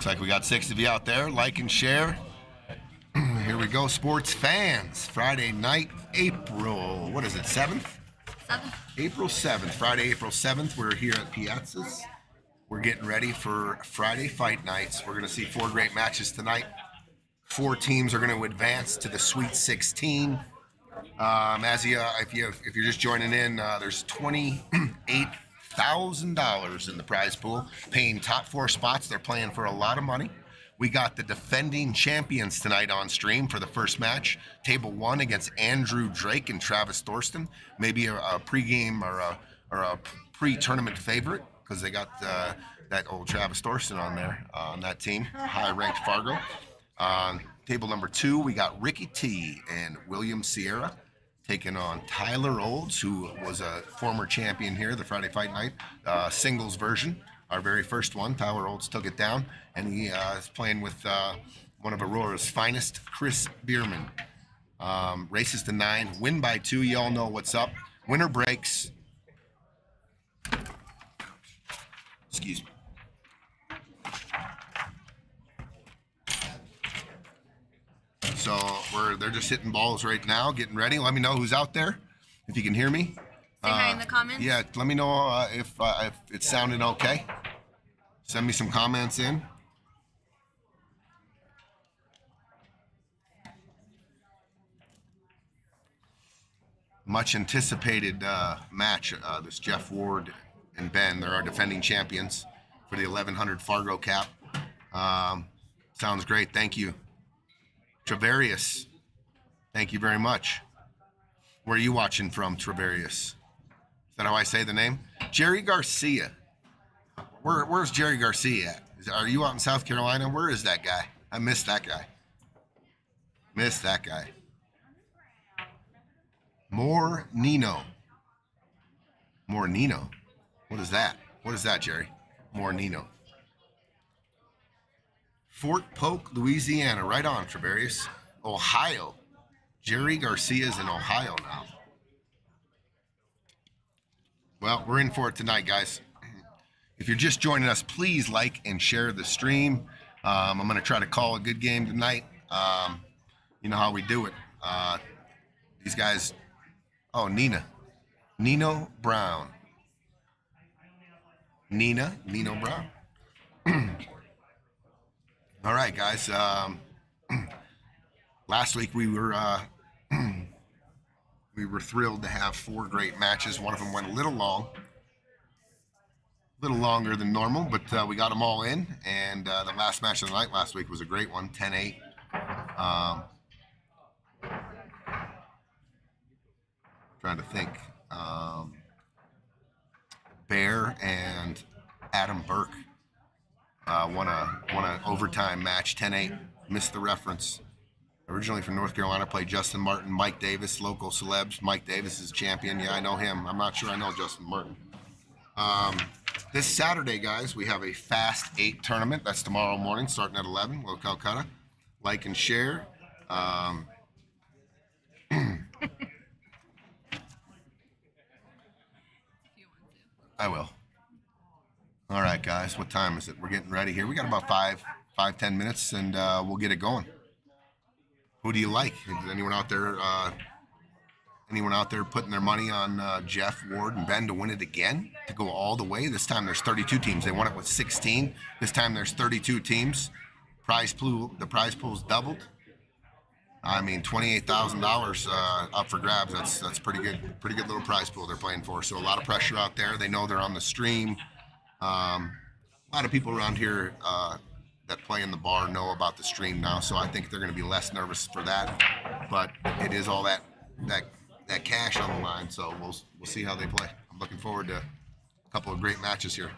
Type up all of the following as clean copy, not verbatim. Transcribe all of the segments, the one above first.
Looks like we got 6 of you out there. Like and share. Here we go, sports fans. Friday night, April, what is it, 7th? 7th. April 7th. Friday, April 7th. We're here at Piazzas. We're getting ready for Friday fight nights. We're going to see 4 great matches tonight. 4 teams are going to advance to the Sweet 16. If you're just joining in, there's $28,000 in the prize pool, paying top 4 spots. They're playing for a lot of money. We got the defending champions tonight on stream for the first match. Table 1 against Andrew Drake and Travis Thorsten. Maybe a pregame or a pre-tournament favorite because they got that old Travis Thorsten on there on that team, high-ranked Fargo. Table number 2, we got Ricky T and William Sierra taking on Tyler Olds, who was a former champion here, the Friday Fight Night singles version. Our very first one, Tyler Olds took it down, and he is playing with one of Aurora's finest, Chris Bierman. Races to 9, win by 2. You all know what's up. Winner breaks. Excuse me. So they're just hitting balls right now, getting ready. Let me know who's out there, if you can hear me. Say hi in the comments. Yeah, let me know if it's sounding okay. Send me some comments in. Much anticipated match. This Jeff Ward and Ben. They're our defending champions for the 1100 Fargo Cap. Sounds great. Thank you. Travarius, thank you very much. Where are you watching from, Travarius? Is that how I say the name? Jerry Garcia. Where's Jerry Garcia at? Are you out in South Carolina? Where is that guy? I missed that guy. More Nino. What is that? What is that, Jerry? More Nino. Fort Polk, Louisiana. Right on, Travarius. Ohio. Jerry Garcia's in Ohio now. Well, we're in for it tonight, guys. If you're just joining us, please like and share the stream. I'm going to try to call a good game tonight. You know how we do it. These guys. Oh, Nino Brown. Nino Brown. All right, guys. Last week we were thrilled to have 4 great matches. One of them went a little longer than normal, but we got them all in. And the last match of the night last week was a great one, 10-8. Trying to think. Bear and Adam Burke won an overtime match, 10-8. Missed the reference. Originally from North Carolina, played Justin Martin, Mike Davis, local celebs. Mike Davis is champion. Yeah, I know him. I'm not sure I know Justin Martin. This Saturday, guys, we have a Fast 8 tournament. That's tomorrow morning, starting at 11, Little Calcutta. Like and share. I will. All right, guys. What time is it? We're getting ready here. We got about 5-10 minutes, and we'll get it going. Who do you like? Is anyone out there putting their money on Jeff Ward and Ben to win it again, to go all the way? This time there's 32 teams. They won it with 16. This time there's 32 teams. The prize pool's doubled. I mean, $28,000 up for grabs. That's pretty good little prize pool they're playing for. So a lot of pressure out there. They know they're on the stream. A lot of people around here that play in the bar know about the stream now, so I think they're going to be less nervous for that. But it is all that cash on the line, so we'll see how they play. I'm looking forward to a couple of great matches here.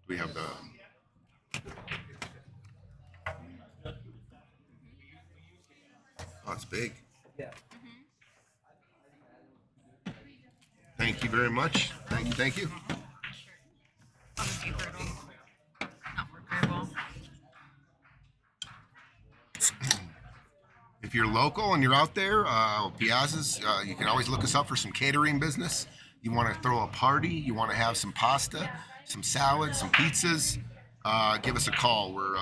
We have the it's big. Yeah. Thank you very much. Thank you. If you're local and you're out there, Piazzas, you can always look us up for some catering business. You want to throw a party, you want to have some pasta, some salads, some pizzas, give us a call. We're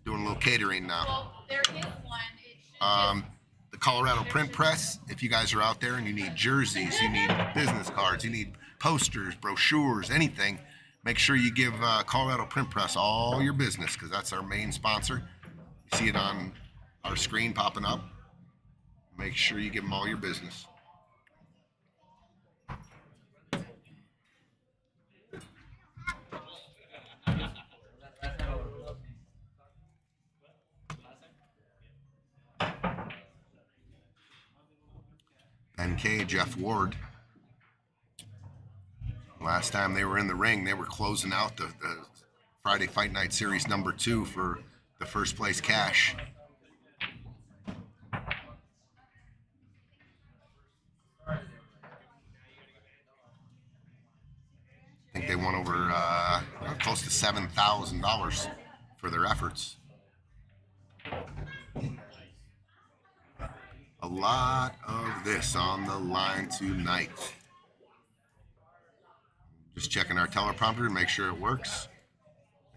doing a little catering now. Well, there is one. The Colorado Print Press, if you guys are out there and you need jerseys, you need business cards, you need posters, brochures, anything, make sure you give Colorado Print Press all your business, because that's our main sponsor. You see it on our screen popping up. Make sure you give them all your business. NK, Jeff Ward. Last time they were in the ring, they were closing out the Friday Fight Night Series #2 for the first place cash. I think they won over close to $7,000 for their efforts. A lot of this on the line tonight. Just checking our teleprompter to make sure it works.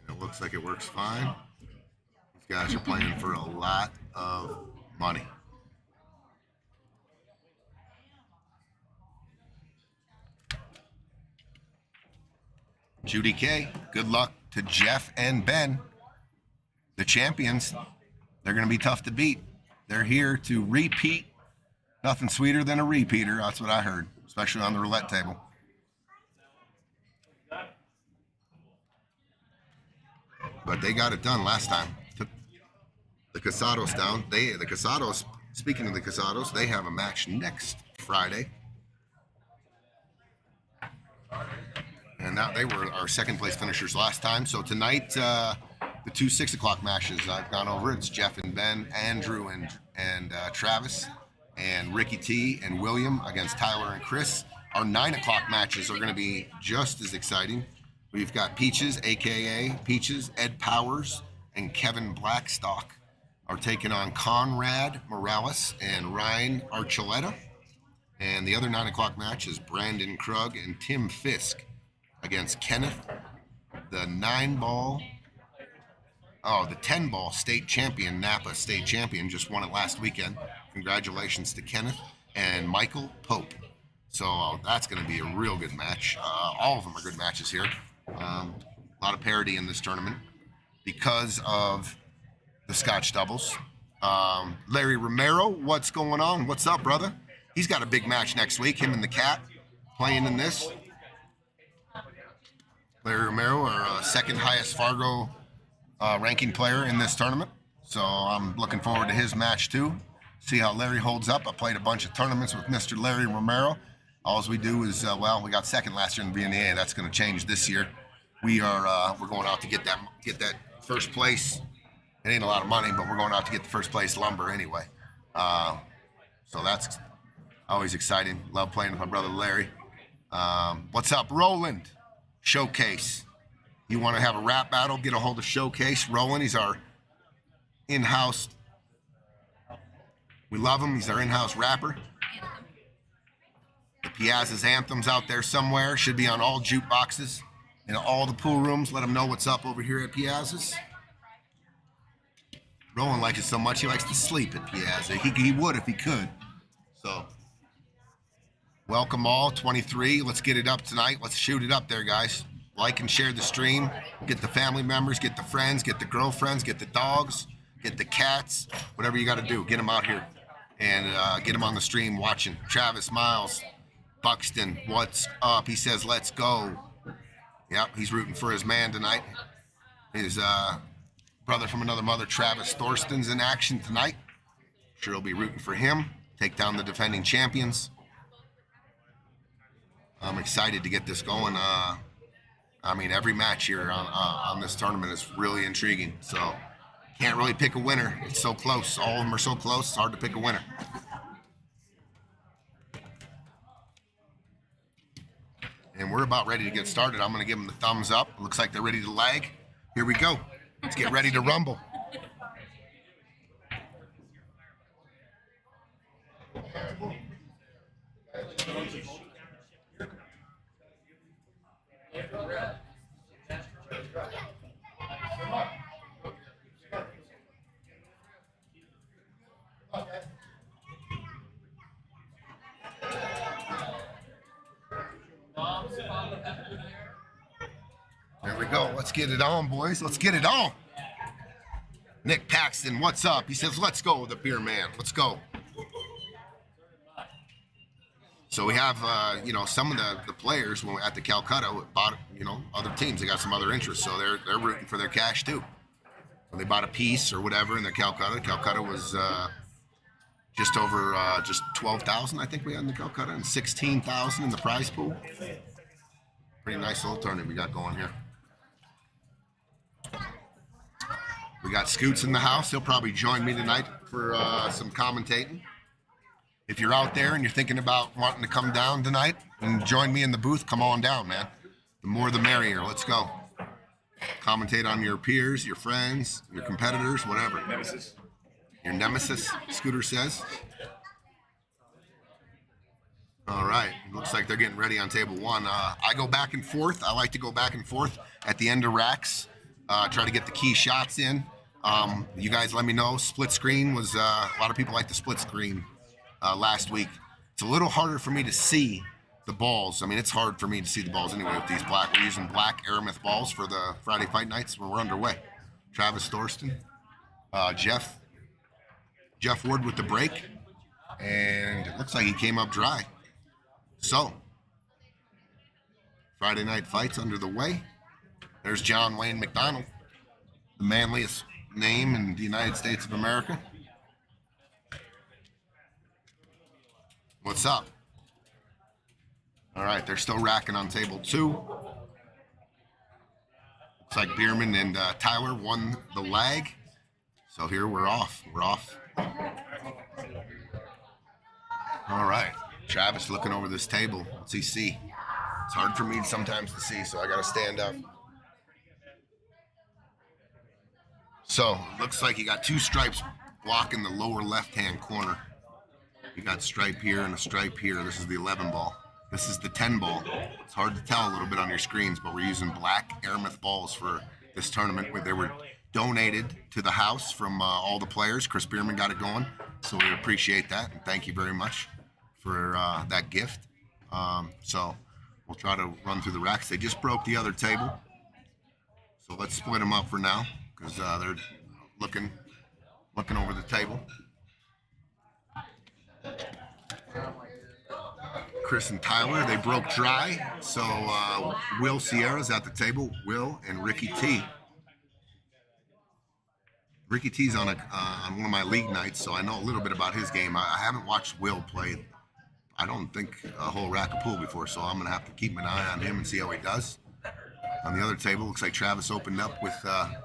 And it looks like it works fine. These guys are playing for a lot of money. Judy K, good luck to Jeff and Ben, the champions. They're going to be tough to beat. They're here to repeat. Nothing sweeter than a repeater. That's what I heard, especially on the roulette table. But they got it done last time. Took the Casados down. The Casados, speaking of the Casados, they have a match next Friday. And now they were our second place finishers last time. So tonight, the 2 6 o'clock matches I've gone over. It's Jeff and Ben, Andrew and Travis, and Ricky T and William against Tyler and Chris. Our 9 o'clock matches are going to be just as exciting. We've got Peaches, aka Peaches, Ed Powers, and Kevin Blackstock are taking on Conrad Morales and Ryan Archuleta. And the other 9 o'clock match is Brandon Krug and Tim Fisk against Kenneth, the 10-ball state champion, Napa state champion, just won it last weekend. Congratulations to Kenneth and Michael Pope. So that's going to be a real good match. All of them are good matches here. A lot of parity in this tournament because of the Scotch doubles. Larry Romero, what's going on? What's up, brother? He's got a big match next week, him and the Cat playing in this. Larry Romero, our second highest Fargo ranking player in this tournament. So I'm looking forward to his match too. See how Larry holds up. I played a bunch of tournaments with Mr. Larry Romero. All we do is, we got second last year in the BNA. That's going to change this year. We're going out to get that first place. It ain't a lot of money, but we're going out to get the first place lumber anyway. So that's always exciting. Love playing with my brother Larry. What's up, Roland? Showcase. You want to have a rap battle? Get a hold of Showcase. Roland, he's our in-house. We love him. He's our in-house rapper. The Piazzas anthems out there somewhere. Should be on all jukeboxes in all the pool rooms. Let him know what's up over here at Piazzas. Roland likes it so much he likes to sleep at Piazza. He would if he could. So, welcome all, 23. Let's get it up tonight. Let's shoot it up there, guys. Like and share the stream. Get the family members, get the friends, get the girlfriends, get the dogs, get the cats, whatever you got to do. Get them out here and get them on the stream watching. Travis Miles, Buxton, what's up? He says, let's go. Yep, he's rooting for his man tonight. His brother from another mother, Travis Thorsten's in action tonight. Sure he'll be rooting for him. Take down the defending champions. I'm excited to get this going. Every match here on this tournament is really intriguing. So, can't really pick a winner. It's so close. All of them are so close, it's hard to pick a winner. And we're about ready to get started. I'm going to give them the thumbs up. Looks like they're ready to lag. Here we go. Let's get ready to rumble. go. Let's get it on, boys. Let's get it on. Nick Paxton, what's up? He says, let's go, the beer man. Let's go. So we have, some of the players when we're at the Calcutta bought, other teams. They got some other interests, so they're rooting for their cash too. So they bought a piece or whatever in the Calcutta. Calcutta was just over 12,000, I think we had in the Calcutta, and 16,000 in the prize pool. Pretty nice little tournament we got going here. We got Scoots in the house. He'll probably join me tonight for some commentating. If you're out there and you're thinking about wanting to come down tonight and join me in the booth, come on down, man. The more the merrier. Let's go. Commentate on your peers, your friends, your competitors, whatever. Nemesis. Your nemesis, Scooter says. All right. Looks like they're getting ready on table one. I go back and forth. I like to go back and forth at the end of racks. Try to get the key shots in. You guys let me know. Split screen was, a lot of people like the split screen last week. It's a little harder for me to see the balls. I mean, it's hard for me to see the balls anyway with these black. We're using black Aramith balls for the Friday fight nights when we're underway. Travis Thorsten, Jeff Ward with the break, and it looks like he came up dry. So, Friday night fights under the way. There's John Wayne McDonald, the manliest name in the United States of America. What's up? All right, they're still racking on table two. Looks like Bierman and Tyler won the lag. So here we're off. We're off. All right, Travis looking over this table. What's he see? It's hard for me sometimes to see, so I got to stand up. So, looks like you got two stripes blocking the lower left-hand corner. You got stripe here and a stripe here. This is the 11 ball. This is the 10 ball. It's hard to tell a little bit on your screens, but we're using black Aramith balls for this tournament. They were donated to the house from all the players. Chris Bierman got it going, so we appreciate that, and thank you very much for that gift. So we'll try to run through the racks. They just broke the other table, so let's split them up for now because they're looking over the table. Chris and Tyler, they broke dry. So Will Sierra's at the table. Will and Ricky T. Ricky T's on one of my league nights, so I know a little bit about his game. I haven't watched Will play, I don't think, a whole rack of pool before, so I'm going to have to keep an eye on him and see how he does. On the other table, looks like Travis opened up with a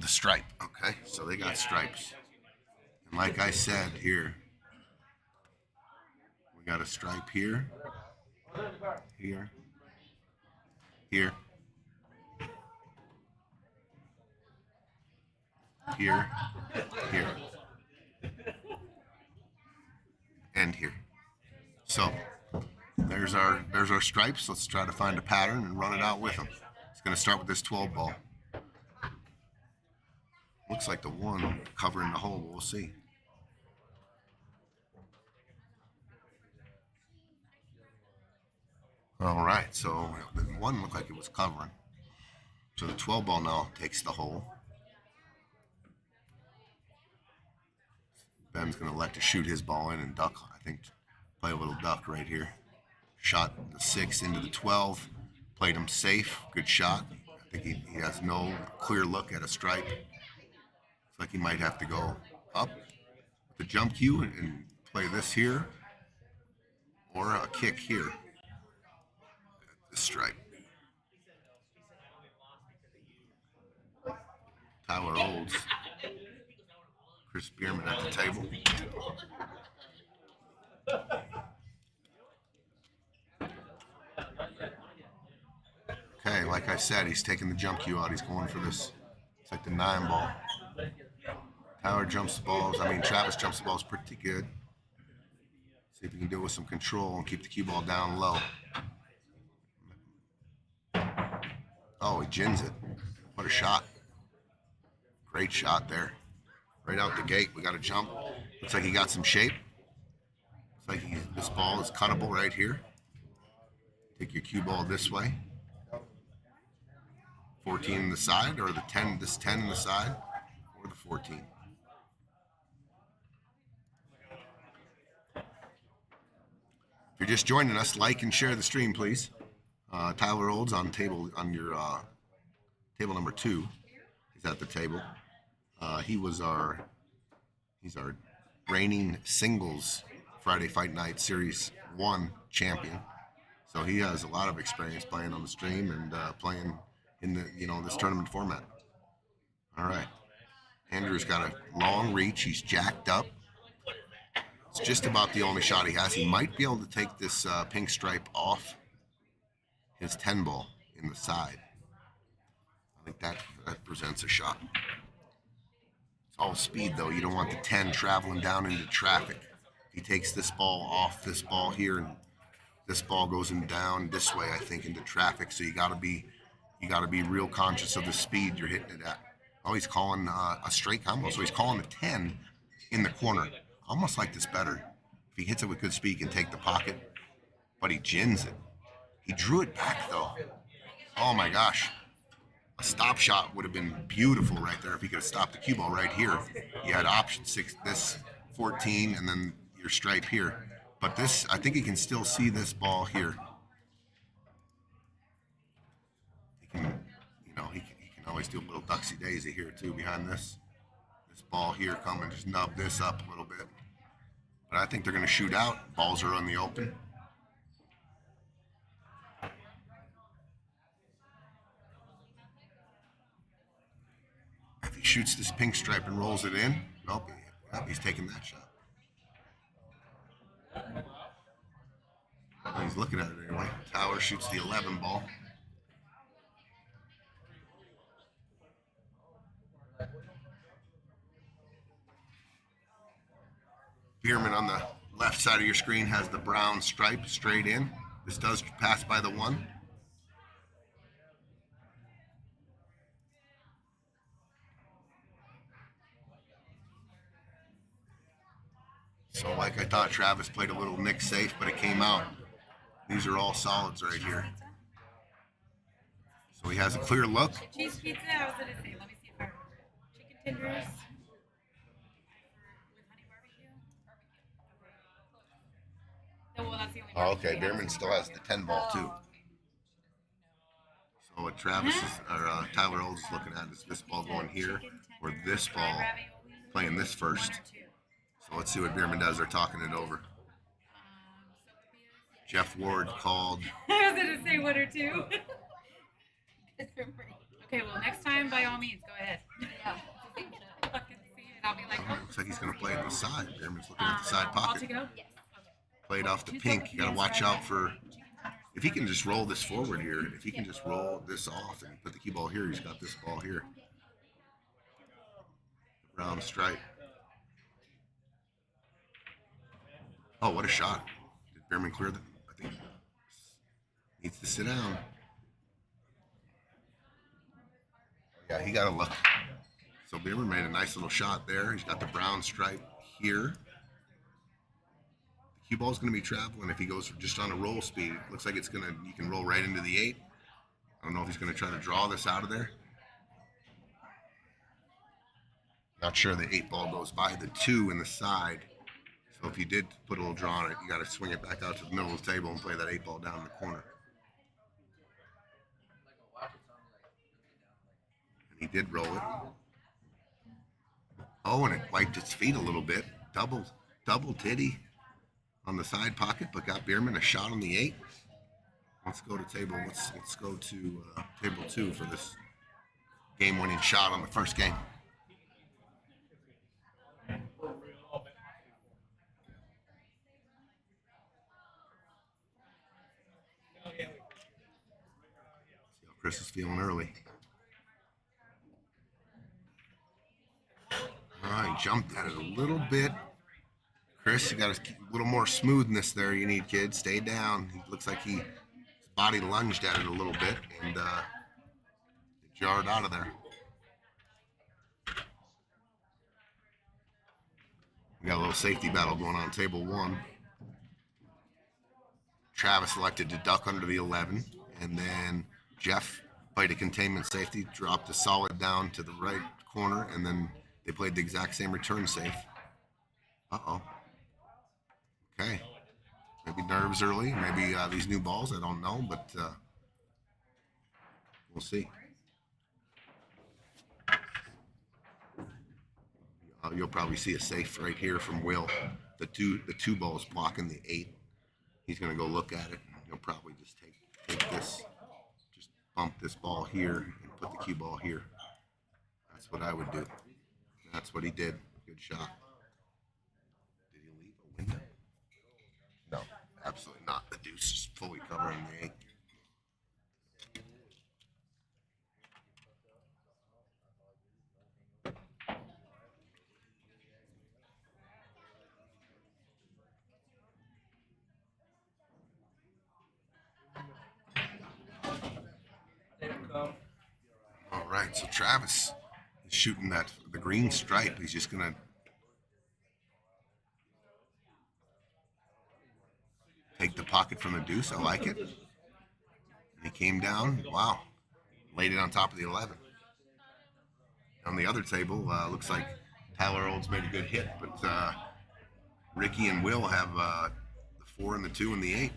stripe. Okay, so they got stripes. And like I said here, we got a stripe here, here, here, here, here, and here. So there's our stripes. Let's try to find a pattern and run it out with them. It's going to start with this 12 ball. Looks like the one covering the hole, but we'll see. All right, so the one looked like it was covering. So the 12 ball now takes the hole. Ben's going to elect to shoot his ball in and duck, I think, play a little duck right here. Shot the 6 into the 12, played him safe, good shot. I think he has no clear look at a stripe. Looks like he might have to go up with the jump cue and play this here or a kick here. This stripe. Tyler Olds. Chris Bierman at the table. Okay, like I said, he's taking the jump cue out. He's going for this. It's like the 9 ball. Tyler jumps the balls. Travis jumps the balls pretty good. See if he can do it with some control and keep the cue ball down low. Oh, he gins it. What a shot. Great shot there. Right out the gate. We got a jump. Looks like he got some shape. Looks like this ball is cuttable right here. Take your cue ball this way. 14 in the side, or the 10, this 10 in the side, or the 14. If you're just joining us, like and share the stream, please. Tyler Olds on your table number 2. He's at the table. He's our reigning singles Friday Fight Night Series 1 champion. So he has a lot of experience playing on the stream and playing in the this tournament format. All right. Andrew's got a long reach. He's jacked up. It's just about the only shot he has. He might be able to take this pink stripe off his 10 ball in the side. I think that presents a shot. It's all speed, though. You don't want the 10 traveling down into traffic. He takes this ball off this ball here, and this ball goes down this way, I think, into traffic. So you got to be real conscious of the speed you're hitting it at. Oh, he's calling a straight combo, so he's calling a 10 in the corner. Almost like this better. If he hits it with good speed, he can take the pocket, but he gins it. He drew it back, though. Oh, my gosh. A stop shot would have been beautiful right there if he could have stopped the cue ball right here. You had option 6, this 14, and then your stripe here. But this, I think he can still see this ball here. He can, he can always do a little ducksy daisy here too behind this ball here. Come and just nub this up a little bit. But I think they're going to shoot out. Balls are on the open. If he shoots this pink stripe and rolls it in, nope, he's taking that shot. He's looking at it anyway. Tower shoots the 11 ball. Bierman on the left side of your screen has the brown stripe straight in. This does pass by the 1. So like I thought, Travis played a little Nick safe, but it came out. These are all solids right here. So he has a clear look. Cheese pizza, I was going to say, let me see if I remember. Chicken tenders with honey barbecue. No, well, that's the only Oh, okay, Bierman still has the 10 ball too. So what Travis or Tyler Olds is looking at is this ball going here, or this ball playing this first. So let's see what Bierman does. They're talking it over. Jeff Ward called. I was going to say 1 or 2. Okay, well, next time, by all means, go ahead. Yeah. Fucking see it. I'll be like, oh, looks like he's going to play it to the side. Bierman's looking at the side pocket. All to go? Yes. Played off the pink. You got to watch out for, if he can just roll this forward here, if he can just roll this off and put the cue ball here, he's got this ball here. Brown stripe. Oh, what a shot. Did Bierman clear the, I think needs to sit down. Yeah, he got a look. So Bierman made a nice little shot there. He's got the brown stripe here. The cue ball's going to be traveling if he goes just on a roll speed. It looks like it's going to, you can roll right into the 8. I don't know if he's going to try to draw this out of there. Not sure the 8 ball goes by the 2 in the side. So if you did put a little draw on it, you got to swing it back out to the middle of the table and play that 8 ball down in the corner. And he did roll it. Oh, and it wiped its feet a little bit. Double titty on the side pocket, but got Bierman a shot on the 8. Let's go to table. Let's go to table 2 for this game-winning shot on the first game. Chris is feeling early. All right, jumped at it a little bit. Chris, you got a little more smoothness there. You need, kid. Stay down. He looks like his body lunged at it a little bit and it jarred out of there. We got a little safety battle going on table 1. Travis elected to duck under the 11, and then Jeff played a containment safety, dropped a solid down to the right corner, and then they played the exact same return safe. Uh-oh. Okay. Maybe nerves early, maybe these new balls, I don't know, but we'll see. You'll probably see a safe right here from Will. The two balls blocking the 8. He's going to go look at it. He'll probably just take this, just bump this ball here and put the cue ball here. That's what I would do. That's what he did. Good shot. Did he leave a window? No, absolutely not. The deuce is fully covering the 8. All right, so Travis is shooting the green stripe. He's just gonna take the pocket from the deuce. I like it. And he came down. Wow, laid it on top of the 11. On the other table, looks like Tyler Olds made a good hit, but Ricky and Will have the 4 and the 2 and the 8.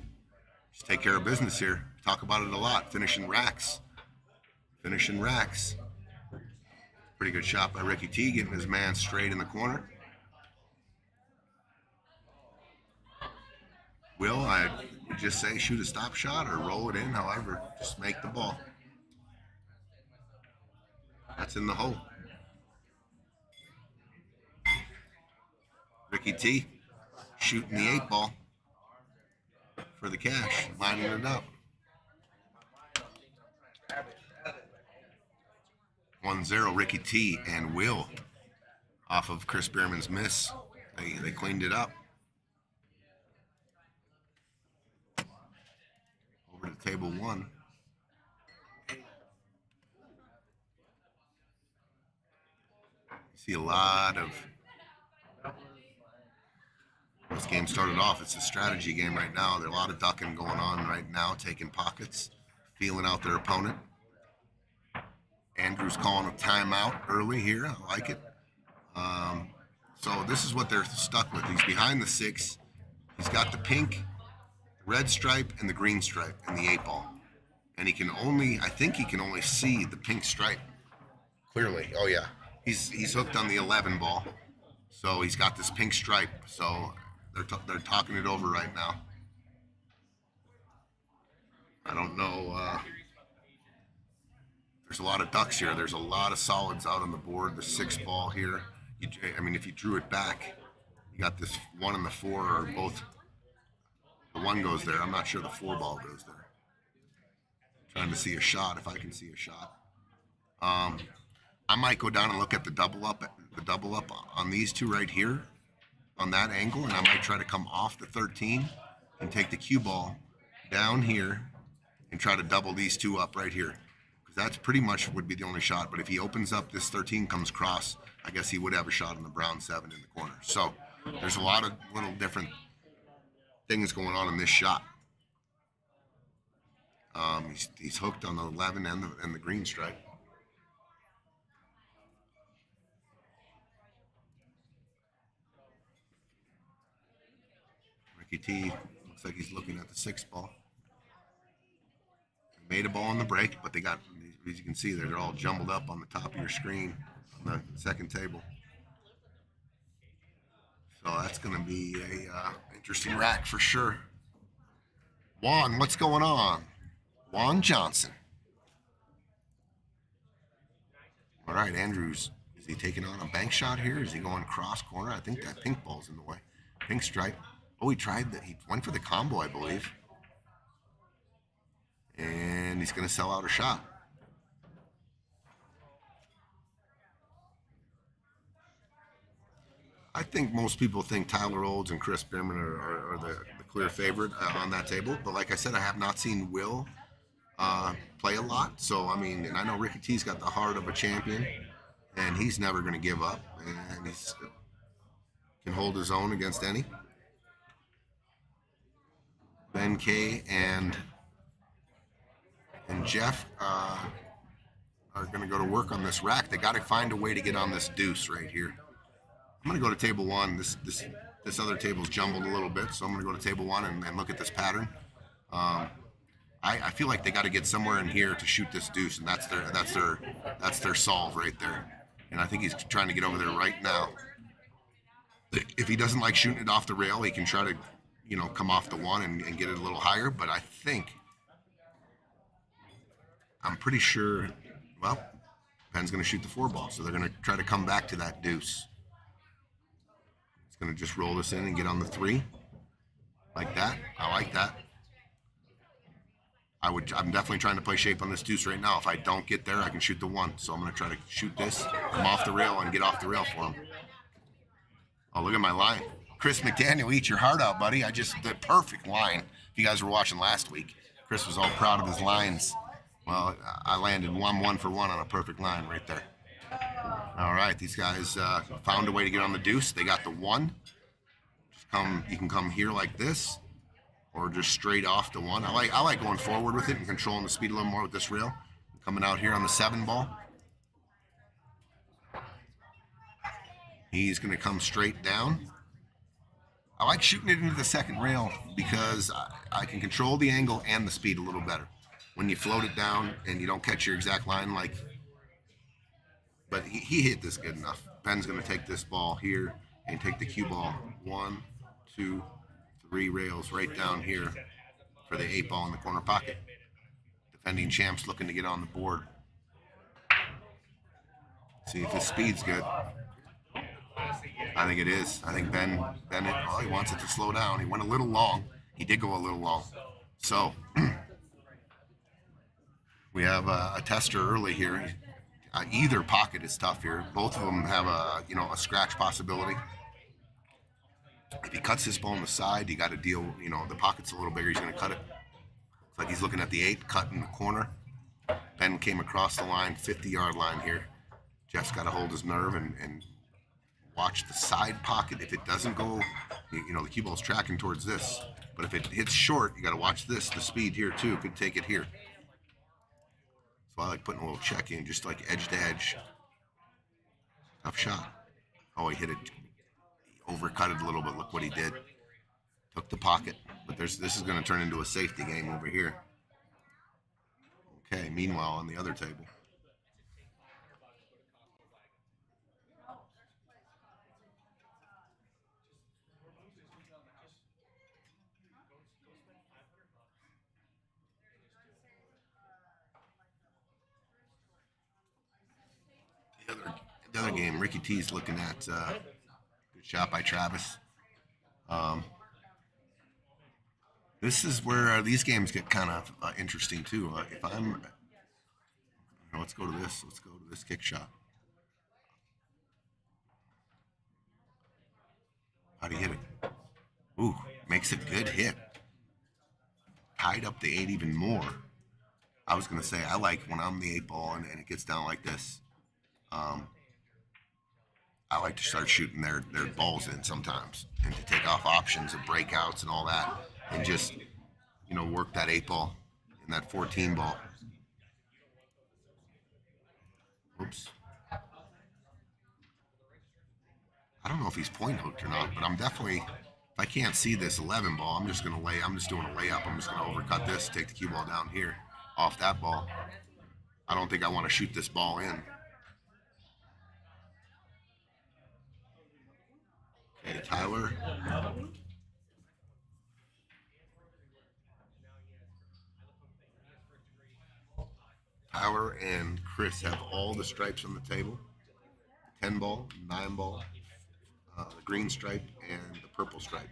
Just take care of business here. Talk about it a lot. Finishing racks. Pretty good shot by Ricky T, getting his man straight in the corner. Will, I would just say shoot a stop shot or roll it in, however, just make the ball. That's in the hole. Ricky T shooting the 8 ball for the cash, lining it up. 1-0 Ricky T and Will off of Chris Bierman's miss. They cleaned it up. Over to table 1. See a lot of this game started off. It's a strategy game right now. There's a lot of ducking going on right now, taking pockets, feeling out their opponent. Andrew's calling a timeout early here. I like it. So this is what they're stuck with. He's behind the 6. He's got the pink, red stripe, and the green stripe in the 8 ball. And I think he can only see the pink stripe clearly. Oh yeah, he's hooked on the 11 ball. So he's got this pink stripe. So they're talking it over right now. I don't know. There's a lot of ducks here. There's a lot of solids out on the board. The 6 ball here. If you drew it back, you got this 1 and the 4 are both. The 1 goes there. I'm not sure the 4 ball goes there. Trying to see a shot if I can see a shot. I might go down and look at the double up on these 2 right here, on that angle, and I might try to come off the 13 and take the cue ball down here and try to double these 2 up right here. That's pretty much would be the only shot. But if he opens up, this 13 comes cross, I guess he would have a shot on the brown 7 in the corner. So there's a lot of little different things going on in this shot. He's hooked on the 11 and the green stripe. Ricky T looks like he's looking at the 6 ball. Made a ball on the break, but they got, as you can see, they're all jumbled up on the top of your screen on the second table. So that's going to be a interesting rack for sure. Juan, what's going on? Juan Johnson. All right, Andrews, is he taking on a bank shot here? Is he going cross corner? I think that pink ball's in the way. Pink stripe. Oh, he tried that. He went for the combo, I believe. And he's going to sell out a shot. I think most people think Tyler Olds and Chris Bierman are the clear favorite on that table. But like I said, I have not seen Will play a lot. So, and I know Ricky T's got the heart of a champion, and he's never going to give up. And he's can hold hold his own against any. Ben K and Jeff are going to go to work on this rack. They got to find a way to get on this deuce right here. I'm going to go to table one. This other table's jumbled a little bit, so I'm going to go to table one and look at this pattern. I feel like they got to get somewhere in here to shoot this deuce, and that's their solve right there. And I think he's trying to get over there right now. If he doesn't like shooting it off the rail, he can try to, come off the one and get it a little higher. But I'm pretty sure, well, Penn's going to shoot the 4-ball, so they're going to try to come back to that deuce. It's going to just roll this in and get on the 3 like that. I like that. I'm definitely trying to play shape on this deuce right now. If I don't get there, I can shoot the 1. So I'm going to try to shoot this, come off the rail, and get off the rail for him. Oh, look at my line. Chris McDaniel, eat your heart out, buddy. The perfect line. If you guys were watching last week, Chris was all proud of his lines. Well, I landed 1 for 1 on a perfect line right there. All right, these guys found a way to get on the deuce. They got the 1. You can come here like this, or just straight off the 1. I like going forward with it and controlling the speed a little more with this rail. Coming out here on the 7-ball. He's going to come straight down. I like shooting it into the second rail because I can control the angle and the speed a little better. When you float it down and you don't catch your exact line, but he hit this good enough. Ben's going to take this ball here and take the cue ball 1, 2, 3 rails right down here for the 8-ball in the corner pocket. Defending champs looking to get on the board. See if his speed's good. I think it is. I think Ben he wants it to slow down. He went a little long. He did go a little long. So we have a tester early here. Either pocket is tough here. Both of them have a scratch possibility. If he cuts this ball on the side, you got to deal. The pocket's a little bigger. He's going to cut it. It's like he's looking at the 8, cut in the corner. Ben came across the line, 50-yard line here. Jeff's got to hold his nerve and watch the side pocket. If it doesn't go, the cue ball's tracking towards this. But if it hits short, you got to watch this. The speed here too could take it here. So I like putting a little check in, just like edge to edge. Tough shot. Oh, he hit it. He overcut it a little bit. Look what he did. Took the pocket. But this is going to turn into a safety game over here. Okay, meanwhile on the other table. The other game, Ricky T's looking at good shot by Travis. This is where these games get kind of interesting too. Let's go to this. Let's go to this kick shot. How do you hit it? Ooh, makes a good hit. Tied up the 8 even more. I was gonna say I like when I'm the 8-ball and it gets down like this. I like to start shooting their balls in sometimes and to take off options and breakouts and all that and just, work that 8-ball and that 14-ball. Oops. I don't know if he's point hooked or not, but I'm definitely, if I can't see this 11-ball, I'm just doing a layup. I'm just going to overcut this, take the cue ball down here off that ball. I don't think I want to shoot this ball in. Okay, Tyler. Tyler and Chris have all the stripes on the table. 10-ball, 9-ball, the green stripe, and the purple stripe.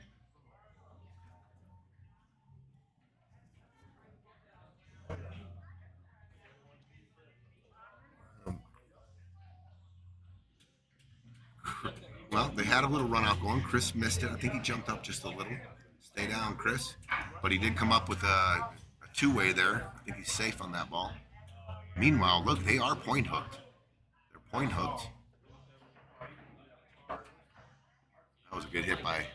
Well, they had a little runoff going. Chris missed it. I think he jumped up just a little. Stay down, Chris. But he did come up with a two-way there. I think he's safe on that ball. Meanwhile, look, they are point hooked. They're point hooked. That was a Good hit by,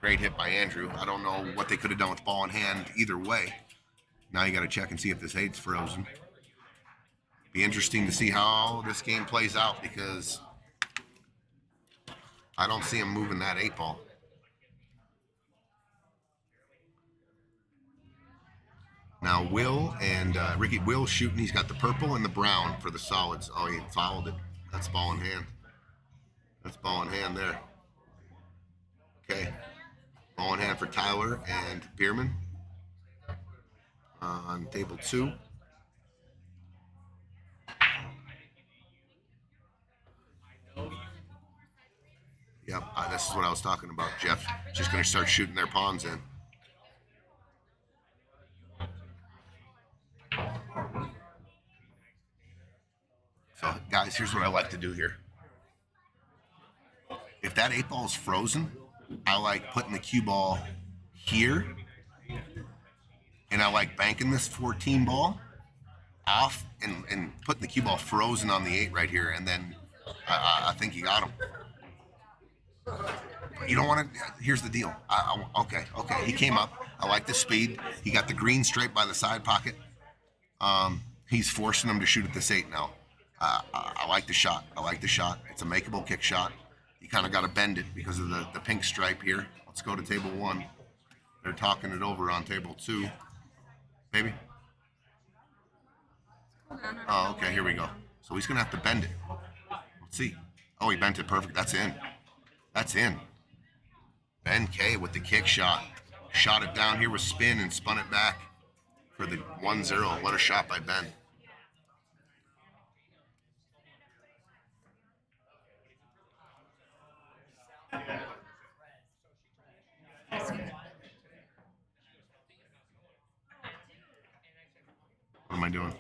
great hit by Andrew. I don't know what they could have done with ball in hand either way. Now you got to check and see if this 8's frozen. Be interesting to see how this game plays out because I don't see him moving that 8 ball. Now Will and Ricky, Will shooting. He's got the purple and the brown for the solids. Oh, he fouled it. That's ball in hand. That's ball in hand there. Okay. Ball in hand for Tyler and Bierman on table 2. Yep, this is what I was talking about. Jeff just going to start shooting their pawns in. So, guys, here's what I like to do here. If that 8 ball is frozen, I like putting the cue ball here, and I like banking this 14 ball off and putting the cue ball frozen on the 8 right here, and then I think you got him. You don't want to. Here's the deal. Okay. He came up. I like the speed. He got the green stripe by the side pocket. He's forcing him to shoot at this 8 now. I like the shot. It's a makeable kick shot. You kind of got to bend it because of the pink stripe here. Let's go to table 1. They're talking it over on table 2. Baby. Oh, okay. Here we go. So he's gonna have to bend it. Let's see. Oh, he bent it perfect. That's in. Ben K with the kick shot. Shot it down here with spin and spun it back for the 1-0. What a shot by Ben. What am I doing?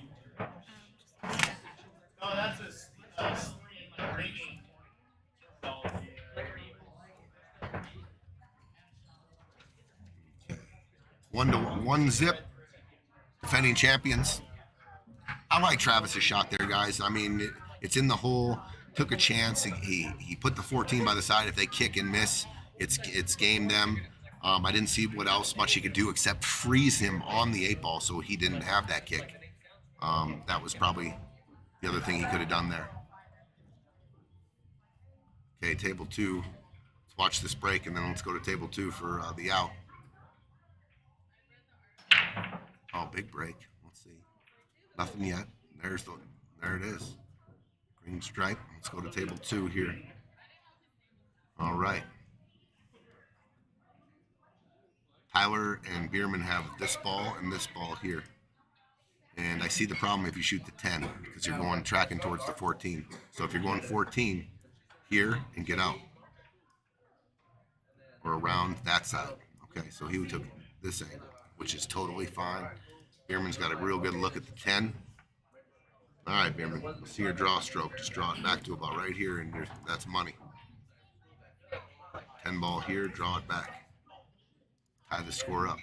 One zip. Defending champions. I like Travis's shot there, guys. I mean, it's in the hole. Took a chance. He put the 14 by the side. If they kick and miss, it's game them. I didn't see what else much he could do except freeze him on the 8 ball, so he didn't have that kick. That was probably the other thing he could have done there. Okay, table 2. Let's watch this break, and then let's go to table 2 for the out. Oh, big break. Let's see. Nothing yet. There it is. Green stripe. Let's go to table 2 here. All right. Tyler and Bierman have this ball and this ball here. And I see the problem if you shoot the 10 because you're going tracking towards the 14. So if you're going 14 here and get out or around that side. Okay, so he took this angle, which is totally fine. Bierman's got a real good look at the 10. All right, Bierman, let's see your draw stroke. Just draw it back to about right here, and that's money. 10 ball here, draw it back. Tie the score up.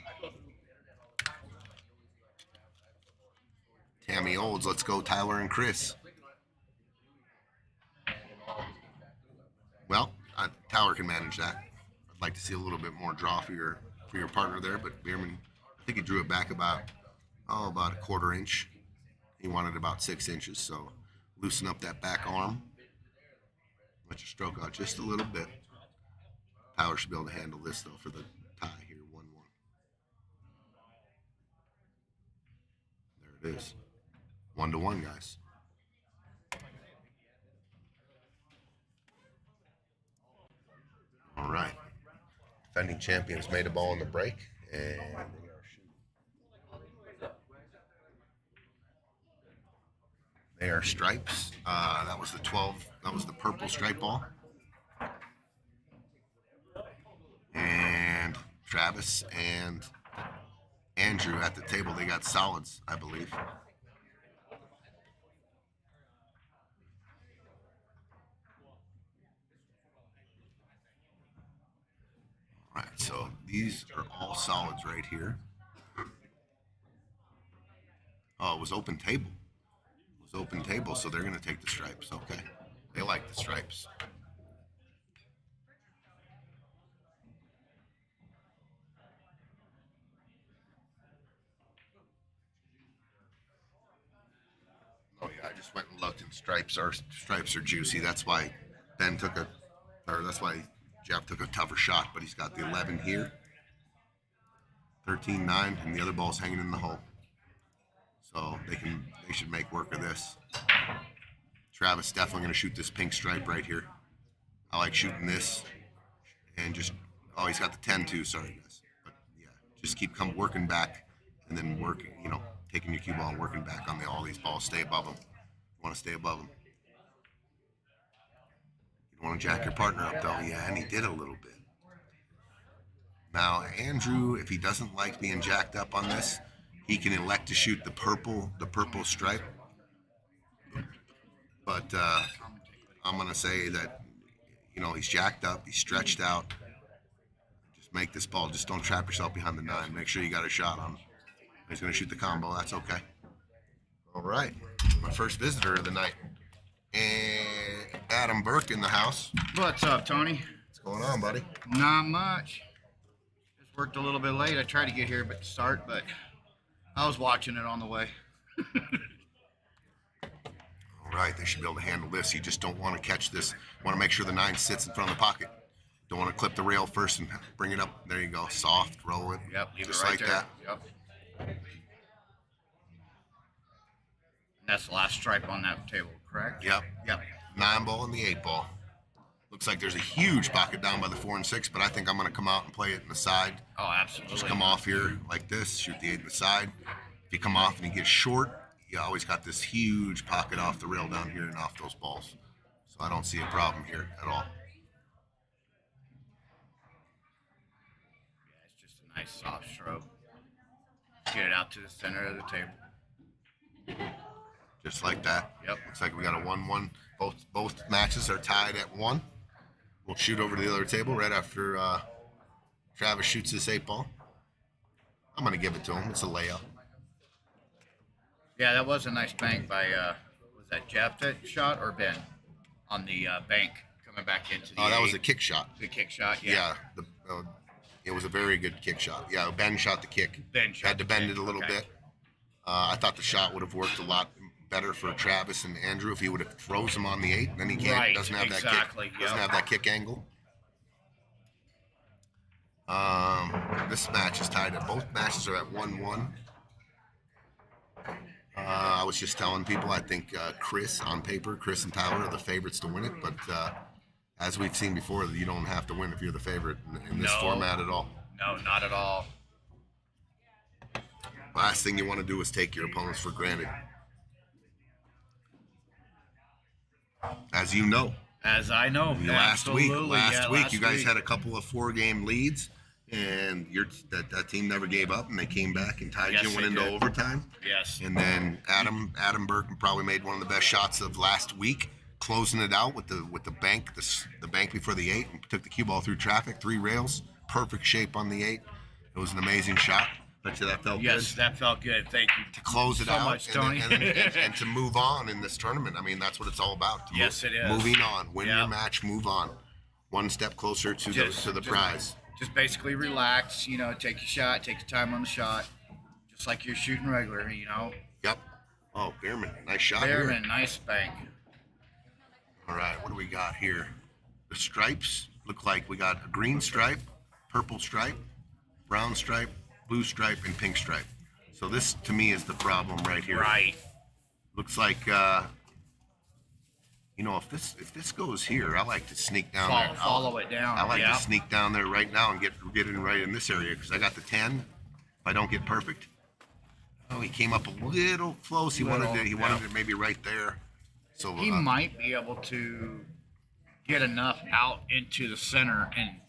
Tammy Olds, let's go Tyler and Chris. Well, Tyler can manage that. I'd like to see a little bit more draw for your partner there, but Bierman, I think he drew it back about a 1/4 inch. He wanted about 6 inches, so loosen up that back arm. Let your stroke out just a little bit. Tyler should be able to handle this, though, for the tie here, 1-1. There it is. 1-1, guys. All right. Defending champions made a ball in the break, and they are shooting. They are stripes. That was the 12. That was the purple stripe ball. And Travis and Andrew at the table, they got solids, I believe. All right, so these are all solids right here. Oh, it was open table. It was open table, so they're going to take the stripes. Okay. They like the stripes. just went and looked, and stripes are juicy. That's why that's why Jeff took a tougher shot. But he's got the 11 here, 13-9, and the other ball's hanging in the hole. So they should make work of this. Travis definitely going to shoot this pink stripe right here. I like shooting this, and just he's got the 10 too. Sorry guys, but yeah, just keep working back, and then working. Taking your cue ball and working back on all these balls. Stay above them. You want to stay above them. You don't want to jack your partner up though. Yeah, and he did a little bit. Now Andrew, if he doesn't like being jacked up on this, he can elect to shoot the purple stripe. But I'm gonna say that he's jacked up, he's stretched out. Just make this ball. Just don't trap yourself behind the 9. Make sure you got a shot on him. He's gonna shoot the combo. That's okay. All right, my first visitor of the night, and Adam Burke in the house. What's up, Tony? What's going on, buddy? Not much. Just worked a little bit late. I tried to get here but I was watching it on the way. All right, they should be able to handle this. You just don't want to catch this. Want to make sure the 9 sits in front of the pocket. Don't want to clip the rail first and bring it up. There you go. Soft, roll it. Yep, leave just it right like there. that. Yep. That's the last stripe on that table, correct? Yep. Yep. 9 ball and the 8 ball. Looks like there's a huge pocket down by the 4 and 6, but I think I'm going to come out and play it in the side. Oh, absolutely. Just come off here like this, shoot the 8 in the side. If you come off and you get short, you always got this huge pocket off the rail down here and off those balls. So I don't see a problem here at all. Yeah, it's just a nice soft stroke. Get it out to the center of the table. Just like that. Yep. Looks like we got a 1-1. Both matches are tied at 1. We'll shoot over to the other table right after Travis shoots this 8 ball. I'm going to give it to him. It's a layup. Yeah, that was a nice bank by, was that Jeff that shot or Ben? On the bank coming back into the that was 8. a kick shot. The kick shot, yeah. Yeah, it was a very good kick shot. Yeah, Ben shot the kick. Ben shot Had to the bend kick, it a little okay. bit. I thought the shot would have worked a lot better for Travis and Andrew if he would have froze him on the 8. Then he can't. Right, Doesn't have that exactly, kick. Doesn't yep. have that kick angle. This match is tied. Both matches are at 1-1. I was just telling people I think Chris and Tyler are the favorites to win it, but as we've seen before, you don't have to win if you're the favorite in this format at all. No, not at all. Last thing you want to do is take your opponents for granted. As you know, As I know, last week last you guys had a couple of 4-game leads, and that team never gave up, and they came back and tied Yes, you and went they into did. overtime. Yes. And then Adam Burke probably made one of the best shots of last week, closing it out with the bank, the bank before the 8, and took the cue ball through traffic, 3 rails, perfect shape on the 8. It was an amazing shot. Bet you that felt Yes, good. that felt good. Thank you. To close it so out much, and, Tony. and to move on in this tournament. I mean, that's what it's all about. Yes, it is. Moving on, win your Yep. match, move on, one step closer to the prize. Just basically relax, take your shot, take your time on the shot, just like you're shooting regular, Yep. Oh, Bierman, nice shot here. Behrman, nice bank. All right, what do we got here? The stripes look like we got a green stripe, purple stripe, brown stripe, blue stripe, and pink stripe. So this, to me, is the problem right here. Right. Looks like, if this goes here, I like to sneak down there. Follow it down. I like Yep. to sneak down there right now and get in right in this area because I got the 10. If I don't get perfect. Oh, he came up a little close. He wanted it maybe right there. So He might be able to get enough out into the center and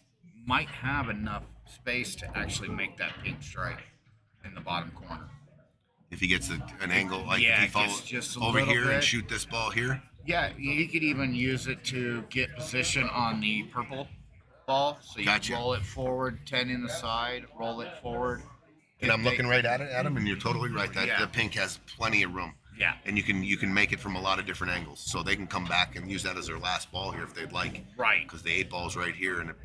might have enough space to actually make that pink stripe in the bottom corner. if he gets an angle, like Yeah, if he follows just a over little here and bit. shoot this ball here. Yeah, he could even use it to get position on the purple ball. So you Gotcha. roll it forward, 10 in the side, roll it forward. And I'm looking right at it, Adam, and you're totally right. That Yeah. the pink has plenty of room. Yeah. And you can make it from a lot of different angles, so they can come back and use that as their last ball here if they'd like. Right. Because the 8 ball's right here, and if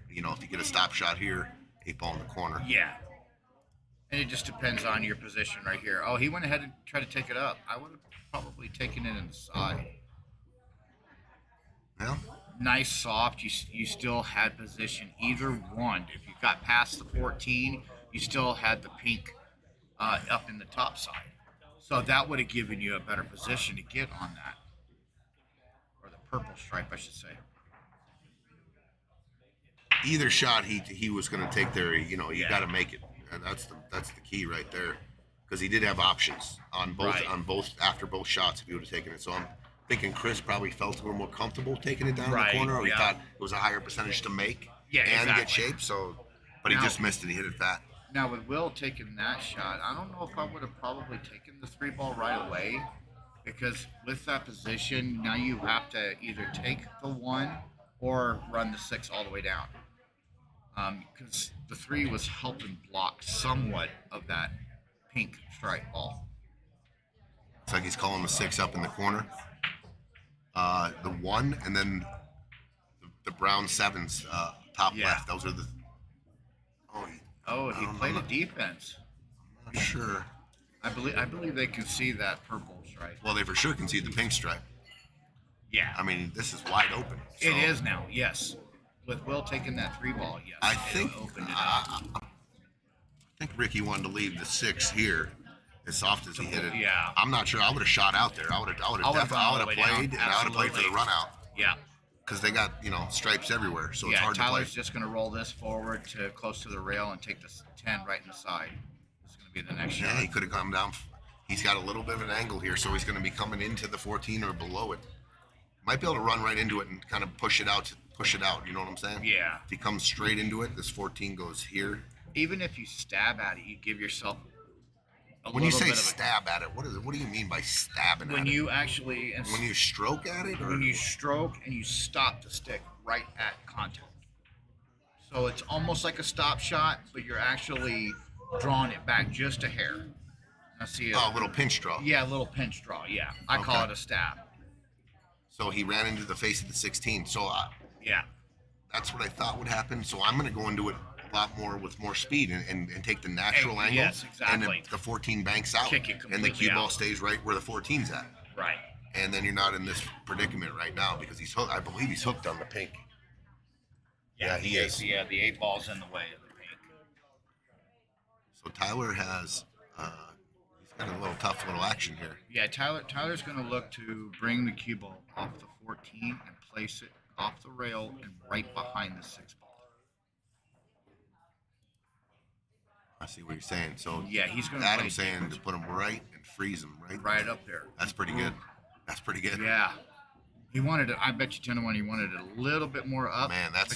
you get a stop shot here, 8 ball in the corner. Yeah. And it just depends on your position right here. Oh, he went ahead and tried to take it up. I would have probably taken it inside. Well, Nice soft. You still had position either one. If you got past the 14, you still had the pink up in the top side. So that would have given you a better position to get on that, or the purple stripe, I should say. either shot he was going to take there. You know, you Yeah. got to make it, and that's the key right there, because he did have options on both after both shots if he would have taken it. So I'm thinking Chris probably felt a little more comfortable taking it down Right, the corner, or he yeah. thought it was a higher percentage to make Yeah, and exactly. get shape. So, but Now- he just missed it. He hit it fat. Now with Will taking that shot, I don't know if I would have probably taken the 3 ball right away, because with that position, now you have to either take the 1 or run the 6 all the way down. Because the 3 was helping block somewhat of that pink stripe ball. It's like he's calling the 6 up in the corner. The 1 and then the brown 7s top Yeah. left. Those are the. Oh, he played a defense. I'm not sure. I believe they can see that purple stripe. Well, they for sure can see the pink stripe. Yeah. I mean, this is wide open. So It is now, yes. With Will taking that 3 ball, yes. I it think opened it up. I think Ricky wanted to leave the 6 here, as soft as he hit it. Yeah. I'm not sure. I would have shot out there. I would have gone all the way down. played, and I would have played for the Absolutely. run out, Yeah. because they got stripes everywhere, so it's Yeah, hard Tyler's to just going to roll this forward to close to the rail and take the 10 right in the side. This is going to be the next play. shot. Yeah, he could have come down. He's got a little bit of an angle here, so he's going to be coming into the 14 or below it. Might be able to run right into it and kind of push it out. You know what I'm saying? Yeah. If he comes straight into it, this 14 goes here. Even if you stab at it, you give yourself a When you little say bit of stab at it, what do you mean by stabbing when at you actually it? When you stroke at it, or when you stroke and you stop the stick right at contact. So it's almost like a stop shot, but you're actually drawing it back just a hair. I see it. a little pinch draw. Yeah, a little pinch draw. Yeah, I call Okay. it a stab. So he ran into the face of the 16. So Yeah. that's what I thought would happen. So I'm going to go into it a lot more with more speed and take the natural Hey, angle. yes, And exactly. the 14 banks out. Kick it and the completely cue ball out. stays right where the 14's at. Right. And then you're not in this predicament right now because he's hooked. I believe he's hooked on the pink. Yeah, he is. Yeah, the 8 ball's in the way of the pink. So Tyler has, he's got a little tough little action here. Yeah, Tyler's going to look to bring the cue ball off the 14 and place it off the rail and right behind the 6 ball. I see what you're saying. So Yeah, he's going to Adam's saying to put him right and freeze him right up there. That's pretty good. That's pretty good. Yeah. He wanted it. I bet you 10 to 1 he wanted it a little bit more up. Man, that's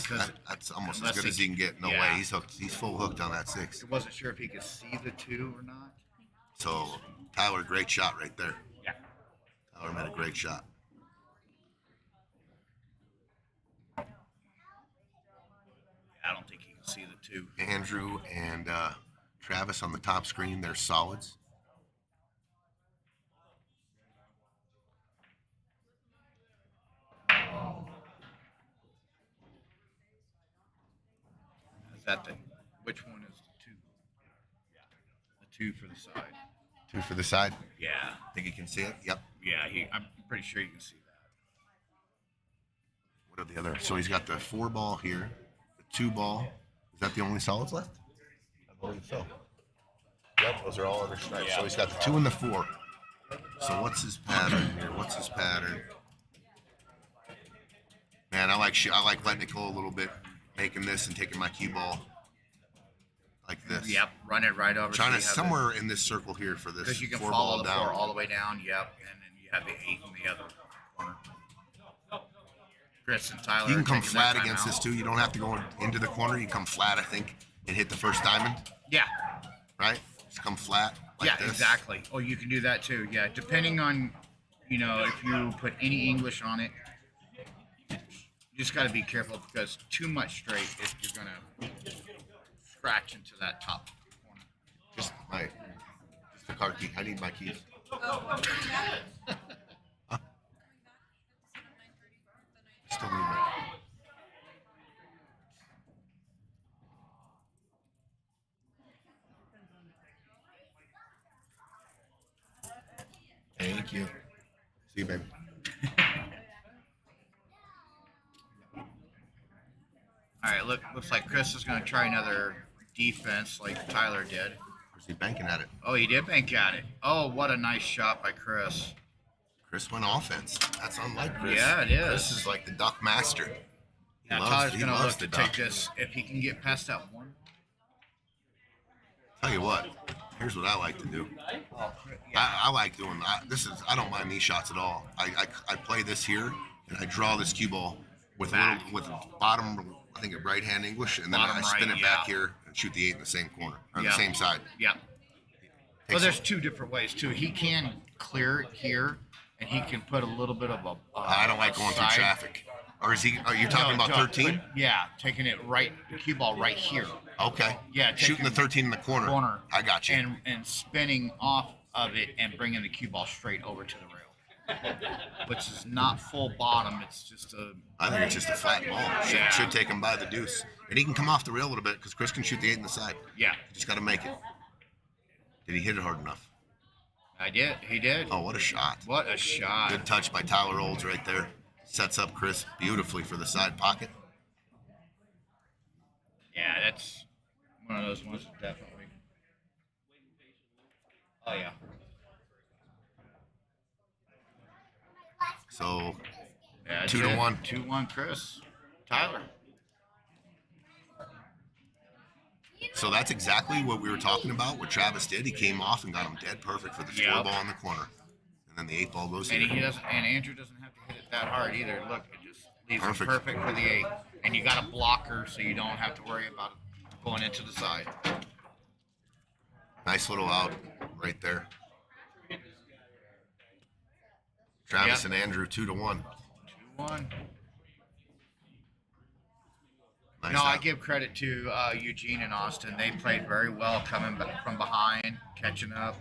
almost as unless good as he can get. No yeah. way. He's hooked. He's full hooked on that 6. I wasn't sure if he could see the 2 or not. So Tyler, great shot right there. Yeah. Tyler made a great shot. I don't think he can see the 2. Andrew and Travis on the top screen. They're solids. Is that the which one is the 2? The 2 for the side. 2 for the side. Yeah. Think you can see it? Yep. Yeah, I'm pretty sure you can see that. What are the other? So he's got the 4 ball here, the 2 ball. Is that the only solids left? I believe so. Yep, those are all other stripes. So he's got the 2 and the 4. So what's his pattern here? What's his pattern? Man, I like letting it go a little bit, making this and taking my cue ball like this. Yep, run it right over. Trying so to you have somewhere in this circle here for this because you can 4 follow ball the down. 4 all the way down. Yep, and then you have the 8 in the other corner. Chris and Tyler. You can are come taking flat that against timeout. this too. You don't have to go into the corner. You come flat, I think, and hit the first diamond, Yeah. right? Just come flat like Yeah, this. exactly. Oh, you can do that too. Yeah, depending on, if you put any English on it, you just got to be careful because too much straight, you're gonna scratch into that top corner. Just the car key. I need my keys. Still need my. Thank you. See you, baby. All right, looks like Chris is going to try another defense like Tyler did. Where's he banking at it? Oh, he did bank at it. Oh, what a nice shot by Chris. Chris went offense. That's unlike Chris. Yeah, it is. Chris is like the duck master. Now Tyler's going to look to take this if he can get past that one. Tell you what, here's what I like to do. Oh, yeah. I like doing I don't mind these shots at all. I play this here and I draw this cue ball with bottom, I think, of right hand English, and then Bottom I spin right, it back here and shoot the 8 in the same corner or Yeah. the same side. Yeah. Well, there's two different ways too. He can clear it here, and he can put a little bit of a. I don't like going through side. traffic. Or is he? Are you talking about 13? Yeah, taking it right, the cue ball right here. Okay. Yeah, Shooting the 13 in the corner. I got you. And spinning off of it and bringing the cue ball straight over to the rail, which is not full bottom. It's just a. I think it's just a flat ball. Yeah. Should take him by the deuce, and he can come off the rail a little bit because Chris can shoot the 8 in the side. Yeah, You just got to make it. Did he hit it hard enough? I did. He did. Oh, what a shot! What a shot! Good touch by Tyler Olds right there. Sets up Chris beautifully for the side pocket. Yeah, that's one of those ones that definitely. Oh yeah. So Yeah, 2-1. 2-1, Chris. Tyler. So that's exactly what we were talking about. What Travis did, he came off and got him dead perfect for the 4 ball in the corner, and then the 8 ball goes And here. he doesn't. And Andrew doesn't have to hit it that hard either. Look, it just leaves Perfect. it perfect for the 8. And you got a blocker, so you don't have to worry about it going into the side. Nice little out right there. Travis Yep. and Andrew 2-1. 2-1. Nice No, I out. give credit to Eugene and Austin. They played very well, coming back from behind, catching up,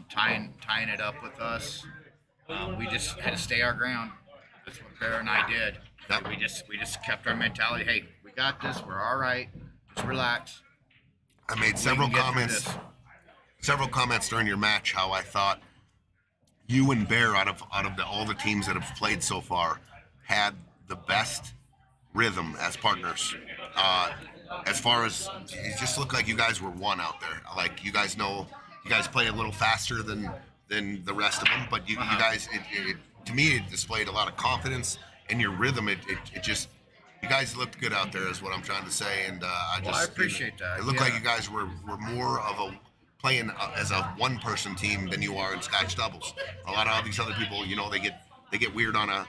tying it up with us. We just had to stay our ground. That's what Bear and I did. Yep. We just kept our mentality. Hey, we got this. We're all right. Just relax. I made We several can get through comments. this. Several comments during your match how I thought you and Bear out of all the teams that have played so far had the best rhythm as partners. As far as it just looked like you guys were one out there. Like you guys play a little faster than the rest of them, but you guys it to me it displayed a lot of confidence in your rhythm. It just you guys looked good out there is what I'm trying to say, and I appreciate that. It looked Yeah. like you guys were more of a playing as a one-person team than you are in Scotch doubles. A lot of these other people, they get weird on a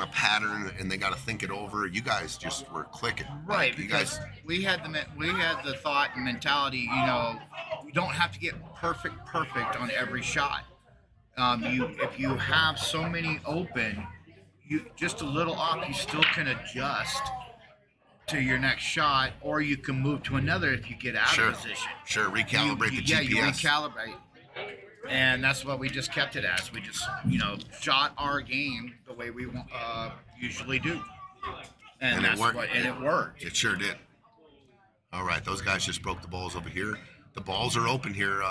pattern and they got to think it over. You guys just were clicking. Right, Like, you because guys. we had the thought and mentality. You don't have to get perfect on every shot. If you have so many open, you just a little off, you still can adjust to your next shot, or you can move to another if you get out of position. Sure, recalibrate the Yeah, GPS. you recalibrate. And that's what we just kept it as. We just, shot our game the way we usually do. And it that's worked. it worked. It sure did. All right, those guys just broke the balls over here. The balls are open here.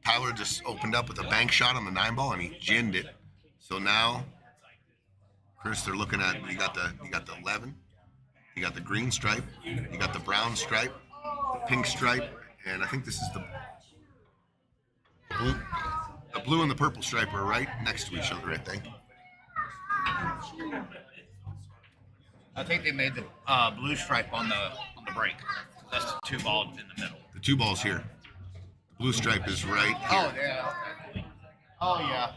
Tyler just opened up with a bank shot on the 9 ball and he ginned it. So now, Chris, they're looking at you got the 11, you got the green stripe, you got the brown stripe, the pink stripe, and I think this is the blue. The blue and the purple stripe are right next to each other, I think. I think they made the blue stripe on the break. That's the 2 balls in the middle. The 2 balls here. The blue stripe is right here. Oh yeah. Okay. Oh yeah.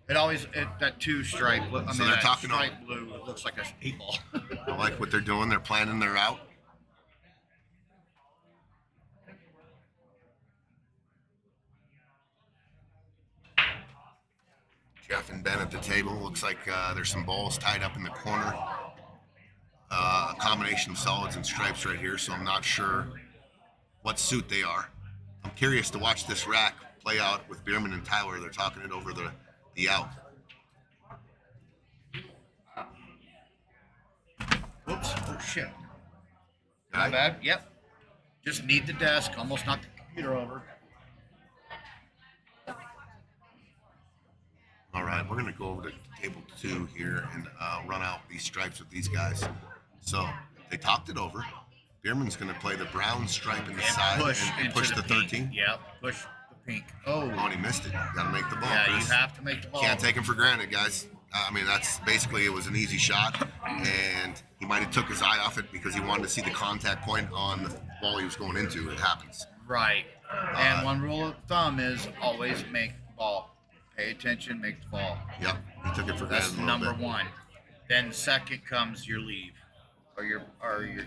It always that 2 stripe. So they're that talking stripe blue looks like a 8 ball. I like what they're doing. They're planning their out. Jeff and Ben at the table. Looks like there's some balls tied up in the corner. A combination of solids and stripes right here, so I'm not sure what suit they are. I'm curious to watch this rack play out with Bierman and Tyler. They're talking it over the out. Whoops. Oh shit. Right? Not bad. Yep. Just need the desk. Almost knocked the computer over. All right, we're going to go over to table 2 here and run out these stripes with these guys. So they talked it over. Bierman's going to play the brown stripe in the side and push the 13. Yep, push the pink. Oh, and he missed it. Got to make the ball. yeah, Chris. you have to make the ball. Can't take him for granted, guys. I mean, that's basically, it was an easy shot, and he might have took his eye off it because he wanted to see the contact point on the ball he was going into. It happens. Right. And one rule of thumb is always make the ball. Pay attention, make the ball. Yep, he took it for That's granted a little number bit. one. Then second comes your leave, or your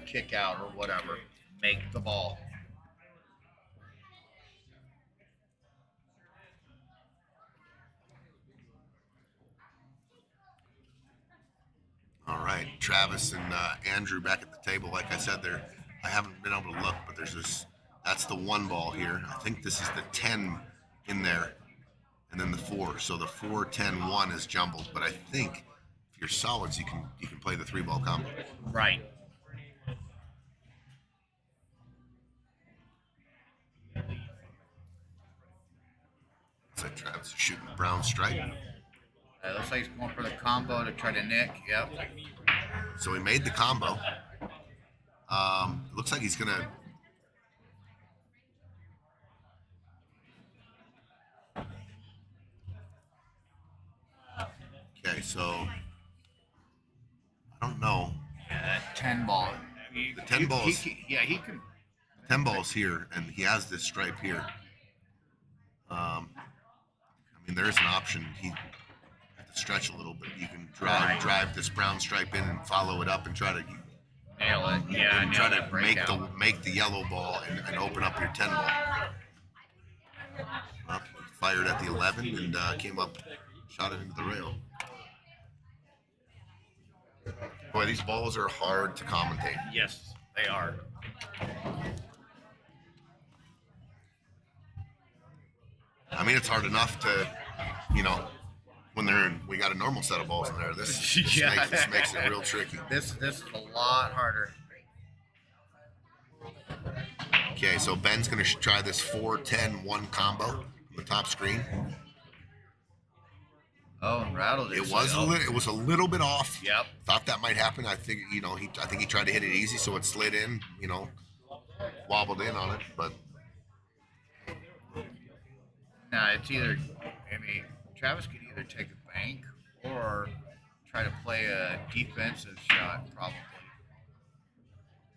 kick out, or whatever. Make the ball. All right, Travis and Andrew back at the table. Like I said, I haven't been able to look, but there's this. That's the 1 ball here. I think this is the 10 in there, and then the 4. So the 4, 10, 1 is jumbled. But I think if you're solids, you can play the 3-ball combo. Right. Looks like Travis is shooting the brown stripe. Looks like he's going for the combo to try to nick. Yep. So he made the combo. Looks like he's gonna. Okay, so I don't know. Yeah, that 10 ball. The 10 balls. He can. 10 balls here, and he has this stripe here. I mean, there is an option. He have to stretch a little bit. You can drive this brown stripe in and follow it up and try to Nail it. Yeah, and nail try that to breakout. make the yellow ball and open up your 10 ball. Up, fired at the 11 and came up, shot it into the rail. Boy, these balls are hard to commentate. Yes, they are. I mean, it's hard enough to, when we got a normal set of balls in there. This makes it real tricky. This is a lot harder. Okay, so Ben's going to try this 4-10-1 combo on the top screen. Oh, and rattled it. It was a little bit off. Yep. Thought that might happen. I think I think he tried to hit it easy, so it slid in. Wobbled in on it, but Nah, it's either. I mean, Travis could either take a bank or try to play a defensive shot, probably.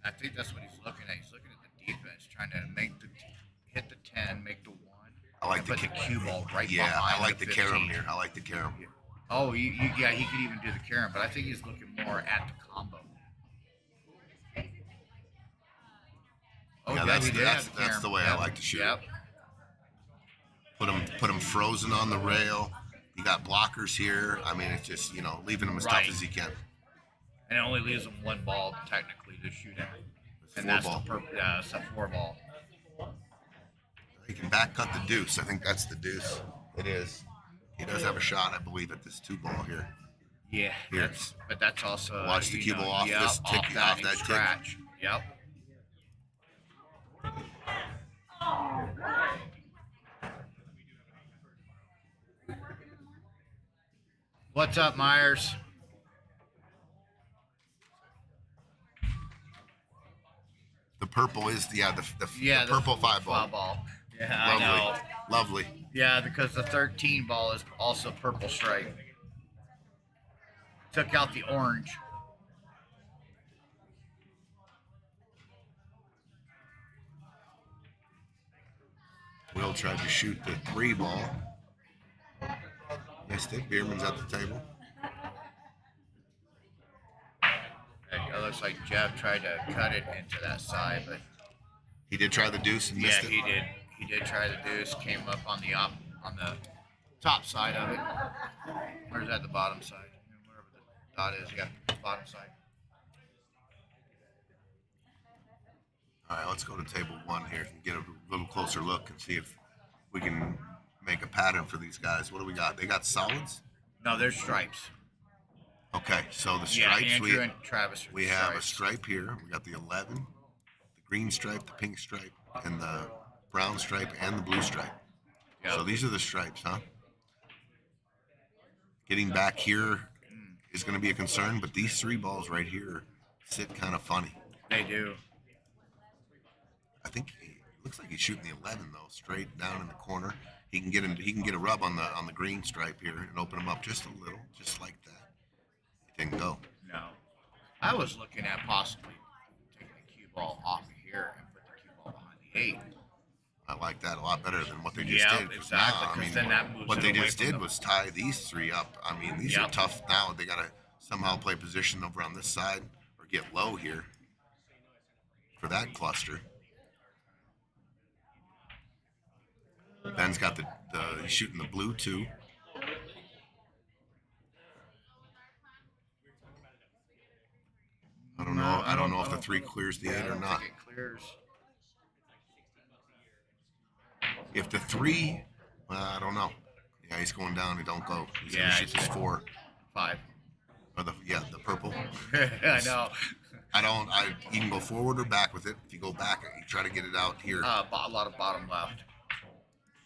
I think that's what he's looking at. He's looking at the defense, trying to hit the 10, make the 1. I like the put the cue ball right yeah, behind. I like the 15. carom here. I like the carom. Oh, yeah, he could even do the carom, but I think he's looking more at the combo. Oh, Yeah, he did have the that's carom. the way I like to shoot. Yep. Put him frozen on the rail. You got blockers here. I mean, it's just leaving him as tough as he can. And it only leaves him 1 ball technically to shoot at. And 4 that's ball. it's a 4 ball. He can back cut the deuce. I think that's the deuce. It is. He does have a shot, I believe, at this 2 ball here. Yeah, Here. but that's also Watch the cue ball off this tick, off that tick. scratch. Yep. What's up, Myers? The purple is the purple 5 ball. Foul ball. Yeah, I know. Lovely. Yeah, because the 13 ball is also purple stripe. Took out the orange. Will tried to shoot the 3 ball. Missed it. Bierman's at the table. It looks like Jeff tried to cut it into that side, but He did try the deuce and yeah, missed it. he did. He did try the deuce. Came up on the top side of it. Or is that the bottom side? Wherever the dot is, you got the bottom side. All right, let's go to table 1 here and get a little closer look and see if we can make a pattern for these guys. What do we got? They got solids? No, there's stripes. Okay, so the Yeah, stripes, Andrew and Travis. we have a stripe here. We got the 11, the green stripe, the pink stripe, and the brown stripe and the blue stripe. Yep. So these are the stripes, huh? Getting back here is going to be a concern, but these 3 balls right here sit kind of funny. They do. I think it looks like he's shooting the 11 though, straight down in the corner. He can get him. He can get a rub on the green stripe here and open him up just a little, just like that. It didn't go. No. I was looking at possibly taking the cue ball off of here and put the cue ball behind the 8. I like that a lot better than what they just did. Exactly. Now, I mean, then that moves what they it away just from did them. was tie these 3 up. I mean, these are tough now. They got to somehow play position over on this side or get low here for that cluster. Ben's got the he's shooting the blue too. I don't know. I don't know if the 3 clears the 8 or not. It clears. If the 3, I don't know. Yeah, he's going down. He don't go. He's Yeah, gonna shoot this 4. 5. Or the purple. I know. You can go forward or back with it. If you go back, you try to get it out here. A lot of bottom left.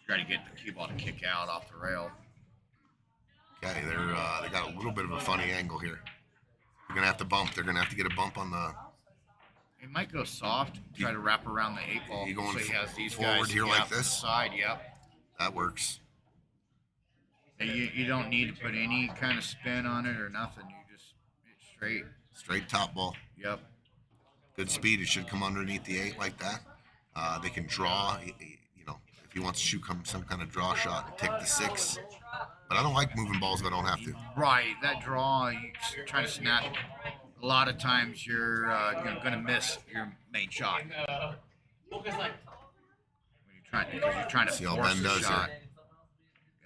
Try to get the cue ball to kick out off the rail. Okay, they got a little bit of a funny angle here. They're gonna have to bump. They're gonna have to get a bump on the. It might go soft. Try to wrap around the 8 ball. You going so he has these forward guys here like to the this? side. Yep. That works. You don't need to put any kind of spin on it or nothing. You just it's straight. Straight top ball. Yep. Good speed. It should come underneath the 8 like that. They can draw. You know, if he wants to shoot some kind of draw shot and take the 6. But I don't like moving balls if I don't have to. Right. That draw, you trying to snap. A lot of times you're going to miss your main shot. When you're trying to See how force Ben the does shot. here.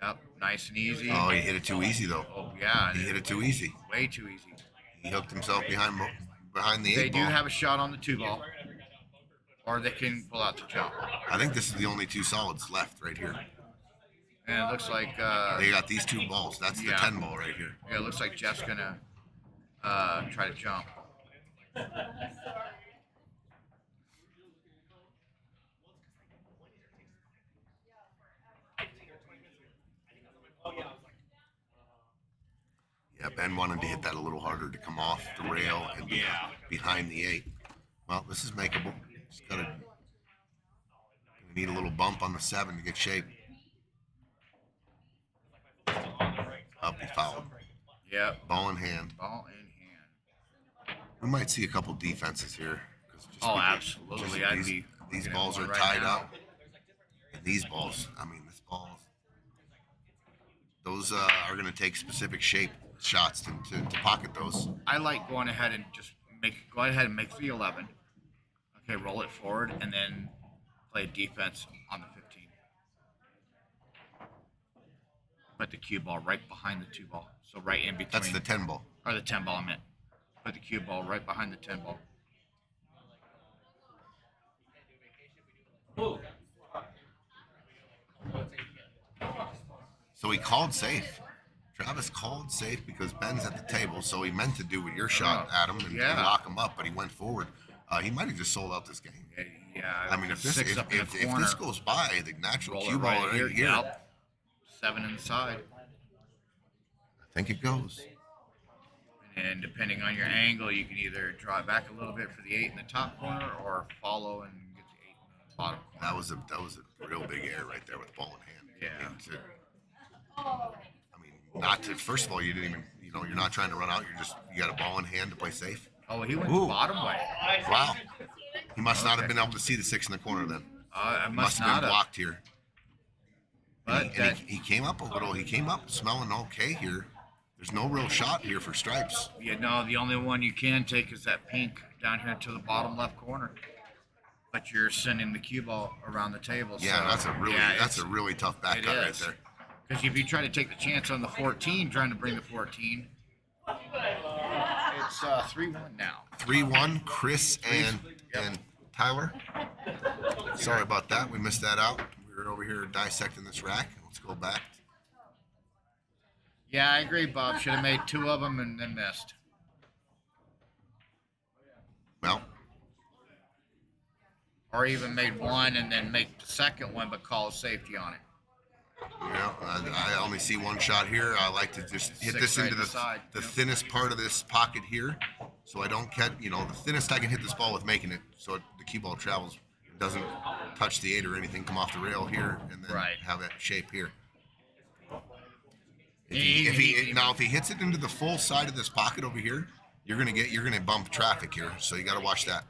Yep. Nice and easy. Oh, he hit it too easy though. Oh, yeah. He hit it too easy. Way too easy. He hooked himself behind the 8 They ball. do have a shot on the 2 ball. Or they can pull out the jump. I think this is the only 2 solids left right here. And it looks like They got these 2 balls. That's the 10 ball right here. yeah, it looks like Jeff's gonna try to jump. Yeah, Ben wanted to hit that a little harder to come off the rail and be behind the 8. Well, this is makeable. Just gonna need a little bump on the 7 to get shape. Up, he fouled. Yeah. Ball in hand. Ball in hand. We might see a couple defenses here. Absolutely. These looking at balls one are right tied now. up. And these balls, this balls, those are going to take specific shape shots to pocket those. I like going ahead and just go ahead and make the 11. Okay, roll it forward and then play defense on the 15. Put the cue ball right behind the 2 ball. So right in between. That's the 10 ball. Or the 10 ball, I meant. Put the cue ball right behind the 10 ball. So he called safe. Travis called safe because Ben's at the table, so he meant to do with your shot at him and lock him up, but he went forward. He might have just sold out this game. Yeah. I mean, if this goes by, the natural roll cue it ball right here. here, Yep. 7 inside. I think it goes. And depending on your angle, you can either draw it back a little bit for the 8 in the top corner or follow and get the 8 in the bottom corner. That was a real big error right there with the ball in hand. Yeah. Not to. First of all, you didn't even. You're not trying to run out. You got a ball in hand to play safe. Oh, he went the bottom way. Wow. He must not have been able to see the 6 in the corner then. I He must have not been have. blocked here. But He came up a little. He came up smelling okay here. There's no real shot here for stripes. no, the only one you can take is that pink down here to the bottom left corner. But you're sending the cue ball around the table. Yeah, so, that's a really tough back cut right there. Because if you try to take the chance on the 14, trying to bring the 14, it's 3-1 now. 3-1, Chris and Tyler. Sorry about that. We missed that out. We were over here dissecting this rack. Let's go back. Yeah, I agree, Bob. Should have made 2 of them and then missed. Well, Or even made 1 and then make the second one, but call safety on it. I only see one shot here. I like to just hit Six this right into the side. the Yep. thinnest part of this pocket here, so I don't catch. The thinnest I can hit this ball with making it, so the cue ball travels, doesn't touch the 8 or anything, come off the rail here, and then Right. have that shape here. He- If he hits it into the full side of this pocket over here, you're gonna bump traffic here. So you got to watch that.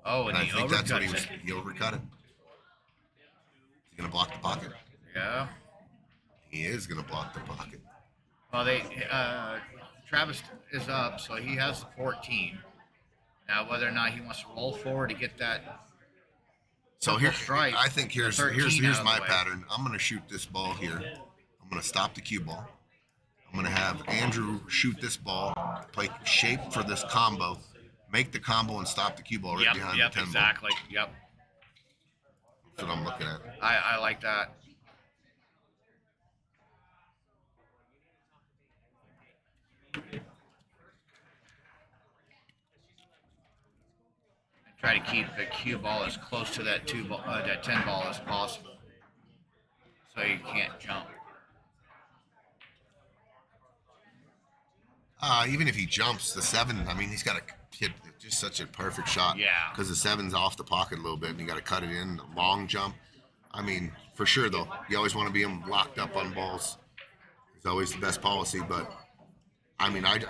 Oh, and And I he think that's what overcuts it. he overcut it. He's gonna block the pocket. Yeah. He is gonna block the pocket. Well, Travis is up, so he has the 14. Now, whether or not he wants to roll forward to get that. So Double here, strike, I think here's 13 out of my the way. pattern. I'm gonna shoot this ball here. I'm gonna stop the cue ball. I'm gonna have Andrew shoot this ball, play shape for this combo, make the combo and stop the cue ball right behind the 10 exactly. ball. Yep. That's what I'm looking at. I like that. And try to keep the cue ball as close to that 10 ball as possible, so you can't jump. Even if he jumps the 7, I mean, he's got to hit just such a perfect shot. Yeah. Because the 7's off the pocket a little bit, and you got to cut it in. Long jump. I mean, for sure though, you always want to be locked up on balls. It's always the best policy. But I mean, I'm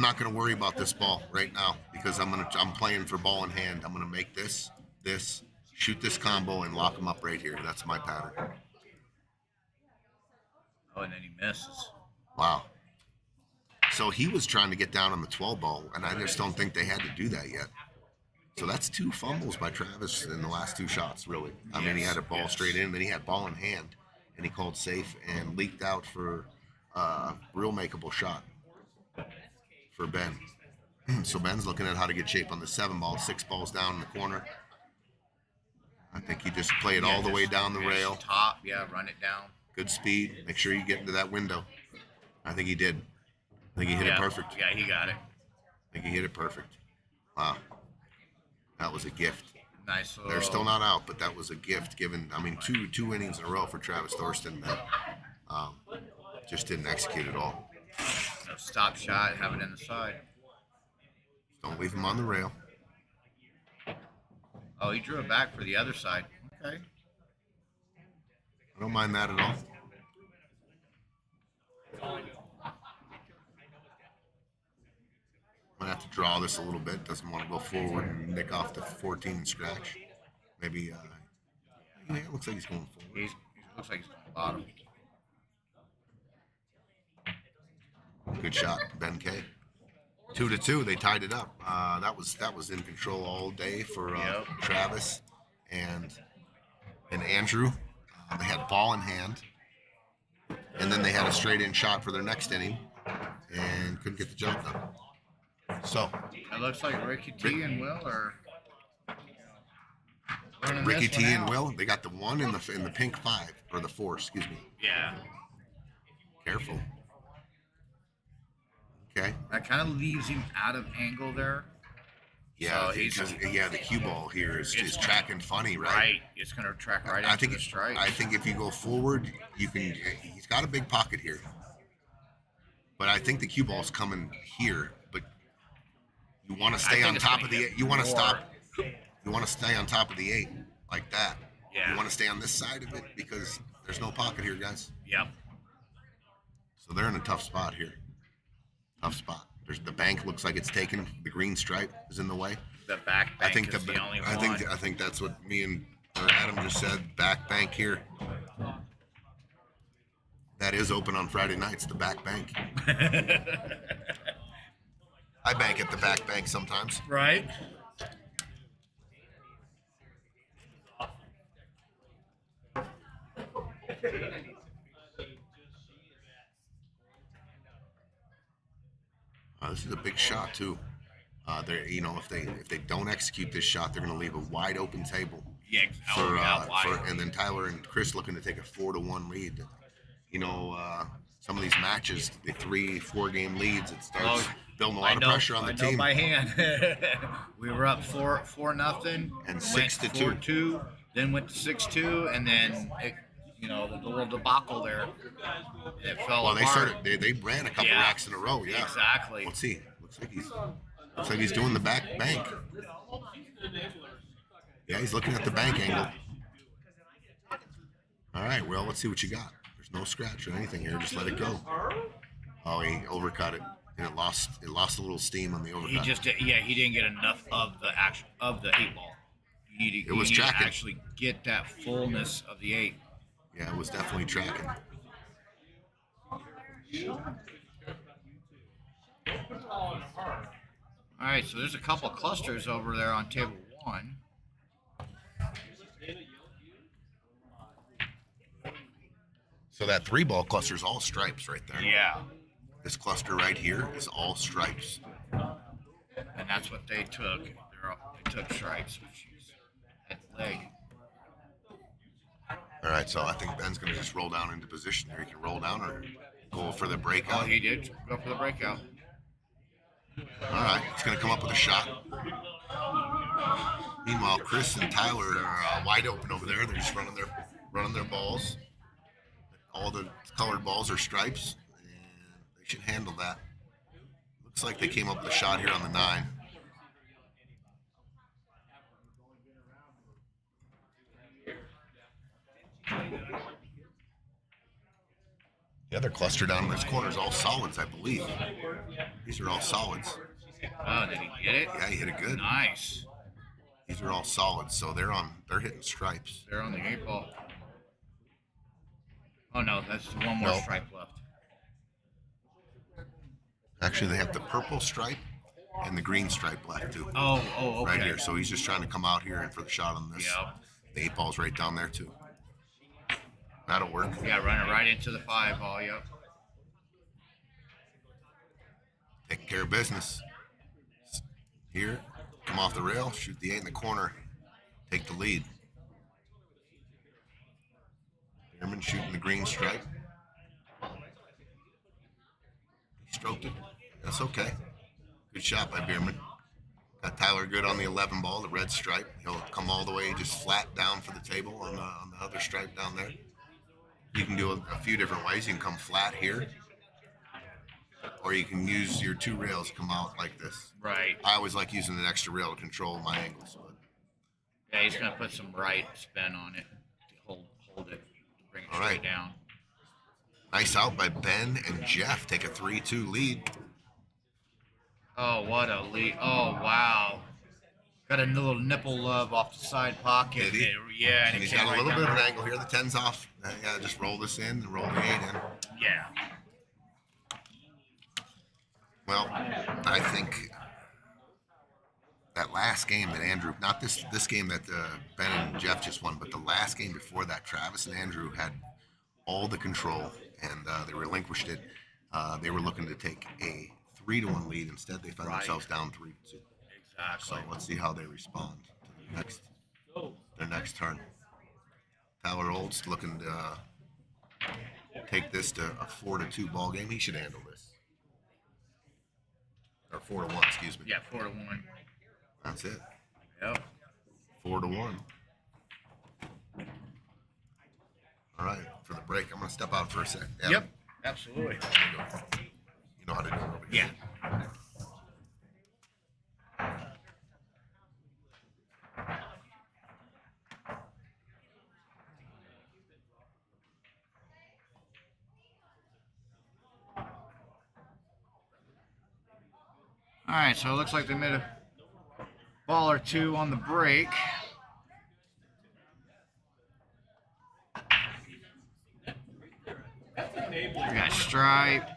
not going to worry about this ball right now because I'm playing for ball in hand. I'm going to make this, shoot this combo, and lock him up right here. That's my pattern. Oh, and then he misses. Wow. So he was trying to get down on the 12 ball, and I just don't think they had to do that yet. So that's 2 fumbles by Travis in the last 2 shots, really. I mean, he had a ball straight in, then he had ball in hand, and he called safe and leaked out for a real makeable shot for Ben. So Ben's looking at how to get shape on the 7 ball, 6 balls down in the corner. I think you just play it all the way down the rail. Top, run it down. Good speed. Make sure you get into that window. I think he did. I think he hit it perfect. Yeah, he got it. I think he hit it perfect. Wow. That was a gift. Nice little. They're still not out, but that was a gift given. I mean, two innings in a row for Travis Thorsten that just didn't execute at all. No stop shot, have it in the side. Don't leave him on the rail. Oh, he drew it back for the other side. Okay. I don't mind that at all. I'm going to have to draw this a little bit. Doesn't want to go forward and nick off the 14 and scratch. Maybe, it looks like he's going forward. He looks like he's on the bottom. Good shot, Ben K. 2-2, they tied it up. That was in control all day for Travis and Andrew. They had ball in hand, and then they had a straight-in shot for their next inning, and couldn't get the job done. So It looks like Ricky T and Will are running Ricky this T one and out. Will, they got the 1 in the pink 5 or the 4, excuse me. Yeah. Careful. Okay. That kind of leaves him out of angle there. Yeah, So he's- the cue ball here is tracking funny, right? Right. It's going to track right I into think the strike. I think if you go forward, you can. He's got a big pocket here, but I think the cue ball's coming here. But you want to stay think on it's top gonna of the. hit You want to more. stop. You want to stay on top of the 8 like that. Yeah. You want to stay on this side of it because there's no pocket here, guys. Yep. So they're in a tough spot here. Tough spot. The bank looks like it's taken. The green stripe is in the way. The back bank I think is the only one. I think that's what me and Adam just said. Back bank here. That is open on Friday nights. The back bank. I bank at the back bank sometimes. Right. This is a big shot too. They're if they don't execute this shot, they're going to leave a wide open table. Yeah. And then Tyler and Chris looking to take a 4-1 lead. Some of these matches, the 3-4 game leads, it starts building a lot of pressure on the team. By hand. We were up 4-0 And went 6-2. 4-2, then went to 6-2, and then it, the little debacle there, and it fell Well, apart. they ran a couple Yeah. racks in a row. Yeah, Exactly. Let's see. Looks like he's doing the back bank. Yeah, he's looking at the bank angle. All right, well, let's see what you got. There's no scratch or anything here. Just let it go. Oh, he overcut it, and it lost a little steam on the overcut. He didn't get enough of the 8 ball. You need tracking. to actually get that fullness of the 8. Yeah, it was definitely tracking. All right, so there's a couple of clusters over there on table 1. So that 3-ball cluster is all stripes right there. Yeah, This cluster right here is all stripes. and that's what they took. They took stripes, which is at leg. All right, so I think Ben's going to just roll down into position here. He can roll down or go for the Oh, breakout. he did go for the breakout. All right, he's going to come up with a shot. Meanwhile, Chris and Tyler are wide open over there. They're just running their balls. All the colored balls are stripes, and they should handle that. Looks like they came up with a shot here on the 9. The other cluster down in this corner is all solids, I believe. These are all solids. Oh, did he get it? Yeah, he hit it good. Nice. These are all solids, so they're hitting stripes. They're on the 8 ball. Oh no, that's one more Nope. stripe left. Actually, they have the purple stripe and the green stripe left too. Oh, okay. Right here. So he's just trying to come out here and for the shot on this. Yep. The 8 ball's right down there too. That'll work. Yeah, run it right into the 5 ball. Yep. Take care of business. Here, come off the rail, shoot the 8 in the corner, take the lead. Bierman shooting the green stripe. He stroked it. That's okay. Good shot by Bierman. Got Tyler good on the 11 ball, the red stripe. He'll come all the way just flat down for the table on the other stripe down there. You can do a few different ways. You can come flat here, or you can use your 2 rails, come out like this. Right. I always like using an extra rail to control my angles. But Yeah, he's gonna put some right spin on it to hold it, to bring it All straight right. down. nice out by Ben and Jeff. Take a 3-2 lead. Oh, what a lead! Oh, wow. Got a little nipple love off the side pocket. Did he? Yeah, And it he's came got a right little bit down. of an angle here. The 10's off. Yeah, just roll this in and roll the 8 in. Yeah. Well, I think that last game that Andrew, not this game that Ben and Jeff just won, but the last game before that, Travis and Andrew had all the control and they relinquished it. They were looking to take a 3-1 lead. Instead, they found Right. themselves down 3-2. So Exactly. let's see how they respond to their next turn. Tyler Olds looking to take this to a 4-2 ball game. He should handle this. Or 4-1, excuse me. Yeah, 4-1. That's it. Yep. 4-1. All right, for the break, I'm gonna step out for a sec. Adam, Yep. Absolutely. You know how to do it over here. Yeah. All right, so it looks like they made a ball or 2 on the break. We got stripe,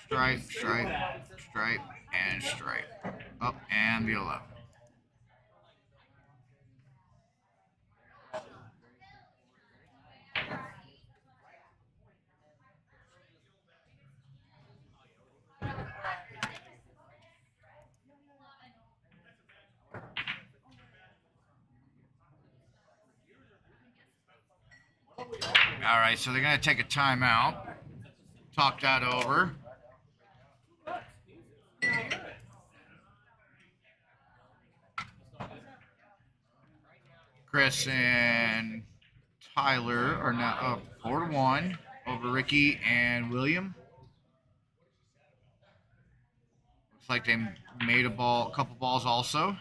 stripe, stripe, stripe, and stripe. Up and below. All right, so they're going to take a timeout. Talk that over. Chris and Tyler are now up 4-1 over Ricky and William. Looks like they made a couple balls also.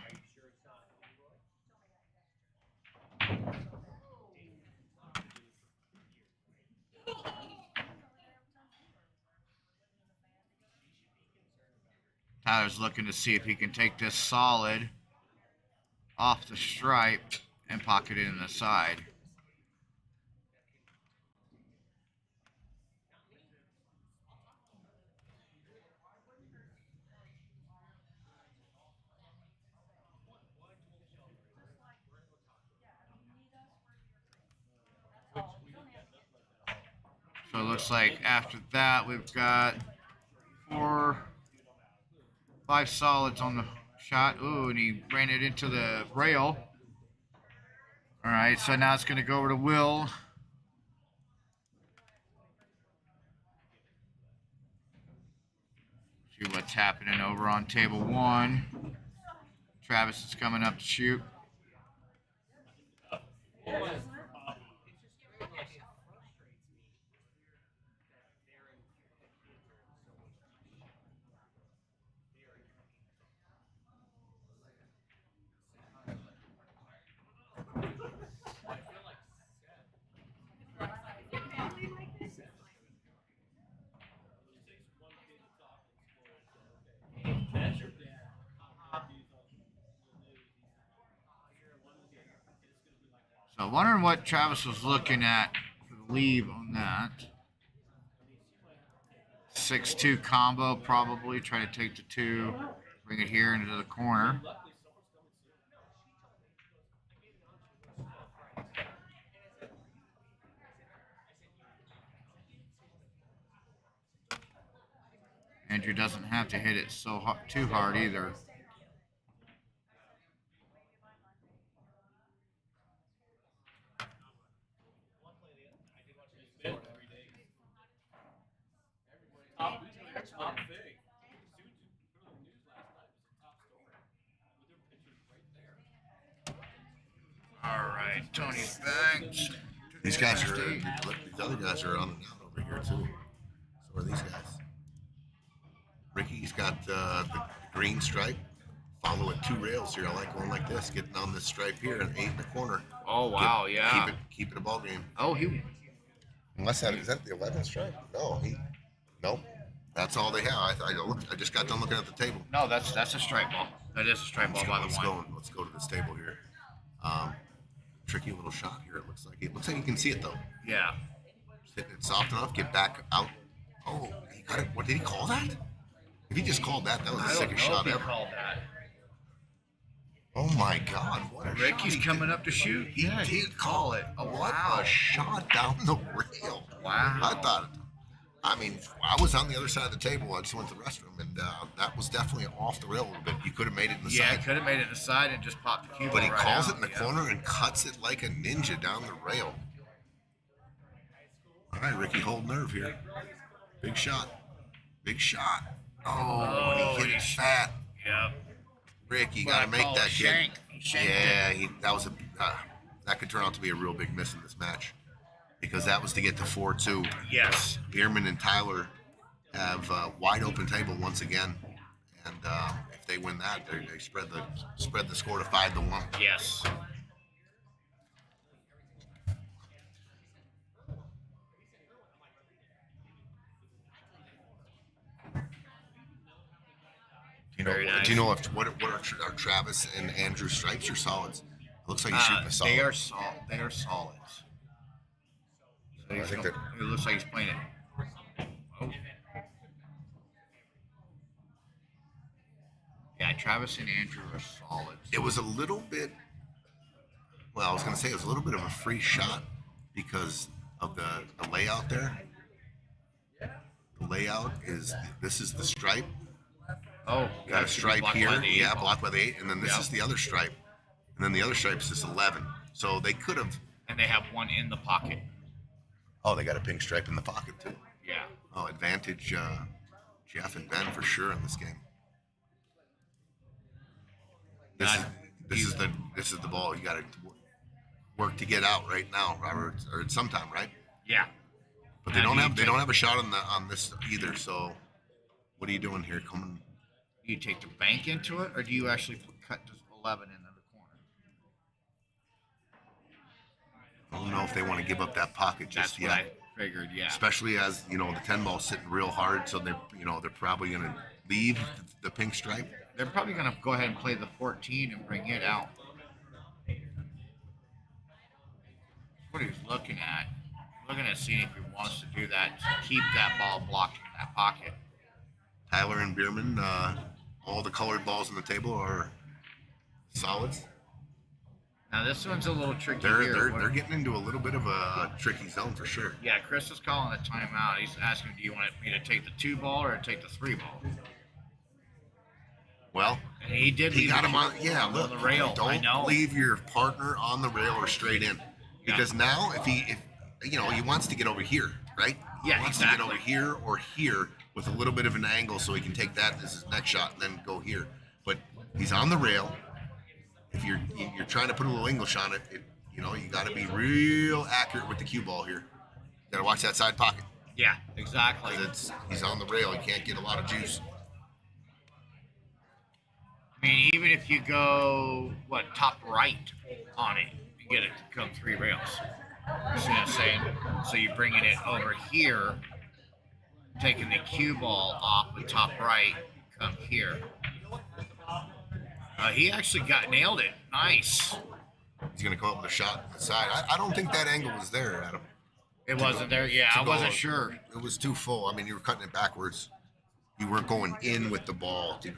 Tyler's looking to see if he can take this solid off the stripe and pocket it in the side. So it looks like after that we've got 5 solids on the shot. Ooh, and he ran it into the rail. All right, so now it's going to go over to Will. See what's happening over on table 1. Travis is coming up to shoot. So wondering what Travis was looking at for the leave on that. 6-2 combo, probably. Try to take the 2, bring it here into the corner. Andrew doesn't have to hit it too hard either. All right, Tony's back. These guys are. These other guys are on the out over here too. So are these guys. Ricky's got the green stripe. Follow it 2 rails here. I like going like this, getting on this stripe here and 8 in the corner. Oh wow, yeah. Keep it a ball game. Oh, Unless is that the 11th stripe? No, nope. That's all they have. I just got done looking at the table. No, that's a strike ball. That is a strike ball by the one. Let's go to this table here. Tricky little shot here. It looks like you can see it though. Yeah. Just hitting it soft enough. Get back out. Oh, he got it. What did he call that? If he just called that, that was the sickest shot ever. Called that. Oh my God! What a Ricky's shot coming up to shoot. He did call it. Oh, what wow. a shot down the rail. Wow. I was on the other side of the table. I just went to the restroom, and that was definitely off the rail a little bit. You could have made it in the side. Yeah, could have made it in the side and just popped the cue But he right calls out. it in the corner and cuts it like a ninja down the rail. All right, Ricky, hold nerve here. Big shot. Big shot. Oh, and he hit it fat. Yep. Rick, you got to make that shank. Yeah, that could turn out to be a real big miss in this match because that was to get to 4-2. Yes. Bierman and Tyler have wide open table once again, and if they win that, they spread the score to 5-1. Yes. Very nice. Do you know what are Travis and Andrew stripes or solids? It looks like he's shooting a solid. They are solids. So I think it looks like he's playing it. Oh. Yeah, Travis and Andrew are solids. It was a little bit. Well, I was going to say it was a little bit of a free shot because of the layout there. The layout is this is the stripe. Oh, Got a stripe here, yeah, blocked by the 8, and then this is the other stripe, and then the other stripe is this 11. So they could have. And they have one in the pocket. Oh, they got a pink stripe in the pocket too. Yeah. Oh, advantage Jeff and Ben for sure in this game. This is the ball. You got to work to get out right now, Robert, or it's sometime, right? Yeah. But they Now, don't do you have they take- don't have a shot on this either. So what are you doing here? Coming. Do you take the bank into it, or do you actually cut this 11 into the corner? I don't know if they want to give up that pocket just That's what yet. I figured. Yeah. Especially as the 10 ball's sitting real hard, so they're probably gonna leave the pink stripe. They're probably going to go ahead and play the 14 and bring it out. What he's looking at. Looking at seeing if he wants to do that to keep that ball blocked in that pocket. Tyler and Bierman, all the colored balls on the table are solids. Now this one's a little tricky They're here. they're getting into a little bit of a tricky zone for sure. Yeah, Chris is calling a timeout. He's asking, do you want me to take the 2 ball or take the 3 ball? Well, And he did. he leave got it him on. Yeah, on look, the rail. I don't know. leave your partner on the rail or straight in, because now if he wants to get over here, right? Yeah, he wants exactly. to get over here or here with a little bit of an angle, so he can take that as his next shot and then go here. But he's on the rail. If you're trying to put a little English on it, you got to be real accurate with the cue ball here. Got to watch that side pocket. Yeah, exactly. 'Cause he's on the rail. He can't get a lot of juice. I mean, even if you go top right on it, you get it to come 3 rails. You see what I'm saying? So you're bringing it over here, taking the cue ball off with top right, come here. He actually nailed it. Nice. He's going to come up with a shot on the side. I don't think that angle was there, Adam. It wasn't there. Yeah, I wasn't sure. It was too full. I mean, you were cutting it backwards. You weren't going in with the ball to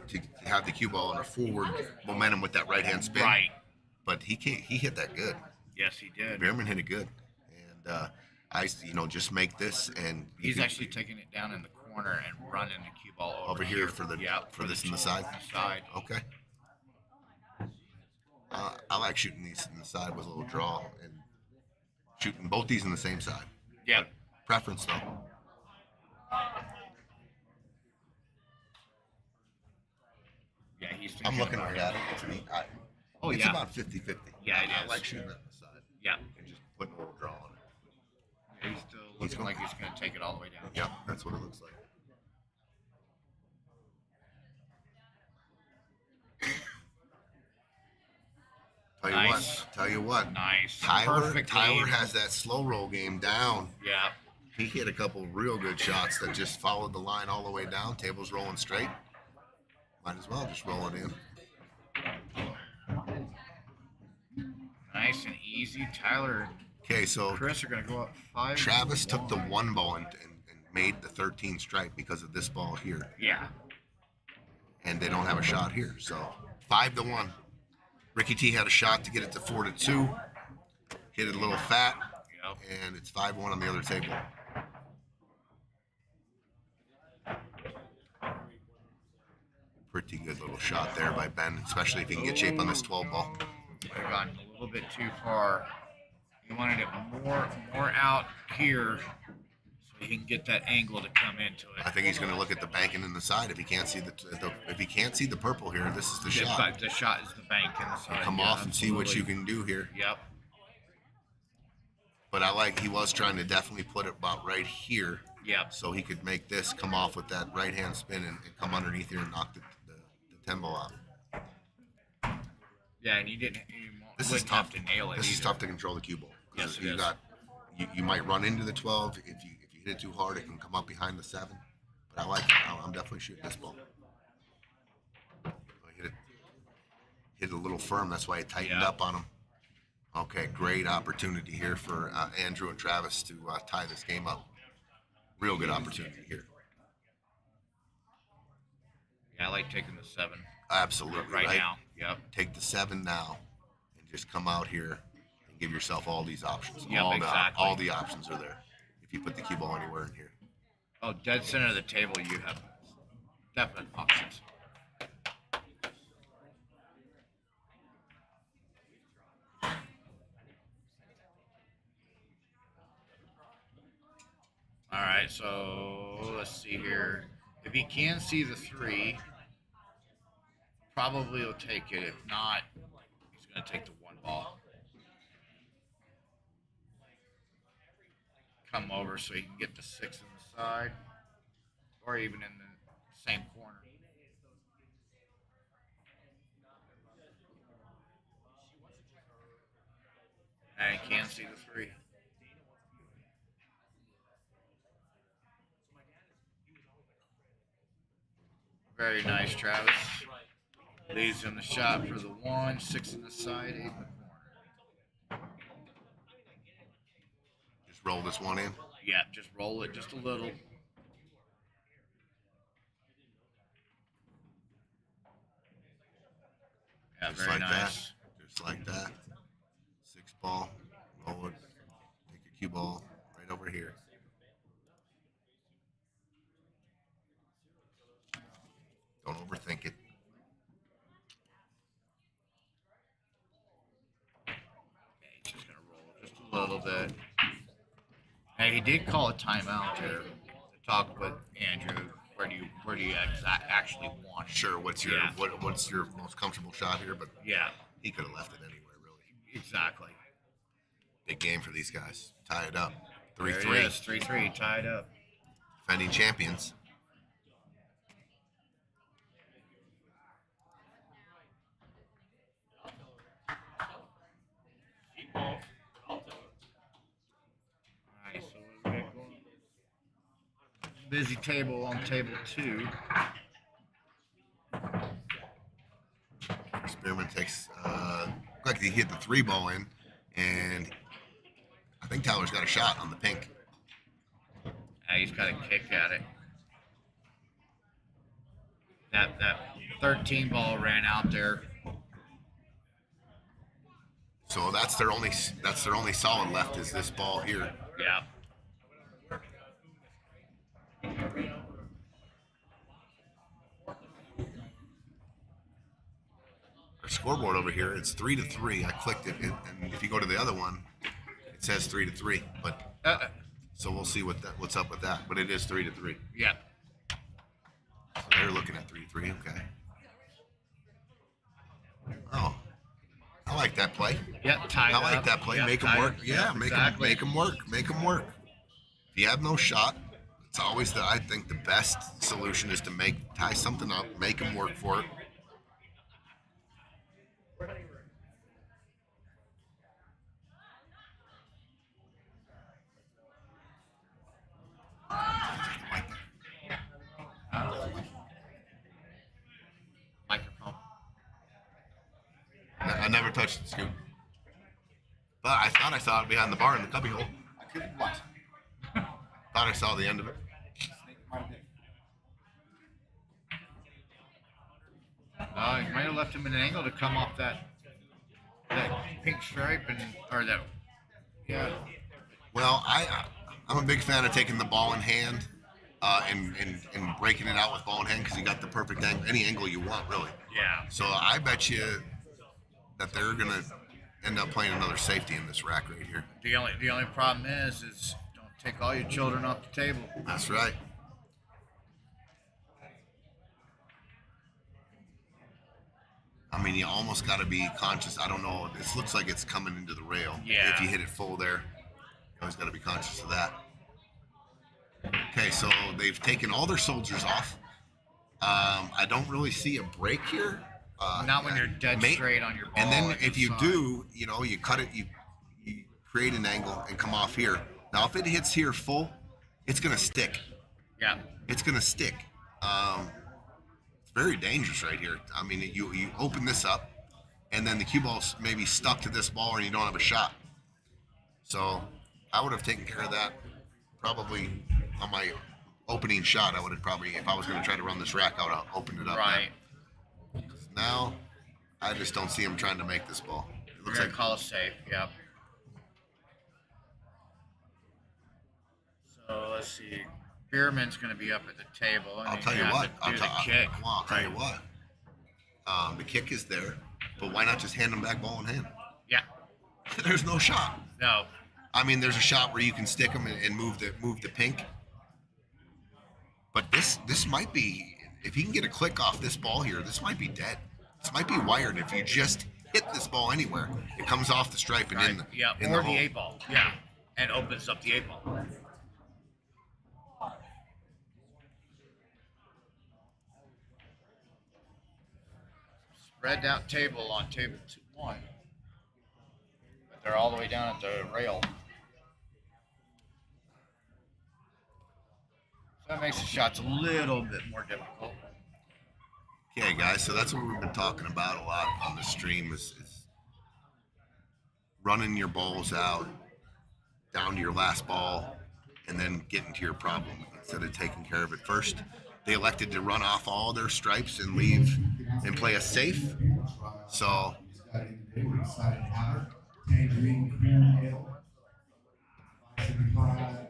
have the cue ball in a forward momentum with that right hand spin. Right. But he hit that good. Yes, he did. Bierman hit it good. And I just make this and He's actually taking it down in the corner and running the cue ball over here for this in the side. Okay. I like shooting these in the side with a little draw and shooting both these in the same side. Yeah. Preference though. Yeah, he's. I'm looking right at it. It's about 50-50. Yeah, it I is. like shooting it on the side. Yeah. And just putting a little draw on it. He's still looking like he's going to take it all the way down. Yeah, that's what it looks like. Tell you what. Nice. Tyler Perfect game. has that slow roll game down. Yeah. He hit a couple real good shots that just followed the line all the way down. Table's rolling straight. Might as well just roll it in. Nice and easy. Tyler Okay, so and Chris are going to go up 5. Travis took the 1 ball and made the 13 stripe because of this ball here. Yeah. And they don't have a shot here. So 5-1. Ricky T had a shot to get it to 4-2. Hit it a little fat. Yep. And it's 5-1 on the other table. Pretty good little shot there by Ben, especially if he can get shape on this 12 ball. Might have gotten a little bit too far. He wanted it more out here so he can get that angle to come into it. I think he's going to look at the banking in the side. If he can't see the purple here, this is the shot. But the shot is the bank in the side. Come Yeah, off and see what absolutely. you can do here. Yep. But he was trying to definitely put it about right here. Yep. So he could make this come off with that right hand spin and come underneath here and knock the 10 ball out. Yeah, and you didn't. This is wouldn't tough have to nail it. This is either. tough to control the cue ball. Yes, it you is. You might run into the 12 if you hit it too hard. It can come up behind the 7. But I like it. I'm definitely shooting this ball. I hit it a little firm. That's why I tightened up on him. Okay, great opportunity here for Andrew and Travis to tie this game up. Real good opportunity here. Yeah, I like taking the 7 Absolutely. right now. Yep. Take the 7 now and just come out here and give yourself all these options. Yep, exactly. All the options are there if you put the cue ball anywhere in here. Oh, dead center of the table, you have definite options. All right, so let's see here. If he can see the 3, probably he'll take it. If not, he's going to take the 1 ball. come over so he can get the 6 on the side, or even in the same corner. And he can't see the 3. Very nice, Travis. Leaves him the shot for the 1, 6 in the side, 8 in the corner. Just roll this one in. Yeah, just roll it just a little. Yeah, Just very like nice. that. Just like that. 6 ball. Roll it. Take a cue ball right over here. Don't overthink it. He's just gonna roll it just a little bit. Hey, he did call a timeout there to talk with Andrew. Where do you actually want it? Sure. What's your Yeah. what's your most comfortable shot here? But Yeah, he could have left it anywhere, really. exactly. Big game for these guys. Tie it up. There it 3-3. is, 3-3, tied up. Defending champions. Alright, so what do we got going? Busy table on table 2. Spearman takes like he hit the 3 ball in, and I think Tyler's got a shot on the pink. He's got a kick at it. That 13 ball ran out there. So that's their only solid left is this ball here. Yeah. Our scoreboard over here, it's 3-3. I clicked it, and if you go to the other one, it says 3-3. But so we'll see what's up with that. But it is 3-3. Yeah. So they're looking at 3-3. Okay. Oh, I like that play. Yep, tied I like up. that play. Yep, Make them tied work. up. Yeah, Yep, make exactly. them work. Make them work. If you have no shot, it's always I think the best solution is to tie something up, make them work for it. Microphone. I never touched it, Scoop. But I thought I saw it behind the bar in the cubby hole. What? Thought I saw the end of it. You might have left him in an angle to come off that pink stripe or that. Yeah. Well, I'm a big fan of taking the ball in hand and breaking it out with ball in hand because you got the perfect angle, any angle you want, really. Yeah. So I bet you that they're gonna end up playing another safety in this rack right here. The only problem is don't take all your children off the table. That's right. I mean, you almost got to be conscious. I don't know. This looks like it's coming into the rail. Yeah. If you hit it full there, you always got to be conscious of that. Okay, so they've taken all their soldiers off. I don't really see a break here. Not when you're dead straight on your ball. And then at if the you side. do, you cut it, you create an angle and come off here. Now, if it hits here full, it's going to stick. Yeah. It's going to stick. It's very dangerous right here. I mean, you open this up, and then the cue ball's maybe stuck to this ball, and you don't have a shot. So I would have taken care of that probably on my opening shot. I would have probably, if I was going to try to run this rack out, I'll open it up. Right. Now, I just don't see him trying to make this ball. It We're looks gonna like call it safe. Yep. So let's see. Bierman's gonna be up at the table. And I'll he's tell you gonna what. have to do the kick. I'll tell you what. The kick is there, but why not just hand them back ball in hand? Yeah. There's no shot. No. I mean, there's a shot where you can stick them and move the pink. But this might be, if he can get a click off this ball here, this might be dead. This might be wired. If you just hit this ball anywhere, it comes off the stripe and Right. in the Yeah. in Or the the hole. 8 ball. Yeah. And opens up the 8 ball. spread out table on table 1. But they're all the way down at the rail. So that makes the shots a little bit more difficult. Okay, guys, so that's what we've been talking about a lot on the stream is running your balls out down to your last ball and then getting to your problem instead of taking care of it first. They elected to run off all their stripes and leave and play a safe. So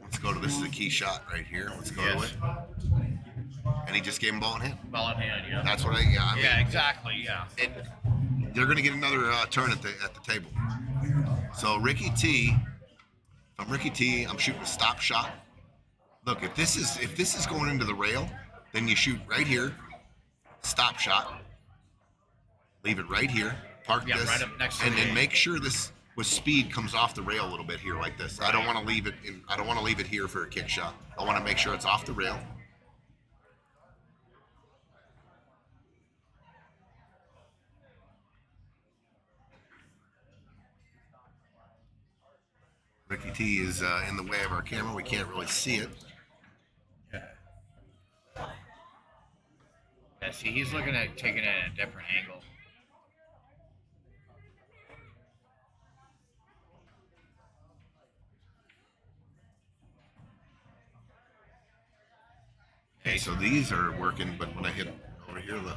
let's go to this is a key shot right here. Let's go to it. And he just gave him ball in hand. Ball in hand, yeah. That's what I mean, yeah, exactly, yeah. They're going to get another turn at the table. So Ricky T, I'm Ricky T. I'm shooting a stop shot. Look, if this is going into the rail, then you shoot right here, stop shot, leave it right here, park this, right up next to and the then make sure this with speed comes off the rail a little bit here like this. Right. I don't want to leave it. I don't want to leave it here for a kick shot. I want to make sure it's off the rail. Ricky T is in the way of our camera. We can't really see it. Yeah, see, he's looking at taking it at a different angle. Okay, so these are working, but when I hit over here, look.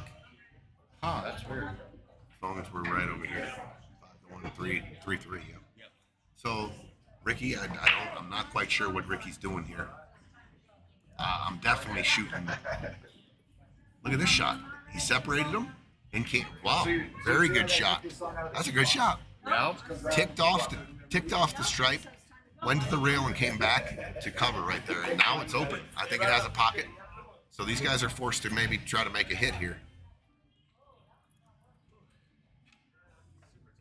Oh, that's weird. As long as we're right over here. 5 to 1, 3, 3, 3. Yeah. Yep. So, Ricky, I'm not quite sure what Ricky's doing here. I'm definitely shooting. Look at this shot. He separated them and came. Wow, very good shot. That's a good shot. Yep. Ticked off the stripe, went to the rail and came back to cover right there. And now it's open. I think it has a pocket. So these guys are forced to maybe try to make a hit here.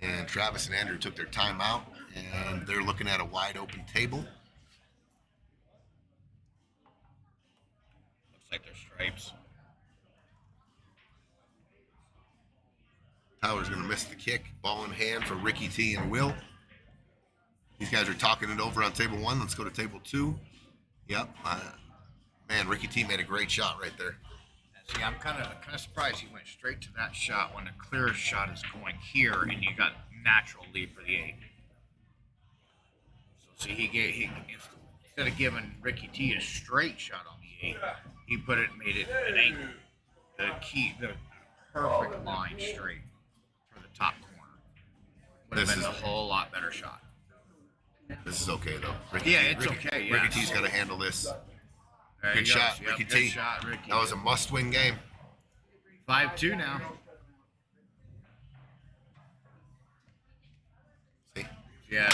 And Travis and Andrew took their time out, and they're looking at a wide open table. Looks like they're stripes. Tyler's going to miss the kick. Ball in hand for Ricky T and Will. These guys are talking it over on table 1. Let's go to table 2. Yep. Man, Ricky T made a great shot right there. See, I'm kind of surprised he went straight to that shot when the clear shot is going here, and you got natural lead for the 8. So see, he instead of giving Ricky T a straight shot on the 8, he made it an angle, the perfect line straight for the top corner. Would have been a whole lot better shot. This is okay though. It's okay. Yeah. Ricky T's got to handle this. There Good shot, yep, Ricky good T. Shot, Ricky. That was a must-win game. 5-2 now. See? Yeah.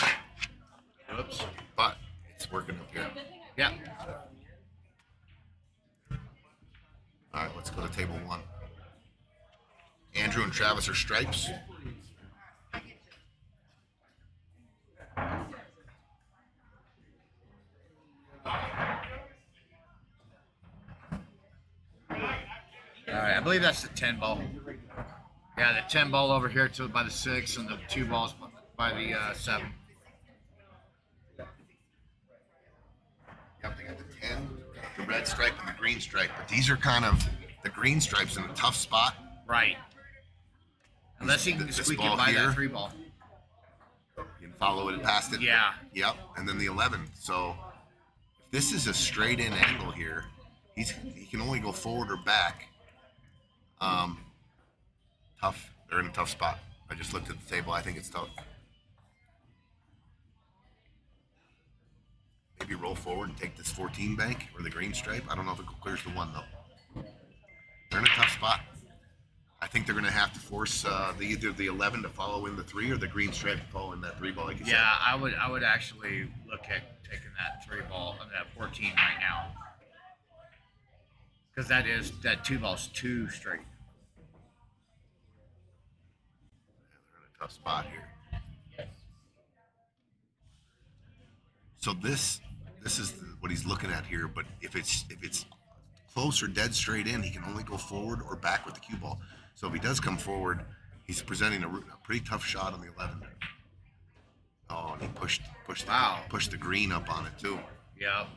Oops. But it's working up here. Yeah. All right, let's go to table 1. Andrew and Travis are stripes. All right, I believe that's the 10 ball. Yeah, the 10 ball over here by the 6, and the 2 balls by the 7. Yep, they got the 10, the red stripe, and the green stripe. But these are kind of the green stripes in a tough spot. Right. Unless he can squeak it by that 3 ball. You can follow it past it. Yeah. Yep, and then the 11. So if this is a straight in angle here, he can only go forward or back. Tough. They're in a tough spot. I just looked at the table. I think it's tough. Maybe roll forward and take this 14 bank or the green stripe. I don't know if it clears the 1 though. They're in a tough spot. I think they're going to have to force either the 11 to follow in the 3 or the green stripe to follow in that 3 ball. Like you said. Yeah, I would actually look at taking that 3 ball and that 14 right now, because that 2 ball's too straight. Tough spot here. So this is what he's looking at here. But if it's close or dead straight in, he can only go forward or back with the cue ball. So if he does come forward, He's presenting a pretty tough shot on the 11. Oh, and he pushed the green up on it too. Yep.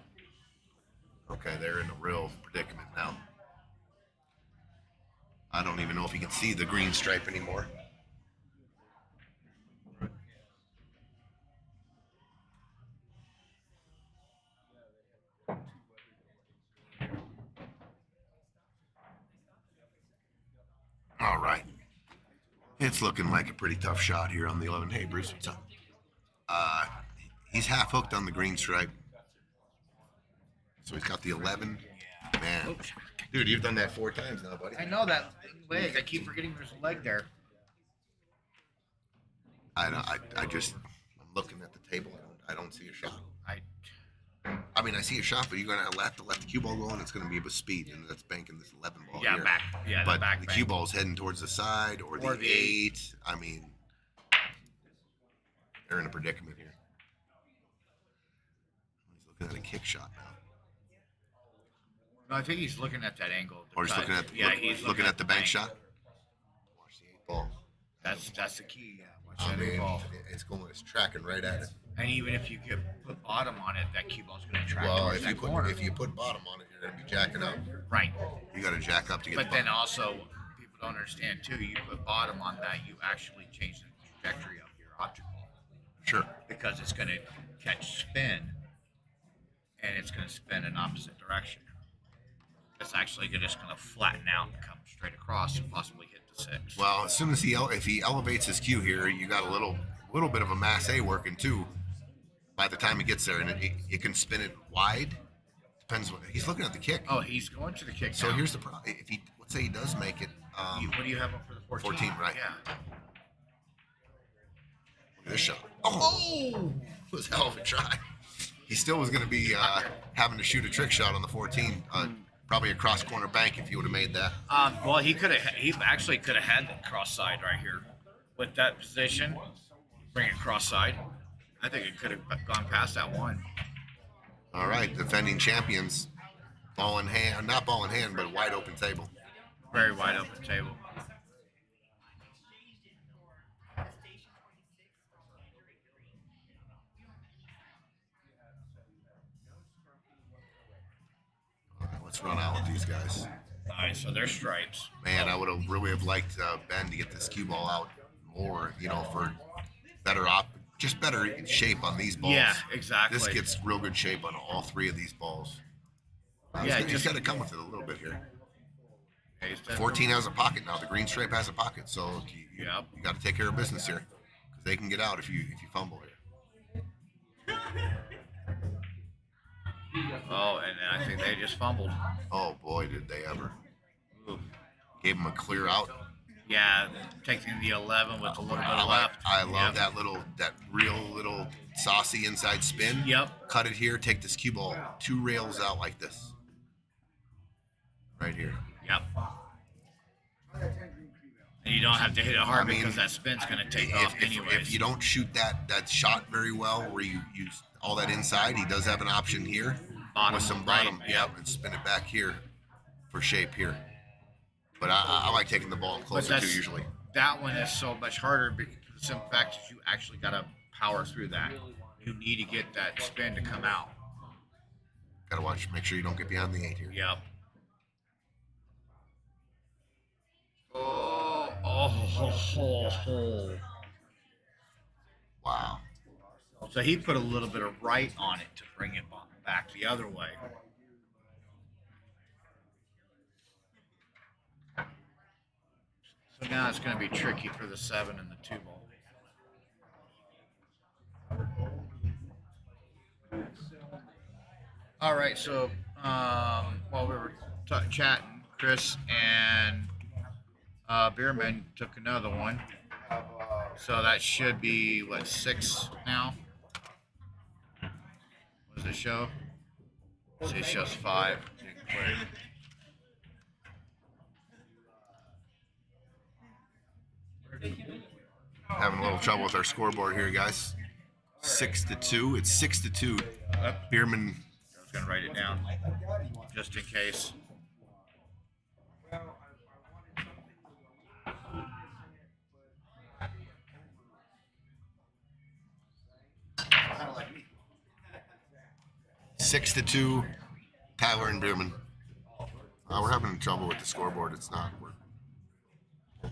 Okay, they're in a real predicament now. I don't even know if he can see the green stripe anymore. All right. It's looking like a pretty tough shot here on the 11. Hey, Bruce, what's up? He's half hooked on the green stripe. So he's got the 11. Man. Oops. Dude, you've done that 4 times now, buddy. I know that leg. I keep forgetting there's a leg there. I'm looking at the table. I don't see a shot. I mean, I see a shot, but you're going to have to let the cue ball go, and it's going to be with speed, and that's banking this 11 ball Yeah, here. back. Yeah, but back. the cue ball's heading towards the side or the 8. I mean, they're in a predicament here. He's looking at a kick shot now. No, I think he's looking at that angle. Or he's looking at he's looking at the bank shot. Watch the 8 ball. That's the key. Yeah, watch I that mean, 8 ball. it's tracking right at it. And even if you put bottom on it, that cue ball's going to track Well, towards that corner. if you put bottom on it, you're going to be jacking up. Right. You got to jack up to get. But then also, people don't understand too. You put bottom on that, you actually change the trajectory of your object ball. Sure. Because it's going to catch spin, and it's going to spin in opposite direction. It's actually just going to flatten out and come straight across and possibly hit the 6. Well, as soon as if he elevates his cue here, you got a little bit of a mass A working too. By the time he gets there, and it can spin it wide. Depends what he's looking at the kick. Oh, he's going to the kick. So now. here's the problem: if let's say he does make it, What do you have up for the 14? 14, right? Yeah. Look at this shot. Oh, it was a hell of a try. He still was going to be having to shoot a trick shot on the 14, probably a cross corner bank if he would have made that. Well, he actually could have had the cross side right here with that position. Bring it cross side. I think it could have gone past that 1. All right, defending champions, ball in hand, not ball in hand, but wide open table. Very wide open table. All right, let's run out with these guys. All right, so they're stripes. Man, I would have really liked Ben to get this cue ball out more, for better shape on these balls. Yeah, exactly. This gets real good shape on all 3 of these balls. He's got to come with it a little bit here. Yeah, 14 has a pocket now. The green stripe has a pocket, so you got to take care of business here because they can get out if you fumble here. Oh, and I think they just fumbled. Oh boy, did they ever! Ooh. Gave him a clear out. Yeah, taking the 11 with a little bit of left. I love that real little saucy inside spin. Yep. Cut it here. Take this cue ball 2 rails out like this. Right here. Yep. And you don't have to hit it hard because that spin's going to take off anyways. If you don't shoot that shot very well, where you use all that inside, he does have an option here with some bottom. Right. Yep, and spin it back here for shape here. But I like taking the ball closer too usually. That one is so much harder because the simple fact is you actually got to power through that. You need to get that spin to come out. Got to make sure you don't get behind the 8 here. Yep. Wow. So he put a little bit of right on it to bring it back the other way. So now it's going to be tricky for the 7 and the 2 ball. All right, so while we were chatting, Chris and Bierman took another one. So that should be, 6 now? What does it show? It shows 5. Having a little trouble with our scoreboard here, guys. 6-2. It's 6-2. Bierman. I was going to write it down just in case. 6-2, Tyler and Bierman. We're having trouble with the scoreboard. It's not. We're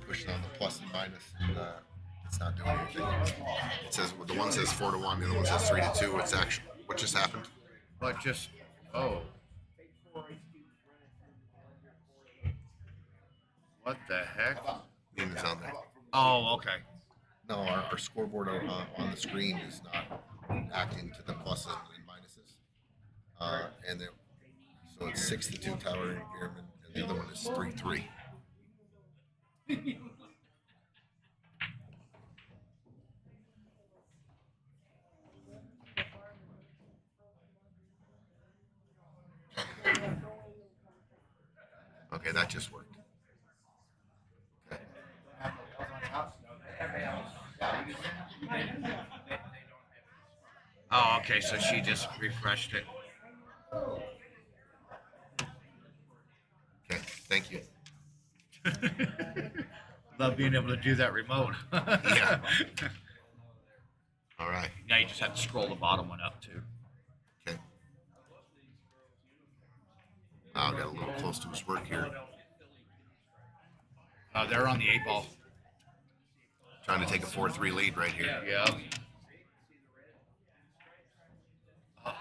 pushing on the plus and minus, and it's not doing anything. It says the one says 4-1, the other one says 3-2. It's actually what just happened. But just what the heck? Nina's on there. Oh, okay. No, our scoreboard on the screen is not acting to the pluses and minuses. And then, so it's 6-2 Tyler and Bierman, and the other one is 3-3. Okay, that just worked. Okay. Oh, okay. So she just refreshed it. Okay, thank you. Love being able to do that remote. Yeah. All right. Now you just have to scroll the bottom one up too. Okay. I got a little close to his work here. They're on the 8-ball. Trying to take a 4-3 lead right here. Yeah.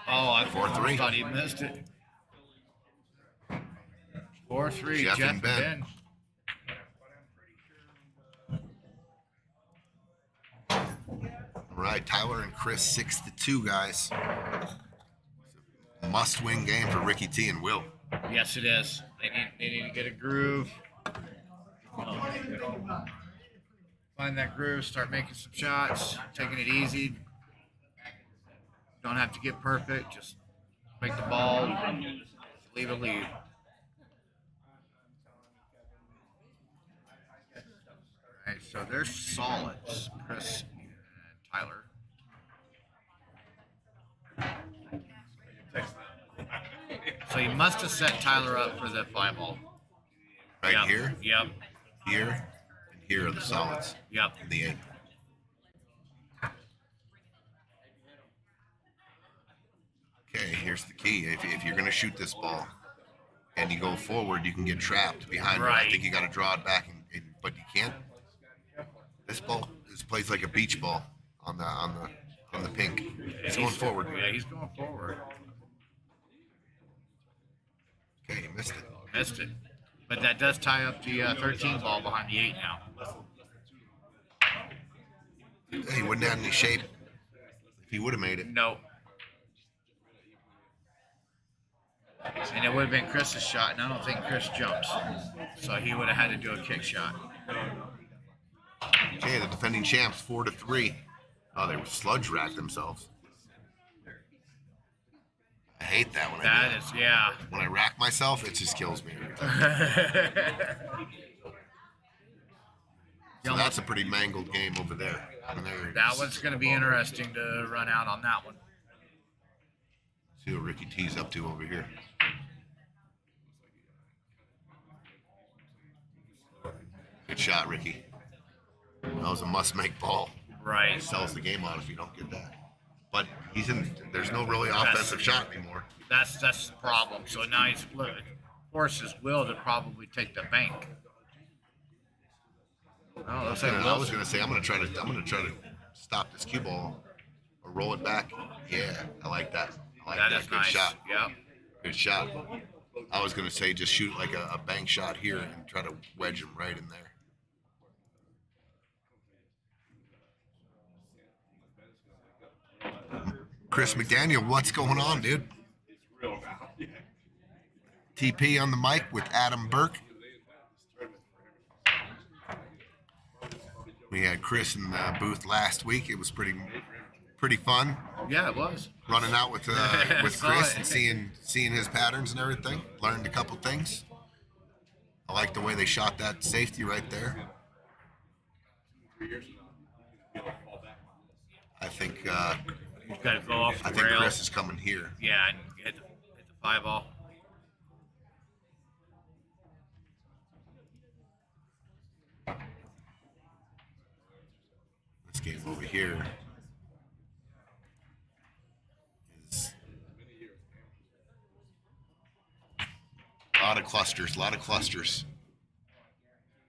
I 4-3. thought he missed it. 4-3. Jeff Jeff and Ben. All right, Tyler and Chris 6-2, guys. Must-win game for Ricky T and Will. Yes, it is. They need to get a groove. Find that groove. Start making some shots. Taking it easy. Don't have to get perfect. Just make the ball. Leave a lead. All right, so they're solids, Chris and Tyler. So you must have set Tyler up for the 5-ball. Right Yep. here, Yep. here, and here are the solids. Yep. In the 8. Okay, here's the key. If you're going to shoot this ball and you go forward, you can get trapped behind it. I Right. think you got to draw it back, but you can't. This ball plays like a beach ball on the pink. It's going forward. Yeah, he's going forward. Okay, you missed it. Missed it. But that does tie up the 13 ball behind the 8 now. He wouldn't have any shape if he would have made it. Nope. And it would have been Chris's shot, and I don't think Chris jumps. So he would have had to do a kick shot. Okay, the defending champs 4-3. Oh, they were sludge racked themselves. I hate that when I do That that. is, yeah. When I rack myself, it just kills me. So that's a pretty mangled game over there. I mean, That one's going to be interesting to run out on that one. See what Ricky T's up to over here. Good shot, Ricky. That was a must-make ball. Right. It sells the game out if you don't get that. But there's no really offensive shot anymore. That's the problem. So now he's forces Will to probably take the bank. Oh, looks like I was gonna say I'm gonna try to stop this cue ball or roll it back. Yeah, I like that. I like that. That is Good nice. shot. Yep. Good shot. I was gonna say just shoot like a bank shot here and try to wedge him right in there. Chris McDaniel, what's going on, dude? TP on the mic with Adam Burke. We had Chris in the booth last week. It was pretty fun Yeah, it was. running out with Saw Chris it. and seeing his patterns and everything. Learned a couple things. I like the way they shot that safety right there. I think He's got to go off the I think rail. Chris is coming here. Yeah, and hit the 5-ball. This game over here is lot of clusters, a lot of clusters.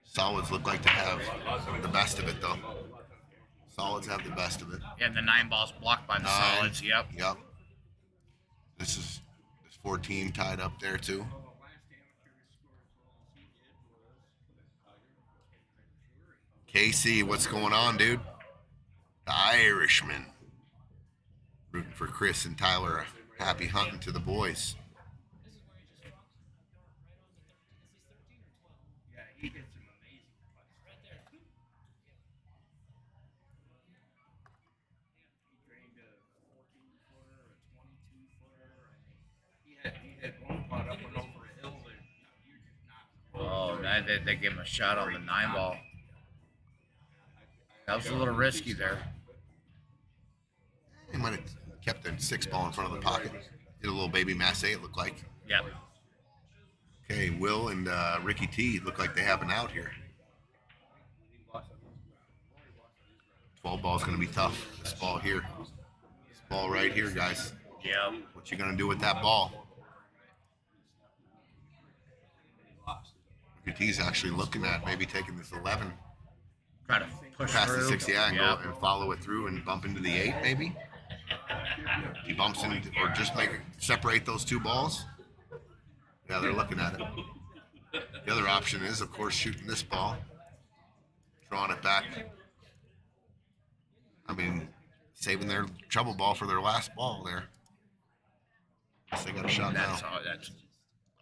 Solids look like to have the best of it, though. Solids have the best of it. Yeah, the 9 balls blocked by the solids. Yep. Yep. This 14 tied up there, too. KC, what's going on, dude? The Irishman. Rooting for Chris and Tyler. Happy hunting to the boys. Oh, they gave him a shot on the 9 ball. That was a little risky there. He might have kept the 6 ball in front of the pocket. Did a little baby masse, it looked like. Yep. Okay, Will and Ricky T look like they have an out here. 12 ball is going to be tough. This ball here. This ball right here, guys. Yep. What you going to do with that ball? Ricky T's actually looking at maybe taking this 11. Try to push Past through. the 6, yeah, and Yep. go and follow it through and bump into the 8, maybe. He bumps into, or just separate those 2 balls. Yeah, they're looking at it. The other option is, of course, shooting this ball, drawing it back. I mean, saving their trouble ball for their last ball there. Guess they got a shot now. That's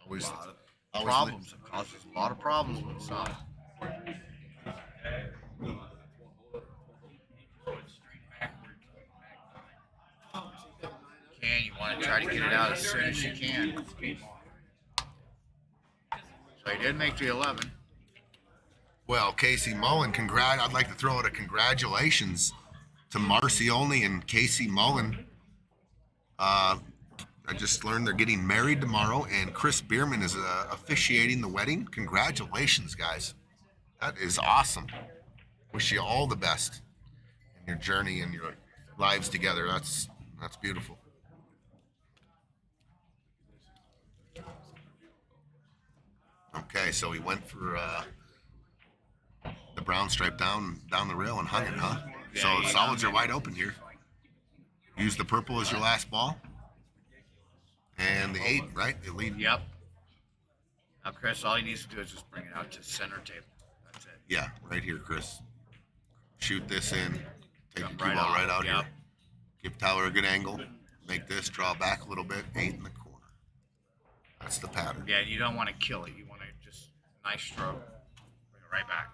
Always, a lot of always problems. It causes a lot of problems with side. You want to try to get it out as soon as you can. So he did make the 11. Well, Casey Mullen, I'd like to throw out a congratulations to Marcioni and Casey Mullen. I just learned they're getting married tomorrow, and Chris Bierman is officiating the wedding. Congratulations, guys. That is awesome. Wish you all the best in your journey and your lives together. That's beautiful. Okay, so he went for the brown stripe down the rail and hung it, huh? So the solids are wide open here. Use the purple as your last ball. And the 8, right? The lead. Yep. Now, Chris, all he needs to do is just bring it out to center table. That's it. Yeah, right here, Chris. Shoot this in. Take Jump the 2 ball right out Yep. here. Give Tyler a good angle. Make this, draw back a little bit. 8 in the corner. That's the pattern. Yeah, you don't want to kill it. You want to just nice stroke. Bring it right back.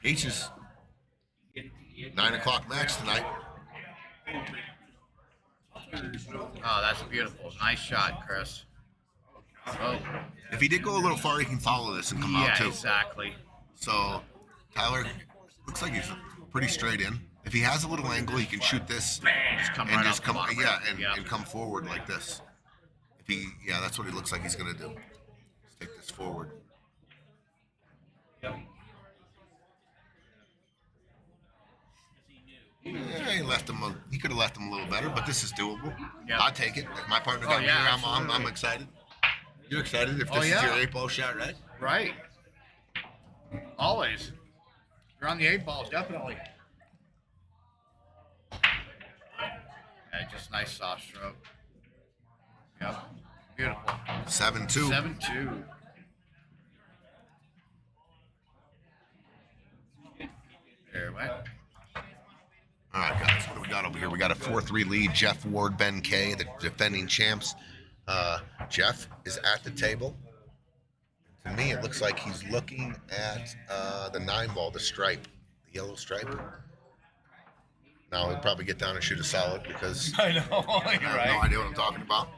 Peaches. 9 o'clock match tonight. Oh, that's beautiful. Nice shot, Chris. Oh, If he did go a little far, he can follow this and come out yeah, too. exactly. So Tyler looks like he's pretty straight in. If he has a little angle, he can shoot this Just come and right just off the come, bottom. yeah, Yep. and come forward like this. If he, yeah, that's what he looks like he's gonna do. Let's take this forward. Yeah, he left him. He could have left him a little better, but this is doable. Yep. I'll take it. If my partner got me yeah, here, I'm absolutely. excited. You excited? If Oh, this is yeah. your 8 ball shot, right? Right. Always. You're on the 8 ball, definitely. Yeah, just nice soft stroke. Yep. Beautiful. 7-2. 7-2. There it went. All right, guys, what do we got over here? We got a 4-3 lead. Jeff Ward, Ben Kay, the defending champs. Jeff is at the table. To me, it looks like he's looking at the 9 ball, the stripe, the yellow stripe. Now he'll probably get down and shoot a solid because I know, I you're have right. no idea what I'm talking about.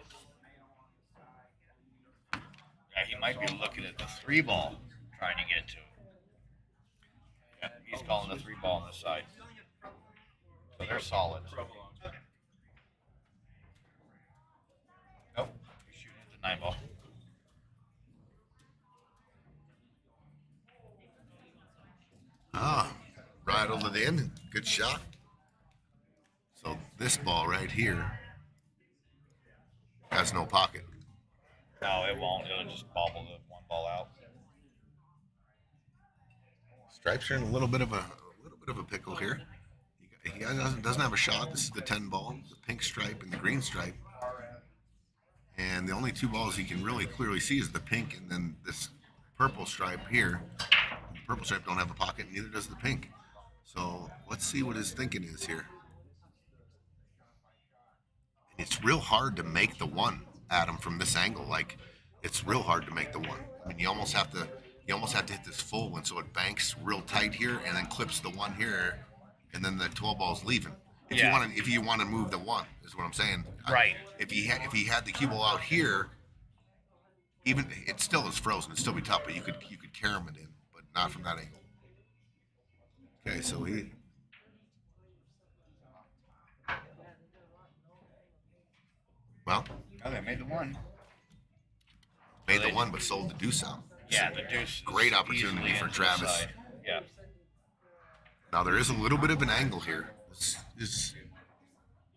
Yeah, he might be looking at the 3 ball, trying to get to it. Yeah, he's calling the 3 ball on the side. So they're solid. Nope, he's shooting at the 9 ball. Rattled it in. Good shot. So this ball right here has no pocket. No, it won't. It'll just bobble the one ball out. Stripes are in a little bit of a pickle here. He doesn't have a shot. This is the 10 ball, the pink stripe and the green stripe. And the only two balls he can really clearly see is the pink and then this purple stripe here. The purple stripe don't have a pocket, neither does the pink. So let's see what his thinking is here. It's real hard to make the one, Adam, from this angle. Like, it's real hard to make the one. I mean, you almost have to hit this full one so it banks real tight here and then clips the one here, and then the 12 ball's leaving. If you want to move the one, is what I'm saying. Right. If he had the cue ball out here, even it still is frozen. It'd still be tough, but you could carom it in, but not from that angle. Okay, so he. Well, Oh, they made the one. made the one, but sold the deuce out. Yeah, the deuce. Great is opportunity easily for into the Travis. side. Yeah. Now there is a little bit of an angle here. This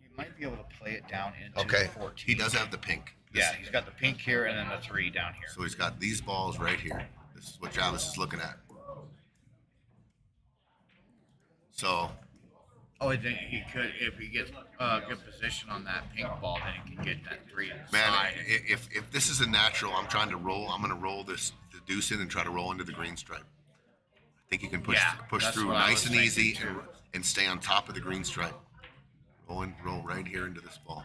He might be able to play it down into okay. 14. He does have the pink. Yeah, he's got the pink here and then the 3 down here. So he's got these balls right here. This is what Travis is looking at. So Oh, I think he could, if he gets good position on that pink ball, then he can get that 3 in the man, side. if this is a natural, I'm trying to roll. I'm going to roll the deuce in and try to roll into the green stripe. I think you can push that's through what I nice was and easy thinking, too. and stay on top of the green stripe. Roll right here into this ball.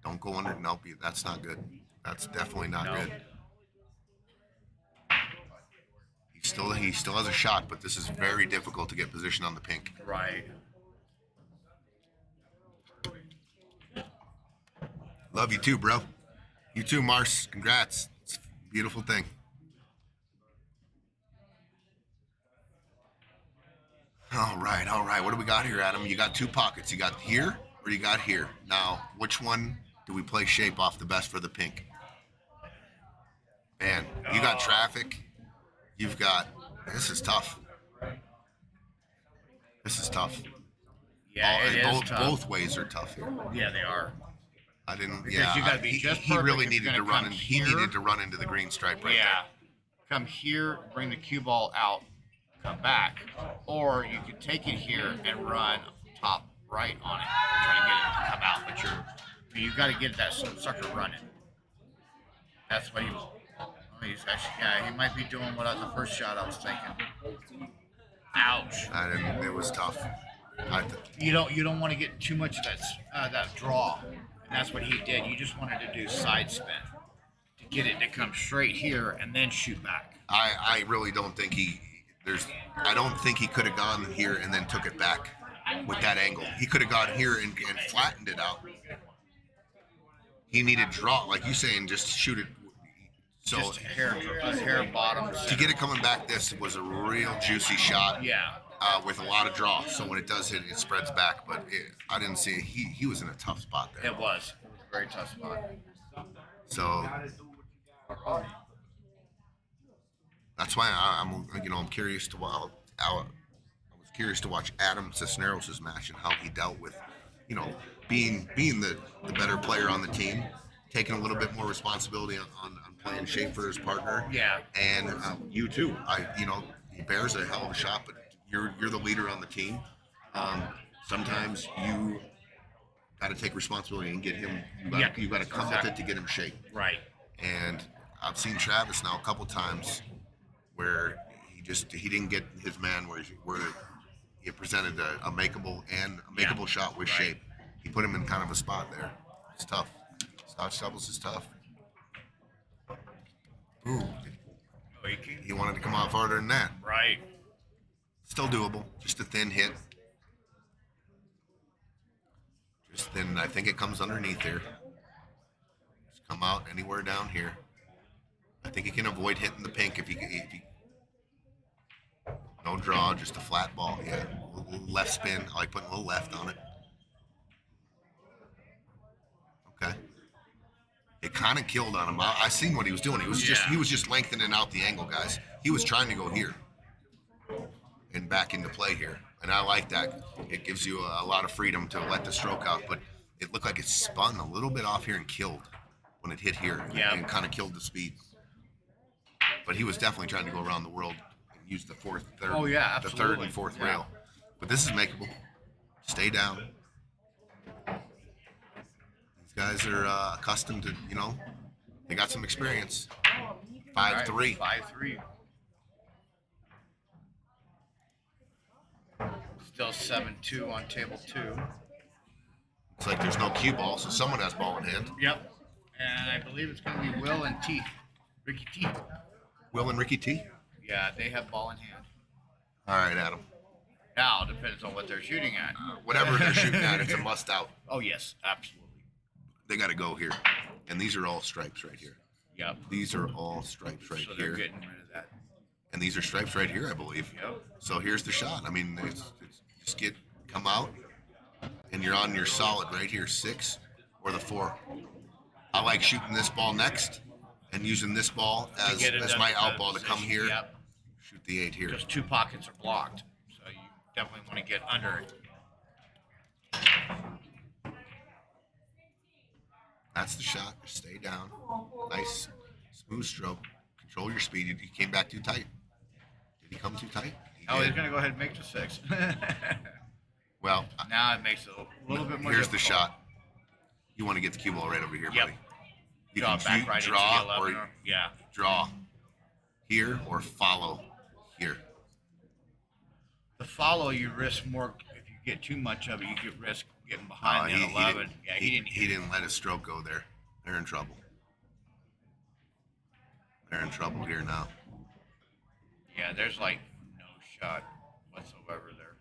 Don't go under. Nope, that's not good. That's definitely not good. He still has a shot, but this is very difficult to get position on the pink. Right. Love you too, bro. You too, Mars. Congrats. It's a beautiful thing. All right. What do we got here, Adam? You got 2 pockets. You got here or you got here. Now, which one do we play shape off the best for the pink? Man, you got traffic. You've got. This is tough. Yeah, it is tough. Both ways are tough here. Yeah, they are. I didn't. Because Yeah, you gotta be just he really perfect. It's needed to gonna run. come He here. needed to run into the green stripe right Yeah. Come here, bring the cue ball out, come back. Or you could take it here and run top right on it. Try to get it to come out. But you got to get that sucker running. That's what he was. Oh, he's actually, yeah, he might be doing what the first shot I was thinking. Ouch. there. It was tough. You don't want to get too much of that draw. And that's what he did. You just wanted to do side spin to get it to come straight here and then shoot back. I really don't think I don't think he could have gone here and then took it back with that angle. He could have gone here and flattened it out. He needed draw, like you saying, just shoot it. So Just a hair bottom. to get it coming back, this was a real juicy shot. Yeah. With a lot of draw. So when it does hit, it spreads back. But I didn't see it. He was in a tough spot there. It was a very tough spot. So that's why I'm curious to I was curious to watch Adam Cisneros' match and how he dealt with, being the better player on the team, taking a little bit more responsibility on playing shape for his partner. Yeah. And you too. He bears a hell of a shot, but you're the leader on the team. Sometimes you got to take responsibility and get him. You got to come with it to get him shape. Right. And I've seen Travis now a couple times where he didn't get his man where he presented a makeable shot with shape. He put him in kind of a spot there. It's tough. Scotch doubles is tough. Ooh, he wanted to come off harder than that. Right. Still doable. Just a thin hit. Just thin. I think it comes underneath here. Just come out anywhere down here. I think he can avoid hitting the pink if he no draw, just a flat ball. Yeah, a little left spin. I like putting a little left on it. Okay. It kind of killed on him. I seen what he was doing. He was just lengthening out the angle, guys. He was trying to go here and back into play here. And I like that. It gives you a lot of freedom to let the stroke out, but it looked like it spun a little bit off here and killed when it hit here, and kind of killed the speed. But he was definitely trying to go around the world and use the third, the third and fourth rail. But this is makeable. Stay down. These guys are accustomed to, they got some experience. 5-3. 5-3. Still 7-2 on table 2. It's like there's no cue ball, so someone has ball in hand. Yep. And I believe it's going to be Will and T. Ricky T. Will and Ricky T? Yeah, they have ball in hand. All right, Adam. Now, it depends on what they're shooting at. Whatever they're shooting at, it's a must out. Oh, yes, absolutely. They got to go here. And these are all stripes right here. Yep. These are all stripes right So they're here. getting rid of that. And these are stripes right here, I believe. Yep. So here's the shot. I mean, it's just come out, and you're on your solid right here, 6 or the 4. I like shooting this ball next and using this ball as my out ball to come here. Yep. Shoot the 8 here. Just 2 pockets are blocked, so you definitely want to get under it. That's the shot. Stay down. Nice, smooth stroke. Control your speed. He came back too tight. Did he come too tight? He's going to go ahead and make the 6. Well, now it makes it a little bit more here's difficult. the shot. You want to get the cue ball right over here, buddy. You Draw can back right draw into the 11 or draw here or follow here. The follow, you risk more. If you get too much of it, you get risk getting behind that 11. He didn't let his stroke go there. They're in trouble. They're in trouble here now. Yeah, there's like no shot whatsoever there.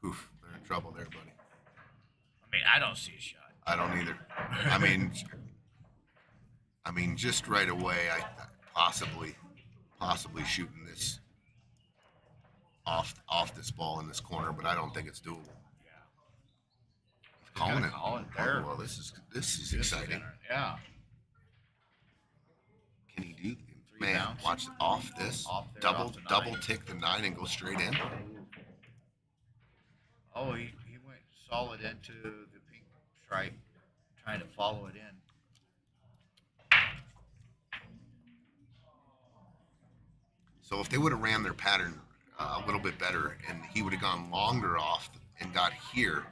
Oof, they're in trouble there, buddy. I mean, I don't see a shot. I don't either. I mean, just right away, I possibly shooting this off this ball in this corner, but I don't think it's doable. Yeah. Calling it. Call it there. Oh, well, this is exciting. Yeah. Can he do? 3 Man, bounce. watch off this. Off there, double off the 9. double tick the 9 and go straight in. Oh, he went solid into the pink stripe, trying to follow it in. So if they would have ran their pattern a little bit better, and he would have gone longer off and got here,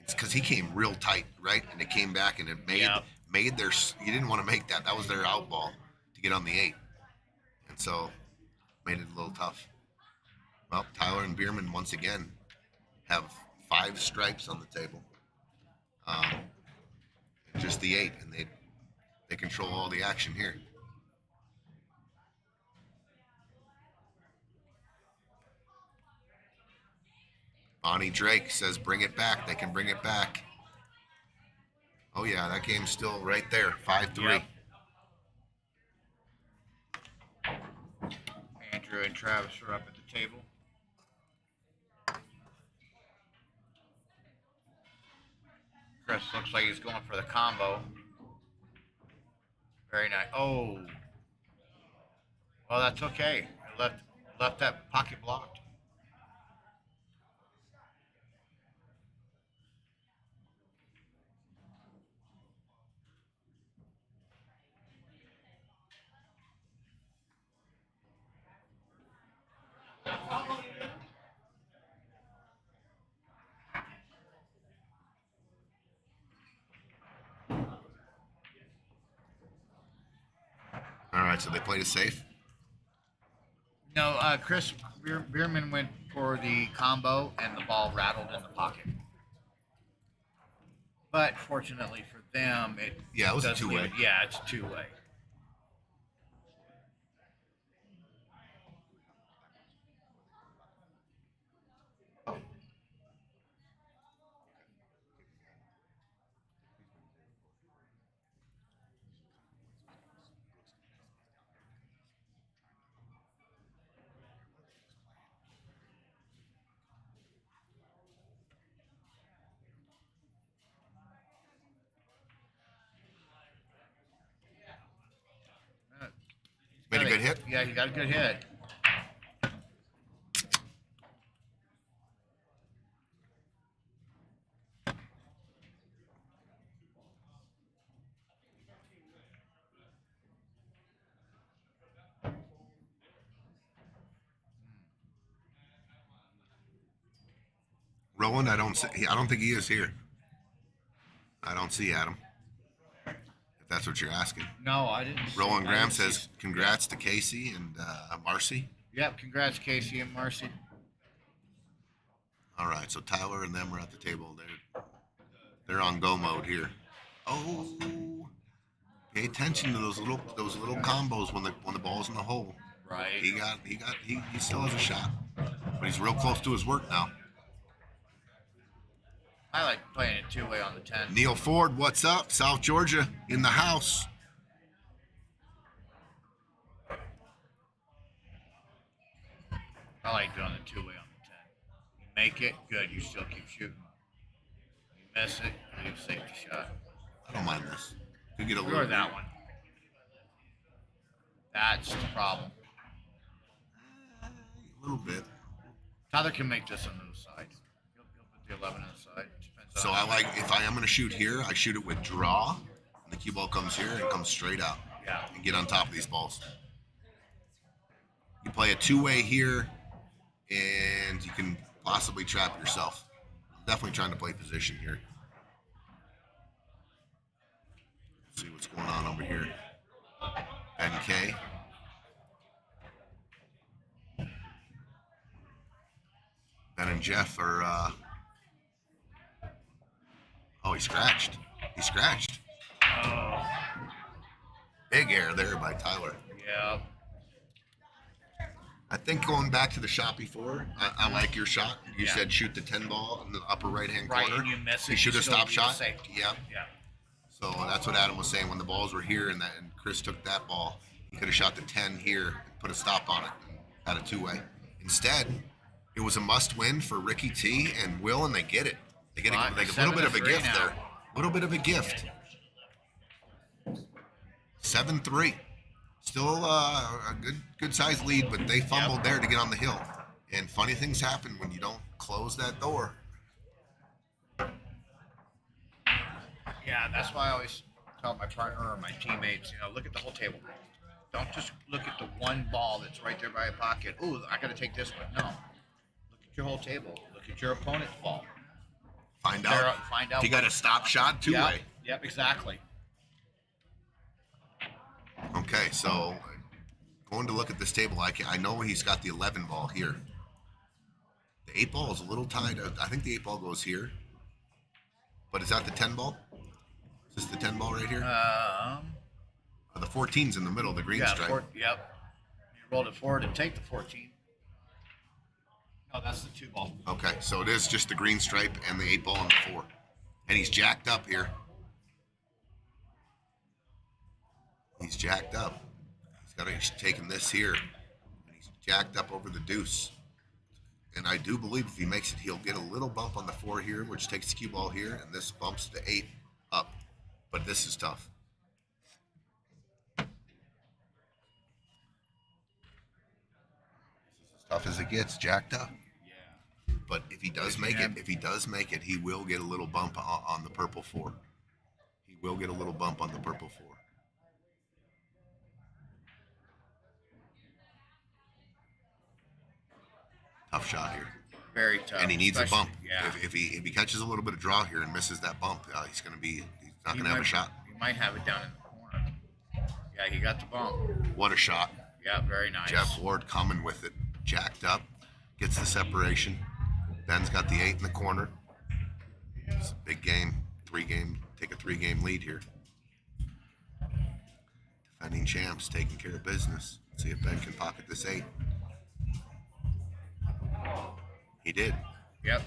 it's because he came real tight, right? And it came back and it made their. You didn't want to make that. That was their out ball to get on the 8, and so made it a little tough. Well, Tyler and Bierman once again have 5 stripes on the table. Just the 8, and they control all the action here. Bonnie Drake says, bring it back. They can bring it back. Oh, yeah, that game's still right there, 5-3. Yep. Andrew and Travis are up at the table. Chris looks like he's going for the combo. Very nice. Oh. Well, that's okay. I left that pocket blocked. All right, so they played it safe. No, Chris Bierman went for the combo, and the ball rattled in the pocket. But fortunately for them, it was a does two-way. leave- Yeah, it's a 2-way. Made a good hit. Yeah, he got a good hit. Roland, I don't think he is here. I don't see Adam. If that's what you're asking. No, I didn't. See, Roland I Graham didn't see- says congrats to Casey and Marcy. Yep, congrats, Casey and Marcy. All right, so Tyler and them are at the table. They're on go mode here. Oh, pay attention to those little combos when the ball's in the hole. Right. He still has a shot, but he's real close to his work now. I like playing it two-way on the 10. Neil Ford, what's up? South Georgia in the house. I like doing the two-way on the 10. You make it, good. You still keep shooting. You miss it, you have a safety shot. I don't mind this. You get a Or little. that one. That's the problem. A little bit. Tyler can make this on the side. He'll put the 11 on the side. Depends So on I like, if I am going to shoot here, I shoot it with draw, and the cue ball comes here and comes straight out. Yeah. And get on top of these balls. You play a two-way here, and you can possibly trap yourself. I'm definitely trying to play position here. Let's see what's going on over here. Ben K. Ben and Jeff are, oh, he scratched. He scratched. Big error there by Tyler. Yeah. I think going back to the shot before, I like your shot. You Yeah. said shoot the 10 ball in the upper right-hand Right, corner. and you miss it. You shoot you a still stop leave shot. safety. Yeah. Yeah. So that's what Adam was saying when the balls were here and Chris took that ball. He could have shot the 10 here, put a stop on it, and had a two-way. Instead, it was a must-win for Ricky T and Will, and they get it. They get a little bit of a 7-3 gift now. there. A little bit of a gift. 7-3. Still a good sized lead, but they fumbled there to get on the hill. And funny things happen when you don't close that door. Yeah, that's why I always tell my partner or my teammates, look at the whole table. Don't just look at the one ball that's right there by a pocket. Ooh, I got to take this one. No. Look at your whole table. Look at your opponent's ball. Find out if you got a stop shot two-way. Yep, exactly. Okay, so going to look at this table, I know he's got the 11 ball here. The 8 ball is a little tight. I think the 8 ball goes here. But is that the 10 ball? Is this the 10 ball right here? The 14's in the middle, the green stripe. Yep. You rolled it forward and take the 14. No, that's the 2 ball. Okay, so it is just the green stripe and the 8 ball and the 4. And he's jacked up here. He's jacked up. He's taking this here. And he's jacked up over the deuce. And I do believe if he makes it, he'll get a little bump on the 4 here, which takes the cue ball here, and this bumps the 8 up. But this is tough. This is as tough as it gets, jacked up. Yeah. But if he does make it, he will get a little bump on the purple 4. He will get a little bump on the purple 4. Tough shot here. Very tough. And he needs a bump. Yeah. If he catches a little bit of draw here and misses that bump, he's not gonna have a shot. He might have it down in the corner. Yeah, he got the bump. What a shot. Yeah, very nice. Jeff Ward coming with it, jacked up, gets the separation. Ben's got the 8 in the corner. It's a big game, take a 3-game lead here. Defending champs taking care of business. See if Ben can pocket this 8. He did. Yep.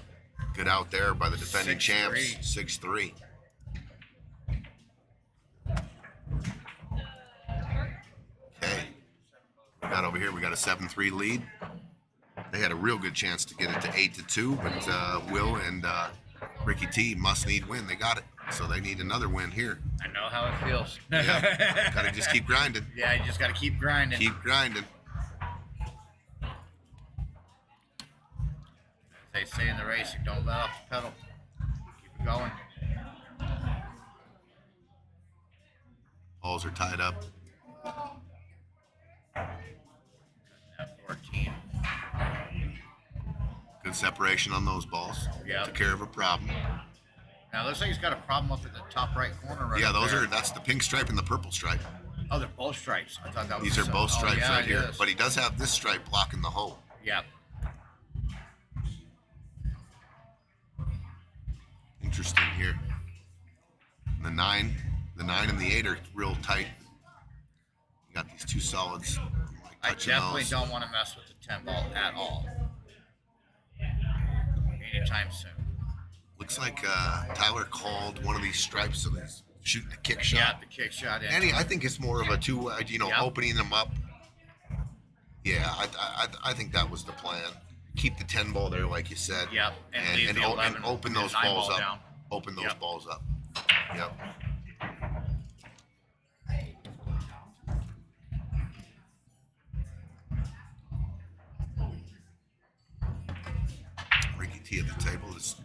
Good out there by the defending 6-3. champs. 6-3. Okay. We got a 7-3 lead. They had a real good chance to get it to 8-2, but Will and Ricky T must need win. They got it. So they need another win here. I know how it feels. Yeah. Gotta just keep grinding. Yeah, you just got to keep grinding. Keep grinding. They say in the racing, don't let off the pedal. Keep it going. Balls are tied up. At 14. Good separation on those balls. Yeah. Took care of a problem. Now, it looks like he's got a problem up in the top right corner right Yeah, up those there. that's the pink stripe and the purple stripe. Oh, they're both stripes. I thought that was These are both stripes yeah, right it here. is. But he does have this stripe blocking the hole. Yeah. Interesting here. The 9 and the 8 are real tight. You got these two solids. I touching definitely those. don't want to mess with the 10 ball at all. Anytime soon. Looks like Tyler called one of these stripes, so he's shooting a kick shot. Yeah, the kick shot. And I think it's more of a two, Yep. opening them up. Yeah, I think that was the plan. Keep the 10 ball there, like you said. Yep, and leave the 11 and open those and 9 balls ball up. down. Open those Yep. balls up. Yep. Ricky T at the table is.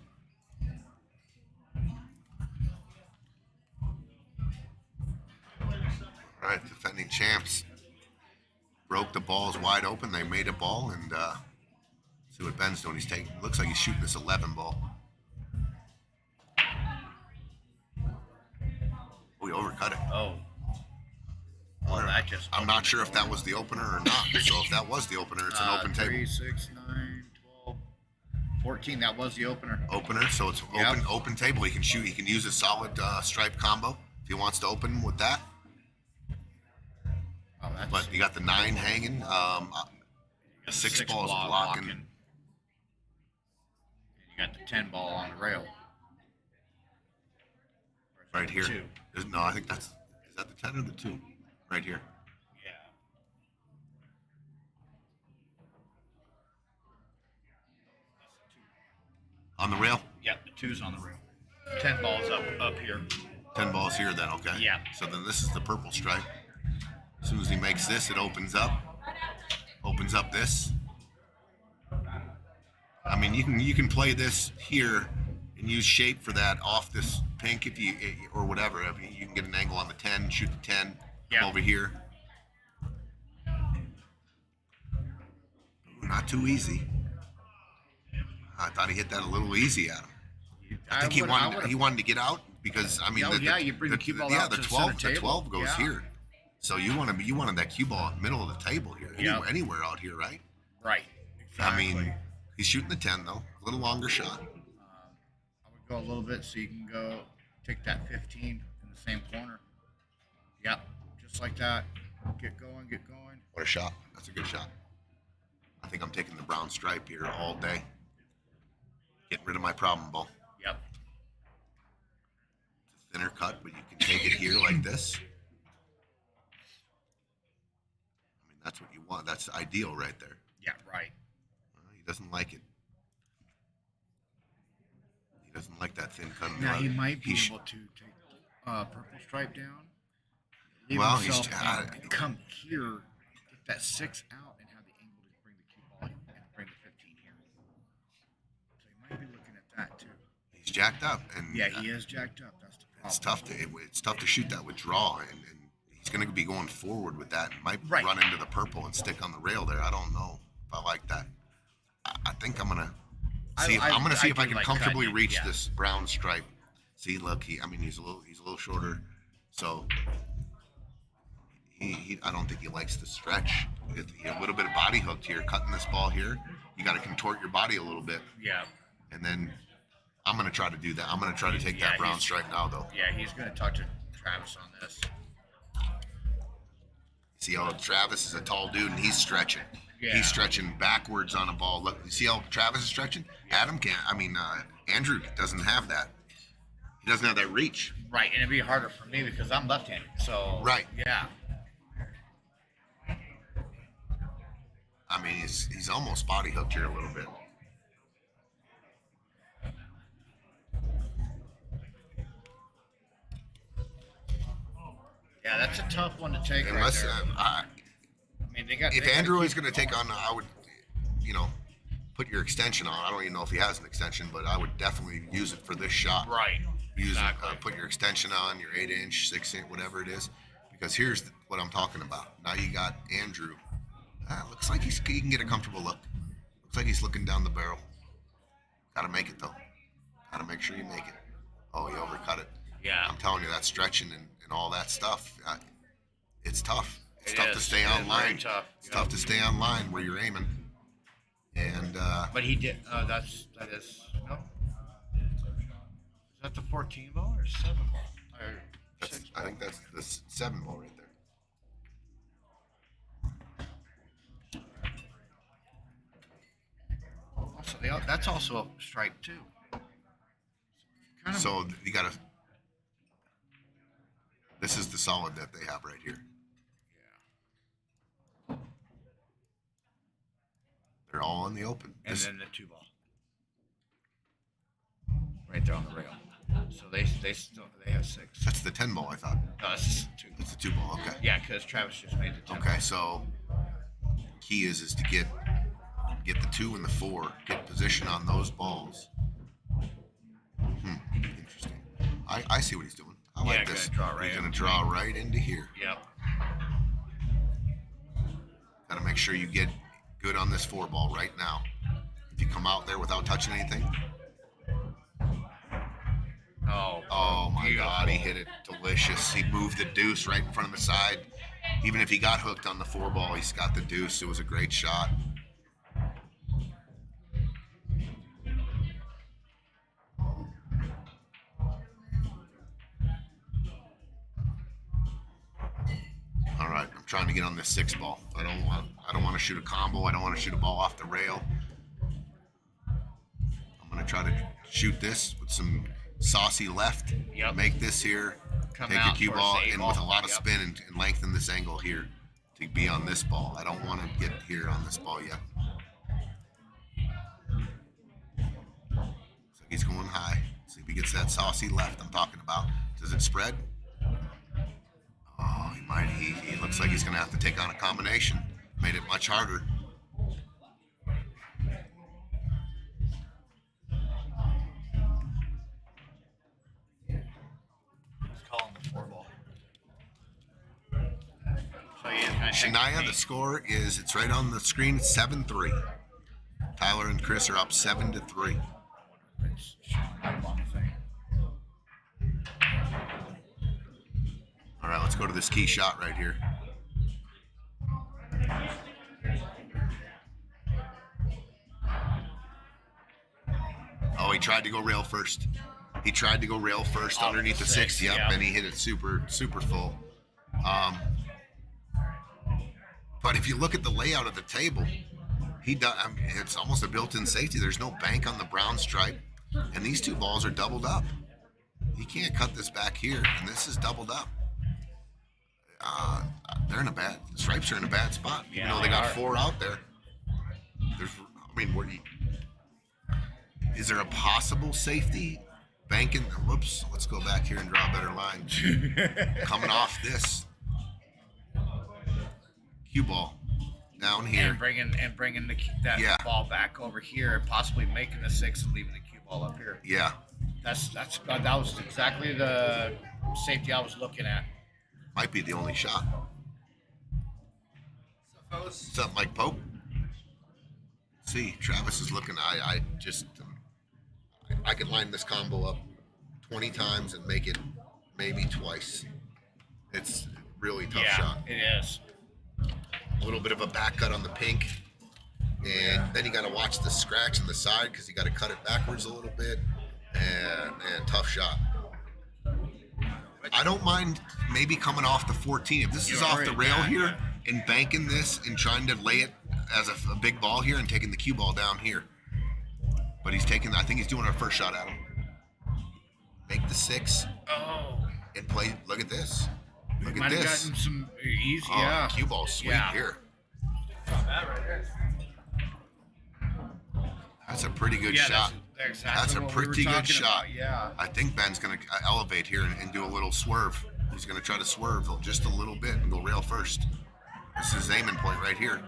All right, defending champs. Broke the balls wide open. They made a ball, and see what Ben's doing. He's taking. Looks like he's shooting this 11 ball. We overcut it. Oh. Oh, that just. I'm not sure if that was the opener or not. So if that was the opener, it's an open 3, table. 6, 9, 12, 14. That was the opener. Opener, so it's Yep. open table. He can shoot. He can use a solid stripe combo if he wants to open with that. Oh, that's. But you got the 9 hanging. the 6 balls ball blocking. And you got the 10 ball on the rail. Or is Right that here. the 2? No, I think is that the 10 or the 2? Right here. Yeah. On the rail? Yeah, the 2's on the rail. 10 balls up here. 10 balls here then, okay. Yeah. So then this is the purple stripe. As soon as he makes this, it opens up. Opens up this. I mean, you can play this here and use shape for that off this pink if you or whatever. I mean, you can get an angle on the 10, shoot the 10 Yeah. over here. Ooh, not too easy. I thought he hit that a little easy at him. I think he wanted to get out because I mean, Oh, yeah, you bring the cue ball out the to the 12 center the table. 12 goes Yeah. here. So you wanted that cue ball in the middle of the table here, Yeah. anywhere out here, right? Right. I Exactly. mean, he's shooting the 10 though, a little longer shot. I would go a little bit so you can go take that 15 in the same corner. Yep, just like that. Get going, get going. What a shot! That's a good shot. I think I'm taking the brown stripe here all day. Getting rid of my problem ball. Yep. It's a thinner cut, but you can take it here like this. I mean, that's what you want. That's ideal right there. Yeah, right. He doesn't like it. He doesn't like that thin cut. Now he might be He able to take purple stripe down. Leave Well, himself he's- and come here, get that 6 out, and have the angle to bring the cue ball and bring the 15 here. So he might be looking at that too. He's jacked up, and Yeah, he is jacked up. That's the problem. it's tough to shoot that with draw, and he's going to be going forward with that. And might Right. run into the purple and stick on the rail there. I don't know if I like that. I think I'm gonna see. I'm gonna see if I do can like comfortably cutting it, reach yeah. this brown stripe. See, look, he's a little shorter, so he I don't think he likes the stretch. A little bit of body hooked here, cutting this ball here. You got to contort your body a little bit, Yeah. and then I'm gonna try to do that. I'm gonna try to take Yeah, that brown he's- stripe now, though. Yeah, he's going to talk to Travis on this. See how Travis is a tall dude and he's stretching. Yeah. He's stretching backwards on a ball. Look, you see how Travis is stretching? Adam can't. Andrew doesn't have that. He doesn't have that reach. Right, and it'd be harder for me because I'm left-handed. So Right. Yeah. I mean, he's almost body hooked here a little bit. Yeah, that's a tough one to take Unless right there. I mean, they got. if they gotta Andrew keep- is going to take on, I would, put your extension on. I don't even know if he has an extension, but I would definitely use it for this shot. Right. Use Exactly. it, put your extension on, your 8-inch, 6-inch, whatever it is, because here's what I'm talking about. Now you got Andrew. Looks like he can get a comfortable look. Looks like he's looking down the barrel. Gotta make it though. Gotta make sure you make it. Oh, he overcut it. Yeah. I'm telling you, that stretching and all that stuff, it's tough. It's It tough to is. stay It is online. very tough. It's tough to stay online where you're aiming. And But he did. That is no. Is that the 14 ball or 7 ball? Or that's, 6 I ball? think that's the 7 ball right there. Also, that's also a strike too. Kind of, So you gotta. This is the solid that they have right here. yeah. They're all in the open. And This- then the 2 ball. Right there on the rail. So they have 6. that's the 10 ball, I thought. No, that's 2. It's the 2 ball. Okay. Yeah, because Travis just made the 10. Okay. So key is to get the 2 and the 4, get position on those balls. Interesting. I see what he's doing. I Yeah, like gonna this. draw right He's gonna in draw right into here. Yep. Got to make sure you get good on this 4 ball right now. If you come out there without touching anything, oh my God, he hit it delicious. He moved the deuce right in front of the side. Even if he got hooked on the 4 ball, he's got the deuce. It was a great shot. All right, I'm trying to get on this 6 ball. I don't want to shoot a combo. I don't want to shoot a ball off the rail. I'm gonna try to shoot this with some saucy left. Yep. Make this here. Come take a out cue towards ball the 8 and ball. with a lot of Yep. spin and lengthen this angle here to be on this ball. I don't want to get here on this ball yet. So he's going high. See if he gets that saucy left I'm talking about. Does it spread? Oh, he might. He looks like he's going to have to take on a combination. Made it much harder. He's calling the 4 ball. So he is gonna take Shania, the the score is, it's right on the screen, 7-3. Tyler and Chris are up 7-3. It's showing up on the thing. All right, let's go to this key shot right here. Oh, he tried to go rail first. He tried to go rail first Off underneath the the 6, 6. Yep, yep. and he hit it super full. But if you look at the layout of the table, it's almost a built-in safety. There's no bank on the brown stripe, and these 2 balls are doubled up. He can't cut this back here, and this is doubled up. The stripes are in a bad spot. Yeah, Even though they got are. 4 out there. Is there a possible safety? Banking, whoops, let's go back here and draw a better line. Coming off this. Cue ball down here. And bringing that Yeah. ball back over here, possibly making the 6 and leaving the cue ball up here. Yeah. That was exactly the safety I was looking at. Might be the only shot. What's up, Mike Pope? See, Travis is looking. I could line this combo up 20 times and make it maybe twice. It's a really tough shot. It is. A little bit of a back cut on the pink. And then you got to watch the scratch on the side because you got to cut it backwards a little bit. And tough shot. I don't mind maybe coming off the 14. If this is off the rail here and banking this and trying to lay it as a big ball here and taking the cue ball down here. But I think he's doing our first shot at him. Make the 6 and play. Look at this. Look at Might have this. gotten some easy. Oh, Yeah. cue ball sweet Yeah. here. That's a pretty good shot. That's exactly That's a what we were pretty good talking shot. about, yeah. I think Ben's going to elevate here and do a little swerve. He's going to try to swerve just a little bit and go rail first. This is his aiming point right here.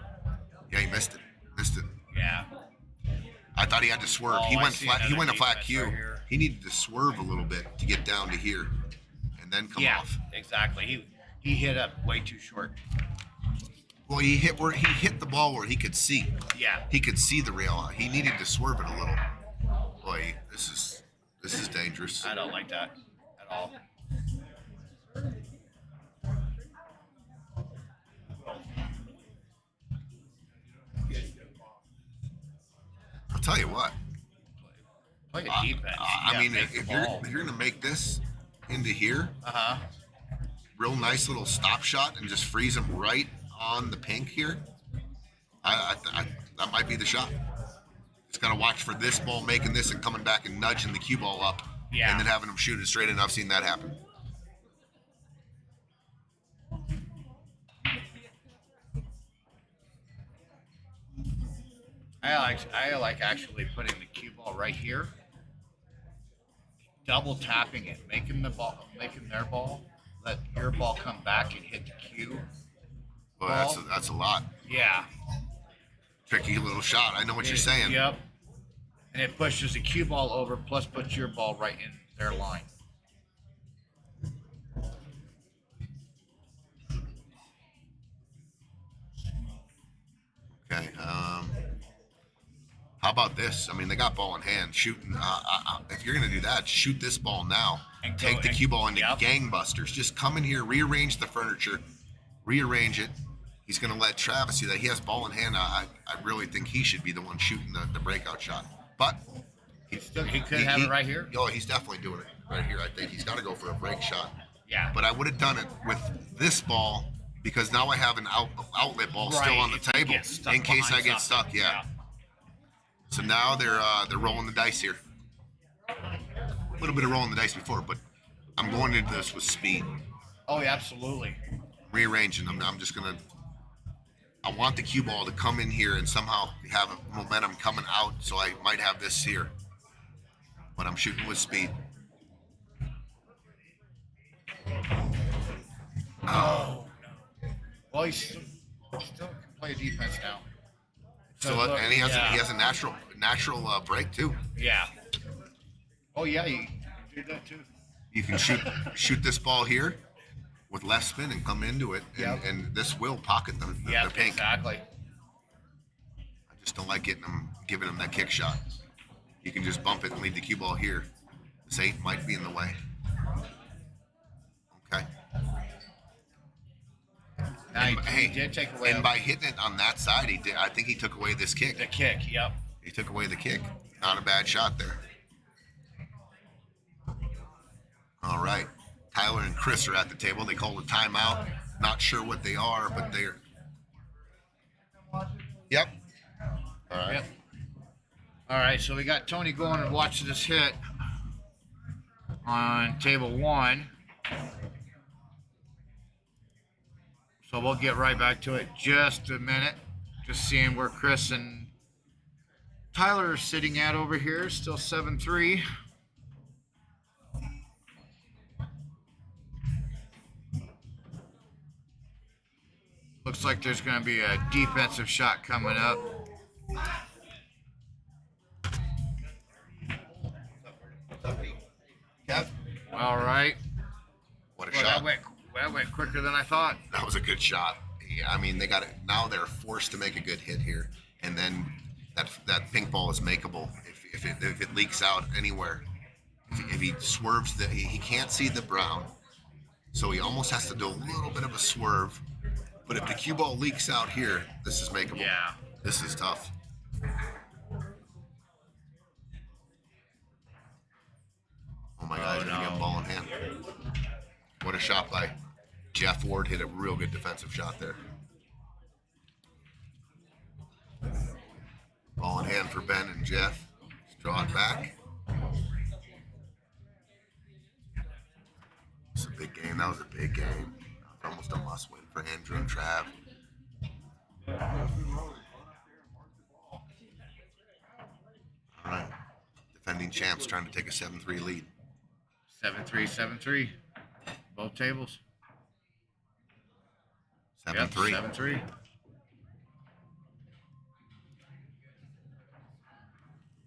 Yeah, he missed it. Yeah. I thought he had to swerve. He I went see flat. He another went a flat defense cue. right here. He needed to swerve a little bit to get down to here, and then come Yeah, off. exactly. He hit up way too short. Well, he hit the ball where he could see. Yeah. He could see the rail. He needed to swerve it a little. Boy, this is dangerous. I don't like that at all. I'll tell you what. Play a defense. I mean, if you're gonna make this into here, real nice little stop shot and just freeze them right on the pink here. I that might be the shot. Just gotta watch for this ball making this and coming back and nudging the cue ball up, and then having them shoot it straight in. I've seen that happen. I like actually putting the cue ball right here, double tapping it, making their ball, let your ball come back and hit the cue. Well, that's a lot. Yeah. Tricky little shot. I know what you're saying. Yep. And it pushes the cue ball over, plus puts your ball right in their line. Okay. How about this? I mean, they got ball in hand. Shooting. If you're gonna do that, shoot this ball now. And take the cue ball into gangbusters. Just come in here, rearrange the furniture, rearrange it. He's gonna let Travis see that he has ball in hand. I really think he should be the one shooting the breakout shot. But he could have it right here. Oh, he's definitely doing it right here. I think he's got to go for a break shot. Yeah. But I would have done it with this ball because now I have an outlet ball still on the table in case I get stuck. Yeah. So now they're rolling the dice here. A little bit of rolling the dice before, but I'm going into this with speed. Oh, yeah, absolutely. Rearranging them. I want the cue ball to come in here and somehow have momentum coming out, so I might have this here. But I'm shooting with speed. Oh, no. Well, he still can play defense now. And he has a natural break too. Yeah. Oh yeah, you can do that too. You can shoot this ball here with left spin and come into it, and this will pocket the pink. Exactly. I just don't like giving him that kick shot. You can just bump it and leave the cue ball here. This 8 might be in the way. Okay. He did take away. And by hitting it on that side, he did. I think he took away this kick. The kick, yep. He took away the kick. Not a bad shot there. All right. Tyler and Chris are at the table. They called a timeout. Not sure what they are, but they're. Yep. All right. Yep. All right, so we got Tony going and watching this hit on table 1. So we'll get right back to it just a minute. Just seeing where Chris and Tyler are sitting at over here. Still 7-3. Looks like there's going to be a defensive shot coming up. Kev? All right. What a shot. That went quicker than I thought. That was a good shot. Yeah, I mean, they got it. Now they're forced to make a good hit here, and then that pink ball is makeable if it leaks out anywhere. If he swerves, he can't see the brown, so he almost has to do a little bit of a swerve. But if the cue ball leaks out here, this is makeable. Yeah. This is tough. Oh my God, he's gonna get a ball in hand. What a shot by Jeff Ward. Hit a real good defensive shot there. Ball in hand for Ben and Jeff. Just draw it back. It's a big game. That was a big game. Almost a must win for Andrew and Trav. All right. Defending champs trying to take a 7-3 lead. 7-3, 7-3. Both tables. 7-3. Yep, 7-3.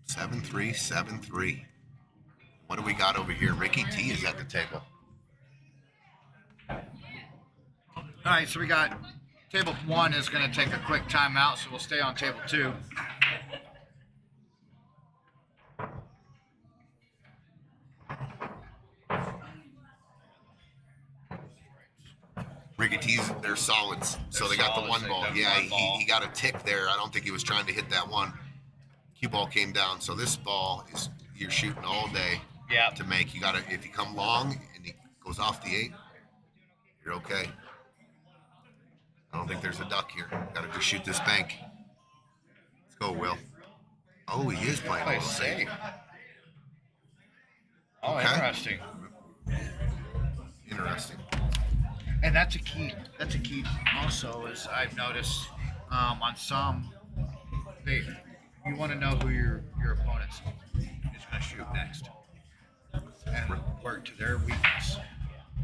Seven three. What do we got over here? Ricky T is at the table. All right, so we got table 1 is going to take a quick timeout, so we'll stay on table 2. Ricky T's, they're solids. So they got the one ball. Yeah, he got a tick there. I don't think he was trying to hit that one. Cue ball came down. So this ball is you're shooting all day to make. You gotta if you come long and he goes off the 8, you're okay. I don't think there's a duck here. Gotta just shoot this bank. Let's go, Will. Oh, he is playing a little safe. Oh, Okay. interesting. Interesting. And that's a key. That's a key. Also, is I've noticed on some, you want to know who your opponent is going to shoot next, and work to their weakness.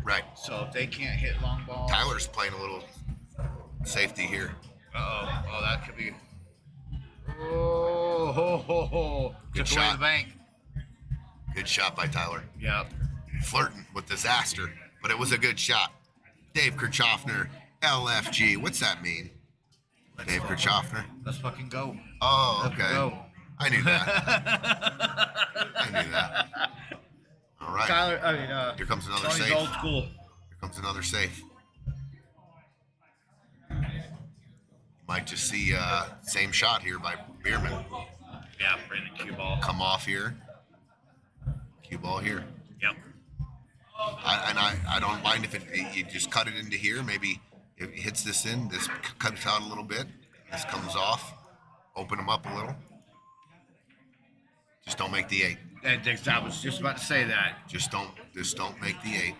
Right. So if they can't hit long balls, Tyler's playing a little safety here. Oh, that could be. Oh, Good took away shot. the bank. Good shot by Tyler. Yep. Flirting with disaster, but it was a good shot. Dave Kirchhoffner, LFG. What's that mean? Dave Kirchhoffner. Let's fucking go. Oh, Let's okay. go. I knew that. I knew that. All right. Tyler, Here comes another Tony's safe. old school. Here comes another safe. Might just see same shot here by Bierman. Yeah, bring the cue ball. Come off here. Cue ball here. Yep. I don't mind if you just cut it into here. Maybe if it hits this in, this cuts out a little bit. This comes off. Open them up a little. Just don't make the 8. I was just about to say that. Just don't make the 8.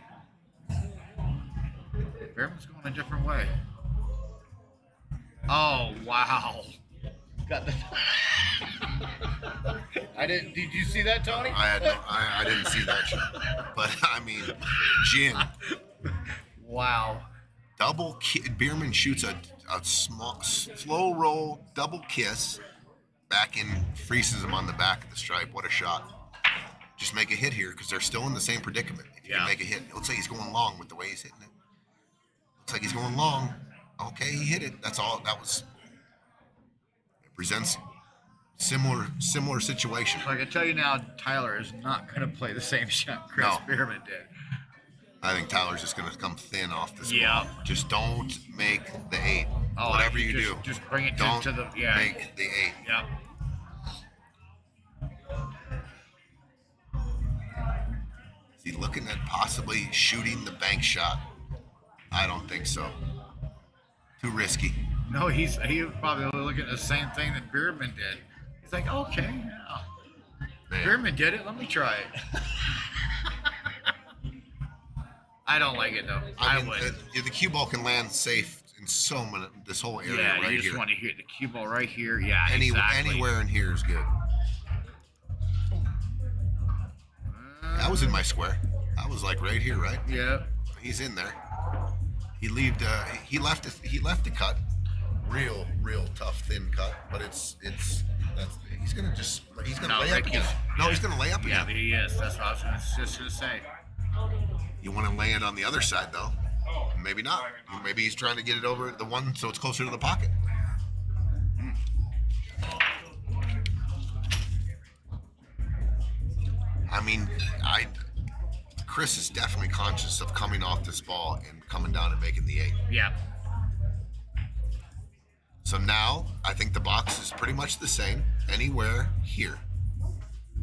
Behrman's going a different way. Oh wow! Got the. I didn't. Did you see that, Tony? I didn't see that shot. But I mean, Jin. Wow. Double Bierman shoots a small slow roll double kiss back in, freezes him on the back of the stripe. What a shot. Just make a hit here because they're still in the same predicament. If you can make a hit, let's say he's going long with the way he's hitting it. Looks like he's going long. Okay, he hit it. That's all. It presents similar situation. So I can tell you now, Tyler is not going to play the same shot Chris Bierman did. I think Tyler's just going to come thin off this Yeah. ball. Just don't make the 8. Oh, Whatever you do, just bring it don't to the make the 8. Yeah. Is he looking at possibly shooting the bank shot? I don't think so. Too risky. No, he was probably looking at the same thing that Bierman did. He's like, okay, yeah. Man. Bierman did it. Let me try it. I don't like it though. I mean, would. the cue ball can land safe in so many. This whole area Yeah, right you just here. want to hit the cue ball right here. Yeah, exactly. Anywhere in here is good. That was in my square. I was like right here, right? Yeah. He's in there. He left the cut. Real tough thin cut, but he's gonna lay up again. No, he's gonna lay up Yeah, again. he is. That's what I was just gonna say. You want to land on the other side though. Maybe not. Maybe he's trying to get it over the one so it's closer to the pocket. I mean, Chris is definitely conscious of coming off this ball and coming down and making the 8. Yeah. So now I think the box is pretty much the same. Anywhere here.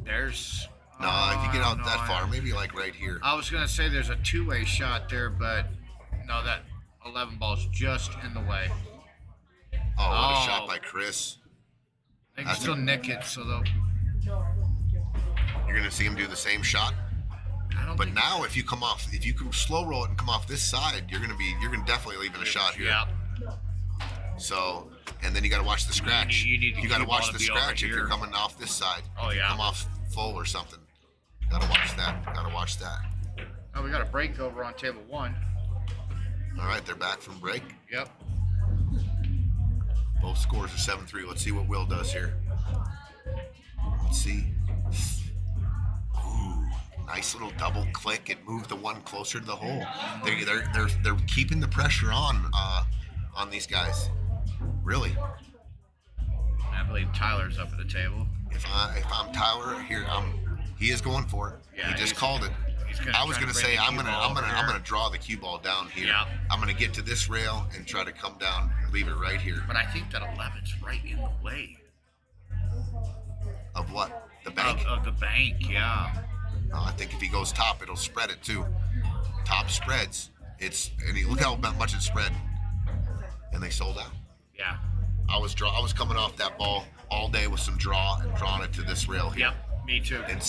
There's. No, if you get out no, that far, maybe like right here. I was gonna say there's a two-way shot there, but no, that 11 ball's just in the way. Oh, what a shot by Chris. They can still nick it, so they'll. You're gonna see him do the same shot. I don't But think. now if you can slow roll it and come off this side, you're gonna definitely leaving a shot here. Yeah. So, and then you got to watch the scratch. You need the got to cue ball watch to the be over scratch if you're here. coming off this side. Oh, yeah. Come off full or something. Got to watch that. Oh, we got a break over on table 1. All right, they're back from break. Yep. Both scores are 7-3. Let's see what Will does here. Let's see. Ooh, nice little double click. It moved the one closer to the hole. They're keeping the pressure on these guys. Really. I believe Tyler's up at the table. If I'm Tyler here, he is going for it. Yeah, he just he's- called it. I was try gonna to say bring the I'm cue gonna ball I'm gonna over I'm here. gonna draw the cue ball down here. Yeah. I'm gonna get to this rail and try to come down and leave it right here. But I think that 11's right in the way Of what? The bank? of the bank. Yeah. I think if he goes top, it'll spread it too. Top spreads. Look how much it spread. And they sold out. Yeah. I was coming off that ball all day with some draw and drawing it to this rail here. Yep. Me too. And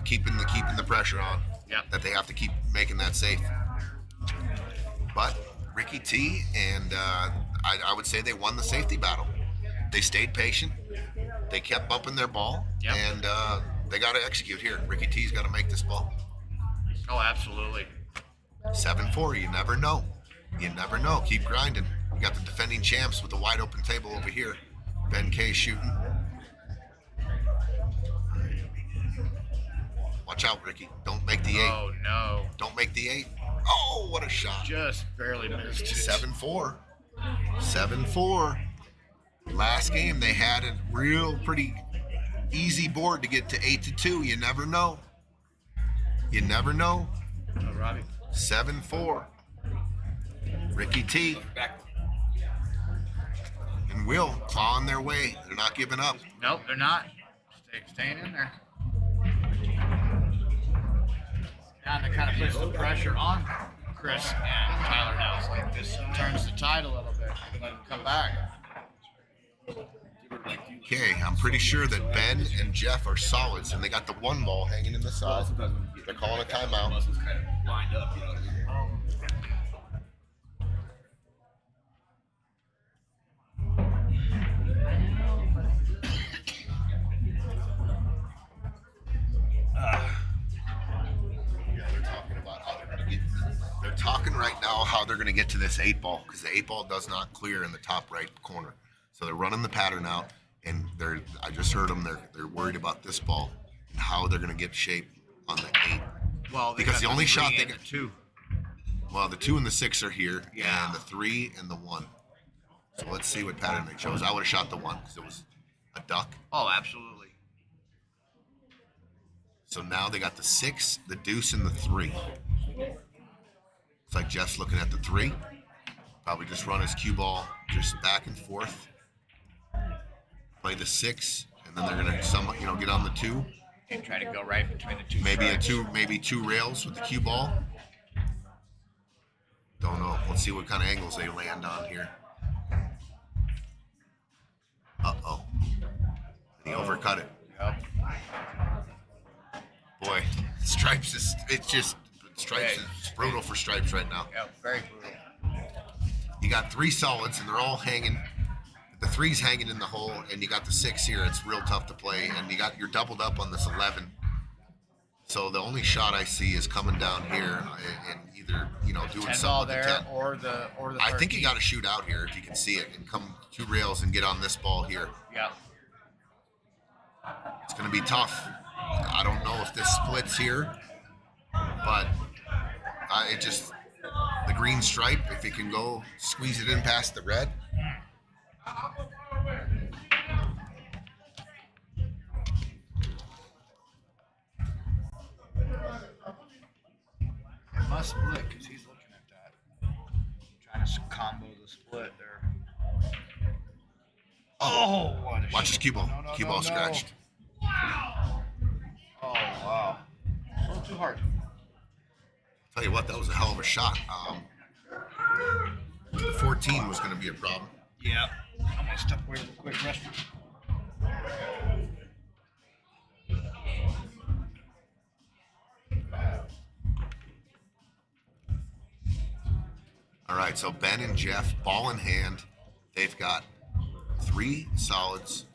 keeping the pressure on. Yep. That they have to keep making that safe. But Ricky T and I would say they won the safety battle. They stayed patient. They kept bumping their ball. Yep. And they got to execute here. Ricky T's got to make this ball. Oh, absolutely. 7-4. You never know. You never know. Keep grinding. You got the defending champs with the wide open table over here. Ben K shooting. Watch out, Ricky. Don't make the 8. Oh no. Don't make the 8. Oh, what a shot. Just barely missed it. 7-4. 7-4. Last game they had a pretty easy board to get to 8-2. You never know. You never know. Oh, Robbie. 7-4. Ricky T and Will clawing their way. They're not giving up. Nope, they're not. Staying in there. Now they kind of puts the pressure on Chris and Tyler now. It's like this turns the tide a little bit. Let them come back. Okay, I'm pretty sure that Ben and Jeff are solids, and they got the 1 ball hanging in the side. They're calling a timeout. Muscles kind of lined up, you know what I mean? Yeah, they're talking about how they're going to get. They're talking right now how they're going to get to this 8 ball because the 8 ball does not clear in the top right corner. So they're running the pattern out, and I just heard them. They're worried about this ball and how they're going to get shape on the 8. Well, they Because got the only 3 shot they and got- the 2. Well, the 2 and the 6 are here, Yeah. and the 3 and the 1. So let's see what pattern they chose. I would have shot the 1 because it was a duck. Oh, absolutely. So now they got the 6, the deuce, and the 3. It's like Jeff's looking at the 3. Probably just run his cue ball just back and forth. Play the 6, and then they're gonna get on the 2. And try to go right between the 2 Maybe stripes. 2 rails with the cue ball. Don't know. Let's see what kind of angles they land on here. Uh-oh. He overcut it. Yep. Boy, Stripes is brutal for Stripes right now. Yep, very brutal. You got 3 solids and they're all hanging. The 3's hanging in the hole, and you got the 6 here. It's real tough to play, and you're doubled up on this 11. So the only shot I see is coming down here and either doing 10 something ball with the there 10. or the 13. I think you got to shoot out here if you can see it and come 2 rails and get on this ball here. Yep. It's going to be tough. I don't know if this splits here, but the green stripe, if it can go squeeze it in past the red. It must split because he's looking at that. Trying to combo the split there. Oh, what a Watch his cue ball. No, Cue ball no. scratched. Oh, wow. A little too hard. Tell you what, that was a hell of a shot. 14 was going to be a problem. Yeah. I'm going to step away real quick, rest. All right, so Ben and Jeff, ball in hand. They've got 3 solids,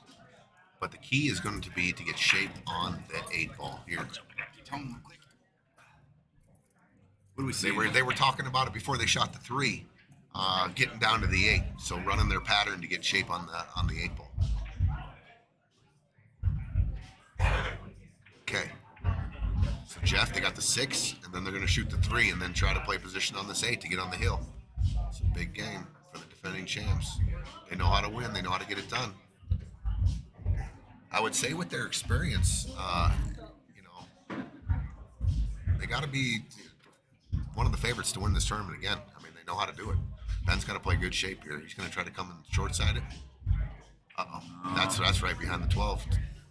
but the key is going to be to get shaped on that 8 ball here. What do we see? They were talking about it before they shot the 3, getting down to the 8. So running their pattern to get shape on the 8 ball. Okay. So Jeff, they got the 6, and then they're going to shoot the 3, and then try to play position on this 8 to get on the hill. It's a big game for the defending champs. They know how to win. They know how to get it done. I would say with their experience, they got to be one of the favorites to win this tournament again. I mean, they know how to do it. Ben's got to play good shape here. He's going to try to come in short-sided. Uh-oh. That's right behind the 12.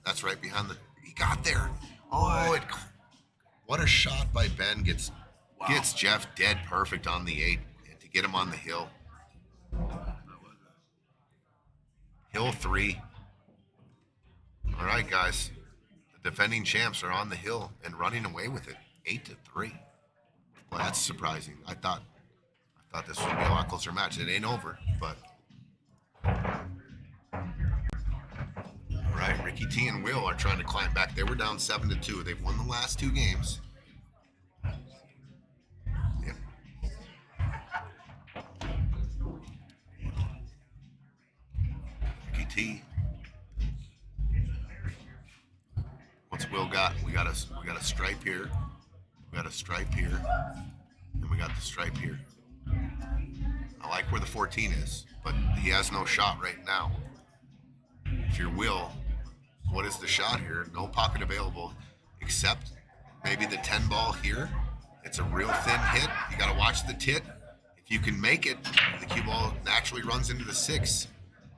That's right behind the... He got there. Oh, what a shot by Ben. Gets Jeff dead perfect on the 8 to get him on the hill. Hill 3. All right, guys. The defending champs are on the hill and running away with it. 8-3. Well, that's surprising. I thought this would be a lot closer match. It ain't over, but... All right, Ricky T and Will are trying to climb back. They were down 7-2. They've won the last 2 games. Yep. Ricky T. What's Will got? We got a stripe here. We got a stripe here. And we got the stripe here. I like where the 14 is, but he has no shot right now. If you're Will, what is the shot here? No pocket available, except maybe the 10 ball here. It's a real thin hit. You got to watch the tit. If you can make it, the cue ball naturally runs into the 6.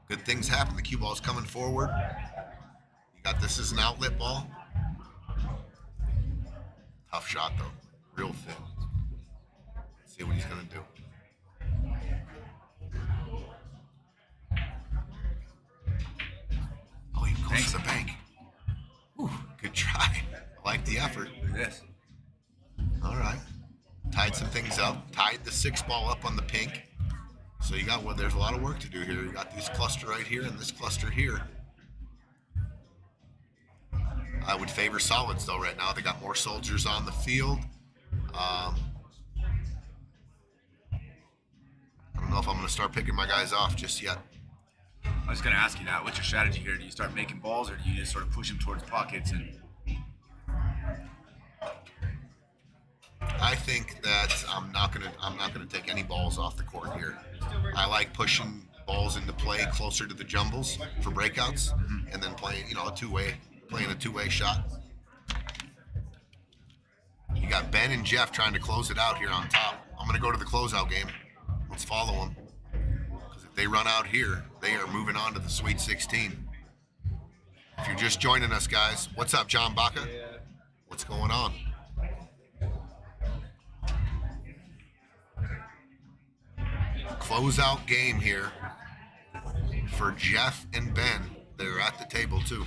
Good things happen. The cue ball's coming forward. You got this as an outlet ball. Tough shot though, real thin. Let's see what he's gonna do. Oh, he goes to the bank. Ooh, good try. I like the effort. Yes. All right. Tied some things up. Tied the 6 ball up on the pink. So you got, well, there's a lot of work to do here. You got this cluster right here and this cluster here. I would favor solids though right now. They got more soldiers on the field. I don't know if I'm going to start picking my guys off just yet. I was going to ask you that. What's your strategy here? Do you start making balls, or do you just sort of push them towards pockets? And I think that I'm not gonna take any balls off the court here. I like pushing balls into play closer to the jumbles for breakouts, and then playing a two-way shot. You got Ben and Jeff trying to close it out here on top. I'm gonna go to the closeout game. Let's follow them, because if they run out here, they are moving on to the Sweet 16. If you're just joining us, guys, what's up, John Baca? What's going on? Closeout game here for Jeff and Ben. They're at the table too.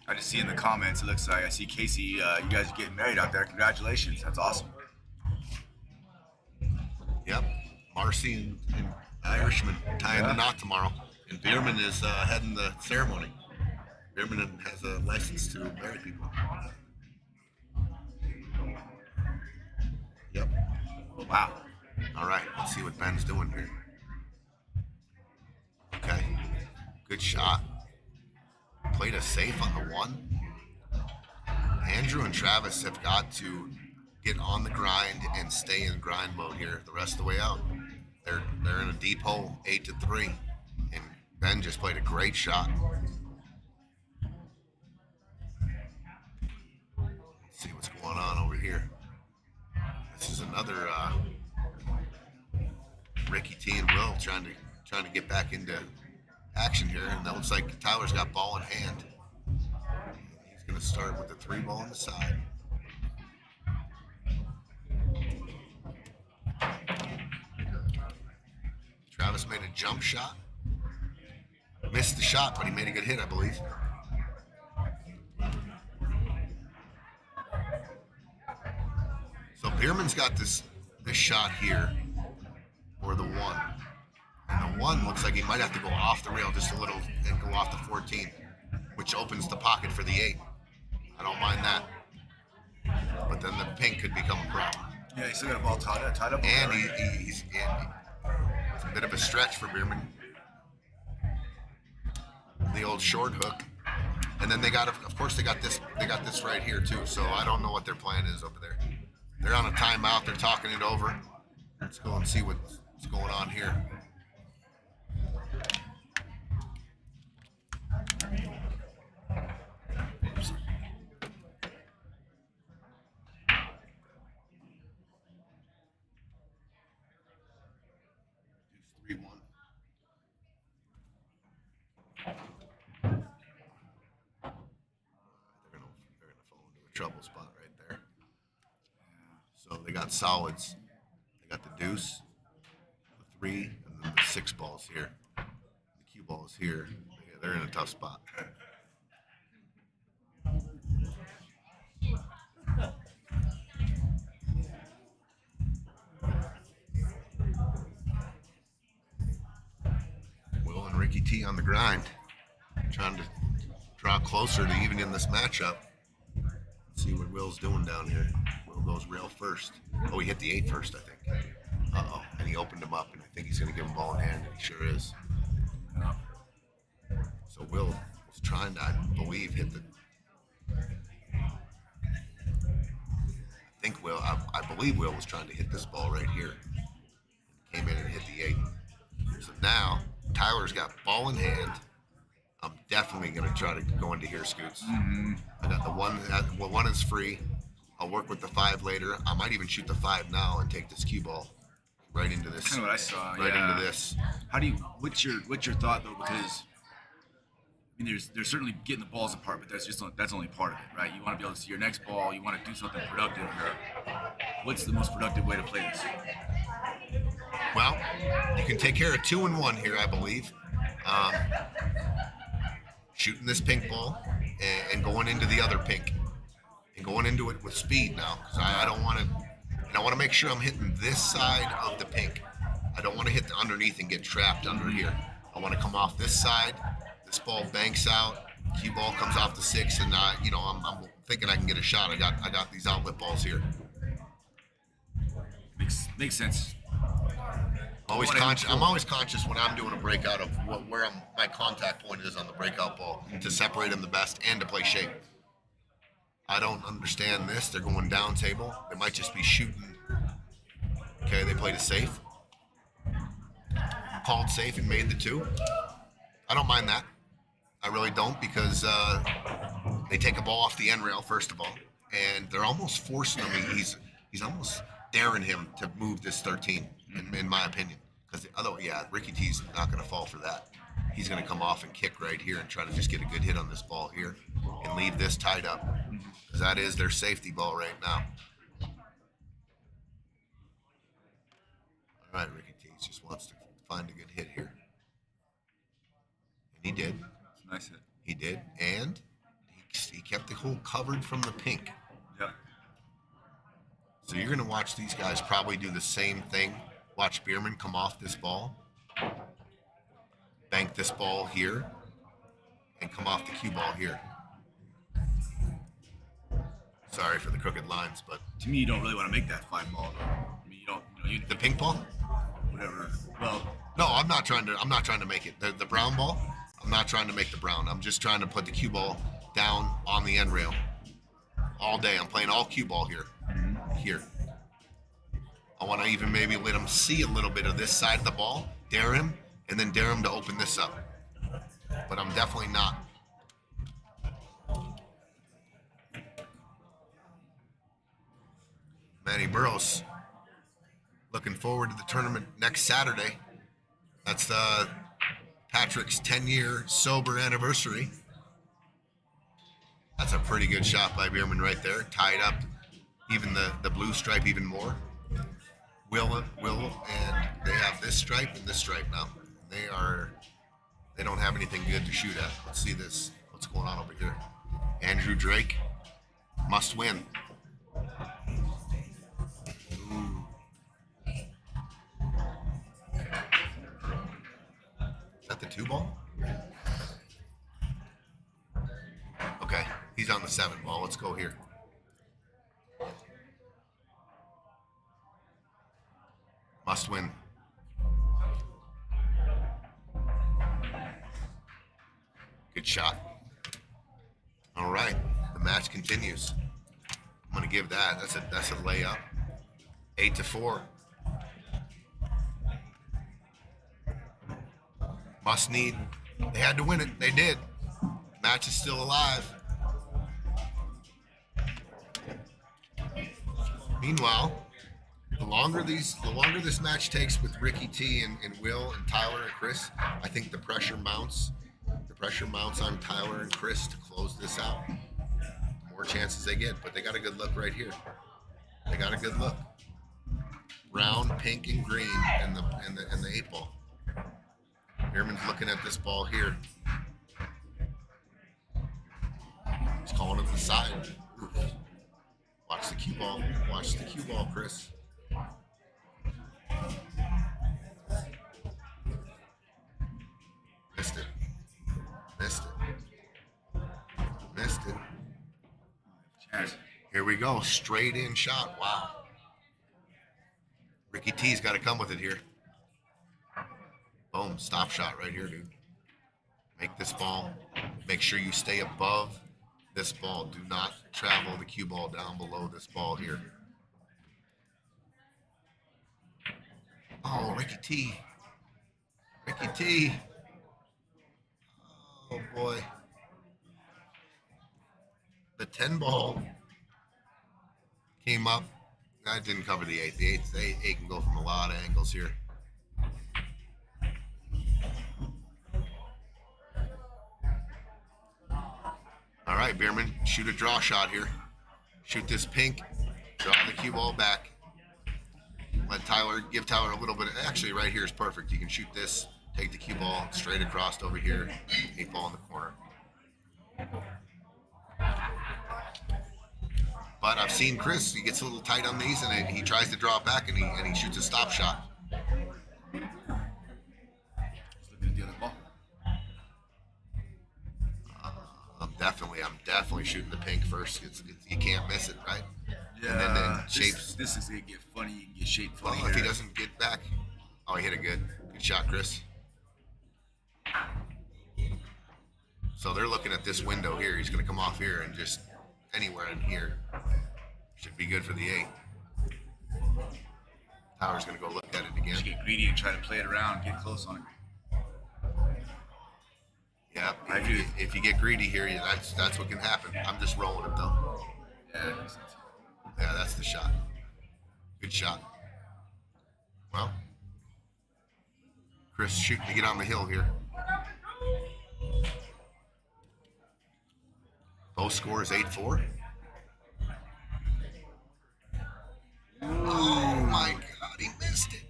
I just see in the comments, it looks like I see Casey. You guys are getting married out there. Congratulations. That's awesome. Yep, Marcy and Irishman tying the knot tomorrow, and Bierman is heading the ceremony. Bierman has a license to marry people. Yep. Wow. All right, let's see what Ben's doing here. Okay, good shot. Played a safe on the 1. Andrew and Travis have got to get on the grind and stay in grind mode here the rest of the way out. They're in a deep hole, 8-3, and Ben just played a great shot. Let's see what's going on over here. This is another Ricky T and Will trying to get back into action here, and that looks like Tyler's got ball in hand. He's going to start with the 3 ball on the side. Travis made a jump shot. Missed the shot, but he made a good hit, I believe. So Bierman's got this shot here, or the 1. And the 1 looks like he might have to go off the rail just a little and go off the 14, which opens the pocket for the 8. I don't mind that. But then the pink could become a problem. Yeah, he's still got a ball tied up. And he's it's a bit of a stretch for Bierman. The old short hook. And then they got, of course, they got this right here too. So I don't know what their plan is over there. They're on a timeout. They're talking it over. Let's go and see what's going on here. trouble spot right there. So they got solids. They got the deuce, the 3, and then the 6 balls here. The cue ball is here. Yeah, they're in a tough spot. Will and Ricky T on the grind, trying to draw closer to even in this matchup. See what Will's doing down here. Will goes rail first. Oh, he hit the 8 first, I think. Uh-oh. And he opened him up, and I think he's going to give him ball in hand, and he sure is. So Will was trying to, I believe, hit the... I believe Will was trying to hit this ball right here. Came in and hit the 8. So now, Tyler's got ball in hand. I'm definitely going to try to go into here, Scoots. Mm-hmm. I got the 1. Well, 1 is free. I'll work with the 5 later. I might even shoot the 5 now and take this cue ball right into this. Kind of what I saw. Right into this. How do you? What's your thought though? Because I mean, there's certainly getting the balls apart, but that's only part of it, right? You want to be able to see your next ball. You want to do something productive. What's the most productive way to play this? Well, you can take care of 2 and 1 here, I believe. Shooting this pink ball and going into the other pink. And going into it with speed now, because I don't want to, and I want to make sure I'm hitting this side of the pink. I don't want to hit the underneath and get trapped under here. I want to come off this side. This ball banks out. Cue ball comes off the 6, and I'm thinking I can get a shot. I got these outlet balls here. Makes sense. I'm always conscious when I'm doing a breakout of where my contact point is on the breakout ball to separate them the best and to play shape. I don't understand this. They're going down table. They might just be shooting. Okay, they played it safe. Called safe and made the 2. I don't mind that. I really don't, because they take a ball off the end rail, first of all, and they're almost forcing him. He's almost daring him to move this 13, in my opinion. Because Ricky T's not going to fall for that. He's going to come off and kick right here and try to just get a good hit on this ball here and leave this tied up. Because that is their safety ball right now. All right, Ricky T just wants to find a good hit here. And he did. Nice hit. He did. And he kept the hole covered from the pink. Yep. So you're going to watch these guys probably do the same thing. Watch Bierman come off this ball, bank this ball here, and come off the cue ball here. Sorry for the crooked lines, but To me, you don't really want to make that 5 ball. I mean, the pink ball? Whatever. Well, No, I'm not trying to make it. The brown ball, I'm not trying to make the brown. I'm just trying to put the cue ball down on the end rail all day. I'm playing all cue ball here. Here. I want to even maybe let him see a little bit of this side of the ball, dare him, and then dare him to open this up. But I'm definitely not. Manny Burrows looking forward to the tournament next Saturday. That's Patrick's 10-year sober anniversary. That's a pretty good shot by Bierman right there. Tied up even the blue stripe even more. Will, and they have this stripe and this stripe now. They don't have anything good to shoot at. Let's see this. What's going on over here? Andrew Drake must win. Ooh. Is that the 2 ball? Okay, he's on the 7 ball. Let's go here. Must win. Good shot. All right, the match continues. I'm gonna give that. That's a layup. 8-4. Must need. They had to win it. They did. Match is still alive. Meanwhile, the longer this match takes with Ricky T and Will and Tyler and Chris, I think the pressure mounts. The pressure mounts on Tyler and Chris to close this out. The more chances they get. But they got a good look right here. They got a good look. Brown, pink, and green, and the 8 ball. Bierman's looking at this ball here. He's calling it to the side. Oof. Watch the cue ball. Watch the cue ball, Chris. Missed it. Missed it. Missed it. Chance. Here we go. Straight in shot. Wow. Ricky T's got to come with it here. Boom. Stop shot right here, dude. Make this ball. Make sure you stay above this ball. Do not travel the cue ball down below this ball here. Oh, Ricky T. Ricky T. Oh, boy. The 10 ball came up. I didn't cover the 8. The 8 can go from a lot of angles here. All right, Bierman, shoot a draw shot here. Shoot this pink. Draw the cue ball back. Give Tyler a little bit. Actually, right here is perfect. You can shoot this, take the cue ball straight across over here. 8 ball in the corner. But I've seen Chris. He gets a little tight on these, and he tries to draw it back, and he shoots a stop shot. Just looking at the other ball. I'm definitely shooting the pink first. You can't miss it, right? Yeah. And then shapes. This is gonna get funny. You can get shaped funny. Well, if he doesn't get back, oh, he hit it good. Good shot, Chris. So they're looking at this window here. He's going to come off here and just anywhere in here. Should be good for the 8. Tyler's going to go look at it again. Just get greedy and try to play it around, get close on it. Yeah, I do. if you get greedy here, that's what can happen. I'm just rolling it though. Yeah, that makes sense. Yeah, that's the shot. Good shot. Well, Chris shooting to get on the hill here. Both scores 8-4. Oh my God, he missed it.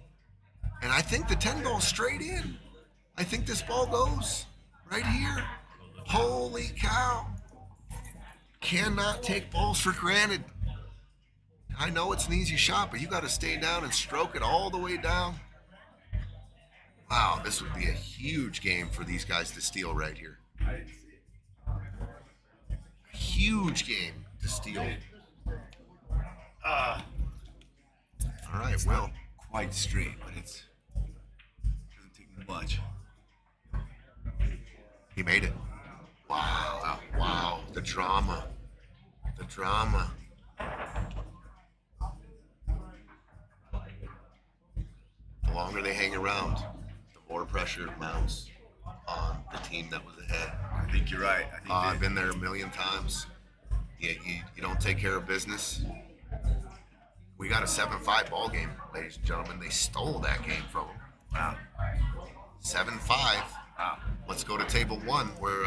And I think the 10 goes straight in. I think this ball goes right here. Holy cow. Cannot take balls for granted. I know it's an easy shot, but you got to stay down and stroke it all the way down. Wow, this would be a huge game for these guys to steal right here. Huge game to steal. All right, well. Quite straight, but it doesn't take much. He made it. Wow, wow, the drama. The drama. The longer they hang around, the more pressure mounts on the team that was ahead. I think you're right. I think I've been there a million times. You don't take care of business. We got a 7-5 ball game, ladies and gentlemen. They stole that game from them. wow. 7-5. Wow. Let's go to table 1 where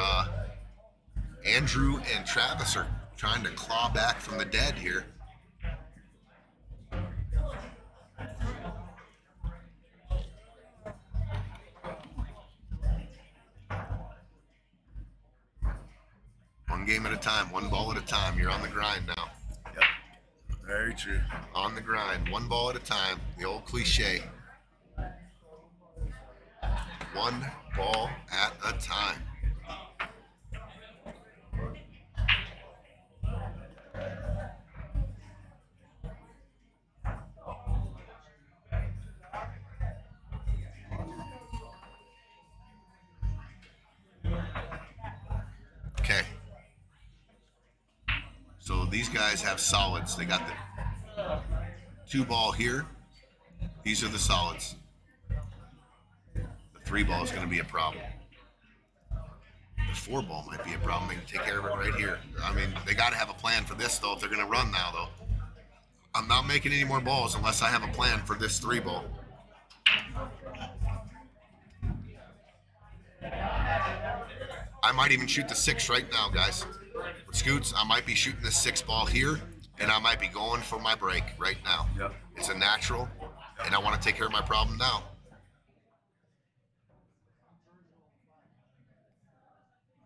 Andrew and Travis are trying to claw back from the dead here. One game at a time, one ball at a time. You're on the grind now. Yep. Very true. On the grind, one ball at a time. The old cliche. One ball at a time. Okay. So these guys have solids. They got the 2 ball here. These are the solids. The 3 ball is going to be a problem. The 4 ball might be a problem. They can take care of it right here. I mean, they got to have a plan for this, though, if they're going to run now, though. I'm not making any more balls unless I have a plan for this 3 ball. I might even shoot the 6 right now, guys. Scoots, I might be shooting this 6 ball here, and I might be going for my break right now. Yep. It's a natural, and I want to take care of my problem now.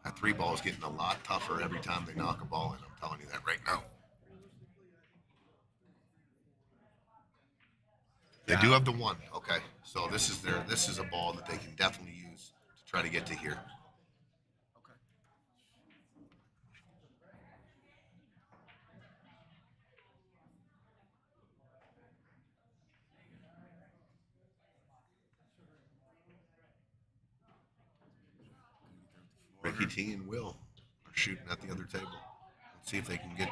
That 3 ball is getting a lot tougher every time they knock a ball in. I'm telling you that right now. They do have the 1. Okay, so this is a ball that they can definitely use to try to get to here. Ricky T and Will are shooting at the other table. Let's see if they can get.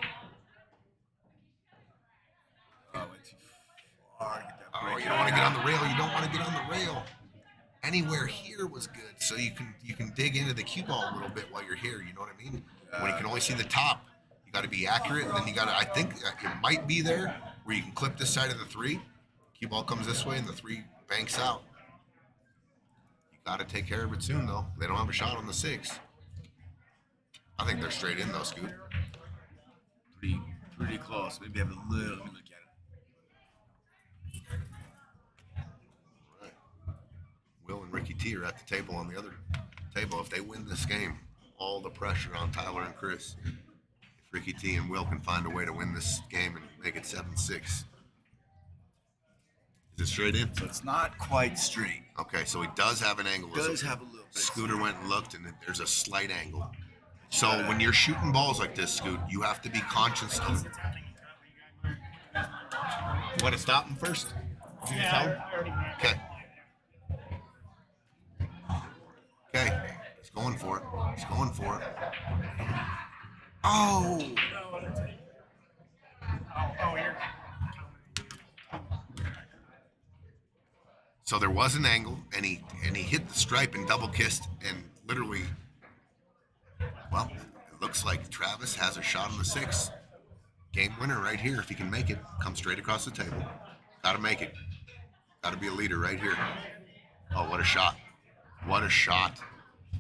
Went too far. Get that Oh, break. you don't want to get on the rail. You don't want to get on the rail. Anywhere here was good, so you can dig into the cue ball a little bit while you're here. You know what I mean? When you can only see the top, you got to be accurate, and then you got to. I think it might be there where you can clip this side of the 3. Cue ball comes this way, and the 3 banks out. You got to take care of it soon, though. They don't have a shot on the 6. I think they're straight in though, Scoot. Pretty close. Maybe have a little. Let me look at it. Right. Will and Ricky T are at the table on the other table. If they win this game, all the pressure on Tyler and Chris. If Ricky T and Will can find a way to win this game and make it 7-6. Is it straight in? So it's not quite straight. Okay, so he does have an angle. Does have a little bit. Scooter went and looked, and there's a slight angle. So when you're shooting balls like this, Scoot, you have to be conscious of. You want to stop him first? Did you tell him? Okay. Okay. He's going for it. He's going for it. Oh! So there was an angle, and he hit the stripe and double kissed, and literally. Well, it looks like Travis has a shot on the 6. Game winner right here. If he can make it, come straight across the table. Got to make it. Got to be a leader right here. Oh, what a shot. What a shot.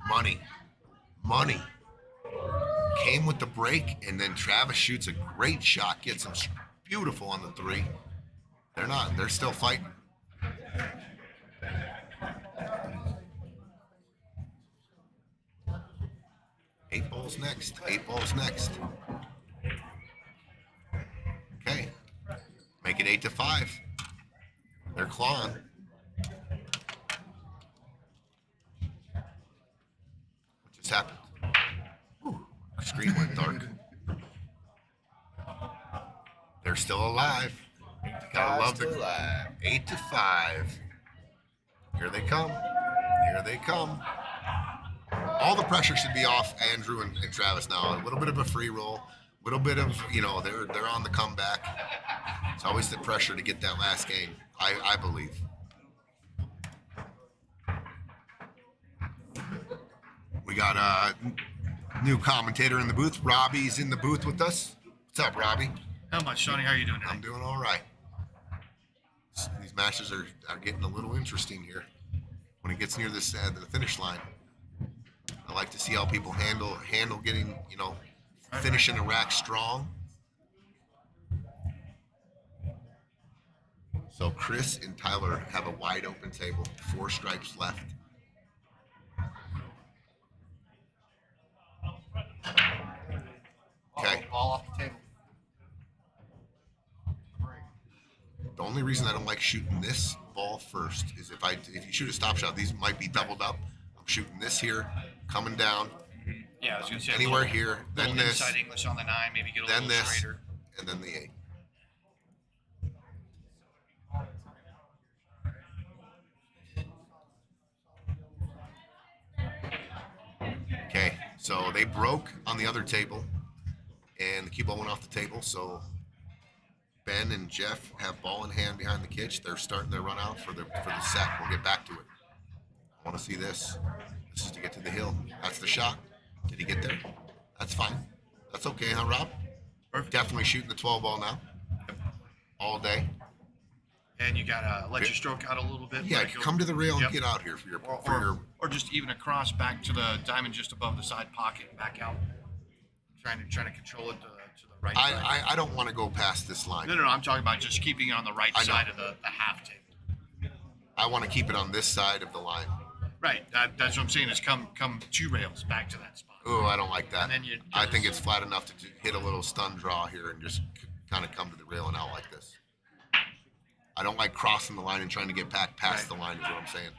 Money. Money. Came with the break, and then Travis shoots a great shot. Gets him beautiful on the 3. They're still fighting. Eight balls next. 8 balls next. Okay. Make it 8-5. They're clawing. What just happened? Whew. The screen went dark. They're still alive. Gotta love the 8-5. Here they come. Here they come. All the pressure should be off Andrew and Travis now. A little bit of a free roll, a little bit of, they're on the comeback. It's always the pressure to get that last game, I believe. We got a new commentator in the booth. Robbie's in the booth with us. What's up, Robbie? Not much, Shawnee. How are you doing today? I'm doing all right. These matches are getting a little interesting here. When it gets near this the finish line, I like to see how people handle getting, finishing a rack strong. So Chris and Tyler have a wide open table, 4 stripes left. Okay. Ball off the table. The only reason I don't like shooting this ball first is if you shoot a stop shot, these might be doubled up. I'm shooting this here, coming down. Yeah, I was going to say Anywhere here, then this, inside English on the 9, maybe get a then little this, straighter. and then the 8. Okay, so they broke on the other table, and the cue ball went off the table. So Ben and Jeff have ball in hand behind the kitch. They're starting their run out for the set. We'll get back to it. I want to see this. This is to get to the hill. That's the shot. Did he get there? That's fine. That's okay, huh, Rob? Perfect. Definitely shooting the 12 ball now. All day. And you got to let your stroke out a little bit. Yeah, let it go. come to the rail and Yep. get out here for your Or just even across back to the diamond just above the side pocket and back out. trying to control it to the right side. I don't want to go past this line. No. I'm talking about just keeping it on the right I know. side of the half table. I want to keep it on this side of the line. Right. That's what I'm saying. Is come 2 rails back to that spot. Oh, I don't like that. And then you I think it's flat enough to hit a little stun draw here and just kind of come to the rail and out like this. I don't like crossing the line and trying to get back past the line is what I'm saying.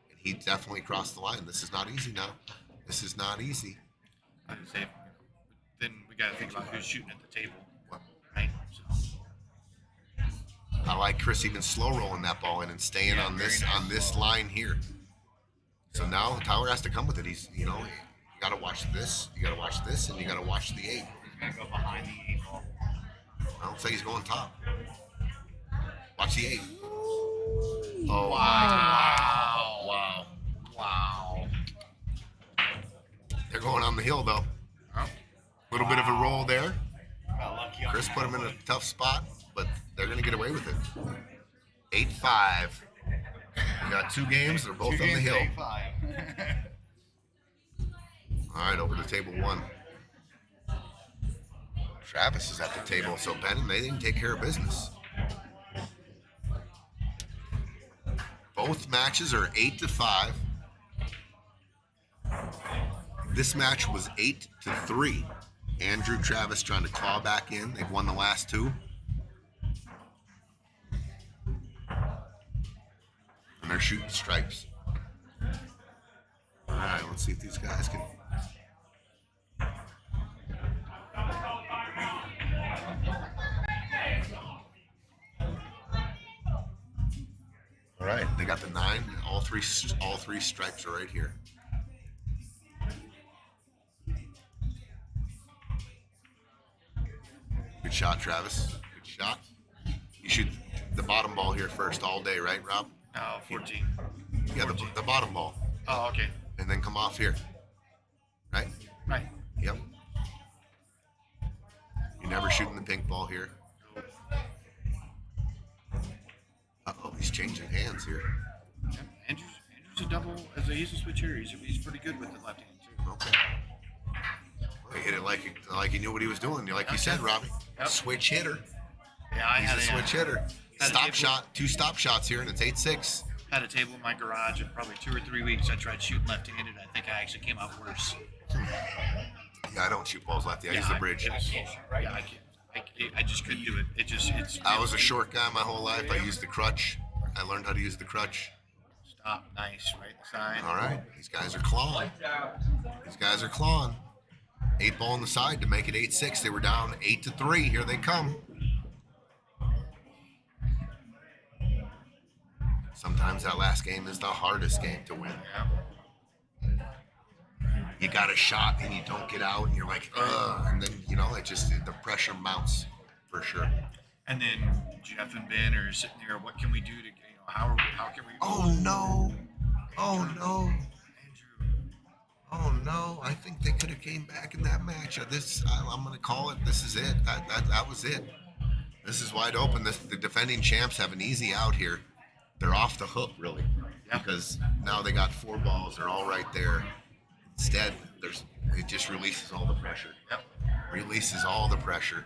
And he definitely crossed the line. This is not easy now. This is not easy. I would say, then we got to think about who's shooting at the table, What? right? So, I like Chris even slow rolling that ball in and staying Yeah, on very this nice. line here. So now Tyler has to come with it. He's you got to watch this, you got to watch this, and you got to watch the 8. He's gonna go behind the 8 ball. I don't say he's going top. Watch the 8. Oh wow. They're going on the hill though. Oh. Little bit of a roll there. Got lucky on Chris the put him in a ball. tough spot, but they're going to get away with it. 8-5. We got 2 games. They're both 2 on the games hill. at 8-5. All right, over to table 1. Travis is at the table, so Ben, they didn't take care of business. Both matches are 8-5. This match was 8-3. Andrew Travis trying to claw back in. They've won the last 2. And they're shooting stripes. All right, let's see if these guys can. All right, they got the 9. All three stripes are right here. Good shot, Travis. Good shot. You shoot the bottom ball here first all day, right, Rob? Oh, 14. Yeah, the bottom ball, Oh, okay. and then come off here, right? Right. Yep. You're never shooting the pink ball here. Uh-oh, he's changing hands here. Yeah, Andrew's a double. He's a switch hitter. He's pretty good with the left hand too. Okay. Well, he hit it like he knew what he was doing. Like you said, Robbie. Yep. Switch hitter. Yeah, I He's had a switch hitter. had a Stop table- shot, 2 stop shots here, and it's 8-6. Had a table in my garage in probably 2 or 3 weeks. I tried shooting left-handed. I think I actually came out worse. Yeah, I don't shoot balls lefty. I use the bridge. I can't. I just couldn't do it. It's. I was a short guy my whole life. I used the crutch. I learned how to use the crutch. Stop. Nice. Right side. All right, these guys are clawing. These guys are clawing. 8 ball on the side to make it 8-6. They were down 8-3. Here they come. Sometimes that last game is the hardest game to win. Yeah. You got a shot and you don't get out, and you're like, ugh. And then, it just, the pressure mounts for sure. And then Jeff and Ben are sitting there. What can we do to? How can we? Oh, no. Oh, no. Andrew. Oh, no. I think they could have came back in that match. I'm going to call it. This is it. That was it. This is wide open. The defending champs have an easy out here. They're off the hook, really, Yeah. because now they got 4 balls. They're all right there. Instead, it just releases all the pressure. Yep. Releases all the pressure.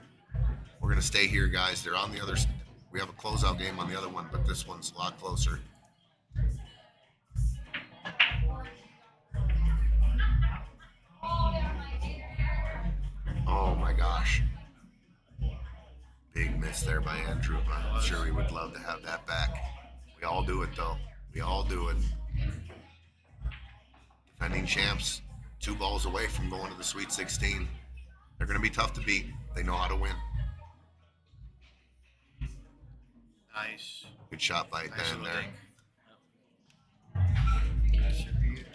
We're going to stay here, guys. They're on the other. We have a closeout game on the other one, but this one's a lot closer. Oh my gosh. Big miss there by Andrew. I'm sure we would love to have that back. We all do it, though. We all do it. Defending champs, 2 balls away from going to the Sweet 16. They're going to be tough to beat. They know how to win. Nice. Good shot by Nice Ben little there. dink. That should be it.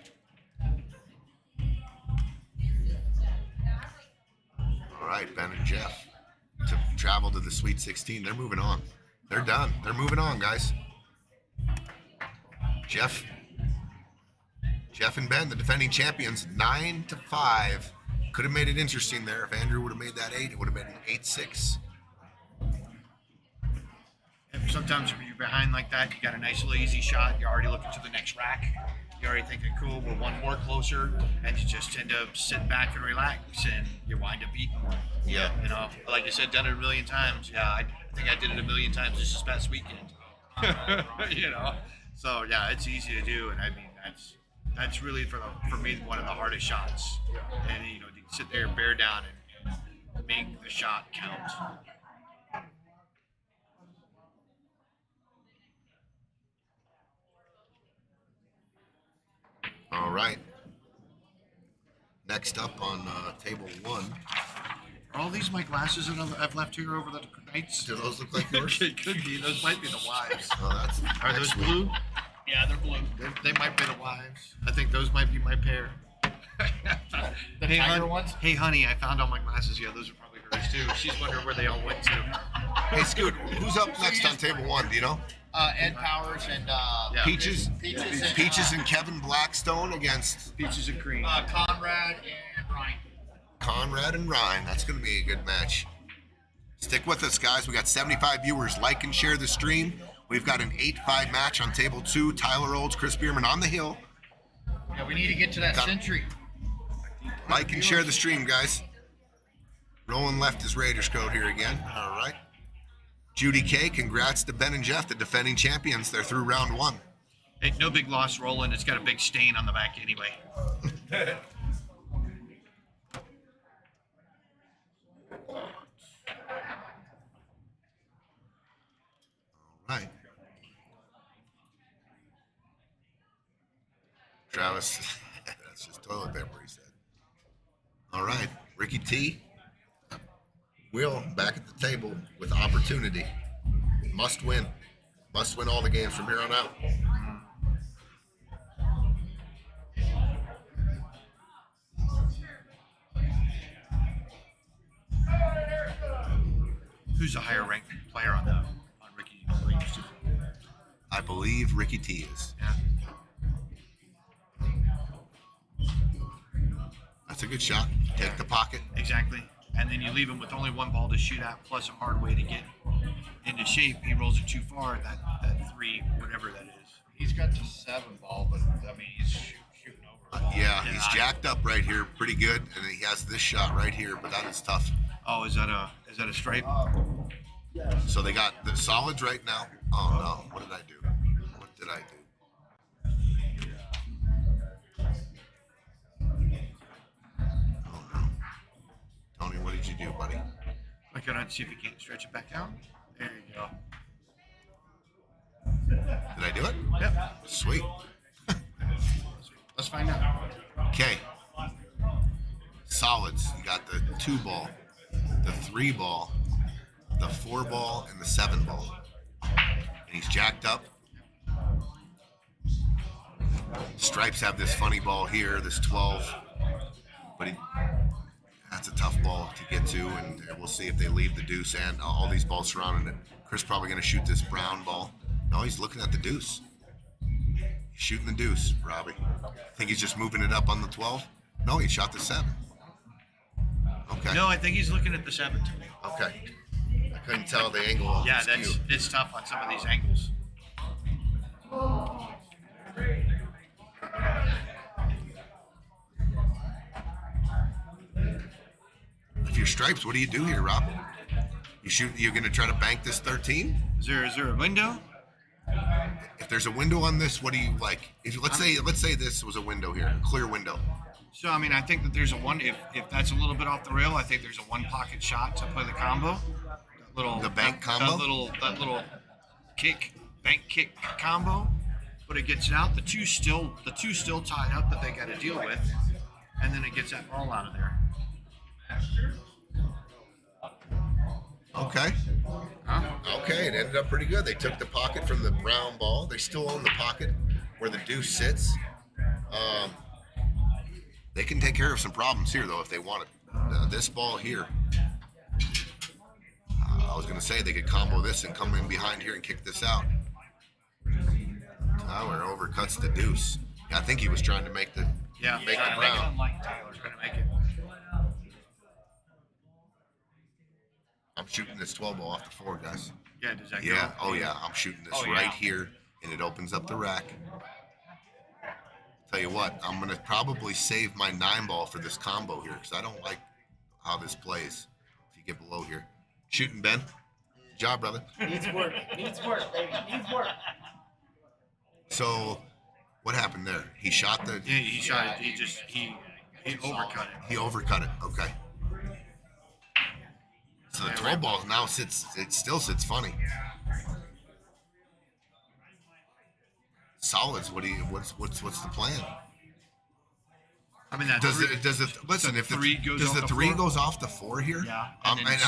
All right, Ben and Jeff to travel to the Sweet 16. They're moving on. They're done. They're moving on, guys. Jeff and Ben, the defending champions, 9-5. Could have made it interesting there. If Andrew would have made that 8, it would have been 8-6. And sometimes when you're behind like that, you got a nice little easy shot. You're already looking to the next rack. you're already thinking, cool, we're one more closer, and you just end up sitting back and relax, and you wind up eating more. Yeah. You know, like I said, done it a million times. Yeah, I think I did it a million times just this past weekend. You know, so yeah, it's easy to do, and I mean that's really for me one of the hardest shots. And you know, to sit there, bear down, and make the shot count. All right. Next up on table 1. Are all these my glasses that I've left here over the nights? Do those look like yours? It could be. Those might be the wives. Oh, that's Are those excellent. blue? Yeah, they're blue. They might be the wives. I think those might be my pair. The Hey, tiger hon- ones? Hey, honey, I found all my glasses. Yeah, those are probably hers too. She's wondering where they all went to. Hey, Scoot, who's up next on table 1? Do you know? Ed Powers and Yeah. Peaches, Peaches and, Kevin Blackstone against Peaches and cream. Conrad and Ryan. Conrad and Ryan. That's going to be a good match. Stick with us, guys. We got 75 viewers. Like and share the stream. We've got an 8-5 match on table 2. Tyler Olds, Chris Bierman on the hill. Yeah, we need to get to that Got- century. Like and share the stream, guys. Rolling left is Raiders code here again. All right. Judy K, congrats to Ben and Jeff, the defending champions. They're through round 1. Hey, no big loss, Roland. It's got a big stain on the back anyway. All right. Travis, that's just toilet paper, he said. All right, Ricky T. Will back at the table with opportunity. Must win. Must win all the games from here on out. Who's the higher ranked player on Ricky Williams? I believe Ricky T is. Yeah. That's a good shot. Take the pocket. Exactly. And then you leave him with only one ball to shoot at, plus a hard way to get into shape. He rolls it too far, that 3, whatever that is. He's got the 7 ball, but I mean, he's shooting over. Yeah, he's jacked up right here, pretty good, and he has this shot right here, but that is tough. Oh, is that a stripe? So they got the solids right now. Oh no, what did I do? What did I do? Oh no. Tony, what did you do, buddy? Look at it, see if you can't stretch it back down. There you go. Did I do it? Yep. Sweet. Let's find out. Okay. Solids. You got the 2 ball, the 3 ball, the 4 ball, and the 7 ball. And he's jacked up. Stripes have this funny ball here, this 12, but that's a tough ball to get to, and we'll see if they leave the deuce and all these balls surrounding it. Chris probably going to shoot this brown ball. No, he's looking at the deuce. He's shooting the deuce, Robbie. Think he's just moving it up on the 12? No, he shot the 7. Okay. No, I think he's looking at the 7. Okay. I couldn't tell the angle of Yeah, the skew. it's tough on some of these angles. If you're Stripes, what do you do here, Rob? You're going to try to bank this 13? Is there a window? If there's a window on this, what do you like? If let's say this was a window here, a clear window. So I mean, I think that there's a one. If that's a little bit off the rail, I think there's a 1 pocket shot to play the combo. The bank combo? That little bank kick combo. But it gets it out. The two still tied up that they got to deal with, and then it gets that ball out of there. Okay. Okay, it ended up pretty good. They took the pocket from the brown ball. They still own the pocket where the deuce sits. They can take care of some problems here, though, if they wanted. This ball here, I was going to say they could combo this and come in behind here and kick this out. Tyler overcuts the deuce. Yeah, I think he was trying to make the Yeah, make the brown. Tyler's gonna make it. I'm shooting this 12 ball off the 4, guys. Yeah, does that Yeah. go? Oh, yeah. I'm shooting this Oh, right yeah. here, and it opens up the rack. Tell you what, I'm gonna probably save my 9 ball for this combo here because I don't like how this plays. If you get below here, shooting Ben, good job, brother. Needs work, baby. Needs work. So, what happened there? He shot the. He shot it. He overcut it. He overcut it. Okay. So the 12 ball now sits. It still sits funny. Solids. What's the plan? I mean, that Does three, it listen? If the three goes does off the the 3 4? goes off the 4 here? Yeah, I'm, and and,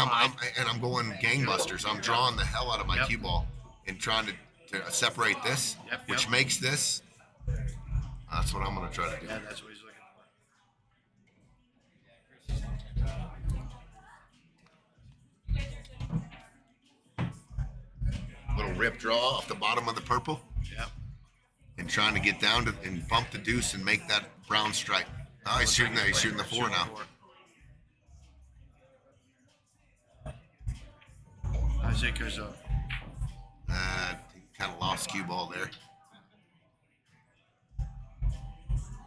then I'm going gangbusters. I'm drawing the hell out of my Yep. cue ball and trying to separate this, Yep, which yep. makes this. That's what I'm going to try to do. Yeah, that's what he's looking Little rip draw off the bottom of the purple for. Yep. and trying to get down to and bump the deuce and make that brown stripe. Oh, he's shooting that. He's shooting the 4 now. Isaac goes up. He kind of lost cue ball there.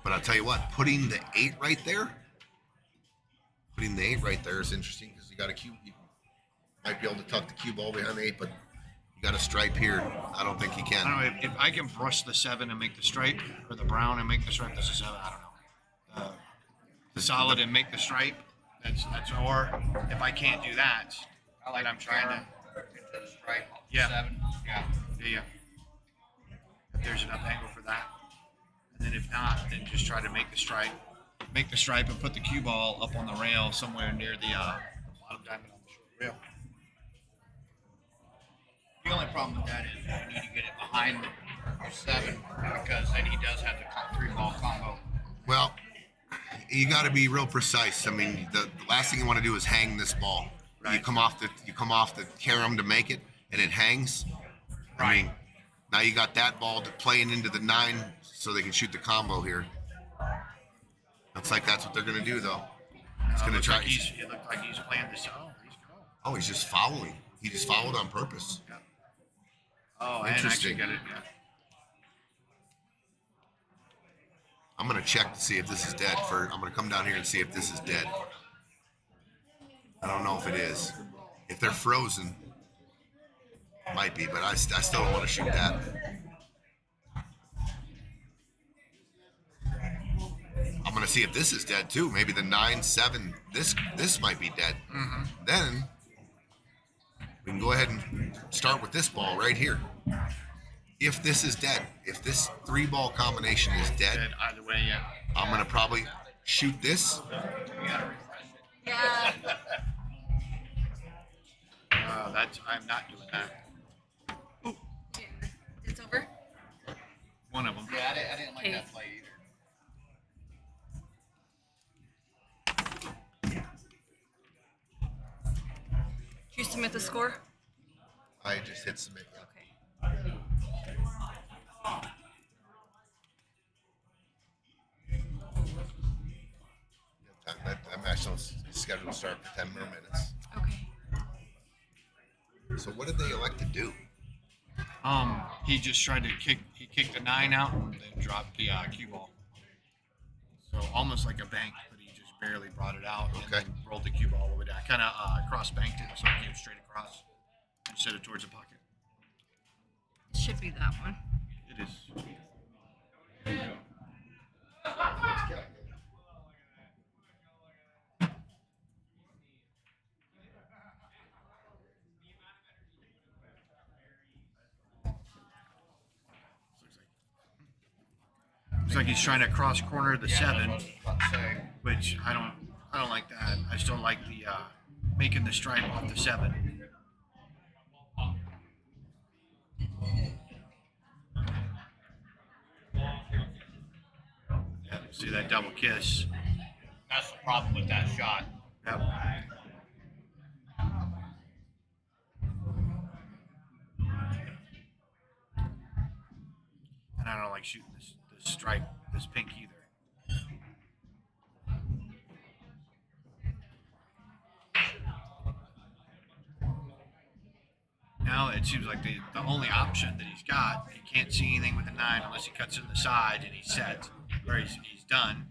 But I'll tell you what, putting the 8 right there is interesting because you got a cue. You might be able to tuck the cue ball behind the 8, but you got a stripe here. I don't think you I can. don't know if I can brush the 7 and make the stripe, or the brown and make the stripe. That's a 7. I don't know. The solid and make the stripe. That's or if I can't do that, I like then I'm trying to. into the stripe. Yeah. 7. Yeah. Yeah. If there's enough angle for that, and then if not, then just try to make the stripe. Make the stripe and put the cue ball up on the rail somewhere near the bottom diamond on the short rail. The only problem with that is you need to get it behind your 7 because then he does have the 3-ball combo. Well, you got to be real precise. I mean, the last thing you want to do is hang this ball. You Right. come off the carom to make it, and it hangs. I mean, now you got that ball playing into the 9, so they can shoot the combo here. Looks like that's what they're gonna do, though. He's gonna try. It looked like he's playing this. Oh, he's going. Oh, he's just fouling. He just fouled on purpose. Yeah. Oh, and actually Interesting. get it. Yeah. I'm gonna check to see if this is dead. I'm gonna come down here and see if this is dead. I don't know if it is. If they're frozen, it might be, but I still don't want to shoot that. I'm gonna see if this is dead too. Maybe the 9-7. This might be dead. Mm-hmm. Then we can go ahead and start with this ball right here. If this is dead, if this 3-ball combination is dead, Dead either way, yeah. I'm gonna probably shoot this. Yeah. I'm not doing that. It's over. One of them. Yeah, I didn't like Okay. that play either. Did you submit the score? I just hit submit. Okay. That match is scheduled to start for 10 more minutes. Okay. So what did they elect to do? He just tried to kicked the 9 out and then dropped the cue ball. So almost like a bank, but he just barely brought it out and Okay. then rolled the cue ball all the way down. Kind of cross banked it, so it came straight across instead of towards the pocket. It should be that one. It is. Looks like he's trying to cross corner the 7, which I don't like that. I still like the making the stripe off the 7. Yeah, see that double kiss. That's the problem with that shot. Yep. And I don't like shooting this stripe, this pink either. Now it seems like the only option that he's got, he can't see anything with the 9 unless he cuts in the side and he's set. or he's done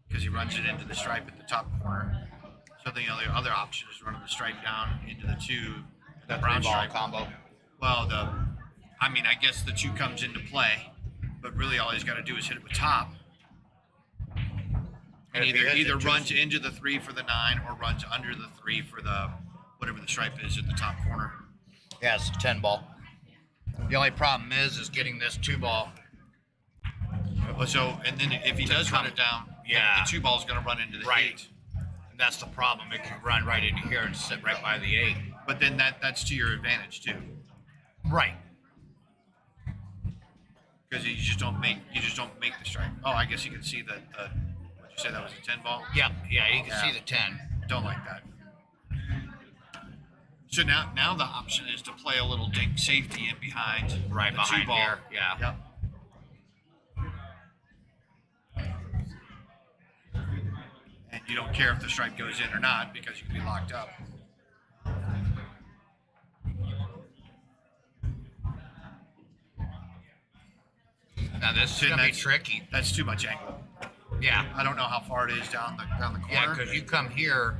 because he runs it into the stripe at the top corner. So the only other option is running the stripe down into the 2, the brown Three-ball stripe combo. Well, I guess the 2 comes into play, but really all he's got to do is hit it with top. And If he hits either it runs just- into the 3 for the 9 or runs under the 3 for the whatever the stripe is at the top corner. Yeah, it's a 10 ball. The only problem is getting this 2-ball. So, and then if he does run it down, Yeah. the 2 ball is going to run into the Right. 8. And that's the problem. It can run right into here and sit right by the 8. But then that's to your advantage too, Right. because you just don't make the stripe. Oh, I guess you can see that. What you say that was a 10 ball? Yep. Yeah, you can Yeah. see the 10. Don't like that. So now the option is to play a little dink safety in behind Right the behind 2-ball. here. Yeah. Yep. And you don't care if the stripe goes in or not because you can be locked up. Now this is See, gonna be that's- tricky. That's too much angle. Yeah. I don't know how far it is down the corner. Yeah, because you come here,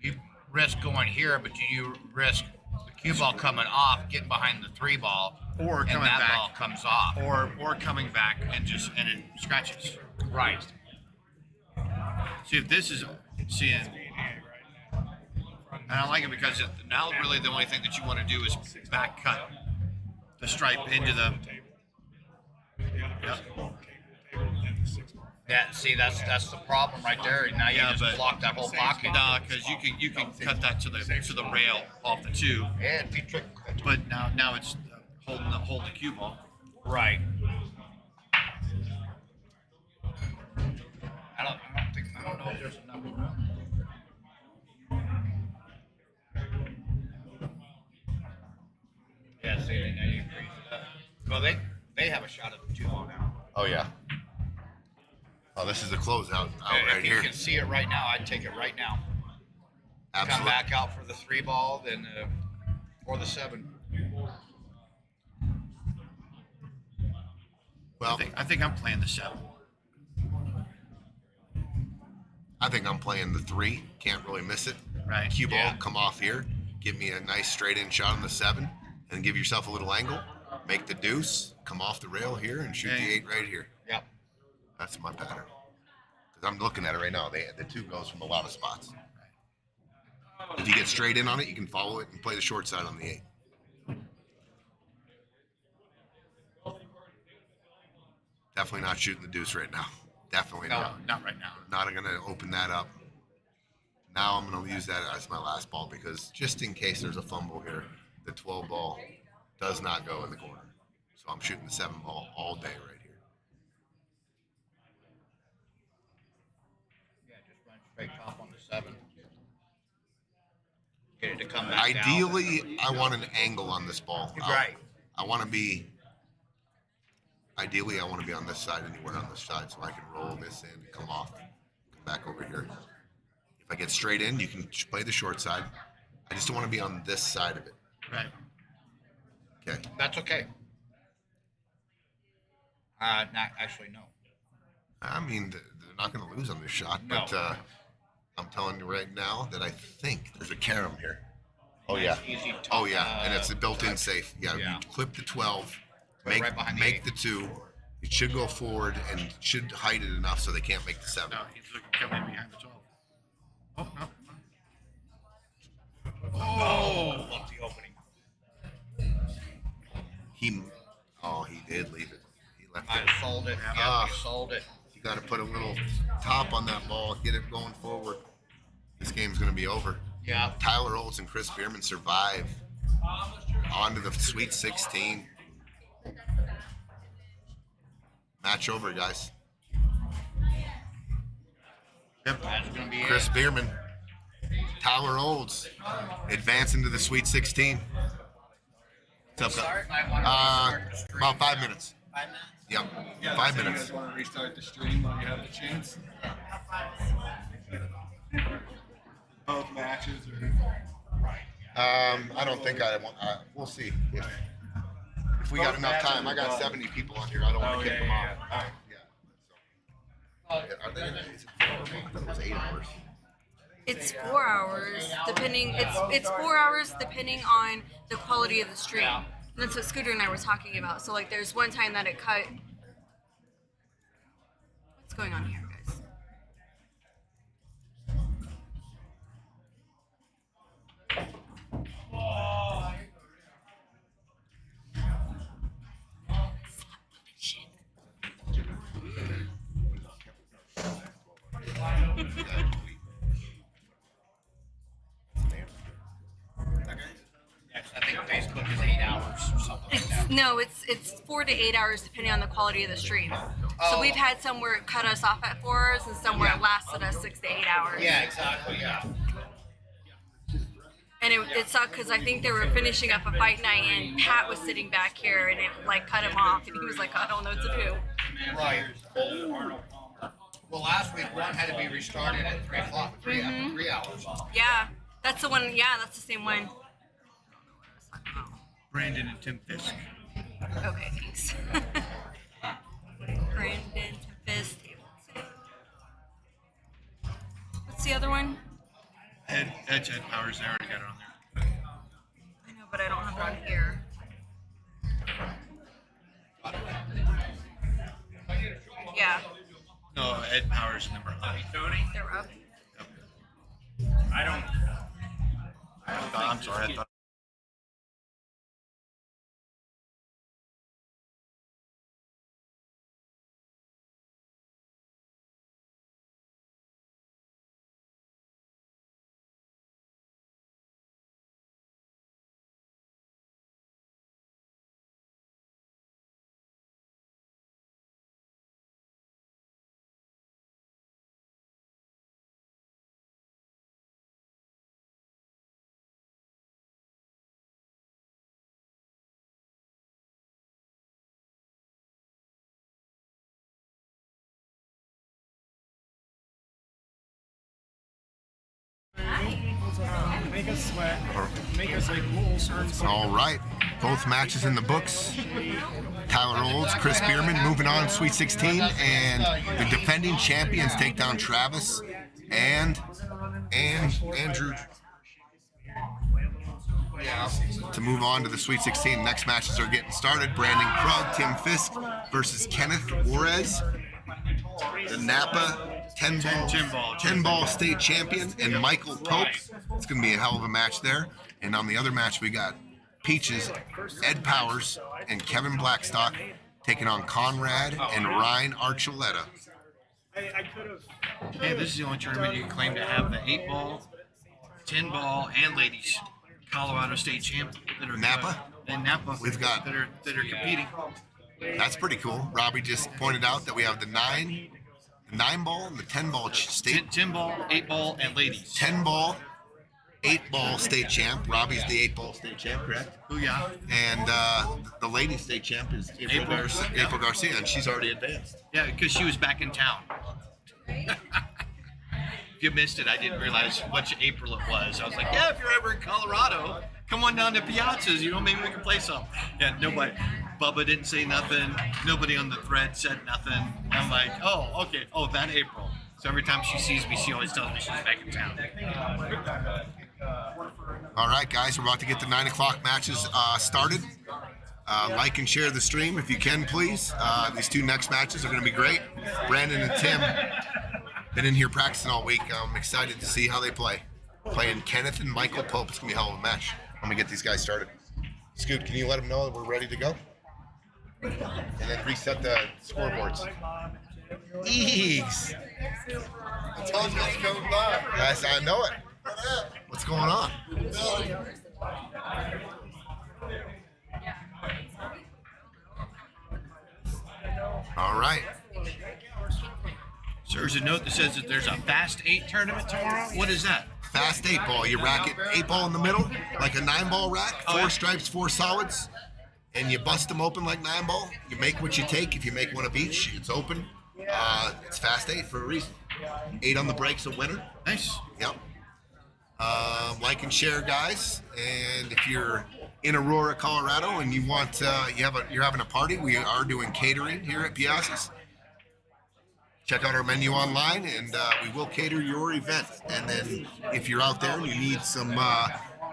you risk going here, but you risk the cue ball coming off, getting behind the 3-ball, or and coming that back, ball comes off. or coming back and it scratches. Right. See if this is seeing. And I like it because now really the only thing that you want to do is back cut the stripe into the. Yep. Yeah. See, that's the problem right there. Now you Yeah, just but- block that whole pocket. Nah, because you can cut that to the rail off the 2, Yeah, it'd be tricky. but now it's holding the cue ball. Right. I don't know if there's enough room. Yeah, see, now you freeze it up. Well, they have a shot at the 2-ball now. Oh yeah. Oh, this is a closeout right If you here. can see it right now, I'd take it right now. Come Absolutely. back out for the 3-ball, then or the 7. Well, I think I'm playing the 7. I think I'm playing the 3. Can't really miss it. Right. Cue ball, Yeah. come off here. Give me a nice straight in shot on the 7, and give yourself a little angle. Make the deuce, come off the rail here, and shoot the Yeah. 8 right here. Yep. That's my pattern. Because I'm looking at it right now. The 2 goes from a lot of spots. If you get straight in on it, you can follow it and play the short side on the 8. Definitely not shooting the deuce right now. Definitely No, not. not right now. Not going to open that up. Now I'm going to use that as my last ball because just in case there's a fumble here, the 12 ball does not go in the corner. So I'm shooting the 7 ball all day right here. Yeah, just run straight top on the 7. Get it to come back down. Ideally, I want an angle on this ball. Right. I want to be. Ideally, I want to be on this side, anywhere on this side, so I can roll this in, come off, come back over here. If I get straight in, you can play the short side. I just don't want to be on this side of it. Right. Okay. That's okay. Not actually, no. I mean, they're not going to lose on this shot, but No. I'm telling you right now that I think there's a carom here. Oh Nice, yeah. easy top, Oh yeah, and it's a built-in safe. Yeah, yeah. you clip the 12, Put it make right behind the make 8. the 2. It should go forward and should hide it enough so they can't make the 7. No, he's looking coming behind the 12. Oh no. Oh, love the opening. He did leave it. He left Might it. have sold it. Ah. Yeah, you sold it. You got to put a little top on that ball, get it going forward. This game's going to be over. Yeah. Tyler Olds and Chris Bierman survive on to the Sweet 16. Match over, guys. Yep. That's gonna be Chris it. Bierman, Tyler Olds advance into the Sweet 16. What's up, about 5 minutes. 5 minutes? Yep, Yeah, 5 so minutes. You guys want to restart the stream while you have the chance? Both matches or? I don't think I want. We'll see if we got enough time. I got 70 people on here. I don't want to kick them off. All right. Yeah. Are they? Is it 4 hours? I thought it was 8 hours. It's 4 hours depending. It's 4 hours depending on the quality of the stream. And that's what Scooter and I were talking about. So like, there's one time that it cut. What's going on here, guys? Yeah, 'cause I think Facebook is 8 hours or something like that. No, it's 4 to 8 hours depending on the quality of the stream. So we've had some where it cut us off at 4 hours and some where it lasted us 6 to 8 hours. Yeah, exactly. Yeah. And it sucked because I think they were finishing up a fight night and Pat was sitting back here and it like cut him off and he was like, I don't know what to do. Right. Well, last week one had to be restarted at 3 o'clock. After 3 hours. Yeah, that's the one. Yeah, that's the same one. Brandon and Tim Fisk. Okay, thanks. Brandon, Tempest, table 2. What's the other one? That's Ed Powers. They already got it on there. I know, but I don't have it on here. Yeah, No, Ed Powers and them are up. they're up. I'm sorry. I thought. Make us sweat. Make us like wolves. All right, both matches in the books. Tyler Olds, Chris Bierman moving on to Sweet 16, and the defending champions take down Travis and Andrew to move on to the Sweet 16. Next matches are getting started. Brandon Krug, Tim Fisk versus Kenneth Juarez, the Napa 10-ball state champion, and Michael Pope. It's going to be a hell of a match there. And on the other match, we got Peaches, Ed Powers, and Kevin Blackstock taking on Conrad and Ryan Archuleta. Hey, this is the only tournament you can claim to have the 8-ball, 10-ball, and ladies Colorado State champ that are Napa? And Napa. We've got- that are competing. That's pretty cool. Robbie just pointed out that we have the 9-ball and the 10-ball state 10-ball, 8-ball, and ladies. 10-ball, 8-ball state champ. Robbie's the 8-ball state champ, correct? Oh yeah. And the lady state champ is April Garcia, and she's already advanced. Yeah, because she was back in town. If you missed it, I didn't realize which April it was. I was like, yeah, if you're ever in Colorado, come on down to Piazzas. You know, maybe we can play some. Yeah, nobody. Bubba didn't say nothing. Nobody on the thread said nothing. I'm like, oh, okay. Oh, that April. So every time she sees me, she always tells me she's back in town. All right, guys, we're about to get the 9 o'clock matches started. Like and share the stream if you can, please. These 2 next matches are going to be great. Brandon and Tim been in here practicing all week. I'm excited to see how they play. Playing Kenneth and Michael Pope. It's going to be a hell of a match. I'm going to get these guys started. Scoot, can you let them know that we're ready to go? And then reset the scoreboards. Eegs. I told you it's coming by. Guys, I know it. What's going on? All right. So there's a note that says that there's a Fast 8 tournament tomorrow. What is that? Fast 8-ball. You rack it 8-ball in the middle, like a 9-ball rack. 4 stripes, 4 solids. And you bust them open like 9-ball. You make what you take. If you make one of each, it's open. It's Fast 8 for a reason. 8 on the break's a winner. Nice. Yep. Like and share, guys. And if you're in Aurora, Colorado, and you want you're having a party, we are doing catering here at Piazzas. Check out our menu online, and we will cater your event. And then if you're out there and you need some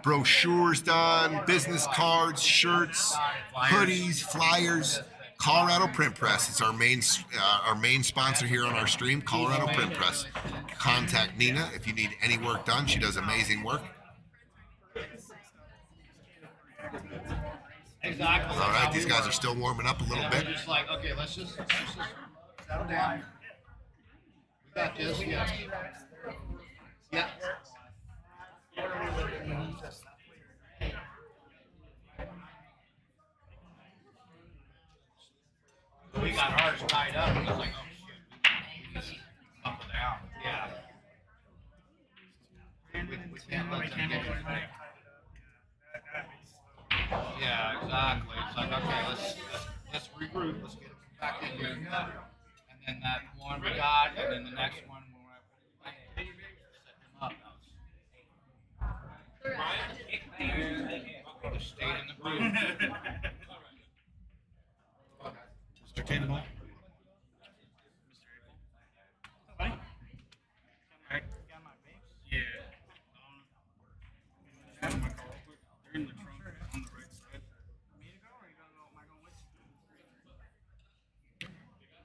brochures done, business cards, shirts, hoodies, flyers, Colorado Print Press. It's our main sponsor here on our stream, Colorado Print Press. Contact Nina if you need any work done. She does amazing work. Exactly. All right, these guys are still warming up a little bit. Just like, okay, let's just settle down. We got this. Yeah. Yeah. We got ours tied up. It's like, oh shit, we just buckle down. Yeah. We can't let them get it. Yeah, exactly. It's like, okay, let's regroup. Let's get back in here. And then that one we got, and then the next one when we're setting them up. Just stayed in the groove. Mr. Tannenbaum.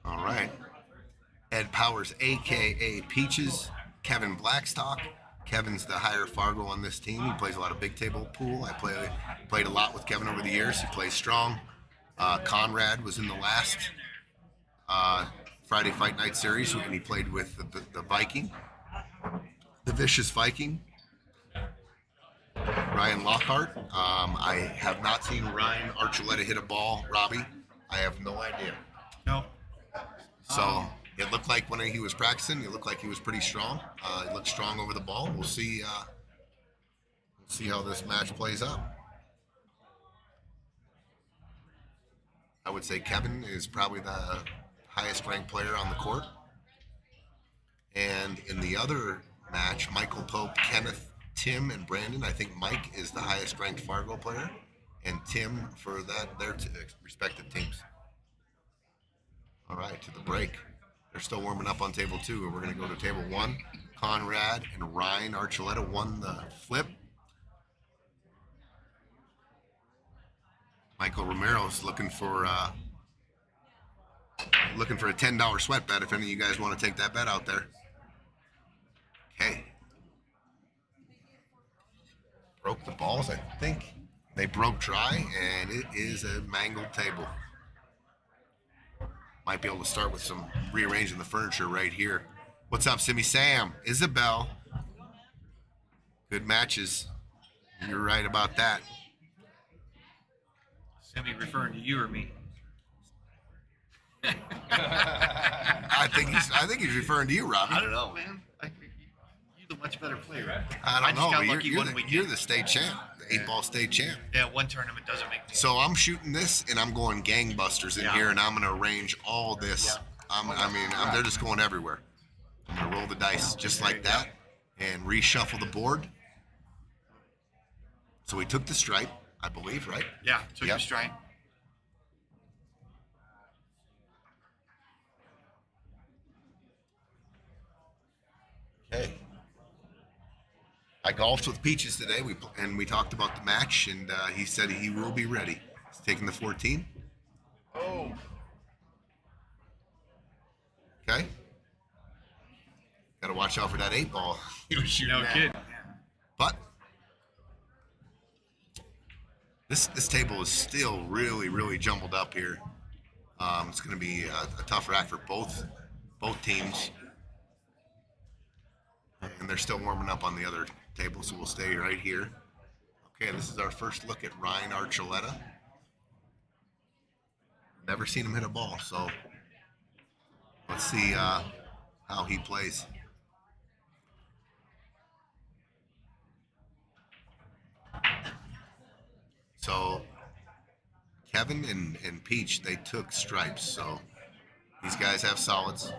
All right. Ed Powers, a.k.a. Peaches, Kevin Blackstock. Kevin's the higher Fargo on this team. He plays a lot of big table pool. I played a lot with Kevin over the years. He plays strong. Conrad was in the last Friday Fight Night series, and he played with the Viking, the Vicious Viking, Ryan Lockhart. I have not seen Ryan Archuleta hit a ball, Robbie. I have no idea. No. So it looked like when he was practicing, it looked like he was pretty strong. He looked strong over the ball. We'll see. We'll see how this match plays out. I would say Kevin is probably the highest ranked player on the court. And in the other match, Michael Pope, Kenneth, Tim, and Brandon. I think Mike is the highest ranked Fargo player, and Tim for their respective teams. All right, to the break. They're still warming up on table 2, and we're going to go to table 1. Conrad and Ryan Archuleta won the flip. Michael Romero's looking for a $10 sweat bet. If any of you guys want to take that bet out there. Okay. Broke the balls, I think. They broke dry, and it is a mangled table. Might be able to start with some rearranging the furniture right here. What's up, Simmy Sam? Isabel. Good matches. You're right about that. Somebody referring to you or me? I think he's referring to you, Robbie. I don't know, man. You're the much better player. I don't just know, got but lucky one weekend. you're the state champ, the 8-ball state champ. Yeah, one tournament doesn't make me. So I'm shooting this, and I'm going gangbusters in Yeah. here, and I'm going to arrange all this. They're just going everywhere. I'm going to roll the dice just like that and reshuffle the board. So we took the stripe, I believe, right? Yeah, took Yep. a strike. Okay. I golfed with Peaches today, and we talked about the match, and he said he will be ready. He's taking the 14. Oh. Okay. Got to watch out for that 8-ball. He was shooting No that. kidding. But this table is still really, really jumbled up here. It's going to be a tough rack for both teams. And they're still warming up on the other table, so we'll stay right here. Okay, this is our first look at Ryan Archuleta. Never seen him hit a ball, so let's see how he plays. So Kevin and Peach, they took stripes, so these guys have solids. And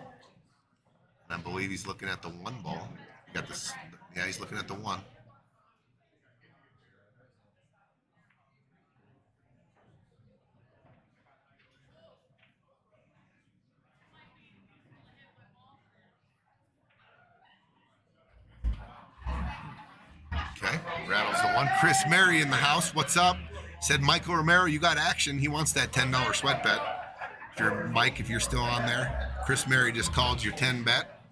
I believe he's looking at the 1 ball. You got this. Yeah, he's looking at the 1. Okay, rattles the one. Chris Mary in the house. What's up? Said Michael Romero, you got action. He wants that $10 sweat bet. If you're Mike, if you're still on there, Chris Mary just called your 10 bet.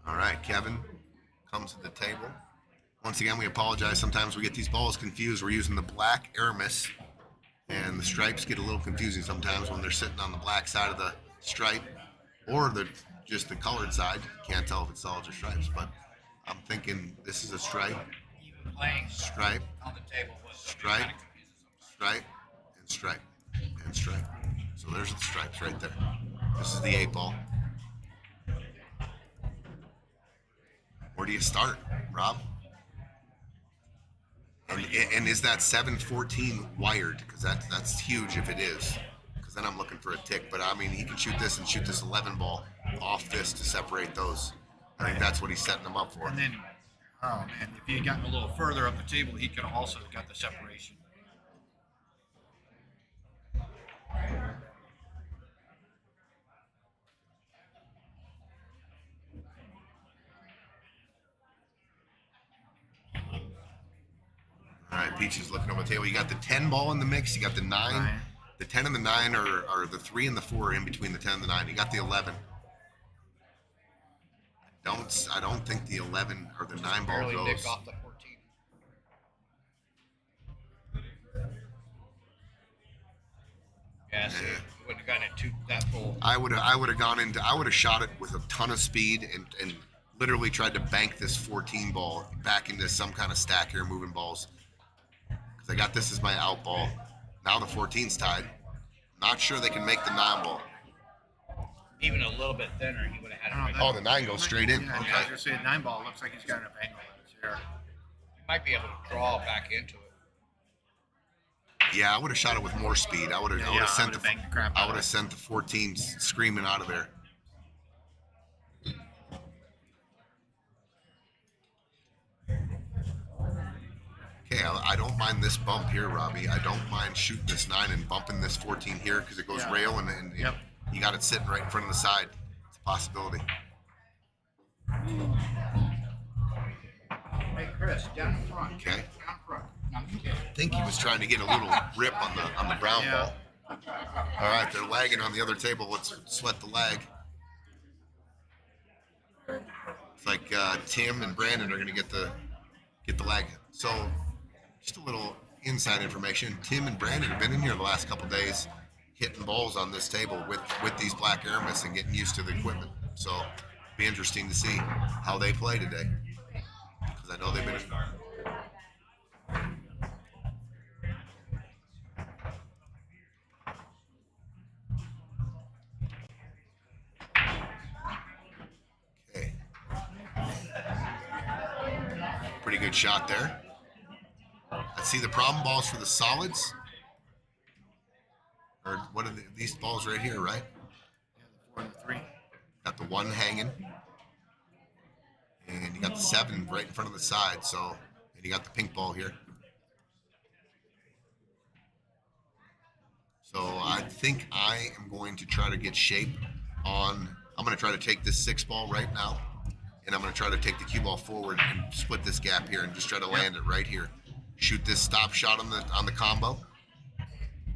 All right, Kevin comes to the table. Once again, we apologize. Sometimes we get these balls confused. We're using the black Aramis, and the stripes get a little confusing sometimes when they're sitting on the black side of the stripe or just the colored side. You can't tell if it's solids or stripes, but I'm thinking this is a stripe, Even playing stripe, on the table was stripe, kind of confusing sometimes. stripe, and stripe, and stripe. So there's the stripes right there. This is the 8-ball. Where do you start, Rob? And is that 714 wired? Because that's huge if it is. Because then I'm looking for a tick. But I mean, he can shoot this and shoot this 11 ball off this to separate those. I think that's what he's setting them up for. And then, oh man, if he had gotten a little further up the table, he could have also got the separation. All right, Peach is looking over the table. You got the 10 ball in the mix. You got the 9. The 10 and the 9 are the 3 and the 4 are in between the 10 and the 9. You got the 11. I don't think the 11 or the 9 ball Barely goes. nick off the 14. Yeah, so Yeah. he wouldn't have gotten it that full. I would have shot it with a ton of speed and literally tried to bank this 14 ball back into some kind of stack here, moving balls. Because I got this as my out ball. Now the 14's tied. Not sure they can make the 9 ball. Even a little bit thinner, he would have had it. Oh, the 9 goes straight in. Yeah, I was Okay. gonna say 9 ball looks like he's got enough angle in his hair. He might be able to draw back into it. Yeah, I would have shot it with more speed. I would have I sent would've banked the crap I out would of have it. sent the 14 screaming out of there. Okay, I don't mind this bump here, Robbie. I don't mind shooting this 9 and bumping this 14 here because it goes Yeah. rail and Yep. you got it sitting right in front of the side. It's a possibility. Hey, Chris, down in front. Okay. Down front. No, I'm just kidding. I think he was trying to get a little rip on the brown Yeah. ball. All right, they're lagging on the other table. Let's sweat the lag. It's like Tim and Brandon are going to get the lag. So, just a little inside information. Tim and Brandon have been in here the last couple days, hitting balls on this table with these black Aramis and getting used to the equipment. So, it'll be interesting to see how they play today, because I know they've been. Okay. Pretty good shot there. I see the problem balls for the solids. Or what are these balls right here, right? Yeah, the 4 and the 3. Got the 1 hanging. And you got the 7 right in front of the side, so and you got the pink ball here. So I think I am going to try to get shape on. I'm going to try to take this 6 ball right now, and I'm going to try to take the cue ball forward and split this gap here and just try to land it right here. Shoot this stop shot on the combo,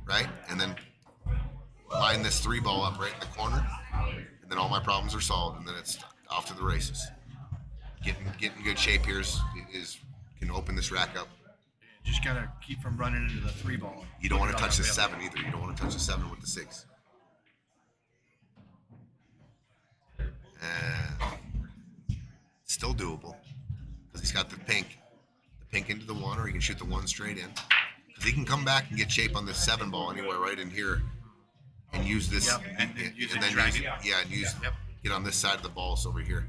right, and then line this 3 ball up right in the corner, and then all my problems are solved, and then it's off to the races. Getting good shape here is can open this rack up. Just gotta keep from running into the 3 ball. You don't want to touch the 7 either. You don't want to touch the 7 with the 6. Still doable because he's got the pink into the 1, or he can shoot the 1 straight in. Because he can come back and get shape on this 7 ball anywhere right in here, and use this, Yep, and then use it, then drag use it. yeah, and use Yep. get on this side of the balls over here.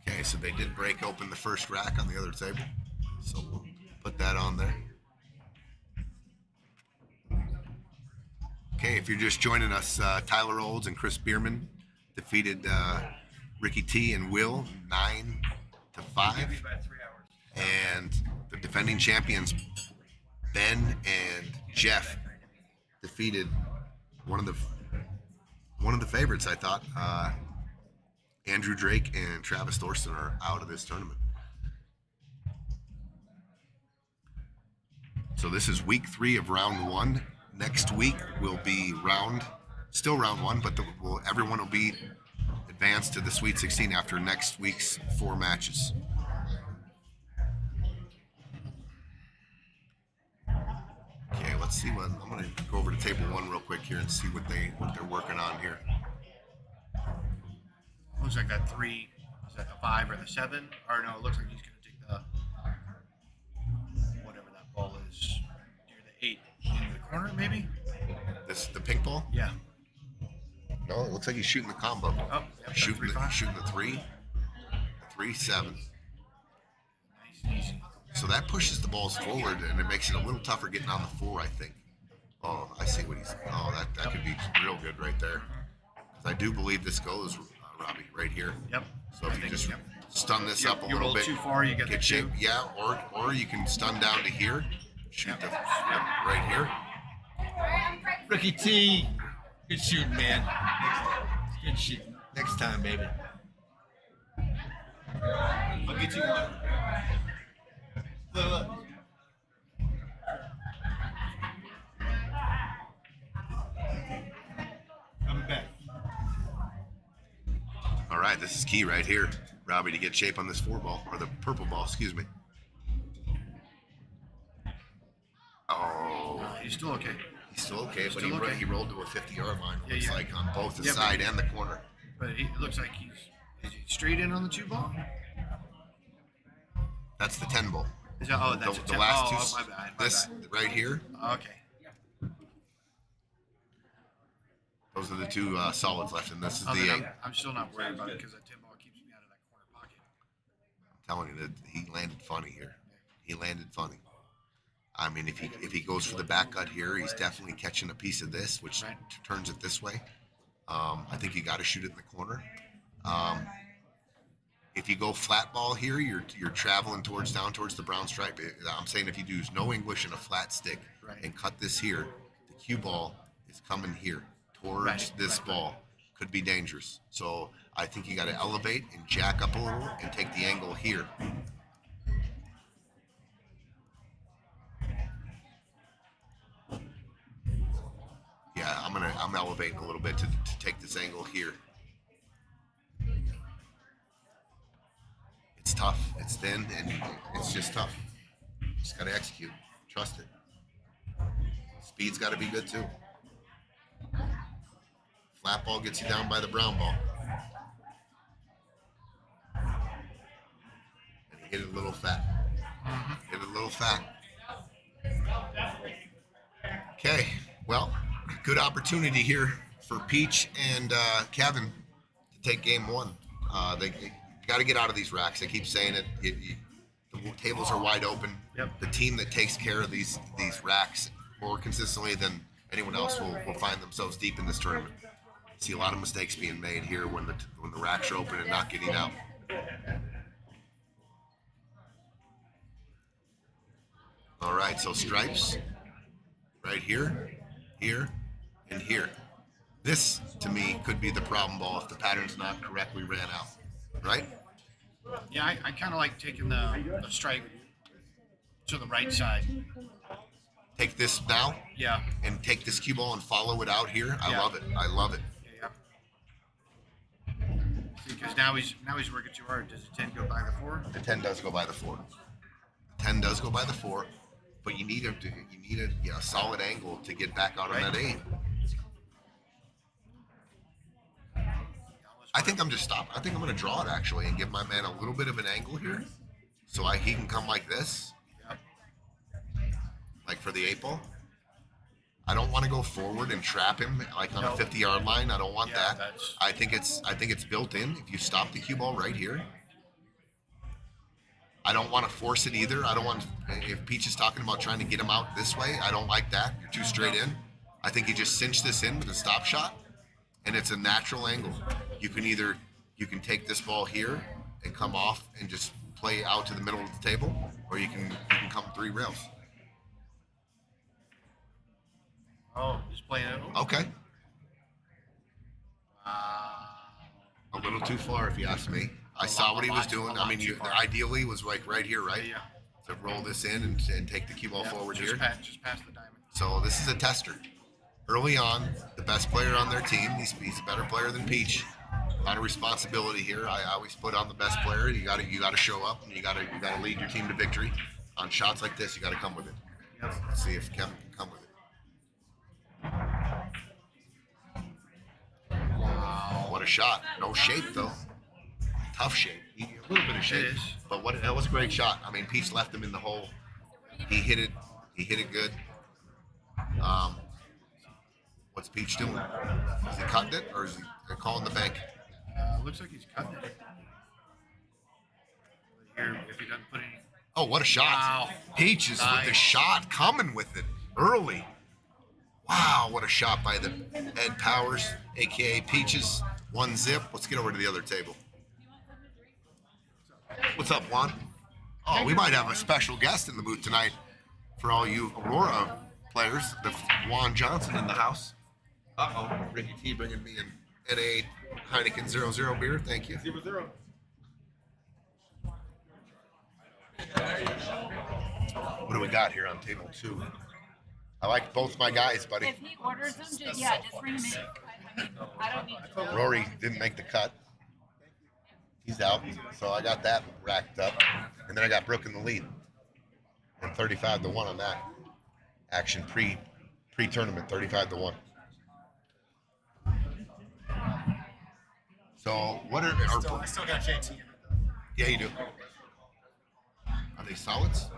Okay, so they did break open the first rack on the other table, so we'll put that on there. Okay, if you're just joining us, Tyler Olds and Chris Bierman defeated Ricky T and Will 9-5, About 3 hours. and the defending champions Ben and Jeff defeated one of the one of the favorites, I thought. Andrew Drake and Travis Thorson are out of this tournament. So this is week 3 of round 1. Next week will be still round 1, but everyone will be advanced to the Sweet 16 after next week's 4 matches. Okay, let's see what I'm going to go over to table 1 real quick here and see what they're working on here. Looks like that 3 is that the 5 or the 7, or no? It looks like he's going to take the whatever that ball is near the 8 into the corner, maybe. The pink ball? Yeah. No, it looks like he's shooting the combo. Oh, yep, shooting the 3-5. 3-7. Nice and easy. So that pushes the balls forward, and it makes it a little tougher getting on the 4, I think. Oh, I see what he's. Oh, that could be real good right there. Because I do believe this goes, Robbie, right here. Yep. So if you just stun this up a you little roll bit, too far, you get the shape. 2. Yeah, or you can stun down to here, shoot right here. Rookie T. Good shooting, man. Good shooting. Next time, baby. I'll get you one. Look. Coming back. All right, this is key right here, Robbie, to get shape on this 4 ball, or the purple ball, excuse me. Oh, He's still okay. he's still okay, but Still okay. he rolled to a 50-yard line. Yeah, Looks yeah. like on both the Yeah, side and the corner. But it looks like is he straight in on the 2 ball? That's the 10 ball. Is that, that's the a 10. last oh, two. my bad. My This bad. right here. Okay. Those are the 2 solids left, and this is Oh, the then 8. I'm still not worried about it because that 10 ball keeps me out of that corner pocket. I'm telling you that he landed funny here. He landed funny. I mean, if he goes for the back cut here, he's definitely catching a piece of this, which turns it this way. I think you got to shoot it in the corner. If you go flat ball here, you're traveling down towards the brown stripe. I'm saying if you do no English and a flat stick and cut this here, the cue ball is coming here towards this ball. Could be dangerous. So I think you got to elevate and jack up a little and take the angle here. Yeah, I'm elevating a little bit to take this angle here. It's tough. It's thin, and it's just tough. Just got to execute. Trust it. Speed's got to be good too. Flat ball gets you down by the brown ball. And he hit it a little fat. Hit it a little fat. Okay, well, good opportunity here for Peach and Kevin to take game 1. They got to get out of these racks. They keep saying it. The tables are wide open. Yep. The team that takes care of these racks more consistently than anyone else will find themselves deep in this tournament. See a lot of mistakes being made here when the racks are open and not getting out. All right, so stripes right here, here, and here. This, to me, could be the problem ball if the pattern's not correctly ran out, right? Yeah, I kind of like taking the stripe to the right side. Take this now Yeah. and take this cue ball and follow it out here. I Yeah. love it. I love it. Yeah. Because now he's working too hard. Does the 10 go by the 4? The 10 does go by the 4. The 10 does go by the 4, but you need a solid angle to get back out on that 8. I think I'm just stopping. I think I'm going to draw it actually and give my man a little bit of an angle here, so he can come like this, Yep. like for the 8 ball. I don't want to go forward and trap him like on a 50-yard line. I don't want Yeah, that. that's- I think it's built in. If you stop the cue ball right here, I don't want to force it either. I don't want, if Peach is talking about trying to get him out this way, I don't like that. You're too straight in. I think you just cinch this in with a stop shot, and it's a natural angle. You can take this ball here and come off and just play out to the middle of the table, or you can come 3 rails. Oh, just playing it. Okay. little too far, if you ask me. I saw what he was doing. I mean, ideally was like right here, right? Yeah. To roll this in and take the cue ball forward Just here. just pass the diamond. So this is a tester. Early on, the best player on their team. He's a better player than Peach. A lot of responsibility here. I always put on the best player. You got to show up, and you got to lead your team to victory. On shots like this, you got to come with it. Let's see if Kevin can come with it. Wow, what a shot! No shape though. Tough shape. A little bit of shape, but that was a great shot. I mean, Peach left him in the hole. He hit it. He hit it good. What's Peach doing? Is he cutting it, or is he calling the bank? Looks like he's cutting it. Here, if he doesn't put any. Oh, what a shot! Wow. Peach is with the shot, coming with it early. Wow, what a shot by the Ed Powers, aka Peaches. 1-zip. Let's get over to the other table. What's up, Juan? Oh, we might have a special guest in the booth tonight for all you Aurora players. The Juan Johnson in the house. Uh-oh, Ricky T bringing me an NA Heineken 00 beer. Thank you. 0-0. What do we got here on table 2? I like both my guys, buddy. If he orders them, just bring them in. I mean, I don't need to. Rory didn't make the cut. He's out, so I got that racked up, and then I got Brooke in the lead, and 35-1 on that action pre-tournament, 35-1. So what are I still got JT in it. Yeah, you do. Are they solids?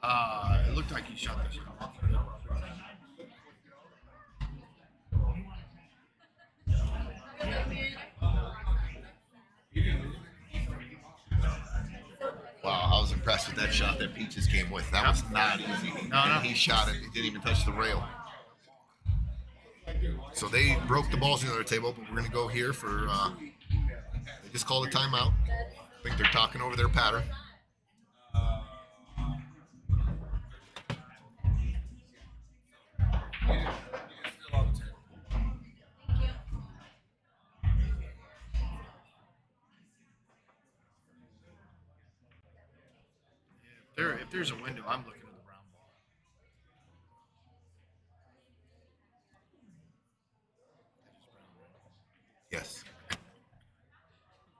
It looked like he shot this. Wow, I was impressed with that shot that Peaches came with. That was not easy. No. He shot it. It didn't even touch the rail. So they broke the balls in the other table, but we're going to go here for, they just called a timeout. I think they're talking over their pattern. If there's a window, I'm looking at the brown ball. Yes.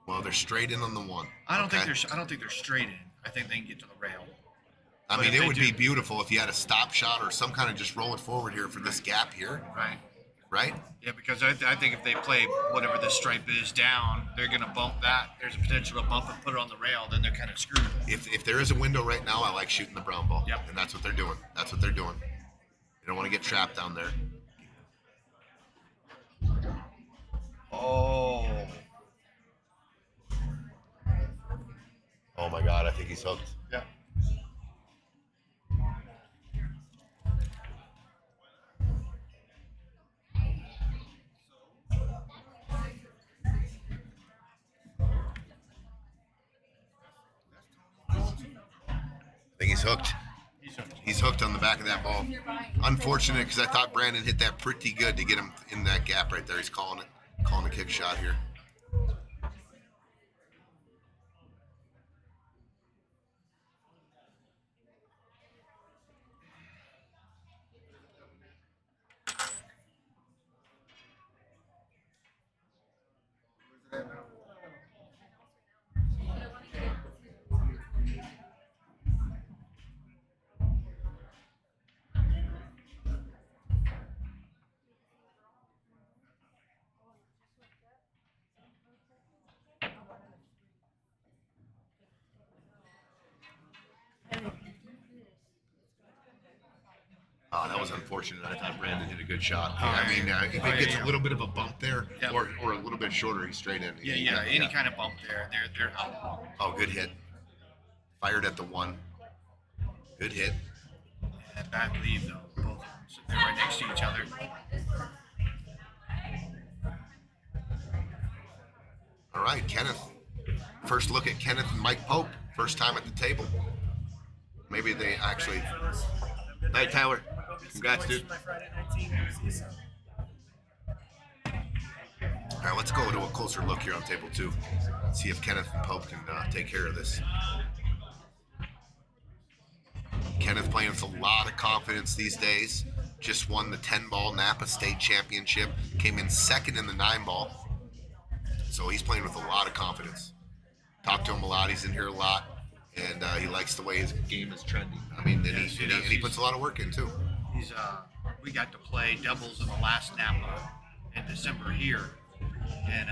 Well, they're straight in on the one. I don't think they're straight in. I think they can get to the rail. I But mean, if it they would do- be beautiful if you had a stop shot or some kind of just roll it forward here for this gap here, Right. right? Yeah, because I think if they play whatever this stripe is down, they're going to bump that. There's a potential to bump and put it on the rail. Then they're kind of screwed. If there is a window right now, I like shooting the brown ball. Yep. And that's what they're doing. That's what they're doing. They don't want to get trapped down there. Oh. Oh my God, I think he's hooked. Yeah. I think he's hooked. He's hooked on the back of that ball. Unfortunate, because I thought Brandon hit that pretty good to get him in that gap right there. He's calling the kick shot here. Oh, that was unfortunate. I thought Brandon hit a good shot. I mean, if it gets a little bit of a bump there, Yeah. or a little bit shorter, he's straight in. Yeah. Any kind of bump there, they're out. Oh, good hit. Fired at the one. Good hit. And bad lead though. Both of them sitting there right next to each other. All right, Kenneth. First look at Kenneth and Mike Pope. First time at the table. Maybe they actually. Night, Tyler. Congrats, dude. My Friday night team. See you soon. All right, let's go to a closer look here on table 2. See if Kenneth and Pope can take care of this. Kenneth playing with a lot of confidence these days. Just won the 10-ball Napa State Championship. Came in second in the 9-ball. So he's playing with a lot of confidence. Talked to him a lot. He's in here a lot. And he likes the way his game is trending. I mean, and he puts a lot of work in, too. He's we got to play doubles in the last Napa in December here, and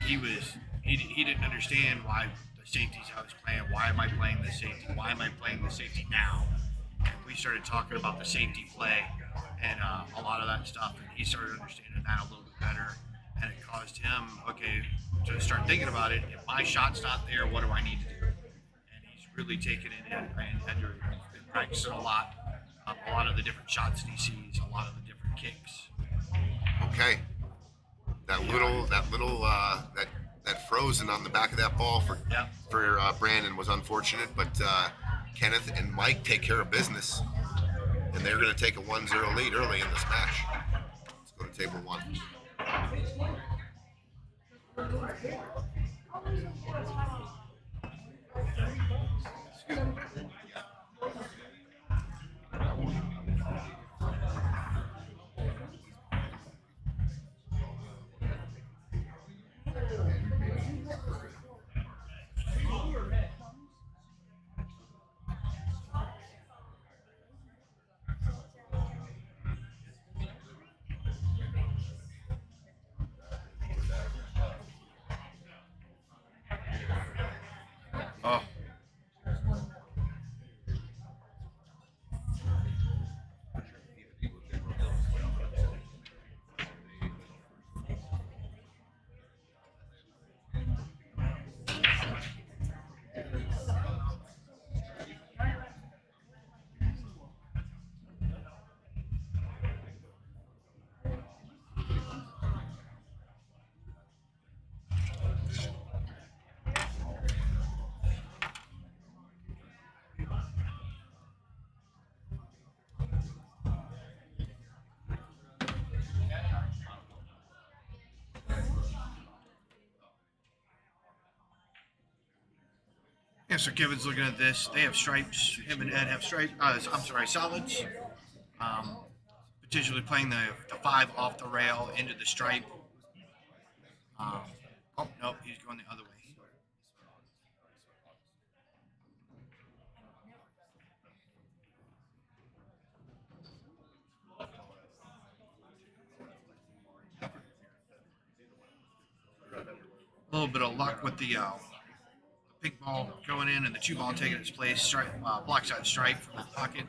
he didn't understand why the safeties I was playing. Why am I playing the safety? Why am I playing the safety now? And we started talking about the safety play and a lot of that stuff, and he started understanding that a little bit better, and it caused him to start thinking about it. If my shot's not there, what do I need to do? And he's really taken it in and been practicing a lot of the different shots that he sees, a lot of the different kicks. Okay. That frozen on the back of that ball for Brandon was unfortunate, but Kenneth and Mike take care of business, and they're going to take a 1-0 lead early in this match. Let's go to table 1. Oh. Yeah, so Kevin's looking at this. They have stripes. Him and Ed have solids. Potentially playing the 5 off the rail into the stripe. Oh, nope, he's going the other way. A little bit of luck with the pink ball going in and the 2 ball taking its place. Stripe, block side stripe from the pocket.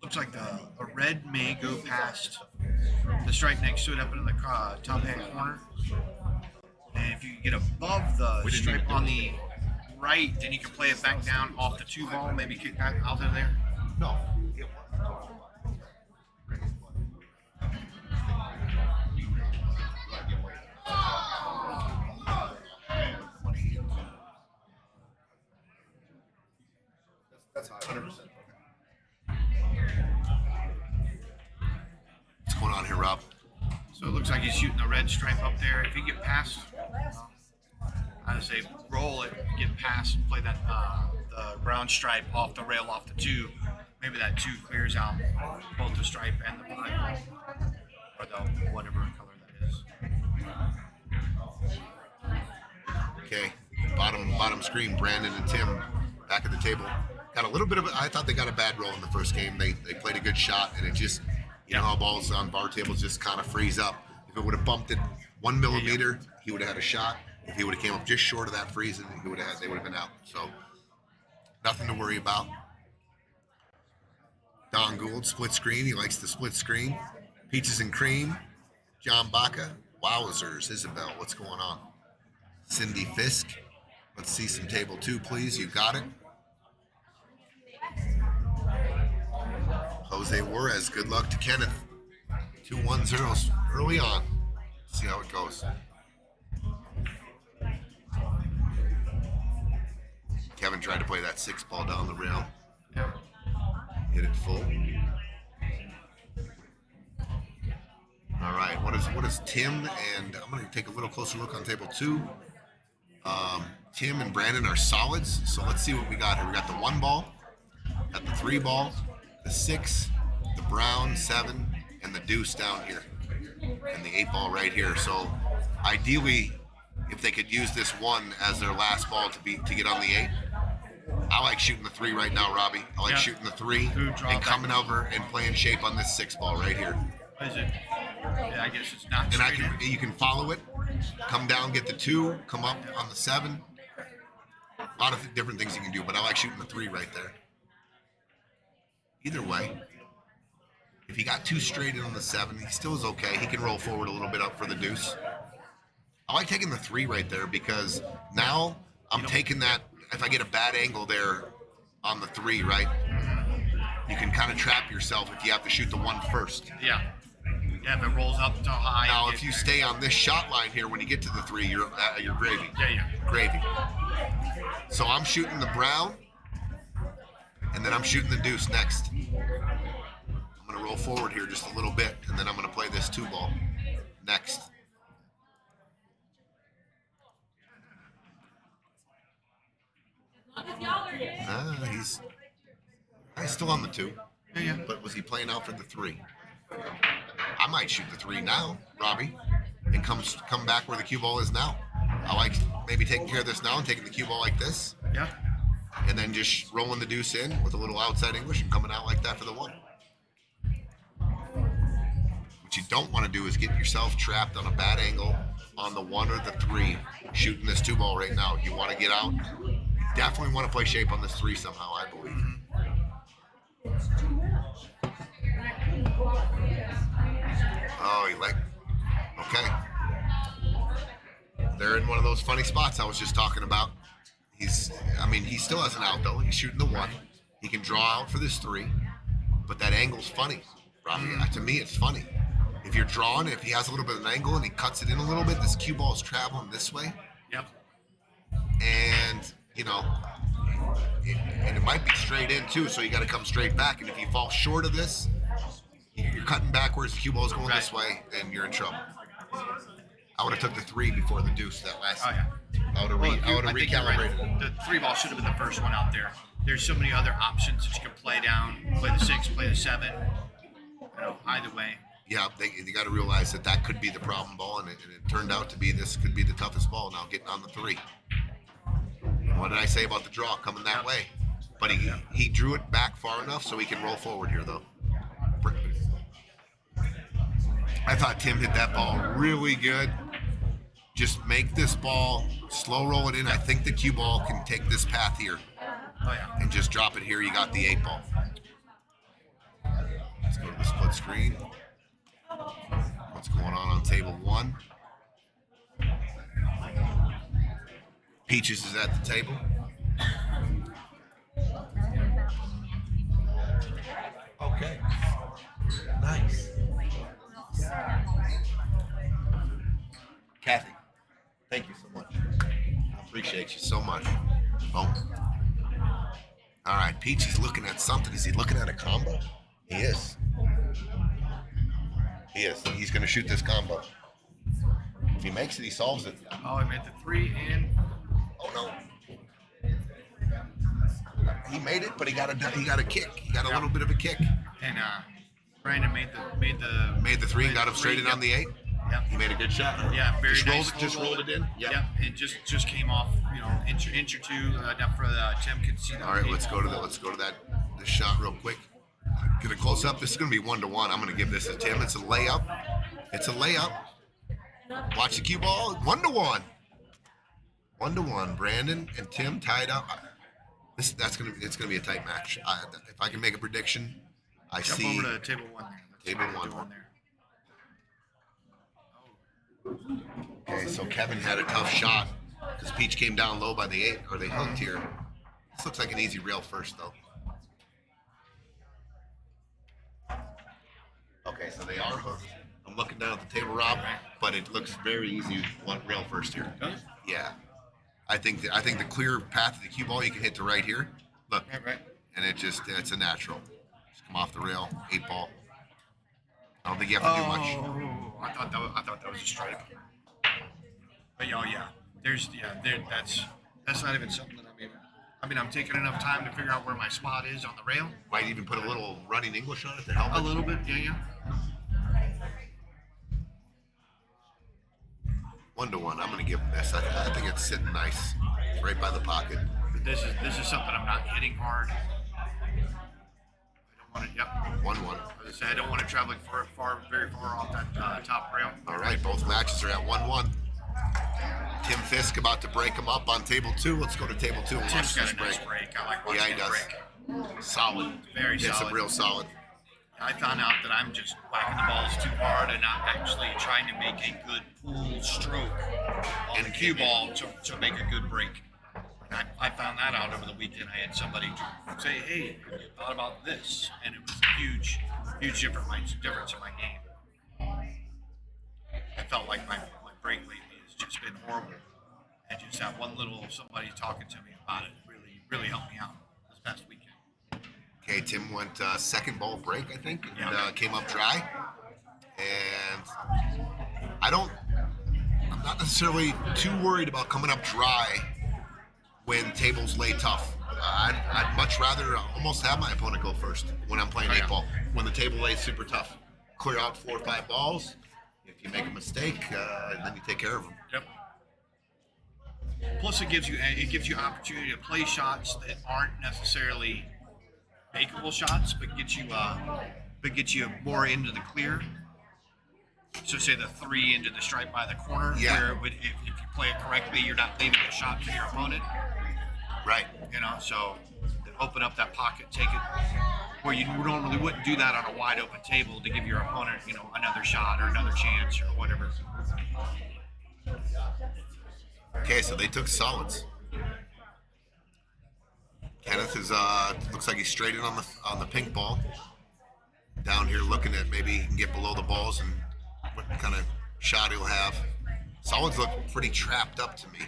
Looks like a red may go past the stripe next to it up in the top hand corner. And if you get above the stripe on the right, then you can play it back down off the 2 ball, maybe kick that out of there. No. That's 100%. What's going on here, Rob? So it looks like he's shooting the red stripe up there. If you get past, I would say roll it, get past, play that the brown stripe off the rail off the 2. Maybe that 2 clears out both the stripe and the 5, or the whatever color that is. Okay, bottom screen. Brandon and Tim back at the table. Got a little bit of I thought they got a bad roll in the first game. They played a good shot, and it just, you know how balls on bar tables just kind of freeze up. If it would have bumped it 1 millimeter, he would have had a shot. If he would have came up just short of that freezing, they would have been out. So nothing to worry about. Don Gould, split screen. He likes the split screen. Peaches and cream. John Baca. Wowzers. Isabel, what's going on? Cindy Fisk. Let's see some table 2, please. You got it. Jose Juarez, good luck to Kenneth. 2-1-0s early on. See how it goes. Kevin tried to play that 6 ball down the rail. Yeah. Get it full. All right, what is Tim and I'm going to take a little closer look on table 2. Tim and Brandon are solids, so let's see what we got here. We got the 1 ball, got the 3 ball, the 6, the brown 7, and the deuce down here, and the 8 ball right here. So ideally, if they could use this 1 as their last ball to get on the 8. I like shooting the 3 right now, Robbie. I like shooting the 3 and coming over and playing shape on this 6 ball right here. Is it? Yeah, I guess it's not. And you can follow it, come down, get the 2, come up on the 7. A lot of different things you can do, but I like shooting the 3 right there. Either way, if he got 2 straight in on the 7, he still is okay. He can roll forward a little bit up for the deuce. I like taking the 3 right there because now I'm taking that. If I get a bad angle there on the 3, right, you can kind of trap yourself if you have to shoot the 1 first. Yeah. Yeah, if it rolls up too high. Now, if you stay on this shot line here, when you get to the 3, you're gravy. Yeah. Gravy. So I'm shooting the brown, and then I'm shooting the deuce next. I'm going to roll forward here just a little bit, and then I'm going to play this 2 ball next. He's still on the 2. Yeah. But was he playing out for the 3? I might shoot the 3 now, Robbie, and come back where the cue ball is now. I like maybe taking care of this now and taking the cue ball like this. Yeah. And then just rolling the deuce in with a little outside English and coming out like that for the 1. What you don't want to do is get yourself trapped on a bad angle on the 1 or the 3 shooting this 2 ball right now. You want to get out. You definitely want to play shape on this 3 somehow, I believe. Oh, okay. They're in one of those funny spots I was just talking about. He still has an out though. He's shooting the 1. He can draw out for this 3, but that angle's funny, Robbie. To me, it's funny. If you're drawing, if he has a little bit of an angle and he cuts it in a little bit, this cue ball is traveling this way. Yep. And, and it might be straight in too, so you got to come straight back. And if you fall short of this, you're cutting backwards, the cue ball is going this way, and you're in trouble. I would have took the 3 before the deuce that last time. I would have recalibrated it. The 3 ball should have been the first one out there. There's so many other options that you can play down, play the 6, play the 7. Either way. Yeah, they got to realize that could be the problem ball, and it turned out to be this could be the toughest ball now, getting on the 3. What did I say about the draw coming that way? But he drew it back far enough so he can roll forward here, though. I thought Tim hit that ball really good. Just make this ball, slow roll it in. I think the cue ball can take this path here. And just drop it here. You got the 8 ball. Let's go to the split screen. What's going on table 1? Peaches is at the table. Okay. Nice. Kathy, thank you so much. I appreciate you so much. Boom. All right, Peach is looking at something. Is he looking at a combo? He is. He is. He's going to shoot this combo. If he makes it, he solves it. Oh, he made the 3 in. Oh no. He made it, but he got a kick. He got a little bit of a kick. And Brandon made the 3 and got him straight in on the 8. Yeah, he made a good shot. Yeah, very just nice. Just rolled it in. Yeah, it just came off. Inch or 2 enough for Tim can see. All right, let's go to this shot real quick. Get a close up. This is going to be 1-1. I'm going to give this to Tim. It's a layup. Watch the cue ball. 1-1. 1-1. Brandon and Tim tied up. It's going to be a tight match. If I can make a prediction, Jump over to table 1 there. Table 1. Okay, so Kevin had a tough shot because Peach came down low by the 8, or they hooked here. This looks like an easy rail first, though. Okay, so they are hooked. I'm looking down at the table, Rob, but it looks very easy. One rail first here. Yeah, I think the clear path to the cue ball you can hit to right here. Look, and it's a natural. come off the rail, 8-ball. I don't think you have to do much. Oh, I thought that was a stripe. But yeah, that's not even something that I'm taking enough time to figure out where my spot is on the rail. Might even put a little running English on it to help A it. little bit, yeah. 1-1. I'm gonna give him this. I think it's sitting nice, right by the pocket. But this is something I'm not hitting hard. I don't want to. Yep. 1-1. As I say, I don't want to travel very far off that top rail. All right, both matches are at 1-1. Tim Fisk about to break him up on table 2. Let's go to table 2 and watch Tim's this got a nice break. break. I like watching Yeah, he him does. break. Solid. Very Hits solid. him real solid. I found out that I'm just whacking the balls too hard and not actually trying to make a good pull stroke on the cue ball to make a good break. I found that out over the weekend. I had somebody say, "Hey, have you thought about this?" And it was a huge difference in my game. I felt like my break lately has just been horrible, and just that one little somebody talking to me about it really helped me out this past weekend. Okay, Tim went second ball break, I think, and Yeah. Came up dry. And I'm not necessarily too worried about coming up dry when tables lay tough. I'd much rather almost have my opponent go first when I'm playing 8-ball. When the table lays super tough, clear out 4 or 5 balls. If you make a mistake, then you take care of them. Yep. Plus, it gives you opportunity to play shots that aren't necessarily makeable shots, but get you more into the clear. So, say the 3 into the stripe by the corner. Yeah. Where if you play it correctly, you're not leaving a shot to your opponent. Right. So open up that pocket, take it where you normally wouldn't do that on a wide open table to give your opponent, another shot or another chance or whatever. Okay, so they took solids. Kenneth is looks like he's straight in on the pink ball. Down here looking at maybe he can get below the balls and what kind of shot he'll have. Solids look pretty trapped up to me.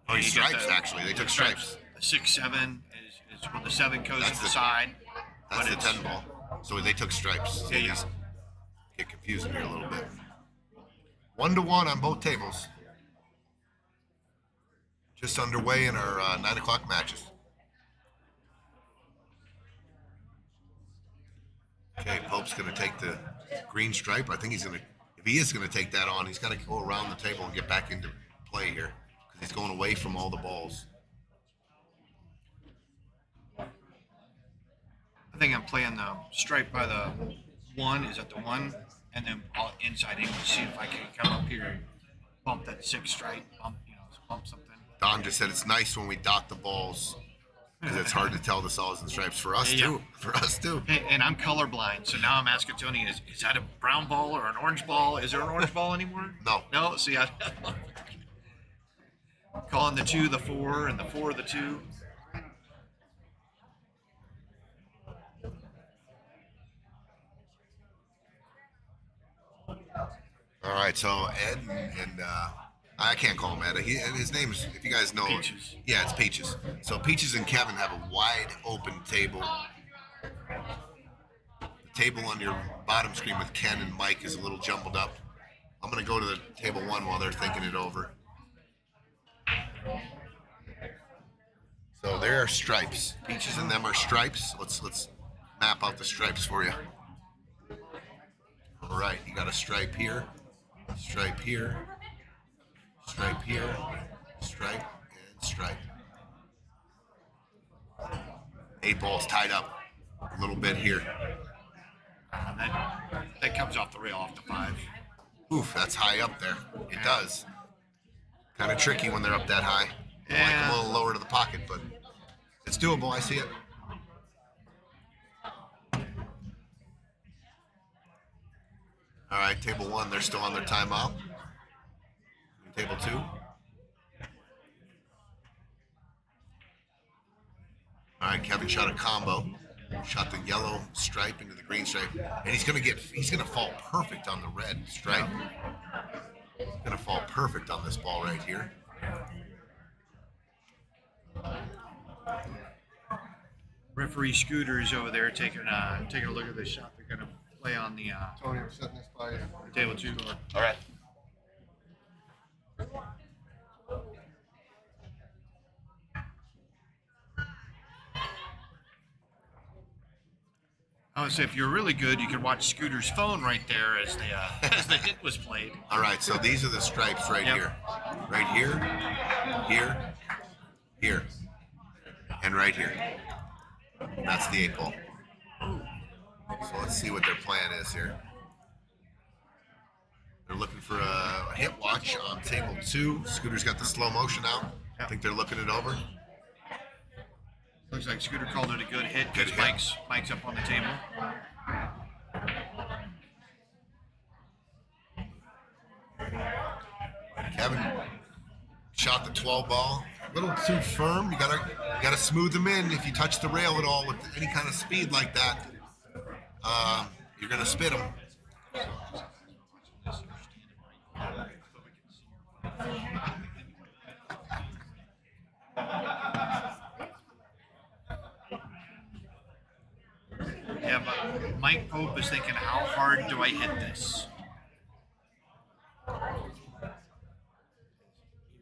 Oh, You get stripes the- actually. They took stripes. The 6-7 is when the 7 goes That's to the the- side. That's but the it's- 10 ball. So they took stripes. So Yeah, yeah. these get confusing here a little bit. 1-1 on both tables. Just underway in our 9 o'clock matches. Okay, Pope's going to take the green stripe. I think if he is going to take that on, he's got to go around the table and get back into play here because he's going away from all the balls. I think I'm playing the stripe by the 1 is at the 1, and then I'll inside English, see if I can come up here and bump that 6 stripe, bump something. Don just said it's nice when we dot the balls because it's hard to tell the solids and stripes for us Yeah. too. For us too. Hey, and I'm colorblind, so now I'm asking Tony, is that a brown ball or an orange ball? Is there an orange ball anymore? No. No, see, I calling the 2 the 4 and the 4 the 2. All right, so Ed and I can't call him Ed. His name's, if you guys know, Peaches. Yeah, it's Peaches. So Peaches and Kevin have a wide open table. The table on your bottom screen with Ken and Mike is a little jumbled up. I'm gonna go to the table 1 while they're thinking it over. So there are stripes. Peaches and them are stripes. Let's map out the stripes for you. All right, you got a stripe here, stripe here, stripe here, stripe, and stripe. 8 balls tied up a little bit here. That comes off the rail off the 5. Oof, that's high up there. It does. Kind of tricky when they're up that high. I like Yeah. a little lower to the pocket, but it's doable. I see it. All right, table 1, they're still on their timeout. Table 2. All right, Kevin shot a combo. Shot the yellow stripe into the green stripe, and he's gonna fall perfect on the red stripe. Gonna fall perfect on this ball right referee Scooter is over there taking a look at the shot they're gonna play on the Tony, I'm setting this by you. table 2. All right. I would say if you're really good, you could watch Scooter's phone right there as the as the hit was played. All right, so these are the stripes right Yep. here. Right here, here, here, and right here. That's the 8 ball. So let's see what their plan is here. They're looking for a hit watch on table 2. Scooter's got the slow motion out. I think they're looking it over. Looks like Scooter called it a good hit Good because hit. Mike's up on the table. Kevin shot the 12 ball. A little too firm. You gotta smooth them in. If you touch the rail at all with any kind of speed like that, you're gonna spit them. Yeah, but Mike Pope is thinking, how hard do I hit this? He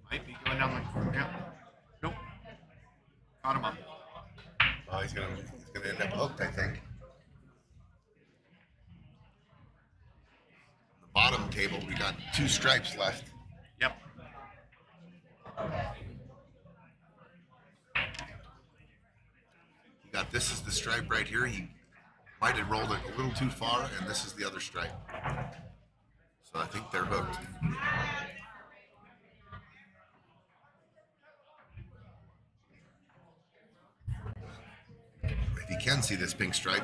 might be going down the yeah. Nope. Caught him up. Oh, he's gonna end up hooked, I think. The bottom table, we got 2 stripes left. Yep. You got this is the stripe right here. He might have rolled it a little too far, and this is the other stripe. So I think they're hooked. If you can see this pink stripe,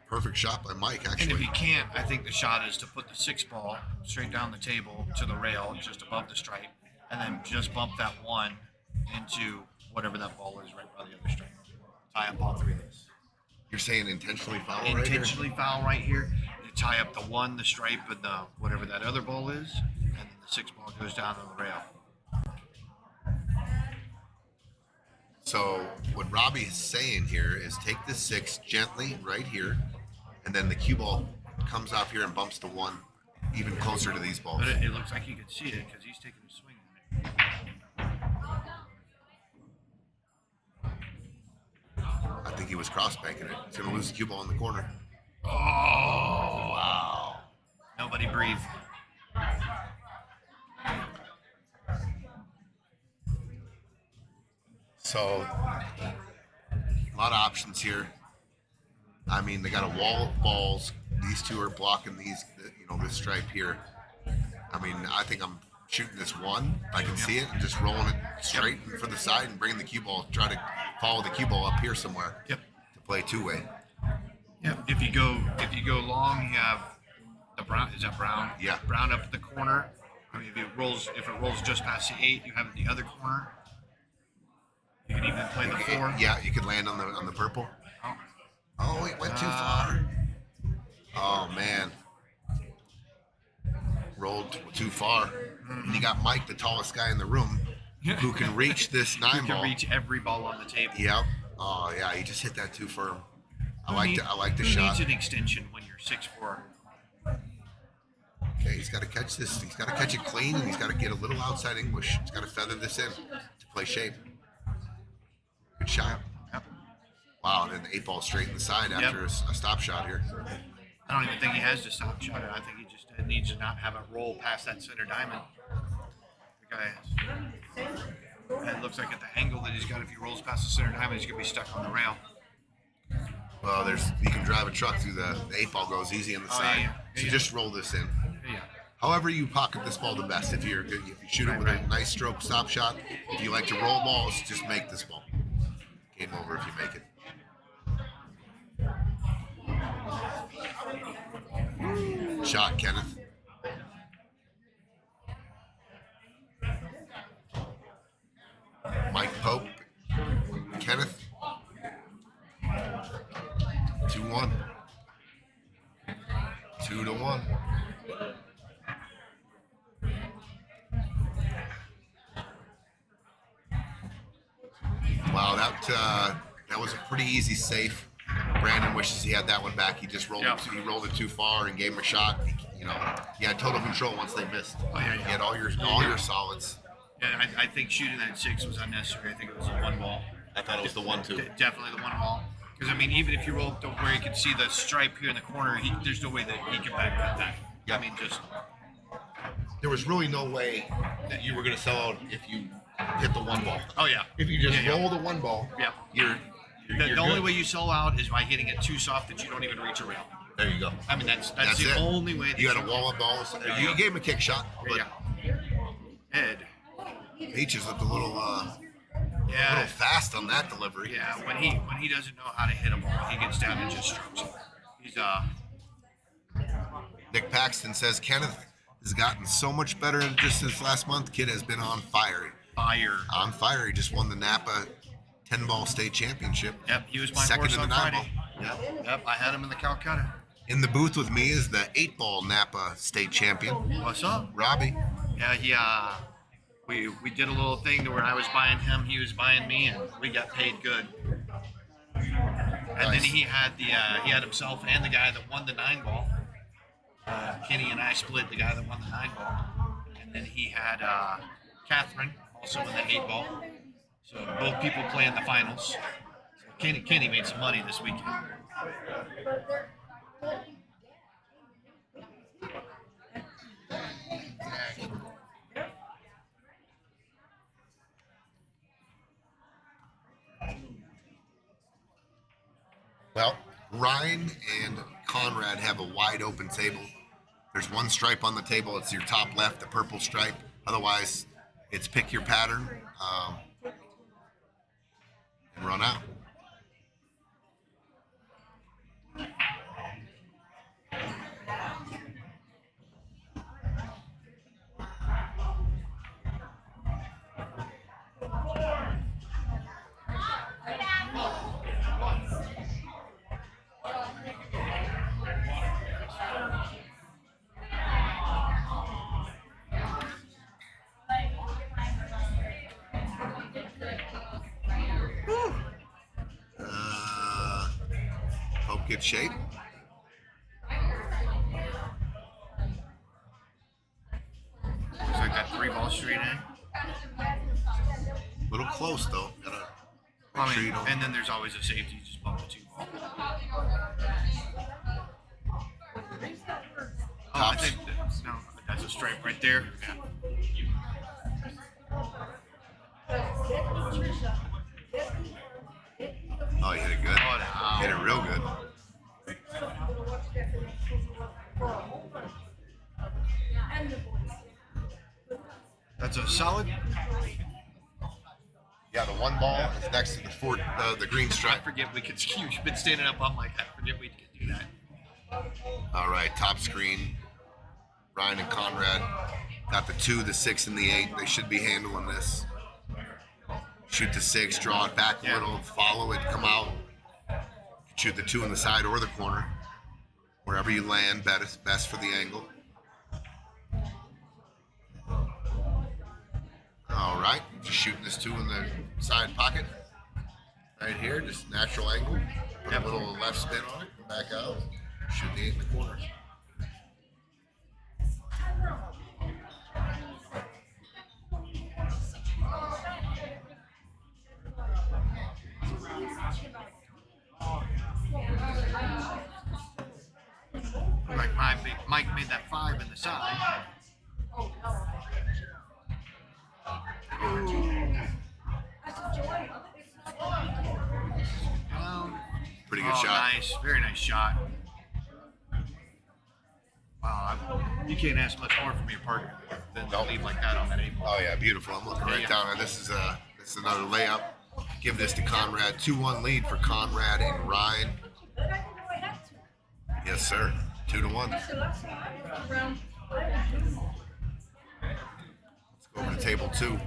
perfect shot by Mike, And if actually. you can't, I think the shot is to put the 6 ball straight down the table to the rail, just above the stripe, and then just bump that 1 into whatever that ball is right by the other stripe. Tie up all 3 of those. You're saying intentionally foul right here? Intentionally foul right here. You tie up the 1, the stripe, and the whatever that other ball is, and then the 6 ball goes down on the rail. So what Robbie is saying here is take the 6 gently right here, and then the cue ball comes off here and bumps the 1 even closer to these balls. But it looks like you can see it because he's taking a swing on it. I think he was cross banking it. He's gonna lose the cue ball in the corner. Oh, wow. Nobody breathe. So a lot of options here. I mean, they got a wall of balls. These 2 are blocking these, this stripe here. I mean, I think I'm shooting this 1. If I can see it, and just rolling it straight for the side and bringing the cue ball. Try to follow the cue ball up here somewhere. Yep. To play 2-way. Yep. If you go long, you have the brown. Is that brown? Yeah. Brown up at the corner. I mean, if it rolls just past the 8, you have it the other corner. You can even play the 4. Yeah, you could land on the purple. Oh, it went too far. Oh man. Rolled too far. And you got Mike, the tallest guy in the room, who can reach this 9 You ball. can reach every ball on the table. Yep. Oh yeah, he just hit that too firm. I like the Who shot. needs an extension when you're 6'4"? Okay, he's got to catch this. He's got to catch it clean, and he's got to get a little outside English. He's got to feather this in to play shape. Good shot. Yep. Wow, and then the 8 ball straight in the side after a stop shot here. I don't even think he has to stop shot it. I think he just needs to not have it roll past that center diamond. The guy has. It looks like at the angle that he's got, if he rolls past the center diamond, he's going to be stuck on the rail. Well, you can drive a truck through the 8 ball goes easy on the side. Yeah. So just roll this in. Yeah. However you pocket this ball the best. If you shoot it with a nice stroke stop shot, if you like to roll balls, just make this ball. Game over if you make it. Shot, Kenneth. Mike Pope. Kenneth. 2-1. 2-1. Wow, That was a pretty easy safe. Brandon wishes he had that one back. He just rolled Yep. it. He rolled it too far and gave him a shot. You know, he had total control once they missed. Oh, yeah, He yeah. had all your solids. Yeah, I think shooting that 6 was unnecessary. I think it was a one ball. I thought it was the 1-2. Definitely the one ball. Because I mean, even if you roll up to where you can see the stripe here in the corner, there's no way that he could back cut that. Yeah. I mean, just There was really no way that you were going to sell out if you hit the 1 ball. oh yeah. If you just Yeah, yeah. roll the 1 ball, Yeah. you're The only way you sell out is by hitting it too soft that you don't even reach around. There you go. I mean, that's That's the it. only way. That You got a wall of balls. You gave him a kick shot, but Yeah. Ed. Peaches looked a little Yeah. fast on that delivery. Yeah. When he doesn't know how to hit a ball, he gets down and just strokes it. He's Nick Paxton says Kenneth has gotten so much better just this last month. Kid has been on fire. fire. On fire. He just won the Napa 10-ball state championship. Yep. He was my Second horse in the on 9-ball. Friday. Yep. I had him in the Calcutta. In the booth with me is the 8-ball Napa state champion, What's up? Robbie. Yeah, we did a little thing to where I was buying him, he was buying me, and we got paid good. And then Nice. he had himself and the guy that won the 9-ball. Kenny and I split the guy that won the 9-ball, and then he had Catherine also in the 8-ball. So both people play in the finals. So Kenny made some money this weekend. Well, Ryan and Conrad have a wide open table. There's one stripe on the table. It's your top left, the purple stripe. Otherwise, it's pick your pattern and run out. Hope good shape. Looks like that 3-ball straight in. Little close though. Gotta I make sure mean, you don't. and then there's always a safety, you just bump the 2-ball. Oh, I Tops. think that's a stripe right there. Yeah. Oh, you hit it good. Oh, no. Hit it real good. That's a solid. Yeah, the 1 ball is next to the green I stripe. forget we could. You've been standing up. I'm like, I forget we could do that. All right, top screen. Ryan and Conrad got the 2, the 6, and the 8. They should be handling this. Shoot the 6, draw it back a Yeah. little, follow it, come out. Shoot the 2 in the side or the corner. Wherever you land, best for the angle. All right, just shooting this 2 in the side pocket. Right here, just natural angle. Put a little left spin on it, come back out. Shoot the 8 in the corner. Like Mike made that 5 in the side. Pretty good Oh, shot. nice, very nice shot. Wow, you can't ask much more from your partner than to lead like that on that 8 ball. Oh yeah, beautiful. I'm looking right Yeah. down. This is another layup. Give this to Conrad. 2-1 lead for Conrad and Ryan. Yes, sir. 2-1. Let's go over to table 2.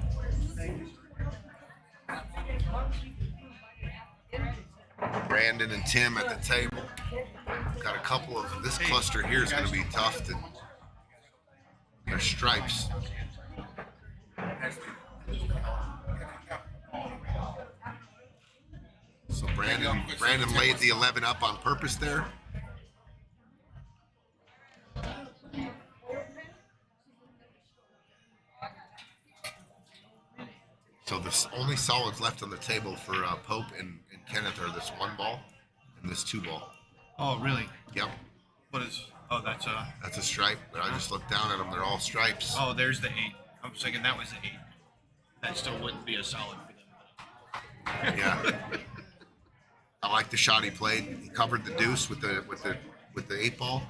Brandon and Tim at the table. Got a couple of this cluster here is going to be tough to. There's stripes. So Brandon laid the 11 up on purpose there. So the only solids left on the table for Pope and Kenneth are this 1 ball and this 2 ball. Oh, really? Yep. What is? Oh, that's a. That's a stripe, but I just looked down at them. They're all stripes. Oh, there's the 8. I was thinking that was the 8. That still wouldn't be a solid for them. Yeah. I like the shot he played. He covered the deuce with the 8 ball.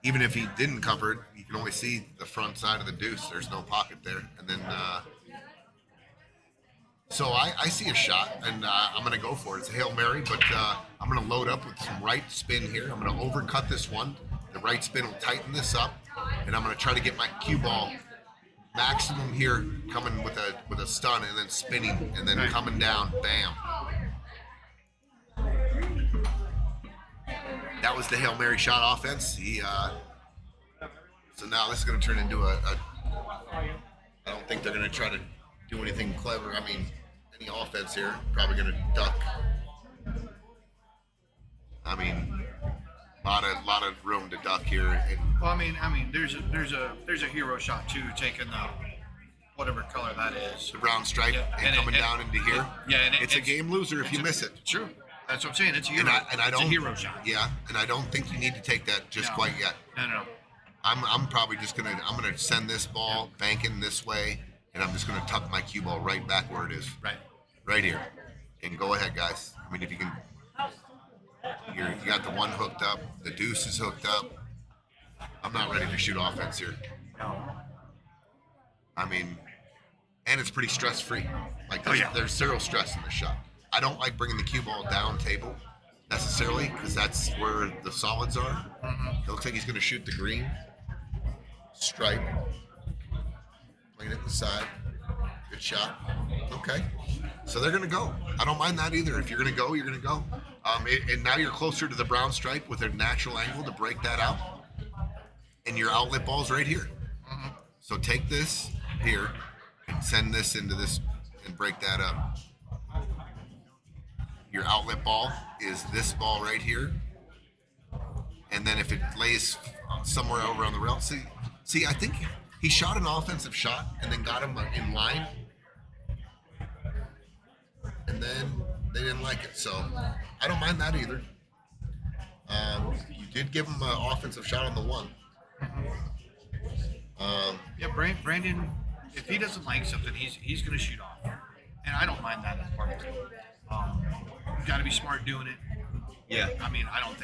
Even if he didn't cover it, you can only see the front side of the deuce. There's no pocket there. And then, so I see a shot, and I'm going to go for it. It's a Hail Mary, but I'm going to load up with some right spin here. I'm going to overcut this one. The right spin will tighten this up, and I'm going to try to get my cue ball maximum here, coming with a stun, and then spinning, and then coming down, bam. That was the Hail Mary shot offense. So now this is going to turn into I don't think they're going to try to do anything clever. I mean, any offense here, probably going to duck. I mean, lot of room to duck here. And, Well, I mean, there's a hero shot too, taking the whatever color that is. the brown stripe and coming down into here. And it's a game loser if you miss it. True. That's what I'm saying. It's a hero. And I it's don't, a hero shot. Yeah, and I don't think you need to take that just quite yet. No. I'm probably just gonna send this ball banking this way, and I'm just gonna tuck my cue ball right back where it is. Right here. And go ahead, guys. I mean, if you can, you got the 1 hooked up, the deuce is hooked up. I'm not ready to shoot offense here. No. I mean, and it's pretty stress free. Like there's zero stress in the shot. I don't like bringing the cue ball down table necessarily because that's where the solids are. It looks like he's going to shoot the green stripe, playing it the side. Good shot. Okay, so they're going to go. I don't mind that either. If you're going to go, you're going to go. And now you're closer to the brown stripe with a natural angle to break that out. And your outlet ball's right here. So take this here and send this into this and break that up. Your outlet ball is this ball right here. And then if it lays somewhere over on the rail, see, I think he shot an offensive shot and then got him in line. And then they didn't like it. So I don't mind that either. You did give him an offensive shot on the 1. Brandon, if he doesn't like something, he's going to shoot off, and I don't mind that as part of it. You got to be smart doing it. Yeah. I mean, I don't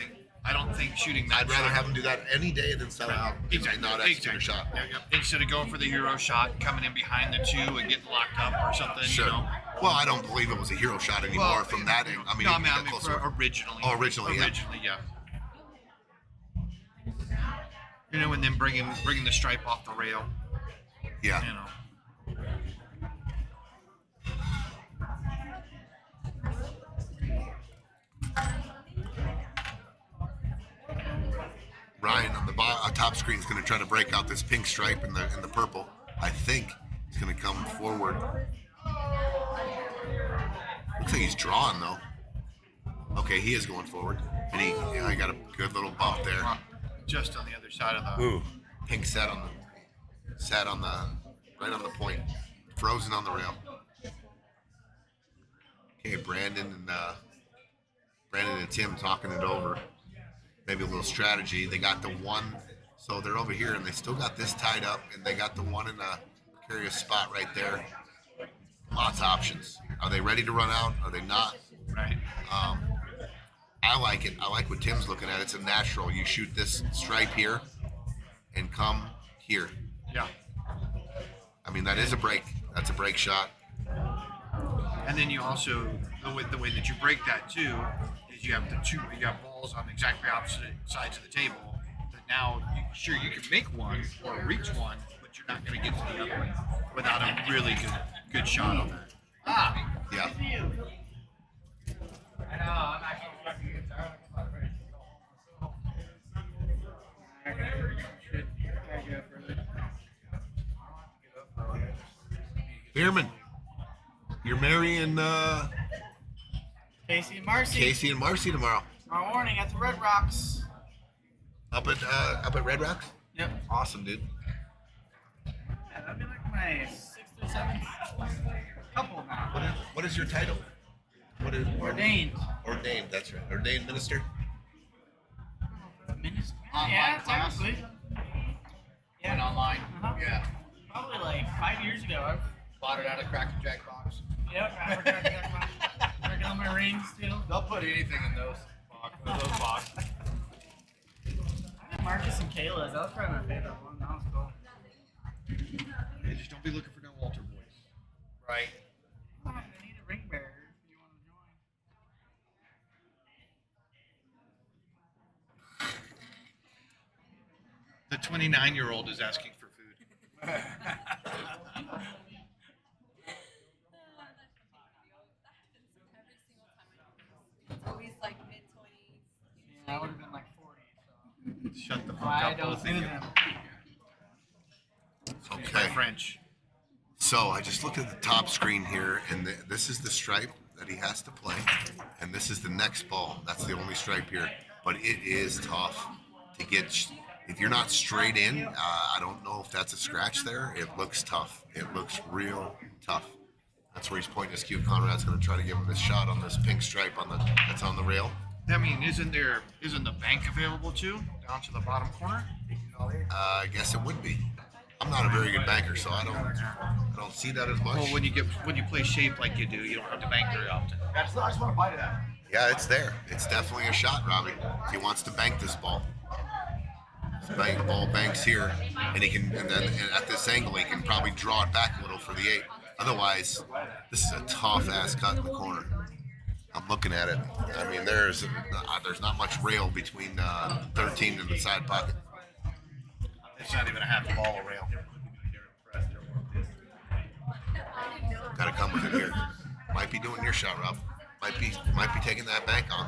think shooting that. I'd rather have him do that any day than sell out. Exactly. Not execute a shot. Yeah. Instead of going for the hero shot, coming in behind the 2 and getting locked up or something. Sure. You know? Well, I don't believe it was a hero shot anymore from that angle. I mean, originally. Oh, originally, yeah. You know, and then bringing the stripe off the rail. Yeah. You know. Ryan on the top screen is going to try to break out this pink stripe in the purple. I think he's going to come forward. Looks like he's drawing though. Okay, he is going forward, and I got a good little bump there. Just on the other side of the. Ooh, pink sat on the right on the point, frozen on the rail. Okay, Brandon and Tim talking it over. Maybe a little strategy. They got the 1, so they're over here, and they still got this tied up, and they got the 1 in a precarious spot right there. Lots of options. Are they ready to run out? Are they not? Right. I like it. I like what Tim's looking at. It's a natural. You shoot this stripe here and come here. Yeah. I mean, that is a break. That's a break shot. And then you also, the way that you break that too, is you have balls on exactly opposite sides of the table. That now, you can make one or reach one, but you're not going to get to the other one without a really good shot on that. Yeah. I know, I'm actually fucking tired. Bierman, you're marrying Casey and Marcy. Casey and Marcy tomorrow. Tomorrow morning at the Red Rocks. Up at Red Rocks? Yep. Awesome, dude. Yeah, that'd be like my 6th or 7th couple now. What is your title? What is Ordained. Ordained, that's right. Ordained minister? Minister? Online Yeah, class? technically. Went online. Uh-huh. Yeah. Probably like 5 years ago. Bought it out of Cracker Jack box. Working on my rings still. They'll put anything in those boxes. I had Marcus and Kayla's. That was probably my favorite one. That was cool. Yeah, just don't be looking for no Walter boys. Right. I need a ring bearer if you want to join. The 29-year-old is asking for food. It's always like mid-20s. Yeah, I would have been like 40. So. Shut the fuck I up, don't both do of you. them. Excuse my Okay. French. So I just looked at the top screen here, and this is the stripe that he has to play, and this is the next ball. That's the only stripe here, but it is tough to get. If you're not straight in, I don't know if that's a scratch there. It looks tough. It looks real tough. That's where he's pointing his cue. Conrad's going to try to give him this shot on this pink stripe that's on the rail. I mean, isn't the bank available too, down to the bottom corner? I guess it would be. I'm not a very good banker, so I don't see that as much. Well, when you play shape like you do, you don't have to bank very often. I just want to bite it out. Yeah, it's there. It's definitely a shot, Robbie. He wants to bank this ball. This ball banks here, and then at this angle, he can probably draw it back a little for the 8. Otherwise, this is a tough ass cut in the corner. I'm looking at it. I mean, there's not much rail between 13 and the side pocket. It's not even a half ball of rail. Got to come with it here. Might be doing your shot, Rob. Might be taking that bank on,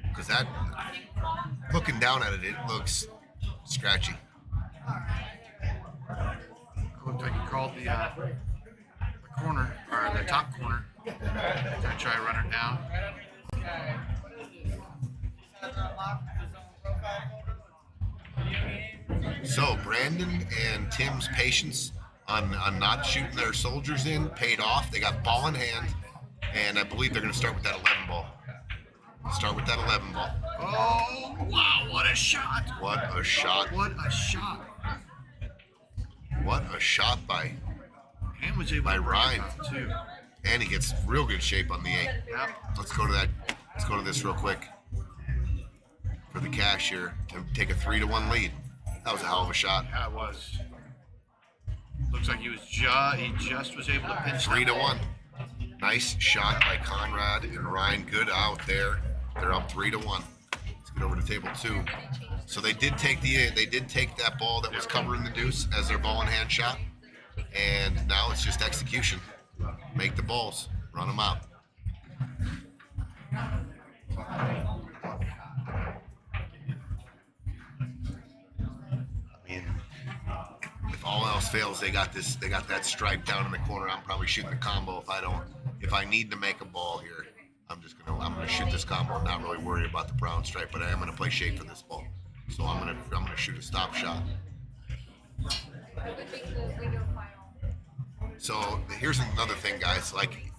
because that looking down at it, it looks scratchy. Looked like you called the corner or the top corner. Gonna try to run it down. So Brandon and Tim's patience on not shooting their soldiers in paid off. They got ball in hand, and I believe they're going to start with that 11 ball. Start with that 11 ball. Oh wow! What a shot! What a shot! What a shot! What a shot by And was able by to bring it Ryan. up, too. And he gets real good shape on the 8. Yep. Let's go to that. Let's go to this real quick for the cash here to take a 3-1 lead. That was a hell of a shot. Yeah, it was. Looks like he just was able to pinch that 3-1. ball. Nice shot by Conrad and Ryan. Good out there. They're up 3-1. Let's get over to table 2. So they did take that ball that was covering the deuce as their ball in hand shot, and now it's just execution. Make the balls, run them out. I mean, if all else fails, they got that stripe down in the corner. I'm probably shooting the combo if I need to make a ball here. I'm gonna shoot this combo and not really worry about the brown stripe, but I am gonna play shape for this ball. So I'm gonna shoot a stop shot. So here's another thing, guys. Like,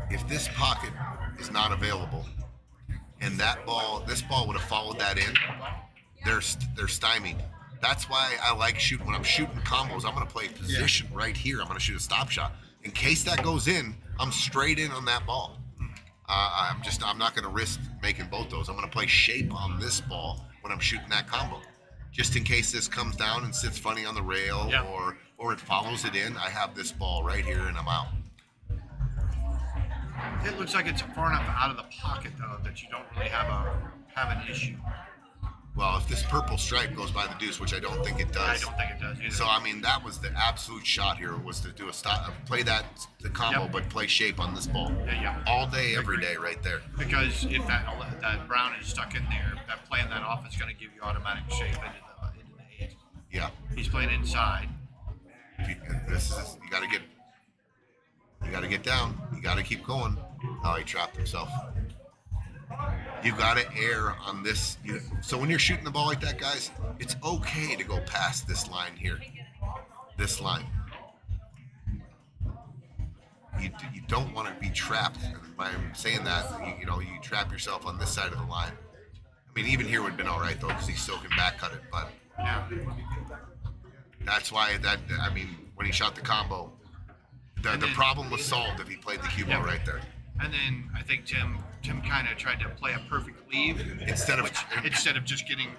if this pocket is not available, and this ball would have followed that in, they're stymied. That's why I like shooting. When I'm shooting combos, I'm gonna play position right here. I'm gonna shoot a stop shot. In case that goes in, I'm straight in on that ball. I'm not gonna risk making both those. I'm gonna play shape on this ball when I'm shooting that combo. Just in case this comes down and sits funny on the rail, Yeah. or it follows it in, I have this ball right here and I'm out. It looks like it's far enough out of the pocket though that you don't really have an issue. Well, if this purple stripe goes by the deuce, which I don't think it does. I don't think it does either. So I mean, that was the absolute shot here, was to do a stop, play the combo, Yep. but play shape on this ball. Yeah. All day, every day, right there. Because if that brown is stuck in there, that playing that off is going to give you automatic shape into the 8. Yeah. He's playing inside. You got to get down. You got to keep going. Oh, he trapped himself. You gotta err on this. So when you're shooting the ball like that, guys, it's okay to go past this line here. This line. You don't want to be trapped. And by saying that, you trap yourself on this side of the line. I mean, even here would have been all right though, because he still can back cut it. But yeah, that's why when he shot the combo, the problem was solved if he played the cue ball right there. And then I think Tim kind of tried to play a perfect leave instead of just getting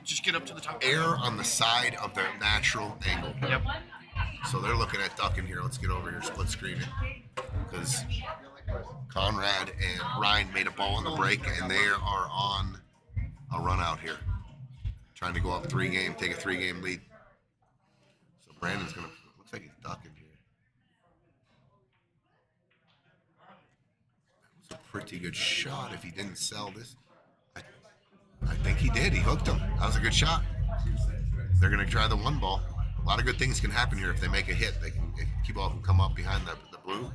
just get up to the top. Air on the side of the natural angle. Yep. So they're looking at ducking here. Let's get over here, split screen it, because Conrad and Ryan made a ball on the break, and they are on a run out here, trying to go up 3-game, take a 3-game lead. So Brandon's gonna. Looks like he's ducking here. That was a pretty good shot. If he didn't sell this, I think he did. He hooked him. That was a good shot. They're gonna try the 1 ball. A lot of good things can happen here if they make a hit. Cue ball can come up behind the blue.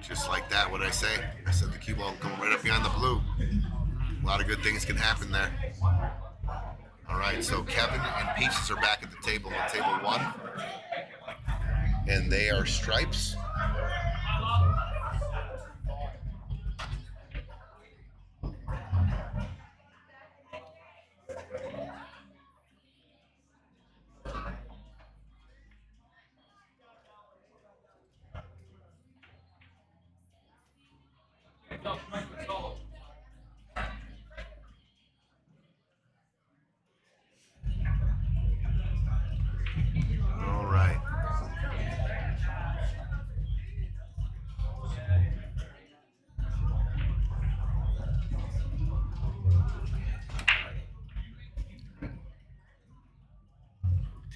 Just like that, what did I say? I said the cue ball can come right up behind the blue. A lot of good things can happen there. All right, so Kevin and Piazzas are back at the table on table 1. And they are stripes. All right.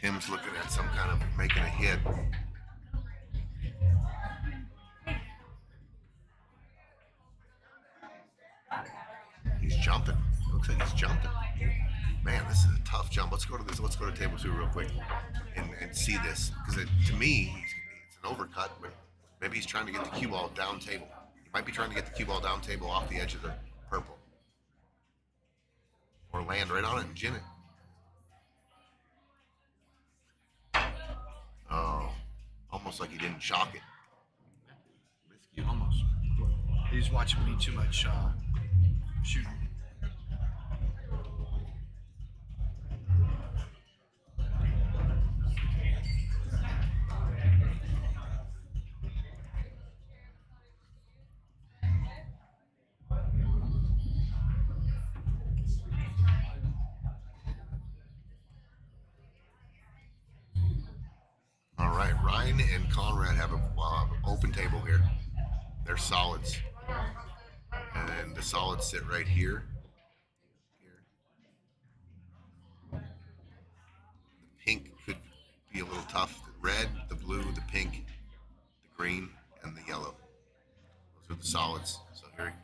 Tim's looking at some kind of making a hit. He's jumping. It looks like he's jumping. Man, this is a tough jump. Let's go to this. Let's go to table 2 real quick and see this, because to me, it's an overcut, but maybe he's trying to get the cue ball down table. He might be trying to get the cue ball down table off the edge of the purple, or land right on it and gin it. Oh, almost like he didn't chalk it. Risky, almost. He's watching me too much shooting. All right, Ryan and Conrad have an open table here. They're solids. And then the solids sit right here. The pink could be a little tough. The red, the blue, the pink, the green, and the yellow. Those are the solids. So here.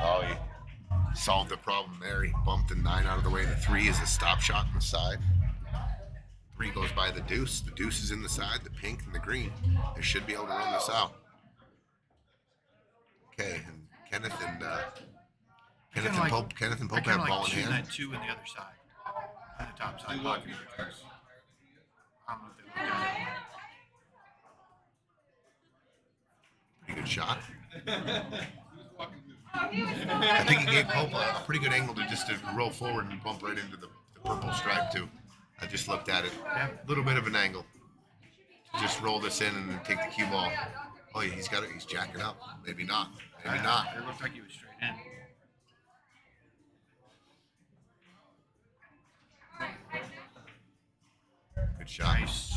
Oh, he solved the problem there. He bumped the 9 out of the way. The 3 is a stop shot on the side. 3 goes by the deuce. The deuce is in the side, the pink and the green. They should be able to run this out. Okay, and Kenneth and Pope have ball in hand. That 2 in the other side, on the top side. I don't know if they looked at it. Pretty good shot. I think he gave Pope a pretty good angle to roll forward and bump right into the purple stripe too. I just looked at it. Yeah, a little bit of an angle. Just roll this in and then take the cue ball. Oh, he's got it. He's jacking up. Maybe not. Maybe not. It looked like he was straight in. Good shot. Nice.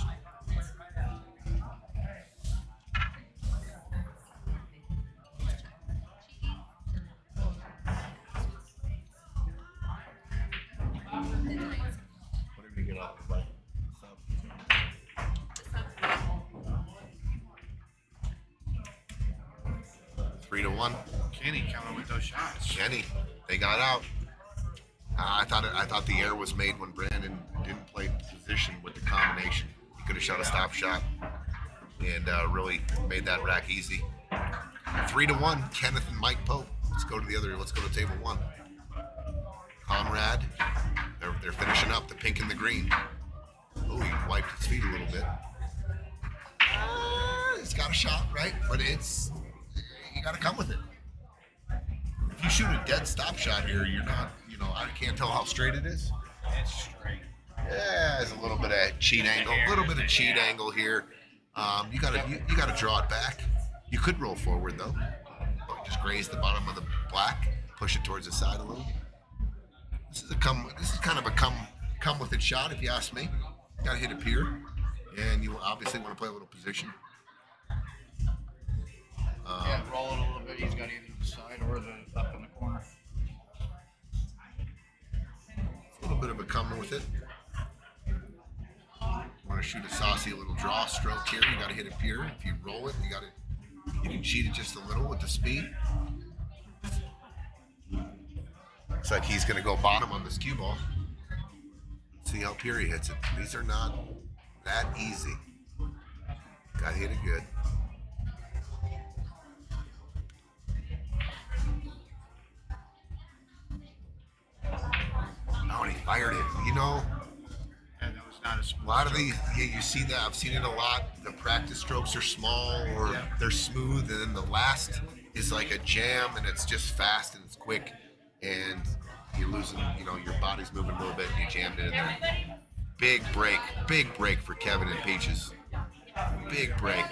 3-1. Kenny coming with those shots. Kenny, they got out. I thought the error was made when Brandon didn't play position with the combination. He could have shot a stop shot and really made that rack easy. 3-1. Kenneth and Mike Pope. Let's go to table 1. Conrad. They're finishing up the pink and the green. Oh, he wiped his feet a little bit. He's got a shot, right? But you got to come with it. If you shoot a dead stop shot here, you're not, I can't tell how straight it is. It's straight. Yeah, there's a little bit of cheat angle, angle here. You gotta draw it back. You could roll forward though. Just graze the bottom of the black, push it towards the side a little. This is kind of a come with it shot, if you ask me. You gotta hit a pier, and you obviously want to play a little position. Yeah, roll it a little bit. He's got either the side or the up in the corner. A little bit of a come with it. Want to shoot a saucy little draw stroke here. You got to hit a pier. If you roll it, you can cheat it just a little with the speed. Looks like he's going to go bottom on this cue ball. See how pier he hits it. These are not that easy. Got to hit it good. Oh, and he fired it. And that was not a smooth A lot of stroke. these, you see that. I've seen it a lot. The practice strokes are small or they're smooth, and then the last is like a jam, and it's just fast and it's quick, and you're losing. Your body's moving a little bit, and you jammed it in there. Big break for Kevin and Peaches. Big break.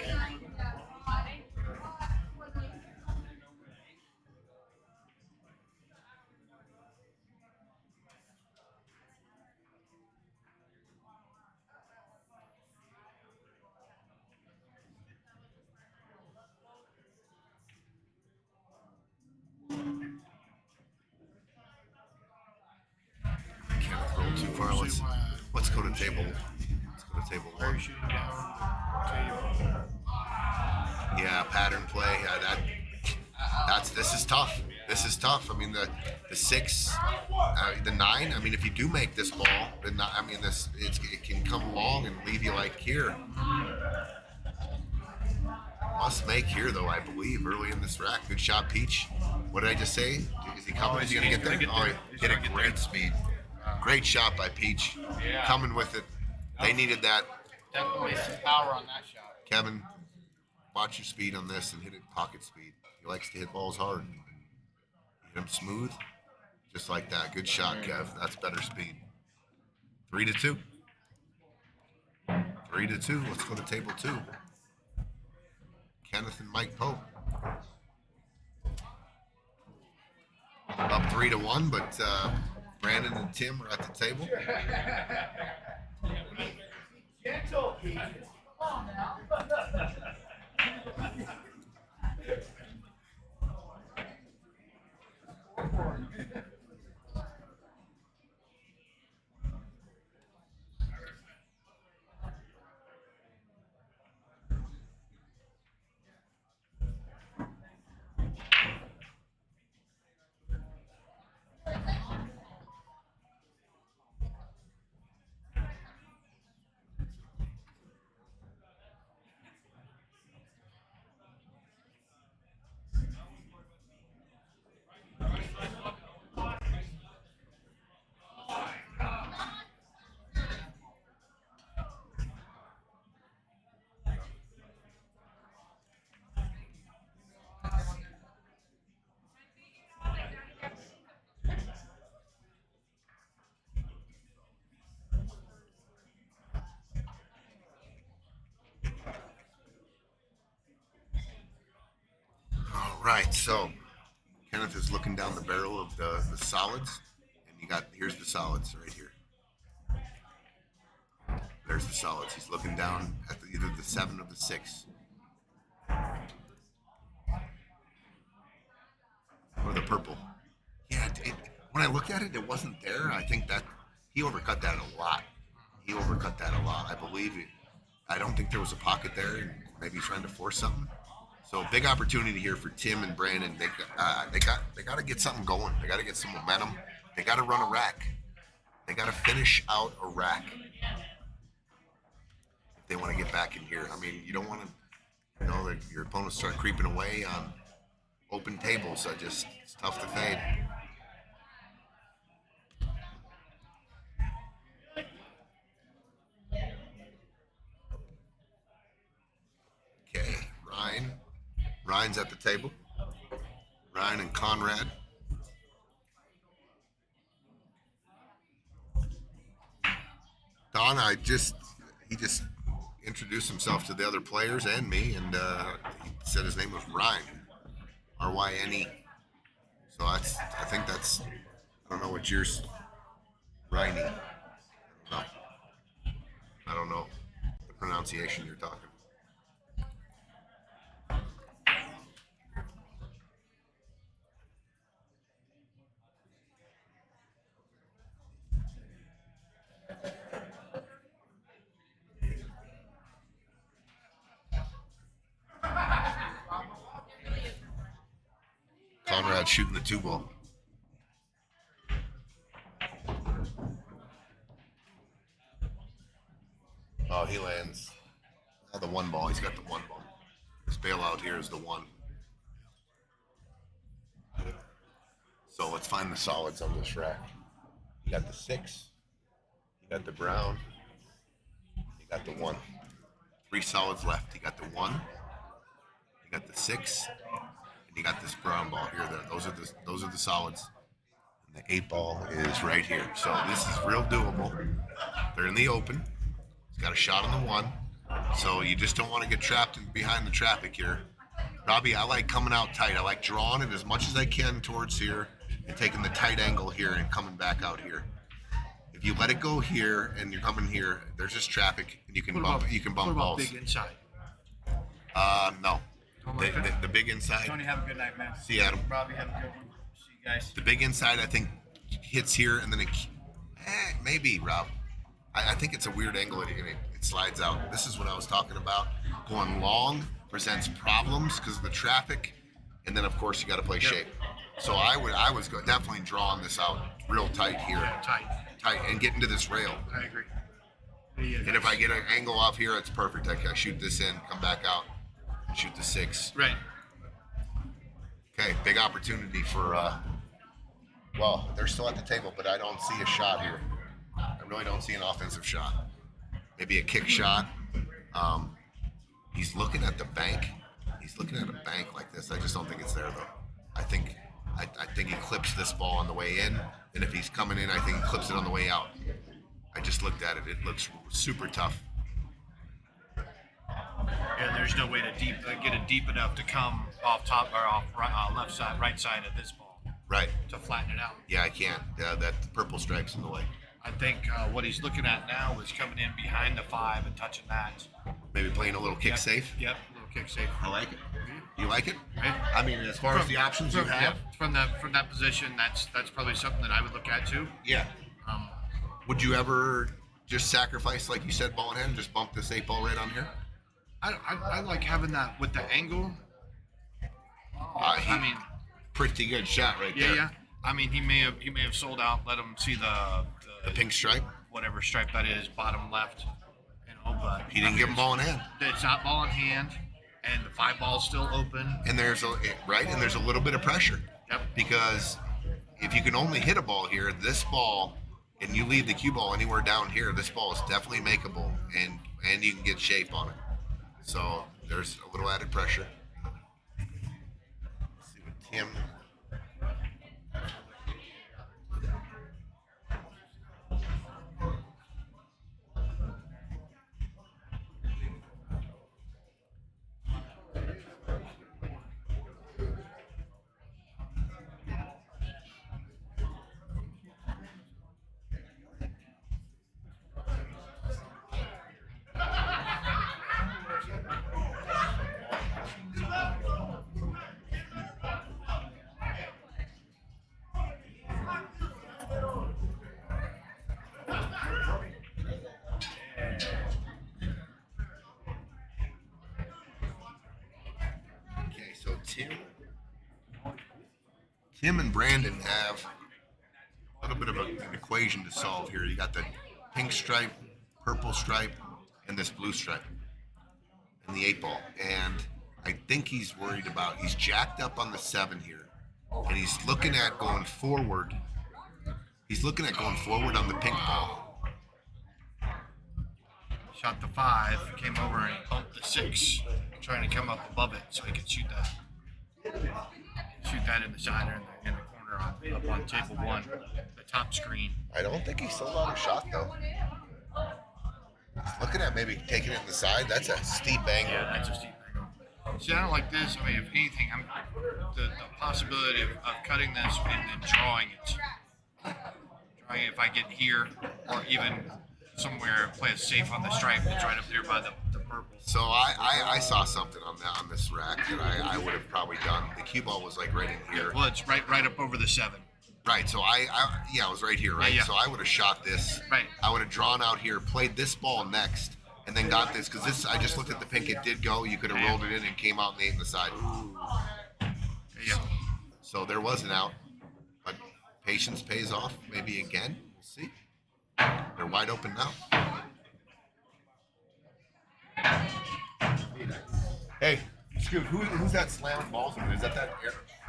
Can't roll too far. Let's go to table. Let's go to table Are you 1. shooting down the table? Yeah, pattern play. This is tough. This is tough. I mean, the 6, the 9. I mean, if you do make this ball, it can come long and leave you like here. Must make here though, I believe, early in this rack. Good shot, Peach. What did I just say? Is he coming? Is he gonna get there? He's Hit gonna a get great there. speed. Great shot by Peach. Yeah. Coming with it. They needed that. Definitely some power on that shot. Kevin, watch your speed on this and hit it pocket speed. He likes to hit balls hard. Hit him smooth, just like that. Good shot, Kev. That's better speed. 3-2. 3-2. Let's go to table 2. Kenneth and Mike Pope. Up 3-1, but Brandon and Tim are at the table. Gentle, Pete. Come on now. All right, so Kenneth is looking down the barrel of the solids, and here's the solids right here. There's the solids. He's looking down at either the 7 or the 6. Or the purple. Yeah, when I looked at it, it wasn't there. I think that he overcut that a lot. I believe it. I don't think there was a pocket there, and maybe he's trying to force something. So big opportunity here for Tim and Brandon. They got to get something going. They got to get some momentum. They got to run a rack. They got to finish out a rack if they want to get back in here. I mean, you don't want to, that your opponents start creeping away on open tables. It's tough to fade. Okay, Ryan's at the table. Ryan and Conrad. Don, he just introduced himself to the other players and me, and he said his name was Ryan, R-Y-N-E. So I think that's, I don't know what yours, Ryan. I don't know the pronunciation you're talking. Conrad shooting the 2-ball. Oh, he lands. The 1-ball. He's got the 1-ball. His bailout here is the 1. So let's find the solids on this rack. You got the 6. You got the brown. You got the 1. 3 solids left. You got the 1. You got the 6. And you got this brown ball here. Those are the solids. And the 8-ball is right here. So this is real doable. They're in the open. He's got a shot on the 1. So you just don't want to get trapped behind the traffic here. Robbie, I like coming out tight. I like drawing it as much as I can towards here and taking the tight angle here and coming back out here. If you let it go here and you're coming here, there's just traffic and you can bump balls. Big inside? No. The big inside. Tony, have a good night, man. See you, Adam. Robbie, have a good one. See you guys. The big inside, I think, hits here and then maybe, Rob. I think it's a weird angle and it slides out. This is what I was talking about. Going long presents problems because of the traffic, and then of course you got to play shape. So I was definitely drawing this out real tight here. Yeah, tight. And get into this rail. I agree. And if I get an angle off here, it's perfect. I shoot this in, come back out, shoot the 6. Right. Okay, big opportunity for, well, they're still at the table, but I don't see a shot here. I really don't see an offensive shot. Maybe a kick shot. He's looking at the bank. He's looking at a bank like this. I just don't think it's there, though. I think he clips this ball on the way in, and if he's coming in, I think he clips it on the way out. I just looked at it. It looks super tough. And there's no way to get it deep enough to come off top or off left side, right side of this ball. Right. To flatten it out. Yeah, I can't. That purple stripe's in the way. I think what he's looking at now is coming in behind the 5 and touching that. Maybe playing a little kick safe. Yep, a little kick safe. I like it. You like it? Right. I mean, as far as the options you have. From that position, that's probably something that I would look at too. Yeah. Would you ever just sacrifice, like you said, ball in hand, just bump this 8-ball right on here? I like having that with the angle. I mean, pretty good shot right there. Yeah. I mean, he may have sold out. Let him see the pink stripe, whatever stripe that is, bottom left. But he didn't give him ball in hand. It's not ball in hand, and the 5-ball's still open. And there's a little bit of pressure. Yep. Because if you can only hit a ball here, this ball, and you leave the cue ball anywhere down here, this ball is definitely makeable, and you can get shape on it. So there's a little added pressure. Let's see what Tim. Tim and Brandon have a little bit of an equation to solve here. You got the pink stripe, purple stripe, and this blue stripe, and the 8 ball. And I think he's jacked up on the 7 here, and he's looking at going forward. He's looking at going forward on the pink ball. Shot the 5, came over and he bumped the 6, trying to come up above it so he could shoot that. Shoot that in the side or in the corner up on table 1, the top screen. I don't think he sold out a shot though. He's looking at maybe taking it in the side. That's a steep angle. Yeah, that's a steep angle. See, I don't like this. I mean, if anything, the possibility of cutting this and then drawing it. Drawing it if I get here or even somewhere, play it safe on the stripe that's right up there by the purple. So I saw something on this rack that I would have probably done. The cue ball was like right in here. Well, it's right up over the 7. Right, so I was right here, right? Yeah. So I would have shot this. Right. I would have drawn out here, played this ball next, and then got this, because this, I just looked at the pink, it did go. You could have rolled it in and came out and ate in the side. Yeah. So there was an out, but patience pays off, maybe again. We'll see. They're wide open now. Hey, Scoot, who's that slamming balls in? Is that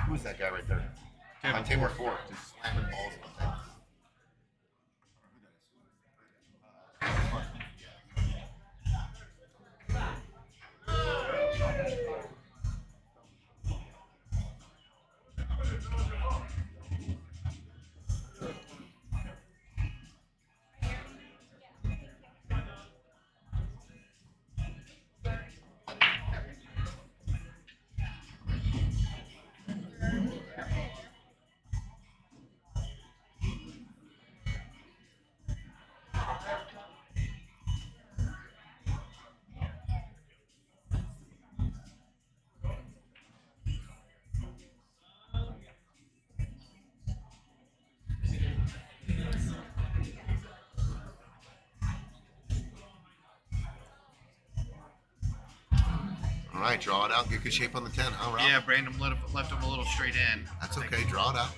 who's that guy right there? On table 4, just slamming balls in the thing. All right, draw it out. Get good shape on the 10. All right. Yeah, Brandon left him a little straight in. That's okay. Draw it out.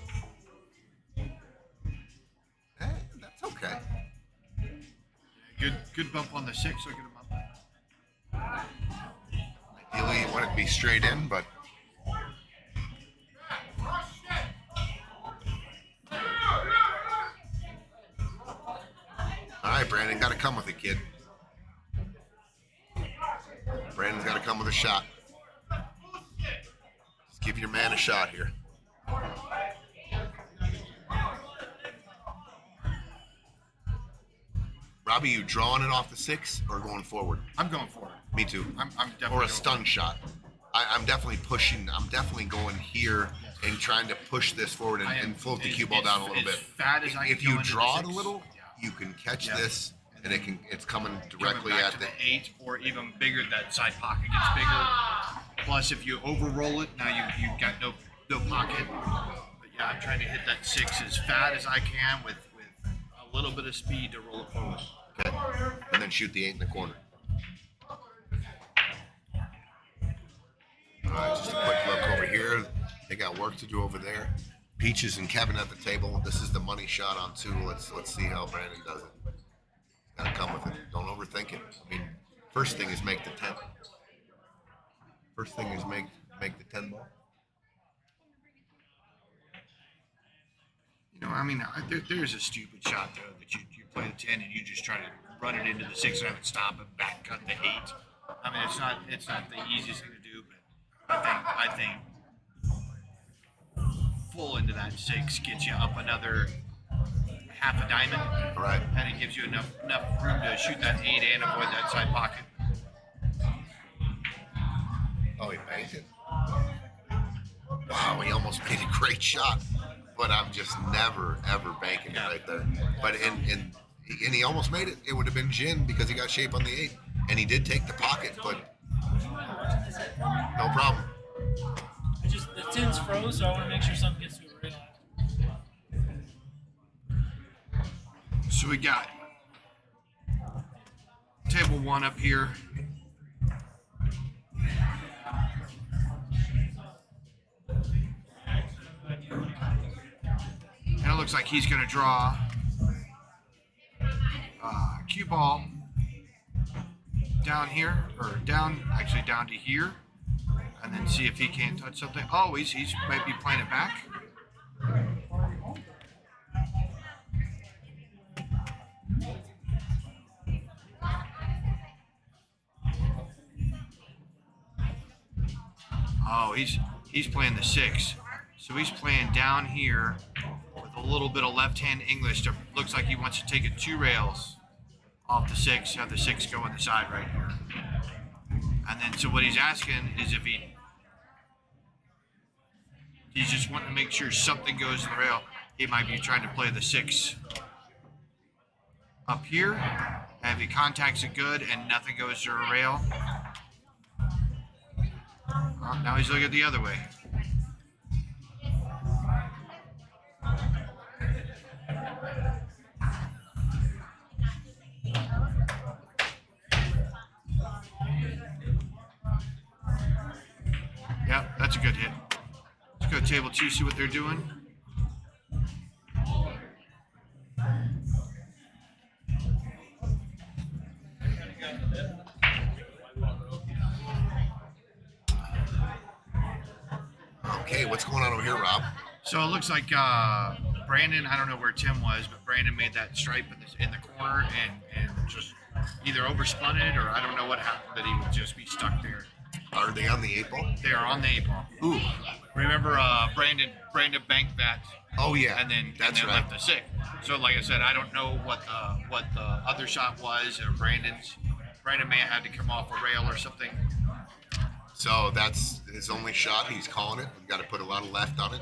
Hey, that's okay. Good bump on the 6. So get him up. Ideally, you want it to be straight in, but all right, Brandon, got to come with it, kid. Brandon's got to come with a shot. Just give your man a shot here. Robbie, you drawing it off the 6 or going forward? I'm going forward. Me too. I'm definitely Or a going stun forward. shot. I'm definitely pushing. I'm definitely going here and trying to push this forward and float the cue ball down a little bit. As fat as I If can go you into draw the it a 6. little, Yeah. you can catch Yeah. this, and it's coming Coming directly back at to the. the 8 or even bigger. That side pocket gets bigger. Plus, if you overroll it, now you've got no pocket. But yeah, I'm trying to hit that 6 as fat as I can with a little bit of speed to roll it forward. Okay. And then shoot the 8 in the corner. All right, just a quick look over here. They got work to do over there. Peaches and Kevin at the table. This is the money shot on 2. Let's see how Brandon does it. Gotta come with it. Don't overthink it. I mean, first thing is make the 10. First thing is make the 10 ball. You know, I mean, there's a stupid shot though that you play the 10 and you just try to run it into the 6 and have it stop and back cut the 8. I mean, it's not the easiest thing to do, but I think full into that 6 gets you up another half a diamond. All right. And it gives you enough room to shoot that 8 and avoid that side pocket. Oh, he banked it. Wow, he almost made a great shot, but I'm just never ever banking it right there. But and he almost made it. It would have been gin because he got shape on the 8, and he did take the pocket, but no problem. The 10's froze, so I want to make sure something gets to it right on. So we got table 1 up here. looks like he's going to draw cue ball down here, or actually down to here, and then see if he can't touch something. Oh, he's might be playing it back. Oh, he's playing the 6. So he's playing down here with a little bit of left-hand English. Looks like he wants to take it 2 rails off the 6, have the 6 go on the side right here. And then, so what he's asking is if he's just wanting to make sure something goes in the rail. He might be trying to play the 6 up here. And if he contacts it good and nothing goes to a rail, now he's looking the other way. Yep, that's a good hit. Let's go to table 2, see what they're doing. Okay, what's going on over here, Rob? So it looks like Brandon, I don't know where Tim was, but Brandon made that stripe in the corner and just either overspun it, or I don't know what happened, that he would just be stuck there. Are they on the 8 ball? They are on the 8 ball. Ooh. Remember Brandon banked that. Oh yeah. And then that's right. left the 6. So like I said, I don't know what the other shot was, or Brandon may have had to come off a rail or something. So that's his only shot. He's calling it. You got to put a lot of left on it.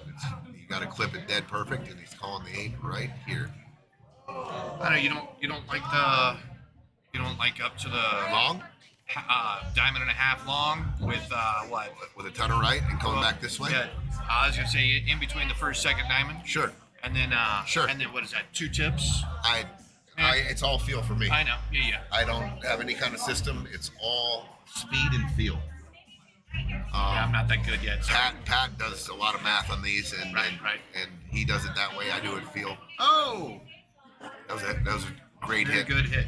You got to clip it dead perfect, and he's calling the 8 right here. I know you don't like up to the Long? diamond and a half long with what? With a ton of right and coming back this way? Yeah. I was gonna say in between the first, second diamond. Sure. And then sure. And then what is that? 2 tips. It's all feel for me. I know. Yeah. I don't have any kind of system. It's all speed and feel. Yeah, I'm not that good yet. So. Pat does a lot of math on these, and he does it that way. I do it feel. Oh. That was a great hit. Good hit.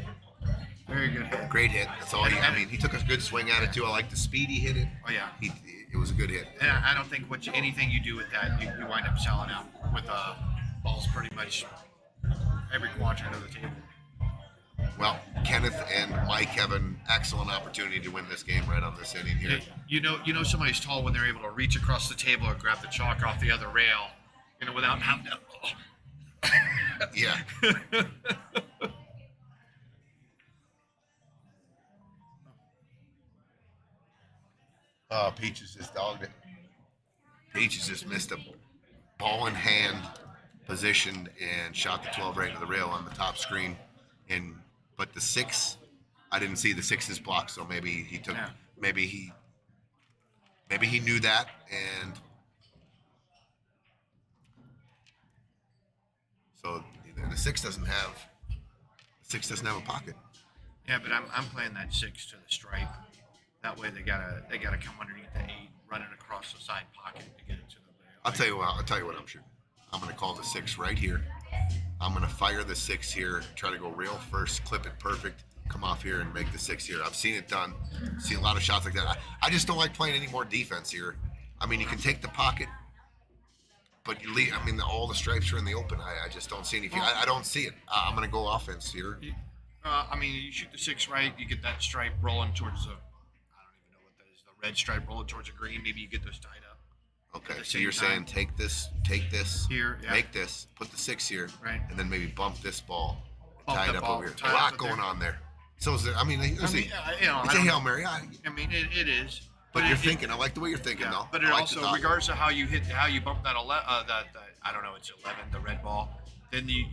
Very good hit. Great hit. That's all. He took a good swing at it too. I like the speed he hit it. Oh yeah. It was a good hit. And I don't think anything you do with that, you wind up selling out with balls pretty much every quadrant of the table. Well, Kenneth and Mike have an excellent opportunity to win this game right on this inning here. You know somebody's tall when they're able to reach across the table or grab the chalk off the other rail, without having to. Yeah. Peaches just dogged it. Peaches just missed a ball in hand position and shot the 12 right into the rail on the top screen. But the 6, I didn't see the 6's blocked, so maybe he took, maybe he knew that, and so the 6 doesn't have a pocket. Yeah, but I'm playing that 6 to the stripe. That way they gotta come underneath the 8, run it across the side pocket to get it to the rail. I'll tell you what I'm shooting. I'm gonna call the 6 right here. I'm gonna fire the 6 here, try to go rail first, clip it perfect, come off here and make the 6 here. I've seen it done. Seen a lot of shots like that. I just don't like playing any more defense here. I mean, you can take the pocket, but you leave. I mean, all the stripes are in the open. I just don't see anything. I don't see it. I'm gonna go offense here. I mean, you shoot the 6 right, you get that stripe rolling towards the, I don't even know what that is, the red stripe rolling towards the green. Maybe you get those tied up. Okay, so you're saying take this here, make this, put the 6 here, right, and then maybe bump this ball, tie it up over here. A lot going on there. So is there? I mean, it's a Hail Mary. I mean, it is. But you're thinking. I like the way you're thinking, though. But it also, regardless of how you bump that I don't know, it's 11, the red ball. Then you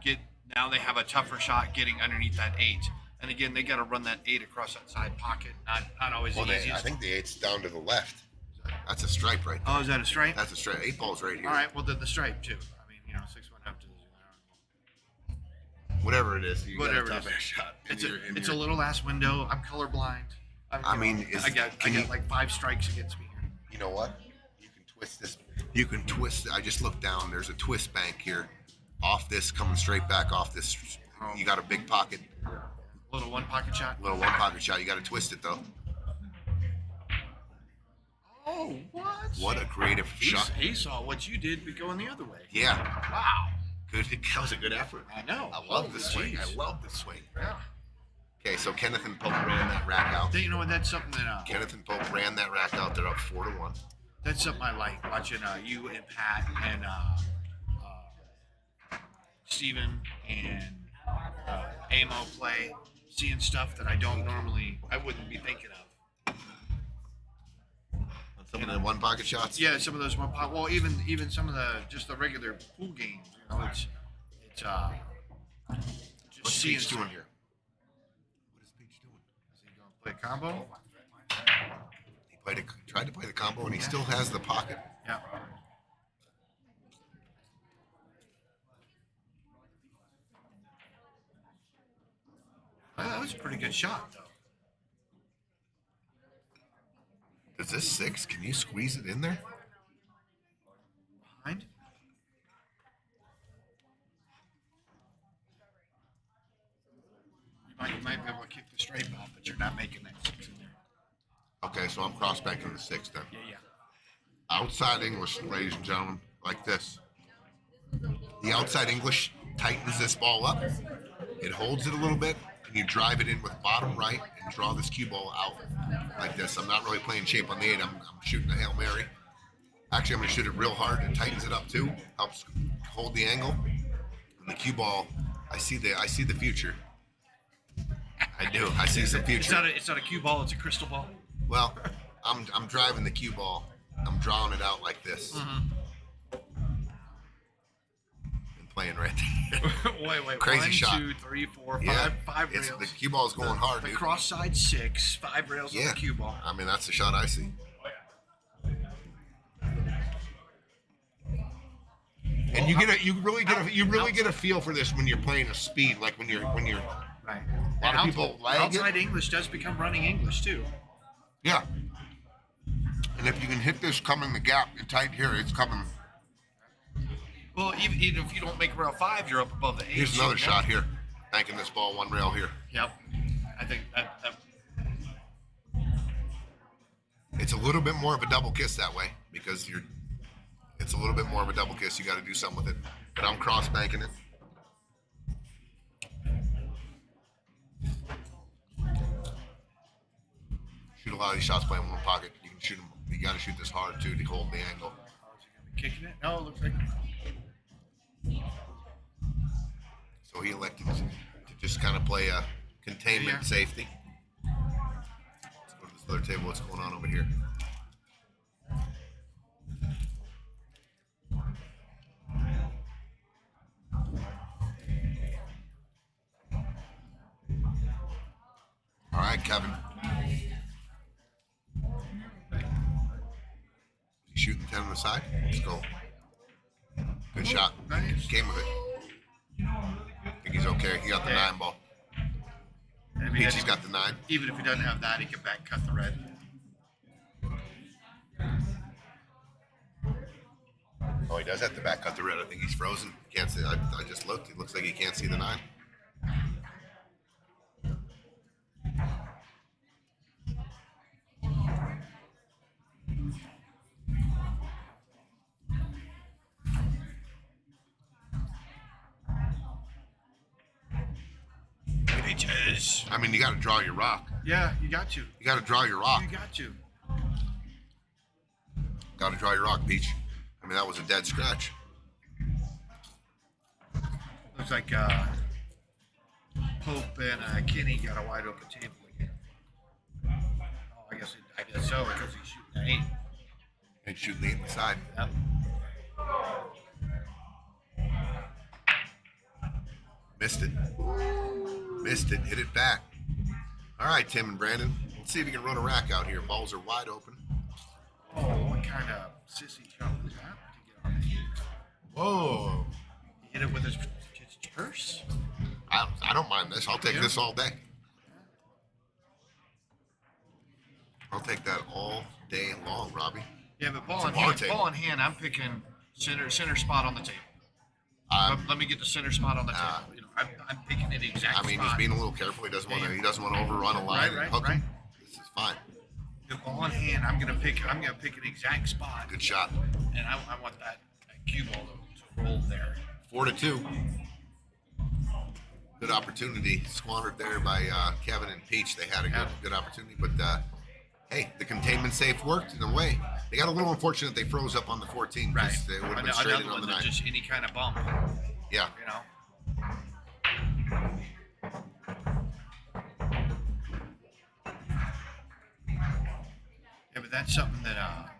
get, now they have a tougher shot getting underneath that 8. And again, they got to run that 8 across that side pocket. Not always the easiest. I think the 8's down to the left. That's a stripe right there. Oh, is that a stripe? That's a stripe. 8 ball's right here. All right, well, then the stripe, too. I mean, 6 went up to whatever it is. Whatever got a it is. shot. It's a little ass window. I'm colorblind. I got like 5 strikes against me here. You know what? You can twist this. You can twist. I just looked down. There's a twist bank here. off this, coming straight back off this. You got a big pocket, Little one pocket shot. little one pocket shot. You got to twist it though. Oh, what? What a creative shot. He saw what you did, but going the other way. Yeah, Wow. good. That was a good effort. I know. I love Holy the swing. jeez. I love the swing. Yeah. Okay, so Kenneth and Pope ran that rack out. You know what? That's something that Kenneth and Pope ran that rack out. They're up 4-1. that's something I like watching you and Pat and Steven and Amo play, seeing stuff that I wouldn't be thinking of. Some of the one pocket shots. Yeah, some of those one pop. Well, even some of the regular pool games. You know, it's just What's seeing Peach stuff. doing here? What is Peach doing? Is he going to play a combo? He tried to play the combo, and he still has the pocket. Yeah. That was a pretty good shot, though. Is this 6? Can you squeeze it in there? Behind. You might be able to kick the straight ball, but you're not making that 6 in there. Okay, so I'm cross banking the 6 then. Yeah. Outside English, ladies and gentlemen, like this. The outside English tightens this ball up. It holds it a little bit, and you drive it in with bottom right and draw this cue ball out like this. I'm not really playing shape on the 8. I'm shooting a Hail Mary. Actually, I'm going to shoot it real hard. It tightens it up too. Helps hold the angle. And the cue ball, I see the future. I do. I see some future. It's not a cue ball. It's a crystal ball. Well, I'm driving the cue ball. I'm drawing it out like this. And playing right there. wait. Crazy 1, shot. 2, 3, 4, 5. Yeah, 5 it's, rails. the cue ball's going hard, The dude. cross side 6, 5 rails on Yeah, the cue ball. I mean that's the shot I see. And you really get a feel for this when you're playing a speed, like when you're Right. a lot of people lag it. outside English does become running English too. Yeah. And if you can hit this coming the gap and tight here, it's coming. Well, even if you don't make rail 5, you're up above the 8. Here's another shot here. Banking this ball one rail here. Yep. I think that It's a little bit more of a double kiss that way because it's a little bit more of a double kiss. You got to do something with it. But I'm cross banking it. Shoot a lot of these shots playing one pocket. You can shoot them. You got to shoot this hard too to hold the angle. kicking it. No, it looks like. So he elected to just kind of play a containment Yeah. safety. Let's go to this other table. What's going on over here? All right, Kevin. You shooting 10 on the side? Let's go. Good shot. Nice. Came with it. I think he's okay. He got the 9 ball. I mean, Peachy's got the 9. even if he doesn't have that, he can back cut the red. Oh, he does have to back cut the red. I think he's frozen. Can't see. I just looked. It looks like he can't see the 9. Bitches. I mean, you got to draw your rock. Yeah, you got to. You got to draw your rock. You got to. Got to draw your rock, Peach. I mean, that was a dead scratch. Looks like Pope and Kenny got a wide open table again. Oh, I guess so because he's shooting an 8. And shooting the 8 inside. Yep. Missed it. Missed it. Hit it back. All right, Tim and Brandon. Let's see if you can run a rack out here. Balls are wide open. Oh, what kind of sissy shot was that to get on it? Whoa. He hit it with his purse. I don't mind this. I'll take this all day. I'll take that all day long, Robbie. Yeah, but It's a bar table. ball in hand, I'm picking center spot on the table. let me get the center spot on the table. You know, I'm picking an exact I mean, spot. he's being a little careful. He doesn't want to. He doesn't want to overrun a line Right, and hook right. him. This is fine. The ball in hand, I'm gonna pick an exact spot, Good shot. and I want that cue ball to roll there. 4-2. Good opportunity squandered there by Kevin and Peach. They had a good opportunity, but hey, the containment safe worked in a way. They got a little unfortunate they froze up on the 14. Right. They would have been straight in Another on the one 9. that just any kind of bump, Yeah. you know. Yeah, but that's something that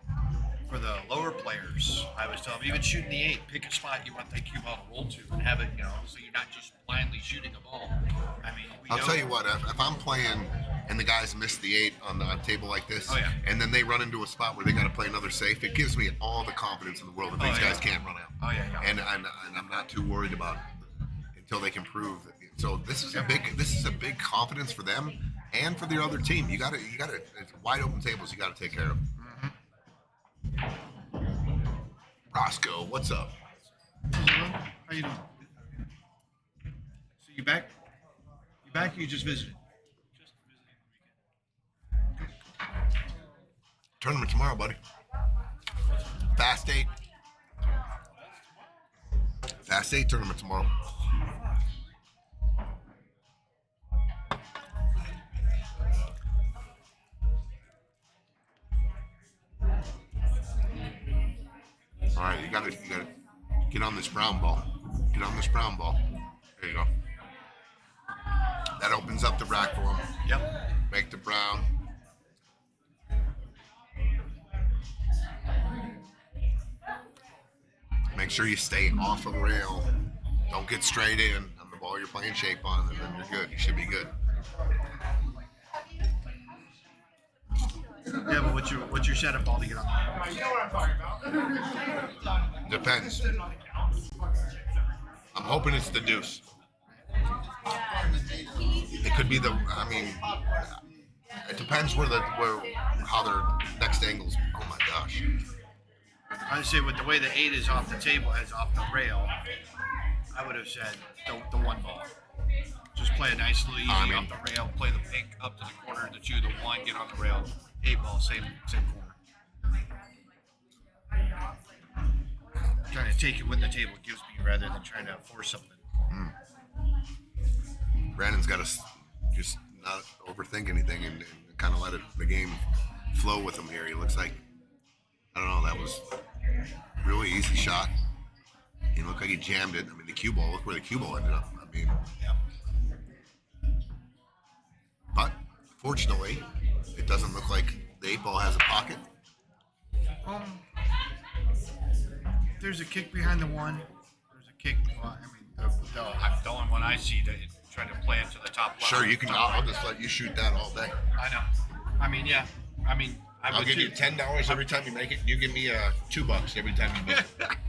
for the lower players, I was telling them, even shooting the 8, pick a spot you want that cue ball to roll to and have it, you know, so you're not just blindly shooting a ball. I mean, I'll tell you what, if I'm playing and the guys miss the 8 on the table like this, and then they run into a spot where they got to play another safe, it gives me all the confidence in the world that these guys can't run out. Oh, yeah. And I'm not too worried about it until they can prove that. So this is a big confidence for them and for the other team. You gotta it's wide open tables you gotta take care of. Roscoe, what's up? How you doing? So you back? You back? Or you just visited? Just visiting the weekend. Tournament tomorrow, buddy. Fast 8. Fast 8 tournament tomorrow. All right, you gotta get on this brown ball. Get on this brown ball. There you go. That opens up the rack for him. Yep. Make the brown. Make sure you stay off of the rail. Don't get straight in on the ball you're playing shape on, and then you're good. You should be good. Yeah, but what's your setup ball to get on? You know what I'm talking about. Depends. I'm hoping it's the deuce. It could be the. I mean, it depends where how their next angles. Oh my gosh. I would say with the way the 8 is off the table, is off the rail, I would have said the 1 ball. Just play a nice little easy off the rail. Play the pink up to the corner, the 2, the 1, get on the rail. 8 ball, same corner. Trying to take it when the table gives me rather than trying to force something. Brandon's got to just not overthink anything and kind of let the game flow with him here. He looks like, I don't know, that was a really easy shot. He looked like he jammed it. I mean, the cue ball, look where the cue ball ended up. I mean, but fortunately, it doesn't look like the 8 ball has a pocket. There's a kick behind the 1. There's a kick. Well, I mean, the only one I see that trying to play it to the top left. Sure, you can. I'll just let you shoot that all day. I know. I mean, yeah. I mean, I'll give you $10 every time you make it. You give me $2 every time you make it.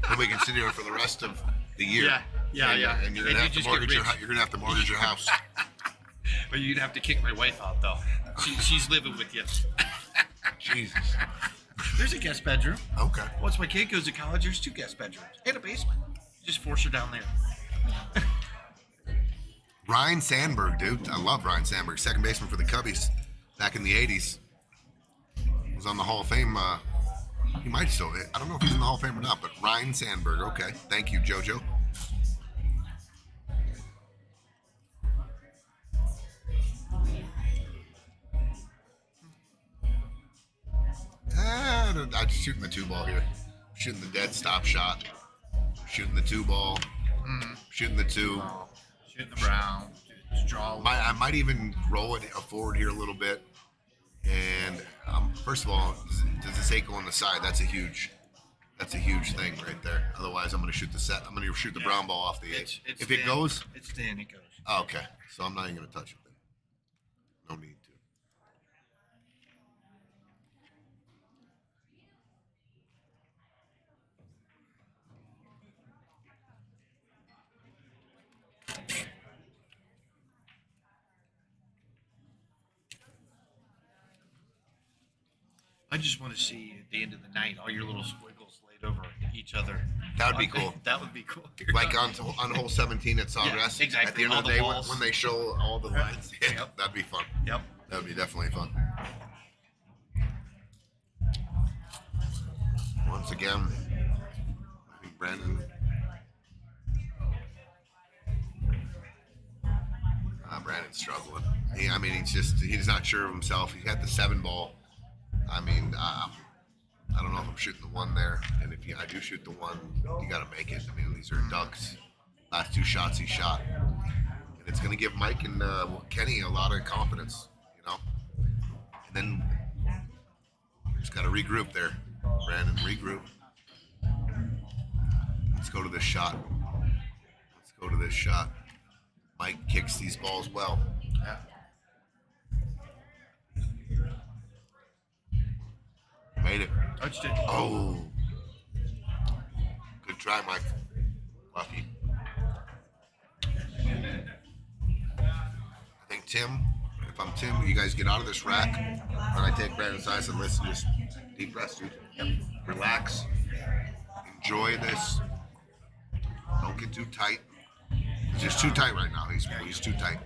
And we can sit here for the rest of the year. Yeah. And you're gonna have to mortgage your house. But you'd have to kick my wife out though. She's living with you. Jesus. There's a guest bedroom. Okay. Once my kid goes to college, there's 2 guest bedrooms and a basement. Just force her down there. Ryan Sandberg, dude. I love Ryan Sandberg. Second baseman for the Cubbies back in the 80s. Was on the Hall of Fame. He might still. I don't know if he's in the Hall of Fame or not, but Ryan Sandberg. Okay. Thank you, JoJo. I'm just shooting the 2 ball here. Shooting the dead stop shot. Shooting the 2 ball. Shooting the 2. Shooting the brown. Just draw. I might even roll it forward here a little bit. And first of all, does the Seiko on the side? That's a huge thing right there. Otherwise, I'm going to shoot the set. I'm going to shoot the brown ball off the 8. If it goes, it's thin. It goes. Oh, okay. So I'm not even going to touch it then. No need to. I just want to see at the end of the night all your little squiggles laid over each other. That would be cool. That would be cool. Like on hole 17 at Sawgrass. Yeah, exactly. At the end All of the the day, walls. when they show all the lines, yeah, Yep. that'd be fun. Yep. That would be definitely fun. Once again, I think Brandon. Brandon's struggling. He's not sure of himself. He had the 7 ball. I don't know if I'm shooting the 1 there. And if I do shoot the 1, you got to make it. I mean, these are ducks. Last 2 shots he shot. And it's going to give Mike and Kenny a lot of confidence, And then just got to regroup there. Brandon, regroup. Let's go to this shot. Mike kicks these balls well. Yeah. Made it. Touched it. Oh. Good try, Mike. Lucky. I think if I'm Tim, you guys get out of this rack, and I take Brandon's side and listen, just deep breaths, dude. Yep. Relax. Enjoy this. Don't get too tight. He's just too tight right now. He's too tight.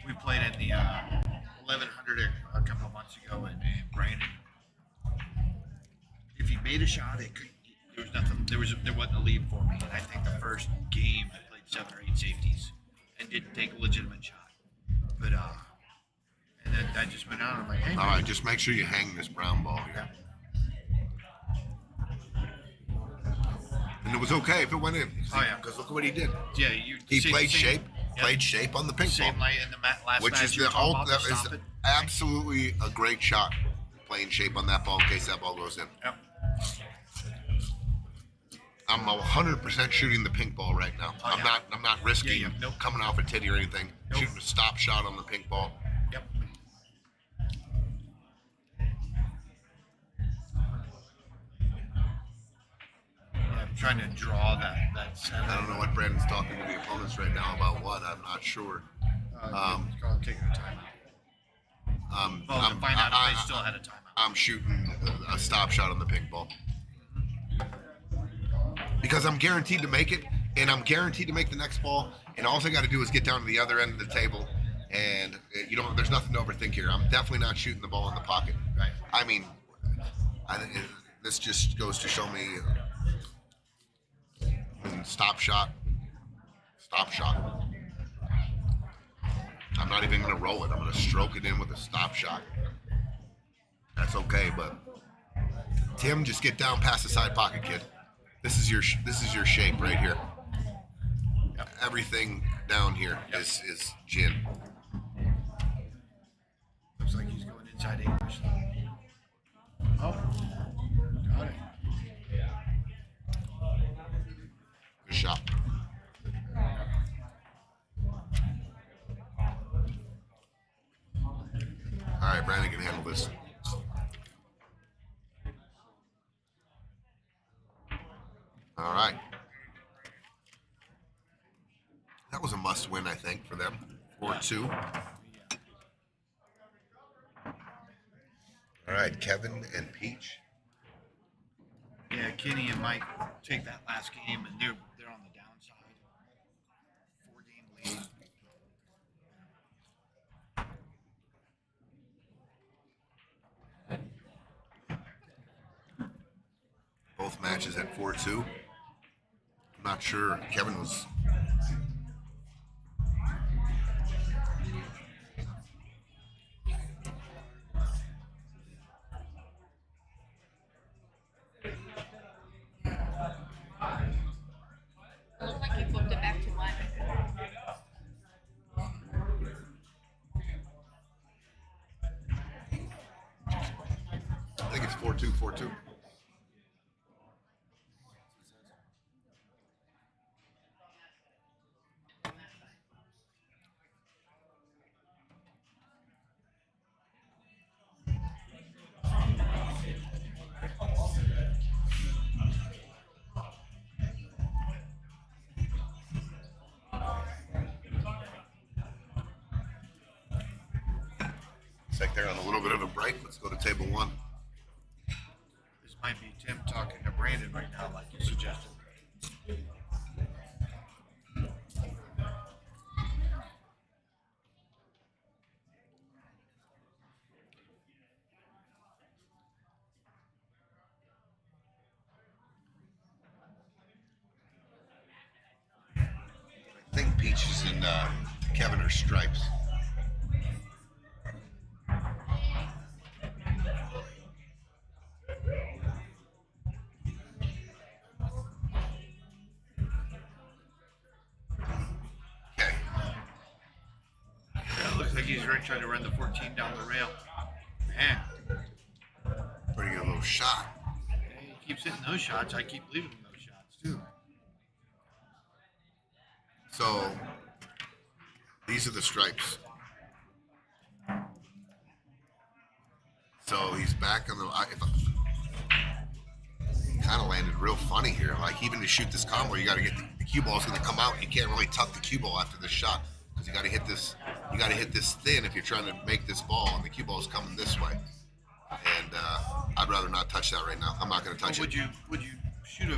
We played in the 1100 a couple of months ago, and Brandon, if he made a shot, there was nothing. There wasn't a lead for me. And I think the first game I played 7 or 8 safeties and didn't take a legitimate shot. But and then I just went out and I'm like, hey. All right, just make sure you hang this brown ball here. And it was okay if it went in. Oh, yeah. Because look at what he did. Yeah, He played shape. Played shape on the pink Same ball. night in the last Which match is you were talking about that to is stop it. absolutely a great shot. Playing shape on that ball in case that ball goes in. Yep. I'm 100% shooting the pink ball right now. Oh, yeah. I'm not risking Nope. coming off a titty or anything. Nope. Shooting a stop shot on the pink ball. Yep. I'm trying to draw that 7. I don't know what Brandon's talking to the opponents right now about what. I'm not sure. Taking a timeout. Well, to find out if they still had a timeout. I'm shooting a stop shot on the pink ball. Because I'm guaranteed to make it, and I'm guaranteed to make the next ball, and all I got to do is get down to the other end of the table, and there's nothing to overthink here. I'm definitely not shooting the ball in the pocket. Right. I mean, this just goes to show me stop shot. I'm not even going to roll it. I'm going to stroke it in with a stop shot. That's okay, but Tim, just get down past the side pocket, kid. This is your shape right here. Yep. Everything down here is gin. Looks like he's going inside English. Oh, got it. Good shot. All right, Brandon can handle this. All right. That was a must-win, I think, for them. 4-2. All right, Kevin and Peach. Yeah, Kenny and Mike take that last game, and they're on the downside. 4-game lead. Both matches at 4-2. I'm not sure. Kevin was. It looks like you flipped it back to 1. I think it's 4-2, 4-2. Looks like they're on a little bit of a break. Let's go to table 1. This might be Tim talking to Brandon right now, like you suggested. I think Peaches and Kevin are stripes. Okay. Yeah, it looks like he's right trying to run the 14 down the rail. Man, Pretty good little shot. he keeps hitting those shots. I keep leaving him those shots too. So these are the stripes. So he's back on the. Kind of landed real funny here. Like even to shoot this combo, you got to get the cue ball is going to come out. You can't really tuck the cue ball after this shot because you got to hit this. You got to hit this thin if you're trying to make this ball, and the cue ball is coming this way. And I'd rather not touch that right now. I'm not going to touch it. Would you shoot a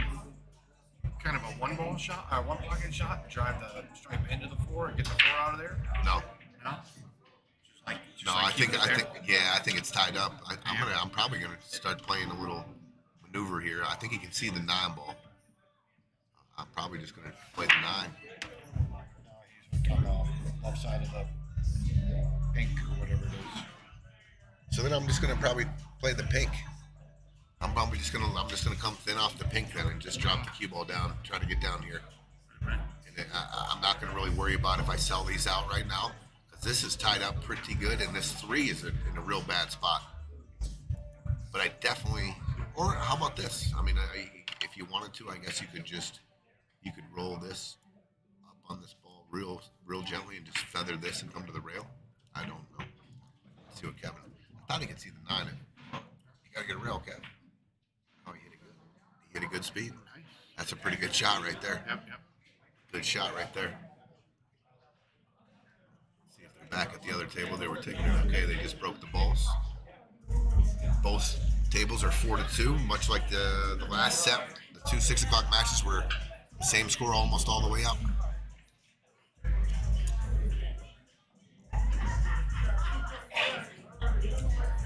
kind of a one ball shot, one pocket shot, drive the stripe into the four and get the four out of there? No. No. No, I think it's tied up. I'm probably gonna start playing a little maneuver here. I think he can see the 9 ball. I'm probably just gonna play the 9. No, he's on the left side of the pink or whatever it is. So then I'm just gonna probably play the pink. I'm just gonna come thin off the pink then and just drop the cue ball down, try to get down here. And I'm not gonna really worry about if I sell these out right now. This is tied up pretty good, and this 3 is in a real bad spot. But I definitely, or how about this? I mean, if you wanted to, I guess you could roll this up on this ball real gently and just feather this and come to the rail. I don't know. Let's see what Kevin. I thought he could see the 9. You gotta get a rail, Kevin. Oh, he hit it good. He hit a good speed. That's a pretty good shot right there. Yep. Good shot right there. Back at the other table, they were taking it okay. They just broke the balls. Both tables are 4-2, much like the last set. The 2 6 o'clock matches were the same score almost all the way up.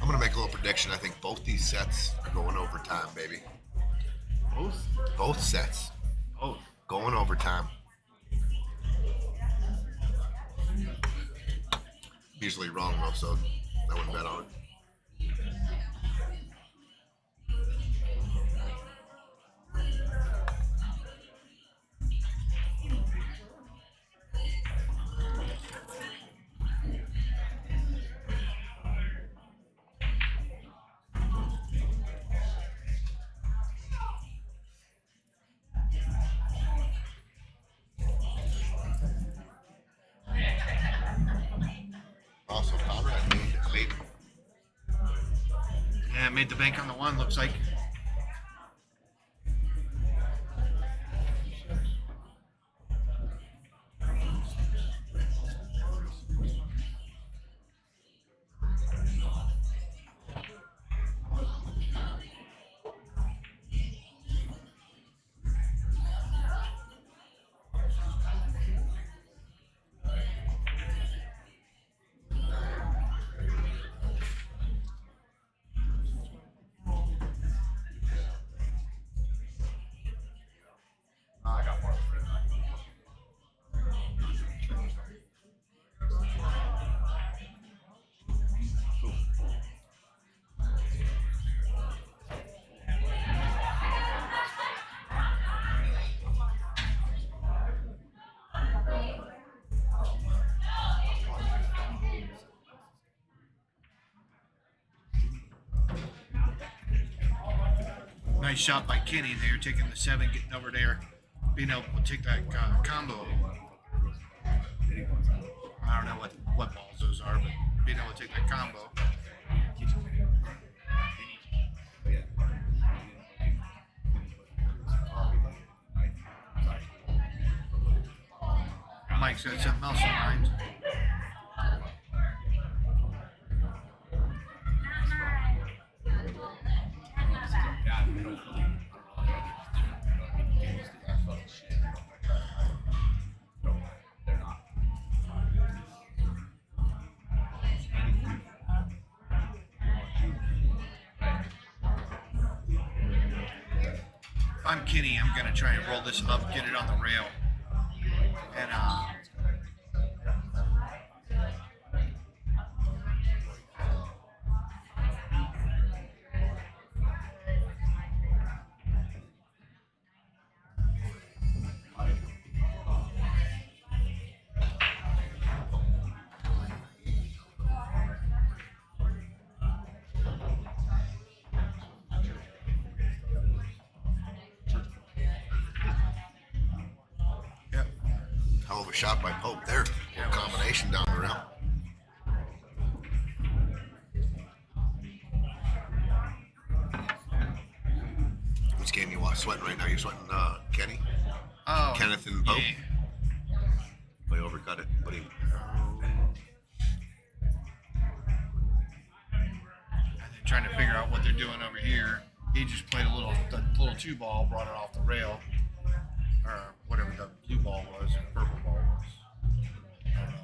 I'm gonna make a little prediction. I think both these sets are going overtime, baby. Both sets. Going overtime. Usually wrong though, so I wouldn't bet on it. Also, Conrad made the bank on the 1, looks like. Nice shot by Kenny there, taking the 7, getting over there, being able to take that combo. I don't know what balls those are, but being able to take that combo. Mike's got something else in mind. I'm Kenny. I'm gonna try and roll this up, get it on the rail, and yeah. Hell of a shot by Pope there. Good combination down the rail. Which game you sweating right now? You're sweating Kenny? Oh, Kenneth and Pope? yeah. Way overcut it. What do you... And then trying to figure out what they're doing over here. He just played the little 2-ball, brought it off the rail, or whatever the blue ball was, or purple ball was. I don't know.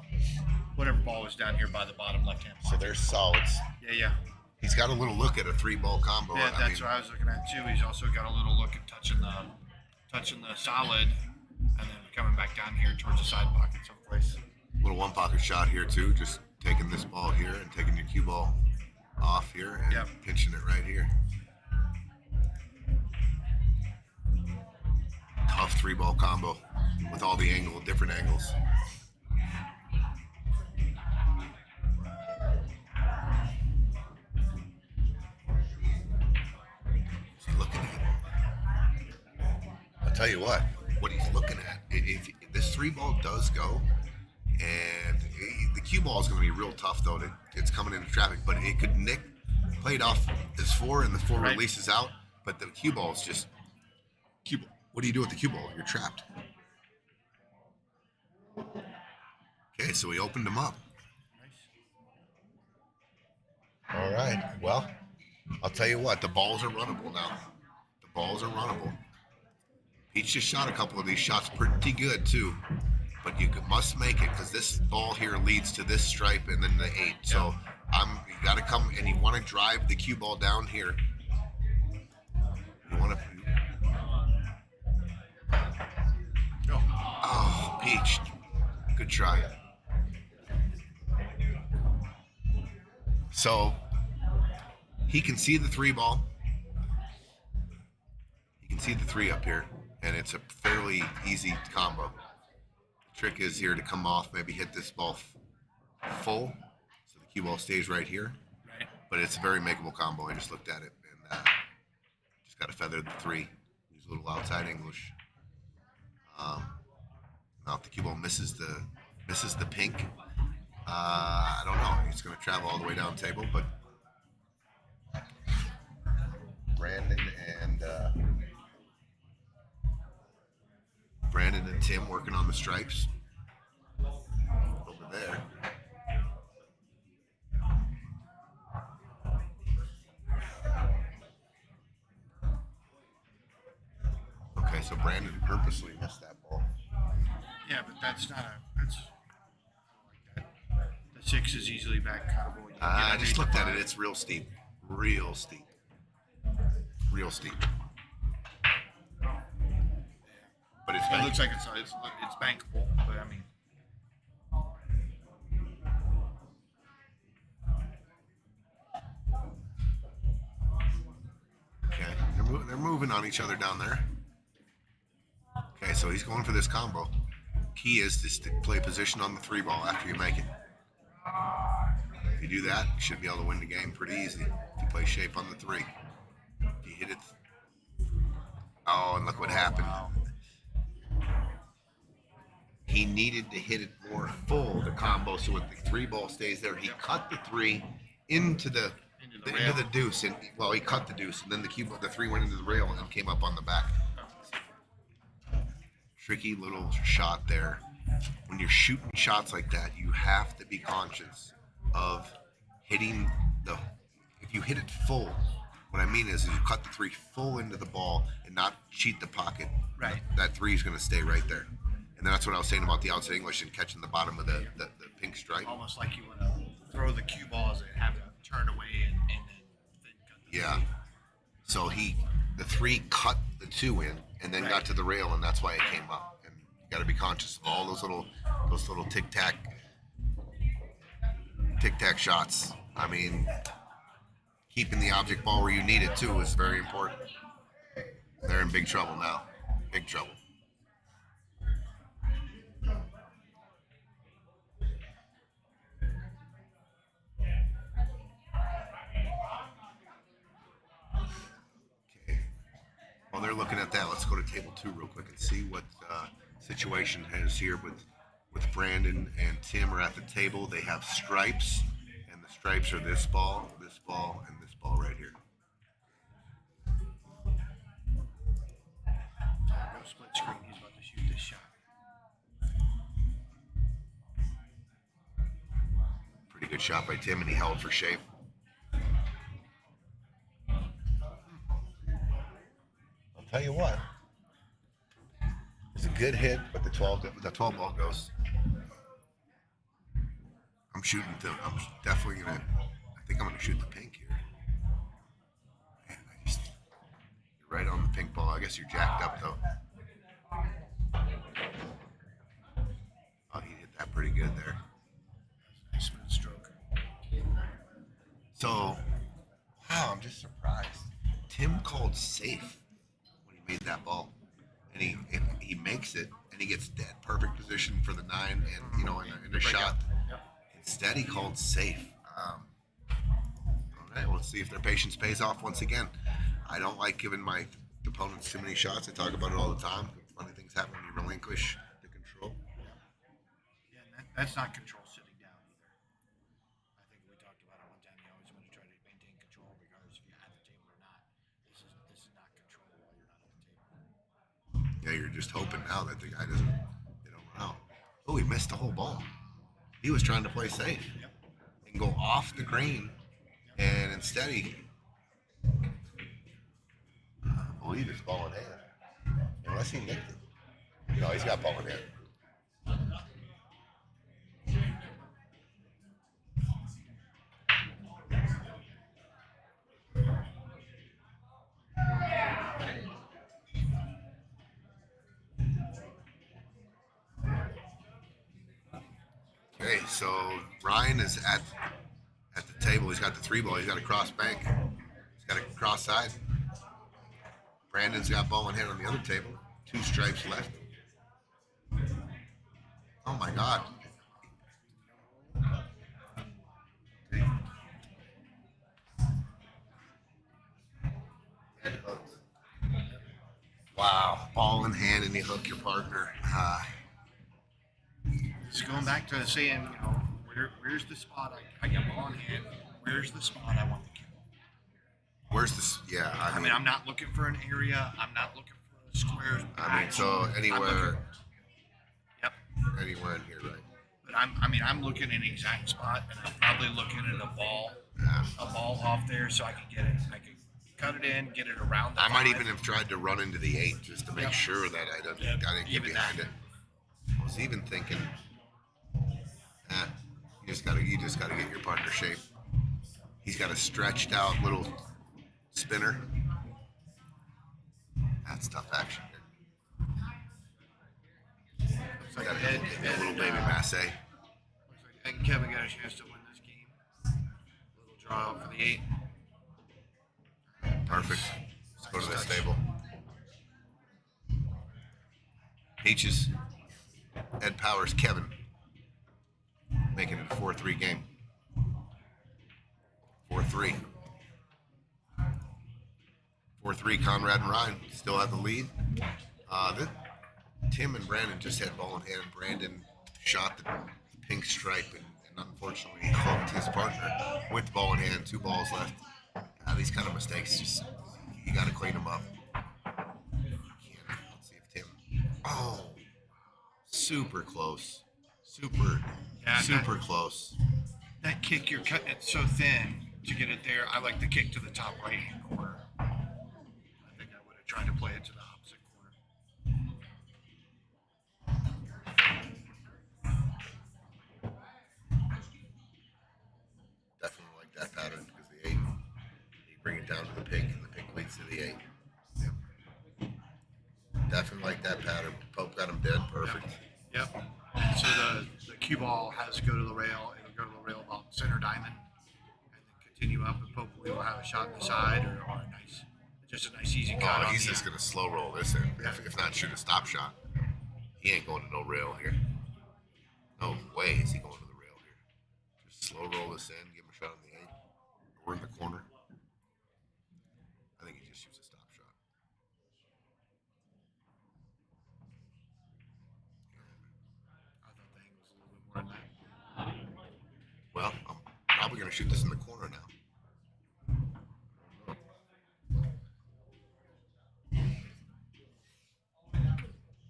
Whatever ball was down here by the bottom left-hand So pocket. there's solids. Yeah. He's got a little look at a 3-ball combo. Yeah, that's what I was looking at too. He's also got a little look at touching the solid, and then coming back down here towards the side pocket someplace. Little one-pocket shot here too. Just taking this ball here and taking your cue ball off here and Yep. pinching it right here. Tough 3-ball combo with all the different angles. What's he looking at? I'll tell you what he's looking at. If this 3-ball does go, and the cue ball is going to be real tough though. It's coming into traffic, but it could nick, play it off as 4, and the 4 Right. releases out. But the cue ball is just cue ball. What do you do with the cue ball? You're trapped. Okay, so we opened them up. All right. Well, I'll tell you what. The balls are runnable now. The balls are runnable. Peach just shot a couple of these shots pretty good too, but you must make it because this ball here leads to this stripe and then the 8. So you got to come and you want to drive the cue ball down here. You want to. Oh, Peach. Good try. So he can see the 3-ball. He can see the 3 up here, and it's a fairly easy combo. The trick is here to come off, maybe hit this ball full, so the cue ball stays right here. Right. But it's a very makeable combo. I just looked at it, and just got to feather the 3. Use a little outside English. Now if the cue ball misses the pink, I don't know. It's going to travel all the way down the table, but Brandon and Tim working on the stripes over there. Okay, so Brandon purposely missed that ball. Yeah, but that's not that's. I don't like that. The 6 is easily back combo. I just looked at it. It's real steep. Real steep. Real steep. But it's It looks like it's bankable, but I mean. Okay, they're moving on each other down there. Okay, so he's going for this combo. Key is just to play position on the 3-ball after you make it. If you do that, you should be able to win the game pretty easy. If you play shape on the 3. If you hit it. Oh, and look what happened. He needed to hit it more full, the combo, so if the 3-ball stays there. He cut the 3 into the deuce, and he cut the deuce, and then the 3 went into the rail and came up on the back. Tricky little shot there. When you're shooting shots like that, you have to be conscious of hitting if you hit it full, what I mean is you cut the 3 full into the ball and not cheat the pocket. Right. That 3 is going to stay right there. And that's what I was saying about the outside English and catching the bottom of the pink stripe. Almost like you want to throw the cue balls and have to turn away and then cut the Yeah. So the 3 cut the 2 in and then got to the rail, and that's why it came up. And you got to be conscious of all those little tic tac shots. I mean, keeping the object ball where you need it too is very important. They're in big trouble now. Big trouble. Okay. While they're looking at that, let's go to table 2 real quick and see what situation is here with Brandon and Tim are at the table. They have stripes, and the stripes are this ball, and this ball right here. Go split screen. He's about to shoot this shot. Pretty good shot by Tim, and he held for shape. I'll tell you what. It's a good hit, but the 12 ball goes. I'm definitely gonna. I think I'm gonna shoot the pink here. Man, you're right on the pink ball. I guess you're jacked up though. Oh, he hit that pretty good there. Nice smooth stroke. So, wow, I'm just surprised. Tim called safe when he made that ball, and he makes it, and he gets dead perfect position for the 9, and in a shot. Yep. Instead, he called safe. All right, let's see if their patience pays off once again. I don't like giving my opponents too many shots. I talk about it all the time. Funny things happen when you relinquish the control. Yeah, and that's not control sitting down either. I think we talked about it one time. You always want to try to maintain control regardless if you're at the table or not. This is not control while you're not at the table. Yeah, you're just hoping now that the guy they don't run out. Oh, he missed the whole ball. He was trying to play safe and go off the green, and instead he, I believe it's ball in hand. Unless he nicked it. No, he's got ball in hand. Okay, so Ryan is at the table. He's got the 3 ball. He's got a cross bank. He's got a cross side. Brandon's got ball in hand on the other table. 2 stripes left. Oh my God. Wow, ball in hand, and you hook your partner. Just going back to saying, where's the spot I got ball in hand? Where's the spot I want the kill? Where's this? Yeah, I mean, I'm not looking for an area. I'm not looking for a square. I mean, so anywhere. Yep. Anywhere in here, right? But I'm looking in an exact spot, and I'm probably looking at a ball off there, so I can get it. I can cut it in, get it around the I might 5. even have tried to run into the 8 just to make sure that I didn't get even behind that. it. I was even thinking, you just gotta get your partner shape. He's got a stretched out little spinner. That's tough action. Looks like Got Ed, a little baby Masse. Looks like Ed and Kevin got a chance to win this game. Little draw out for the 8. Perfect. Let's go to this table. Peaches, Ed Powers, Kevin, making it a 4-3 game. 4-3. 4-3, Conrad and Ryan still have the lead. Tim and Brandon just had ball in hand. Brandon shot the pink stripe and unfortunately hooked his partner with the ball in hand. 2 balls left. These kind of mistakes, you got to clean them up. Let's see if Tim. Oh, super close. Super close. That kick, you're cutting it so thin to get it there. I like the kick to the top right-hand corner. I think I would have tried to play it to the opposite corner. Definitely like that pattern because the 8, you bring it down to the pink, and the pink leads to the 8. Yep. that pattern. Pope got him dead. Perfect. Yep. So the cue ball has to go to the rail. It'll go to the rail about center diamond, and then continue up, and hopefully we'll have a shot in the side or a nice, just a nice easy cut. Oh, on he's the just end. gonna slow roll this in. If not, shoot a stop shot. He ain't going to no rail here. No way is he going to the rail here. Just slow roll this in, give him a shot on the 8. We're in the corner. I think he just shoots a stop shot. I thought the angle was a little bit more than that. Well, I'm probably gonna shoot this in the corner now.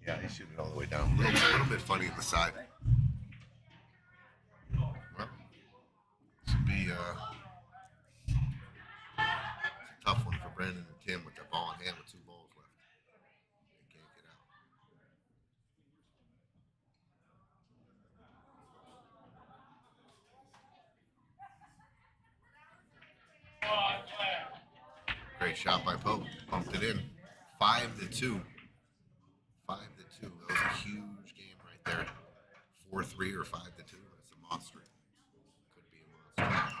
Yeah, he's shooting it all the way down. A little bit funny in the side. Well, this would be a tough one for Brandon and Tim with the ball in hand with 2 balls left. They can't get out. Great shot by Pope. Pumped it in. 5-2. 5-2. That was a huge game right there. 4-3 or 5-2. That's a monster. Could be a monster.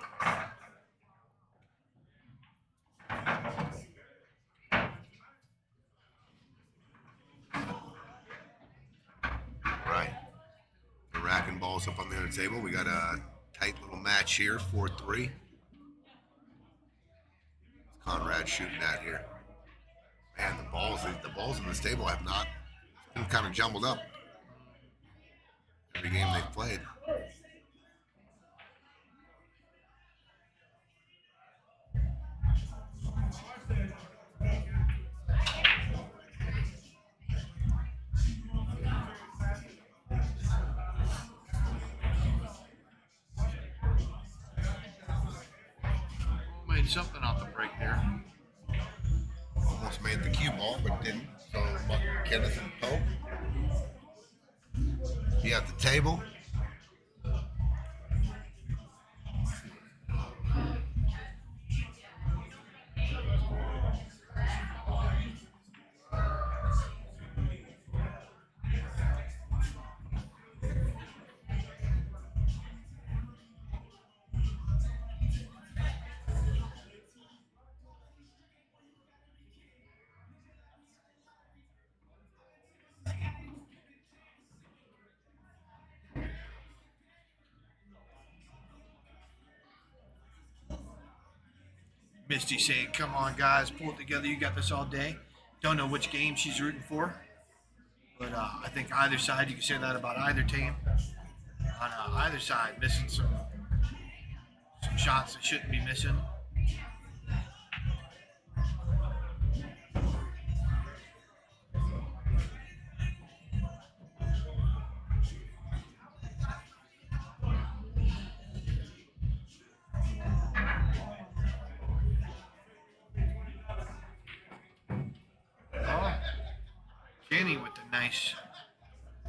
Right. The rack and balls up on the other table. We got a tight little match here. 4-3. Conrad shooting that here. Man, the balls in this table have not been kind of jumbled up. Every game they've played. Made something off the break there. Almost made the cue ball, but didn't. So Kenneth and Pope be at the table. Misty saying, "Come on, guys, pull it together. You got this all day." Don't know which game she's rooting for, but I think either side. You can say that about either team. On either side, missing some shots that shouldn't be missing. Kenny with the nice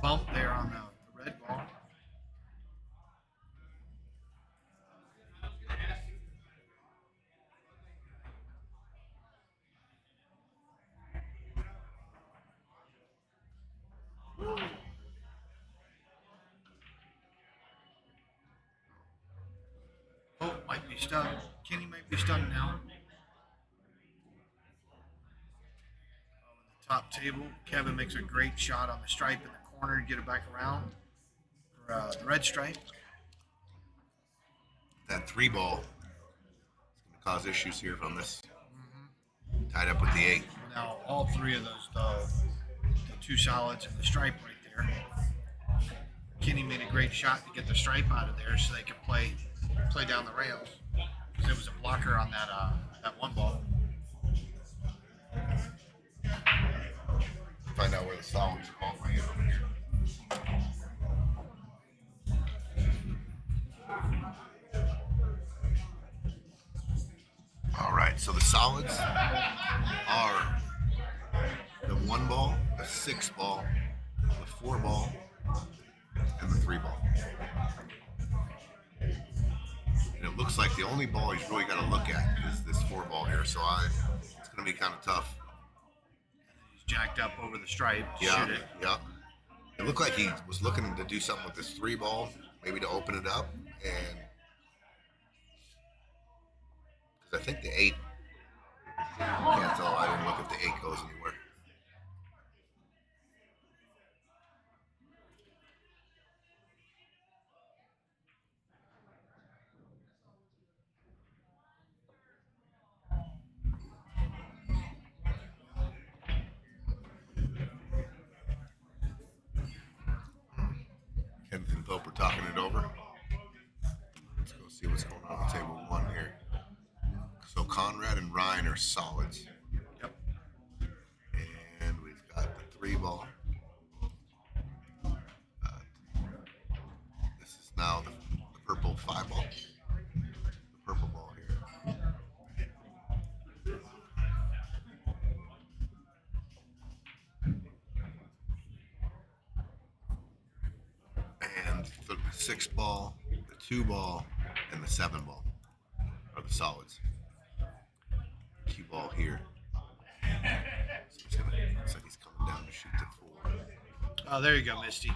bump there on the red ball. Oh, might be stuck. Kenny might be stuck now. Top table. Kevin makes a great shot on the stripe in the corner to get it back around for the red stripe. That 3 ball is going to cause issues here from this. Tied up with the 8. Now all 3 of those, the 2 solids and the stripe right there. Kenny made a great shot to get the stripe out of there so they could play down the rails because there was a blocker on that 1 ball. Find out where the solids are going right over here. All right, so the solids are the 1 ball, the 6 ball, the 4 ball, and the 3 ball. And it looks like the only ball he's really got to look at is this 4 ball here, so it's going to be kind of tough. jacked up over the stripe. Yeah, Shoot it. yeah. It looked like he was looking to do something with this 3 ball, maybe to open it up, and because I think the 8. Can't tell. I didn't look if the 8 goes anywhere. Kenneth and Pope are talking it over. Let's go see what's going on table 1 here. So Conrad and Ryan are solids. Yep. And we've got the 3 ball. This is now the purple 5 ball. The purple ball here. And the 6 ball, the 2 ball, and the 7 ball are the solids. Cue ball here. So looks like he's coming down to shoot the 4. Oh, there you go, Misty.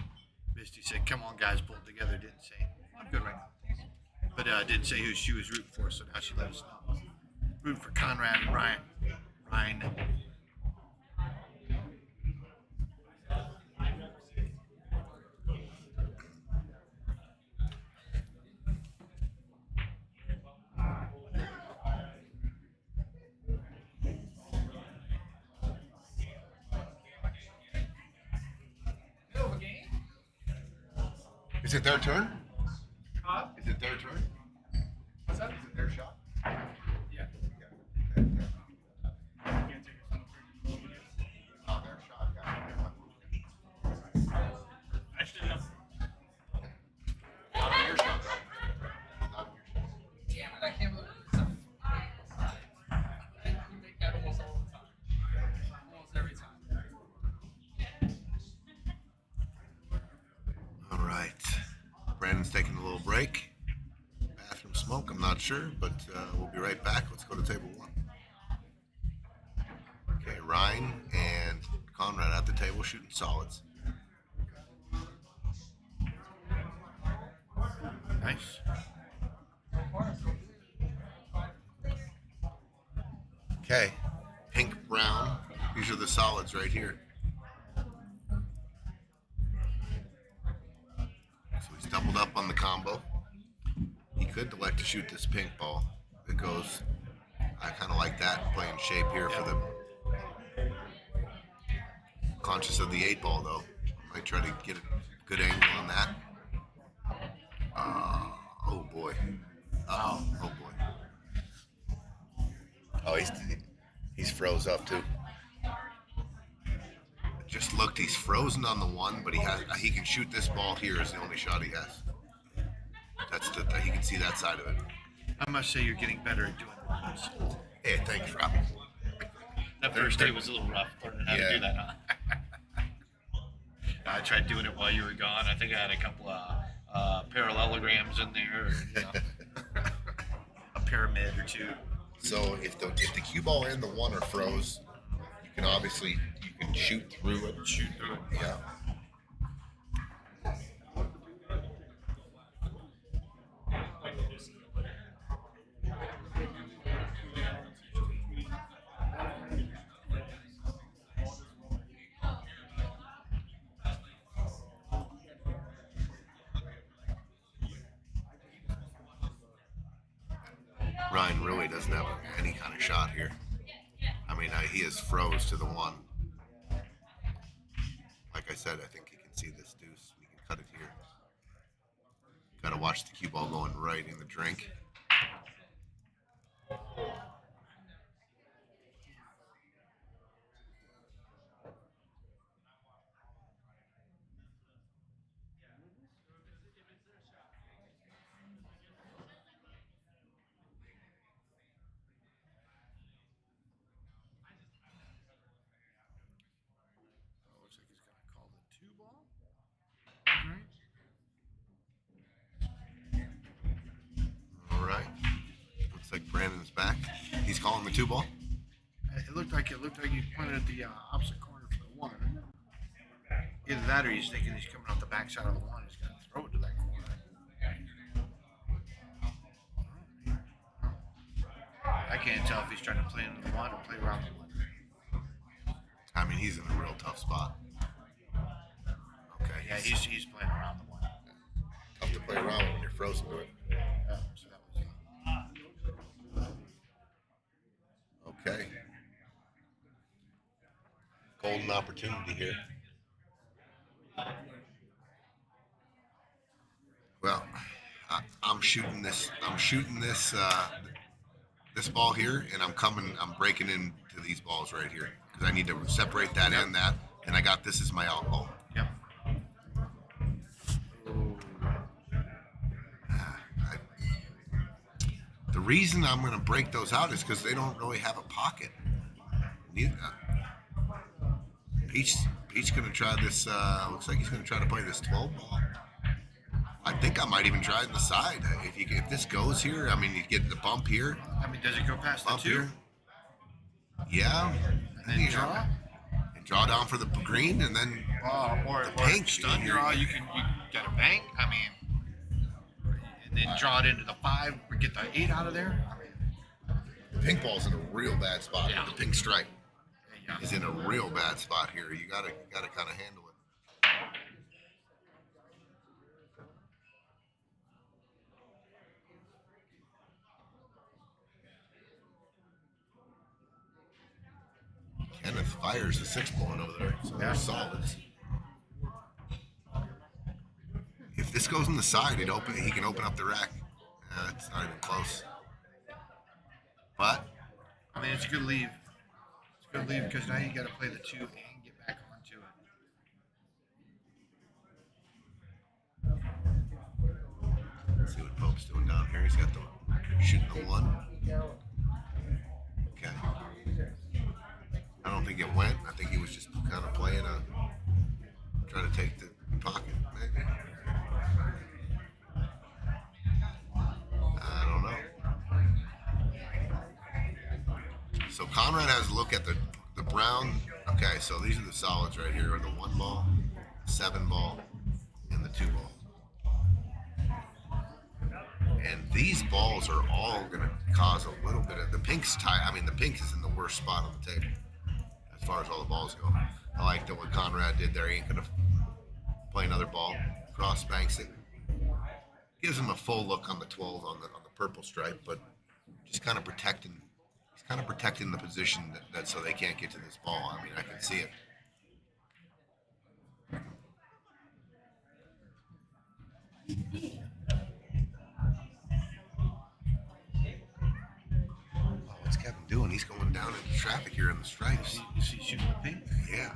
Misty said, "Come on, guys, pull it together." Didn't say. I'm good right now. But didn't say who she was rooting for, so now she let us know. Rooting for Conrad and Ryan. Ryan. Is it their turn? Huh? Is it their turn? What's that? Is it their shot? Yeah. Yeah. Can't take your son for Oh, their shot. I should know. Not your shot, though. Not your shot. Damn it, I can't believe it's a you make that almost all the time. Almost every time. All right. Brandon's taking a little break. Bathroom smoke, I'm not sure, but we'll be right back. Let's go to table 1. Okay, Ryan and Conrad at the table shooting solids. Nice. Okay, pink, brown. These are the solids right here. So he's doubled up on the combo. He could elect to shoot this pink ball. It goes, I kind of like that, playing shape here for the, conscious of the 8 ball though. Might try to get a good angle on that. Oh boy. Oh boy. Oh, he's froze up too. Just looked, he's frozen on the 1, but he can shoot this ball here is the only shot he has. He can see that side of it. I must say you're getting better at doing this. Hey, thanks, Robbie. That first day was a little rough learning how to do that, huh? I tried doing it while you were gone. I think I had a couple of parallelograms in there, or, you know, a pyramid or 2. So if the cue ball and the 1 are froze, you can shoot through it. Shoot through it. Yeah. Ryan really doesn't have any kind of shot here. I mean, he is froze to the 1. Like I said, I think he can see this deuce. We can cut it here. Got to watch the cue ball going right in the drink. Looks like he's going to call the 2 ball. All right. Looks like Brandon's back. He's calling the 2 ball. It looked like you pointed at the opposite corner Either that or he's thinking he's coming off the backside of the one. He's going to throw it to that corner. I can't tell if he's trying to play into the one or play around the one. I mean, he's in a real tough spot. Okay. Yeah, he's playing around the one. Tough to play around when you're frozen to it. Yeah, so that was Okay. Golden opportunity here. Well, I'm shooting this. This ball here, and I'm breaking into these balls right here because I need to separate that and that, and I got this as my out ball. Yep. The reason I'm going to break those out is because they don't really have a pocket. Peach going to try this. Looks like he's going to try to play this 12 ball. I think I might even try it on the side. If this goes here, I mean, you get the bump here. I mean, does it go past the Bump two? here. Yeah. And then draw? And draw down for the green, and then Or the pink. stun draw, you get a bank. I mean, and then draw it into the 5 or get the 8 out of there. I mean, the pink ball's in a real bad spot. Yeah. The pink stripe yeah. is in a real bad spot here. You gotta kind of handle it. Kenneth fires the 6 ball over there, so they're solids. If this goes in the side, he can open up the rack. It's not even close. But I mean, it's a good leave. It's a good leave because now you got to play the 2 and get back onto it. let's see what Pope's doing down here. He's got the shooting the 1. Okay. I don't think it went. I think he was just kind of playing trying to take the pocket, maybe. I don't know. So Conrad has a look at the brown. Okay, so these are the solids right here. Are the 1 ball, 7 ball, and the 2 ball. And these balls are all going to cause a little bit of the pink's tie. I mean, the pink is in the worst spot on the table as far as all the balls go. I like that what Conrad did there. He ain't going to play another ball. Cross banks it. Gives him a full look on the 12 on the purple stripe, but just kind of protecting. He's kind of protecting the position that so they can't get to this ball. I mean, I can see it. What's Kevin doing? He's going down into traffic here in the stripes. You see shooting the pink? Yeah.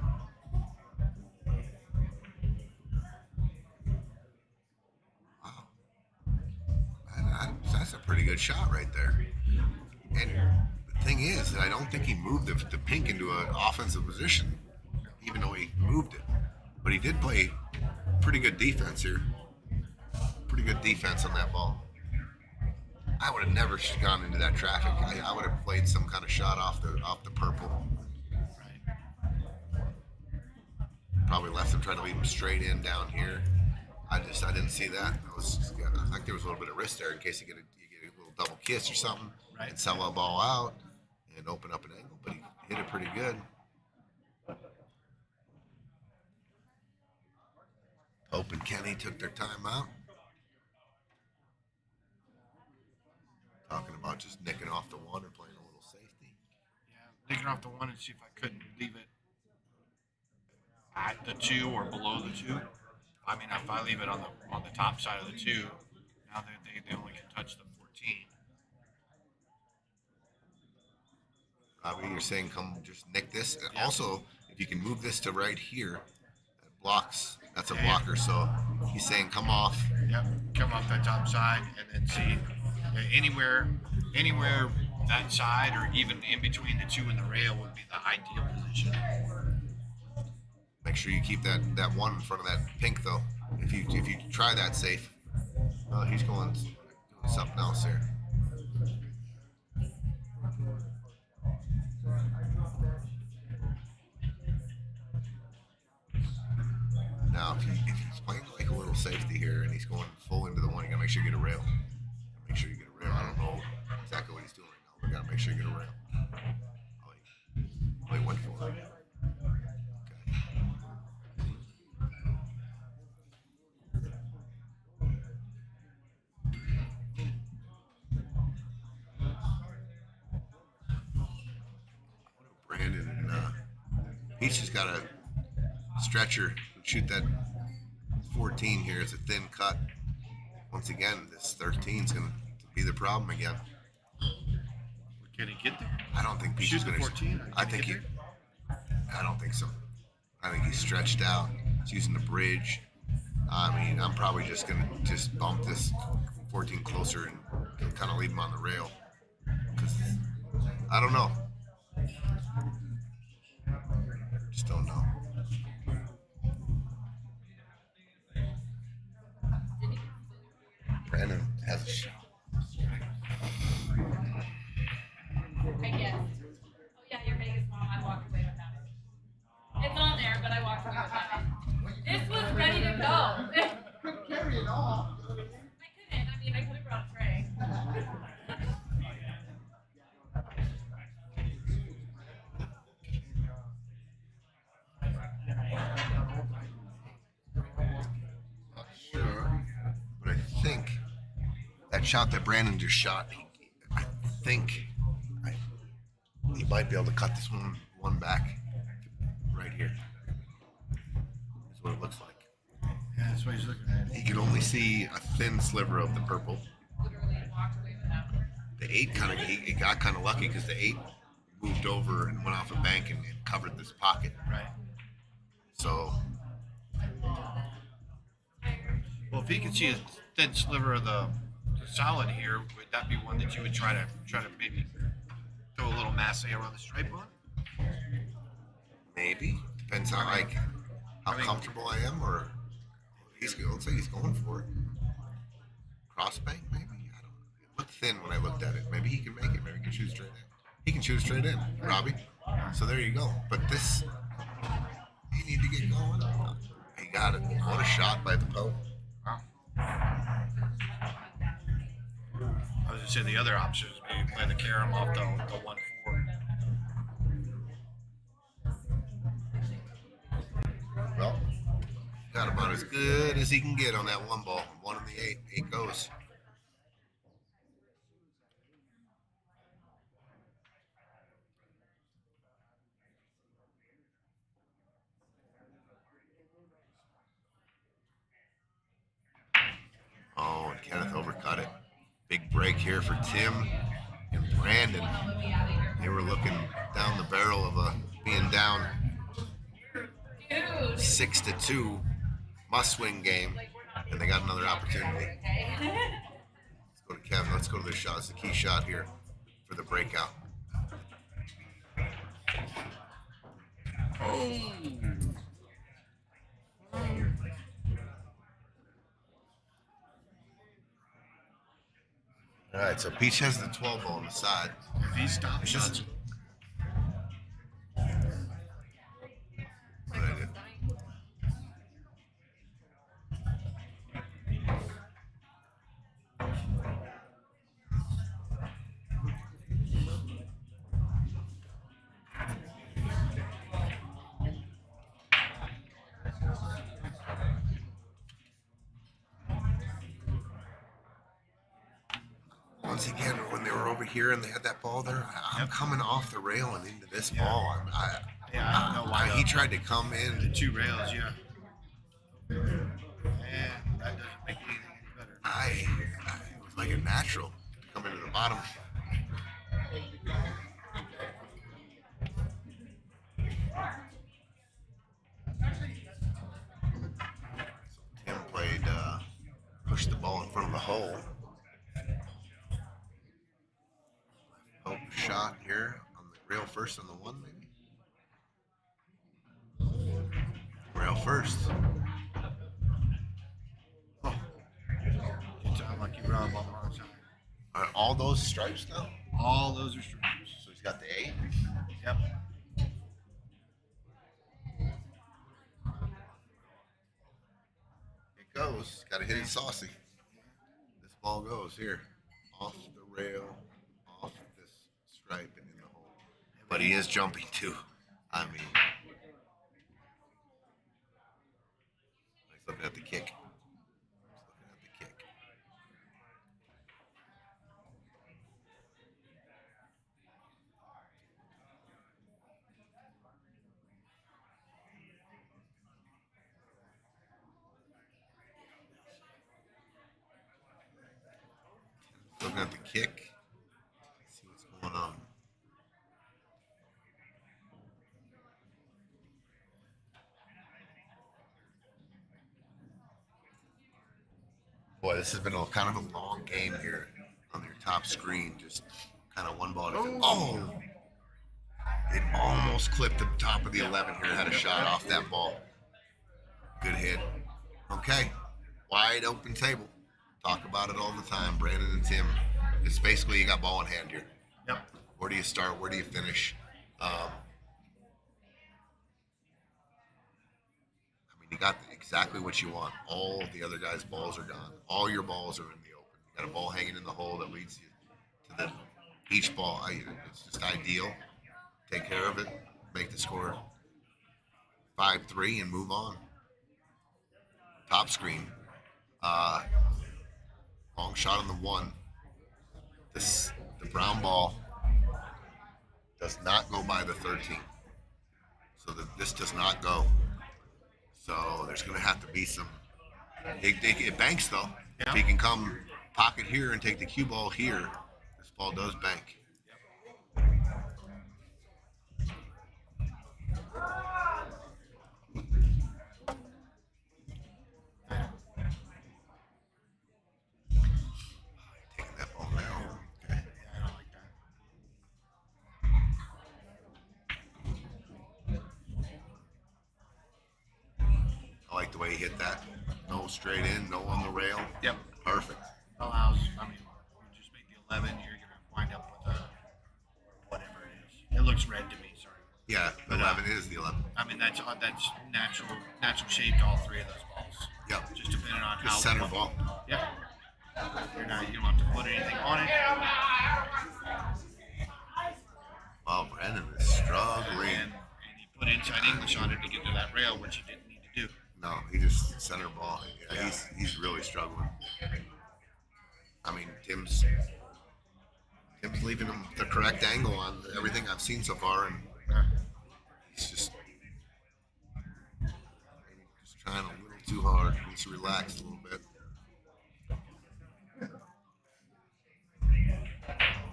Wow. That's a pretty good shot right there. And the thing is that I don't think he moved the pink into an offensive position, even though he moved it. But he did play pretty good defense here. Pretty good defense on that ball. I would have never gone into that traffic. I would have played some kind of shot off the purple. Probably left him trying to leave him straight in down here. I didn't see that. I think there was a little bit of risk there in case you get a little double kiss or something, and sell a ball out and open up an angle. But he hit it pretty good. Pope and Kenny took their time out. Talking about just nicking off the 1 or playing a little safety. Yeah, nicking off the 1 and see if I couldn't leave it at the 2 or below the 2. I mean, if I leave it on the top side of the 2, now they only can touch the 14. Robbie, you're saying come just nick this. Yeah. Also, if you can move this to right here, that blocks. That's a blocker. So he's saying come off. Yep, come off that top side and then see anywhere that side or even in between the 2 and the rail would be the ideal position. Make sure you keep that 1 in front of that pink though. If you try that safe, he's going doing something else here. Now, if he's playing like a little safety here and he's going full into the one, you gotta make sure you get a rail. Make sure you get a rail. I don't know exactly what he's doing right now. We gotta make sure you get a rail. Oh, he went for it. Brandon and Peach has got a stretcher. Shoot that 14 here. It's a thin cut. Once again, this 13 is going to be the problem again. Can he get there? I don't think Peach Shoot is the going to. 14? I think he. I don't think so. I think he's stretched out. He's using the bridge. I mean, I'm probably just going to just bump this 14 closer and kind of leave him on the rail. Because I don't know. Just don't know. Brandon has a shot. I guess. Oh yeah, your Vegas mom. I walked away without it. It's on there, but I walked away without it. This was ready to go. Carry it off. I couldn't. I mean, I could have brought a tray. Not sure, but I think that shot that Brandon just shot, I think he might be able to cut this one back right here. That's what it looks like. Yeah, that's what he's looking at. He can only see a thin sliver of the purple. Literally walked away without it. The 8 he got kind of lucky because the 8 moved over and went off a bank and covered this pocket. Right. So Well, if he could see a thin sliver of the solid here, would that be one that you would try to maybe throw a little masse around the stripe on? maybe depends on how comfortable I am, or let's say he's going for it. Cross bank, maybe. I don't know. It looked thin when I looked at it. Maybe he can make it. Maybe he can shoot straight in. He can shoot straight in, Robbie. So there you go. But this, you need to get going. He got it. What a shot by the Pope. Wow. I was gonna say the other option is maybe play the carom off the 1-4. Well, got about as good as he can get on that one ball. 1 in the 8. 8 goes. Oh, and Kenneth overcut it. Big break here for Tim and Brandon. They were looking down the barrel of being down 6-2, must-win game, and they got another opportunity. Let's go to Kevin. Let's go to the shot. It's the key shot here for the breakout. Oh. All right, so Peach has the 12 ball on the side. If he stops shots, What I did. Once again, when they were over here and they had that ball there, I'm coming off the rail and into this ball. I don't know why He tried to come the in. 2 rails, yeah. And that doesn't make anything any better. It was like a natural to come into the bottom. So Tim played, pushed the ball in front of the hole. Oh, shot here on the rail first on the 1, maybe. Rail first. Oh. It's unlucky Rob on the wrong side. Are all those stripes now? All those are stripes. So he's got the 8. Yep. to hit it saucy. This ball goes here, off the rail, off this stripe, and in the hole. But he is jumping too. I mean, he's looking at the kick. He's looking at the kick. Looking at the kick. See what's going on. Boy, this has been a kind of a long game here on your top screen. Just kind of one ball. Oh! It almost clipped the top of the 11 here. Had a shot off that ball. Good hit. Okay. Wide open table. Talk about it all the time, Brandon and Tim. It's basically you got ball in hand here. Yep. Where do you start? Where do you finish? I mean, you got exactly what you want. All the other guys' balls are gone. All your balls are in the open. You got a ball hanging in the hole that leads you to the each ball. It's just ideal. Take care of it. Make the score 5-3 and move on. Top screen. Long shot on the 1. The brown ball does not go by the 13. So this does not go. So there's going to have to be some. It banks though. Yeah. If he can come pocket here and take the cue ball here, this ball does bank. Taking that ball now. Okay. Yeah, I don't like that. I like the way he hit that. No straight in, no on the rail. Yep. Perfect. Allows, I mean, you just make the 11, you're going to wind up with whatever it is. It looks red to me, sorry. Yeah, the 11 is the 11. I mean, that's natural shape to all three of those balls. Yep. Just depending on Just how. center ball. Yep. You don't have to put anything on it. Wow, Brandon is struggling. And he put inside English on it to get to that rail, which he didn't need to do. No, he just center ball. Yeah, he's really struggling. I mean, Tim's leaving him the correct angle on everything I've seen so far, and he's just trying a little too hard. He needs to relax a little bit.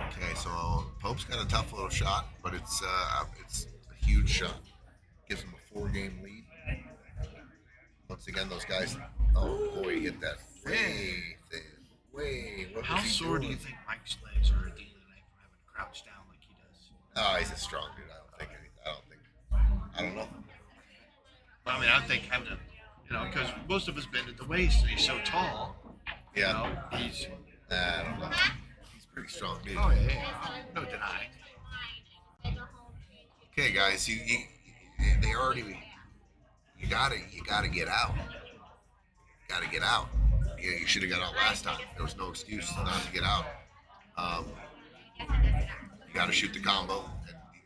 Okay, so Pope's got a tough little shot, but it's a huge shot. Gives him a 4-game lead. Once again, those guys. Oh boy, he hit that way thin. Way. What How was he sore do doing? you think Mike's legs are at the end of the night from having to crouch down like he does? Oh, he's a strong dude. I don't know. But I mean, I think having to, because most of us bend at the waist and he's so tall. Yeah. He's. I don't know. He's pretty strong dude. Oh yeah. No denying. Okay, guys, they already. You gotta get out. Gotta get out. Yeah, you should have got out last time. There was no excuse not to get out. You gotta shoot the combo.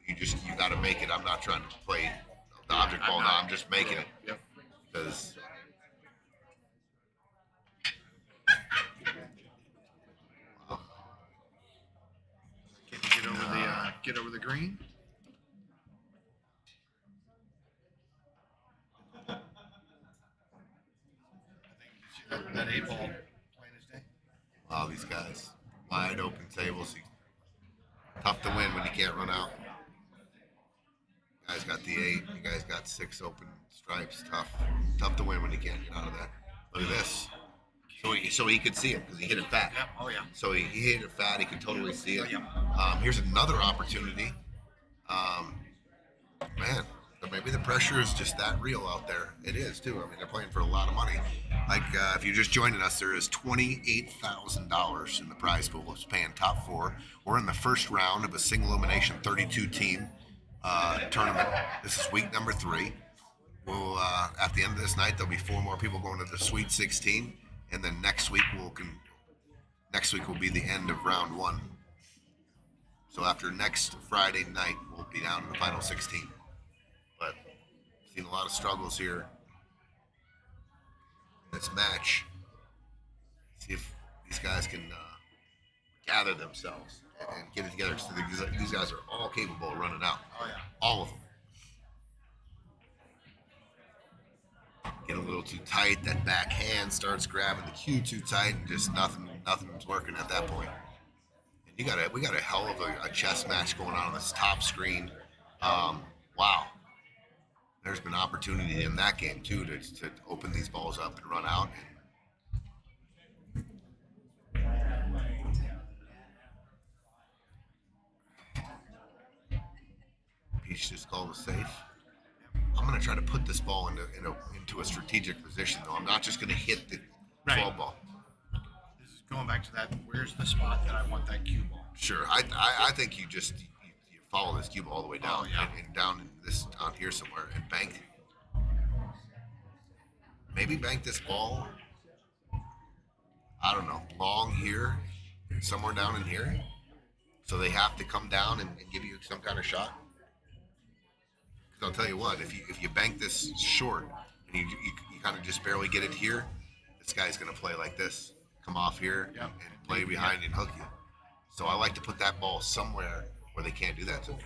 And you gotta make it. I'm not trying to play the object ball now. I'm just making it. Yep. Because Can you get over the green? I think that 8 ball playing his day. wow, these guys wide open tables. Tough to win when you can't run out. You guys got the 8. You guys got 6 open stripes. Tough to win when you can't get out of that. Look at this. So he could see it because he hit it fat. Yep. Oh yeah. So he hit it fat. He can totally see it. Yep. Here's another opportunity. Man, maybe the pressure is just that real out there. It is too. I mean, they're playing for a lot of money. Like if you're just joining us, there is $28,000 in the prize pool. It's paying top 4. We're in the first round of a single elimination 32-team tournament. This is week number 3. We'll at the end of this night, there'll be 4 more people going to the Sweet 16. and then next week will be the end of round 1. So after next Friday night, we'll be down to the final 16. But seen a lot of struggles here in this match. See if these guys can gather themselves and get it together. So these guys are all capable of running out. Oh, yeah. All of them. Get a little too tight. That back hand starts grabbing the cue too tight, and just nothing's working at that point. And we got a hell of a chess match going on this top screen. Wow. There's been opportunity in that game too to open these balls up and run out. Peach just called a safe. I'm going to try to put this ball into a strategic position, though. I'm not just going to hit the 12 ball. This is going back to that. Where's the spot that I want that cue ball? Sure. I think you just you follow this cue ball all the way down and down here somewhere and bank. Maybe bank this ball. I don't know, long here, somewhere down in here. So they have to come down and give you some kind of shot. I'll tell you what, if you bank this short and you kind of just barely get it here, this guy's going to play like this, come off here and play behind you and hook you. So I like to put that ball somewhere where they can't do that to me.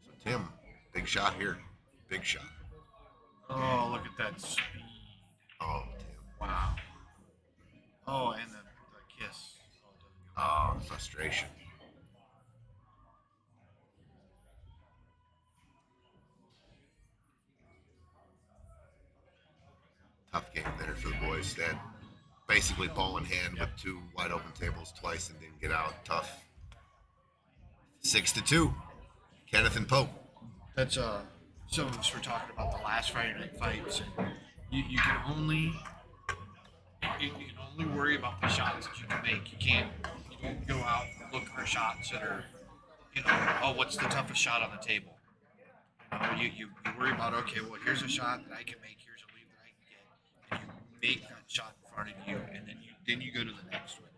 So Tim, big shot here, big shot. Oh, look at that speed. Oh, Tim. Wow. Oh, and the kiss. Oh, the frustration. Tough game there for the boys. That basically ball in hand with 2 wide open tables twice and didn't get out. Tough. 6-2. Kenneth and Pope. That's some of us were talking about the last Friday night fights. And you can only worry about the shots that you can make. You can't go out and look for shots that are, oh, what's the toughest shot on the table? You worry about, okay, well, here's a shot that I can make. Here's a lead that I can get. And you make that shot in front of you, and then you go to the next one.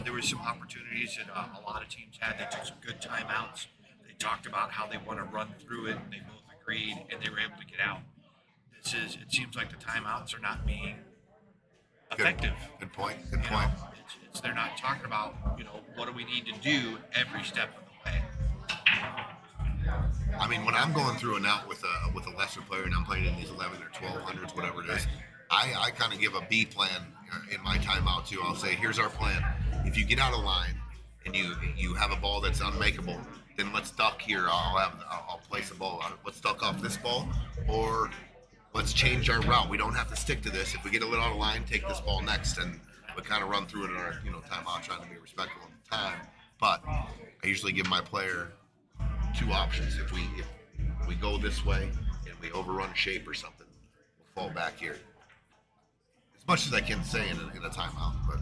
There were some opportunities that a lot of teams had. They took some good timeouts. They talked about how they want to run through it, and they both agreed, and they were able to get out. It seems like the timeouts are not being effective. Good point. Good point. They're not talking about, what do we need to do every step of the way. I mean, when I'm going through an out with a lesser player and I'm playing in these 11 or 1200s, whatever it is, I kind of give a B plan in my timeout too. I'll say, here's our plan. If you get out of line and you have a ball that's unmakeable, then let's duck here. I'll place a ball. Let's duck off this ball, or let's change our route. We don't have to stick to this. If we get a little out of line, take this ball next, and we kind of run through it in our timeout, trying to be respectful of the time. But I usually give my player 2 options. If we go this way and we overrun shape or something, we'll fall back here. As much as I can say in a timeout, but.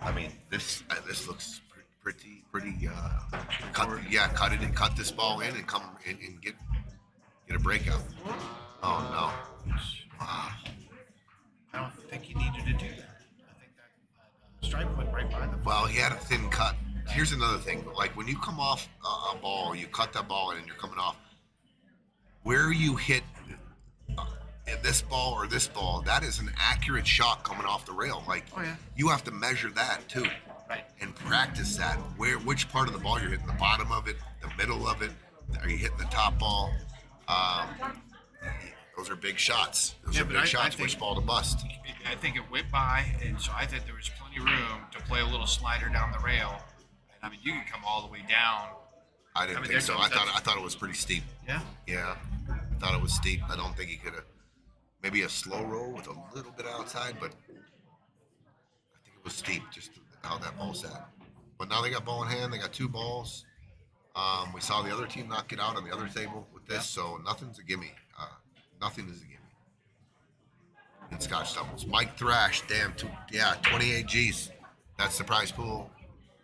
I mean, this looks pretty. Cut this ball in and come in and get a breakout. Oh no! Wow. I don't think he needed to do that. I think that stripe went right by the. Well, he had a thin cut. Here's another thing. Like when you come off a ball, you cut that ball in and you're coming off. Where you hit this ball or this ball, that is an accurate shot coming off the rail. Like you have to measure that too, right? And practice that. Which part of the ball you're hitting? The bottom of it, the middle of it. Are you hitting the top ball? Those are big shots. Those are big shots. Which ball to bust? I think it went by, and so I think there was plenty of room to play a little slider down the rail. And I mean, you can come all the way down. I didn't think so. I thought it was pretty steep. Yeah. Yeah, I thought it was steep. I don't think he could have. Maybe a slow roll with a little bit outside, but I think it was steep, just how that ball sat. But now they got ball in hand. They got 2 balls. We saw the other team knock it out on the other table with this, so nothing's a gimme. Nothing is a gimme. in Scotch doubles. Mike Thrash, damn, 28 G's. That's the prize pool,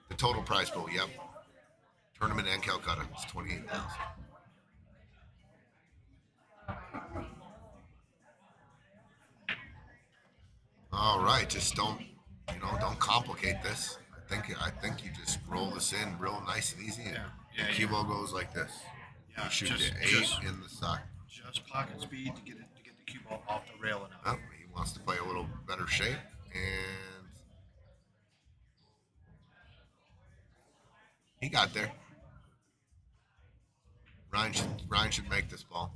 the total prize pool. Yep. Tournament and Calcutta. It's 28,000. All right, just don't complicate this. I think you just roll this in real nice and easy, and Yeah, the cue ball goes like this. Yeah, You shoot just- the 8 just- in the sock. Just pocket speed to get the cue ball off the rail and out. Oh, he wants to play a little better shape, and he got there. Ryan should make this ball.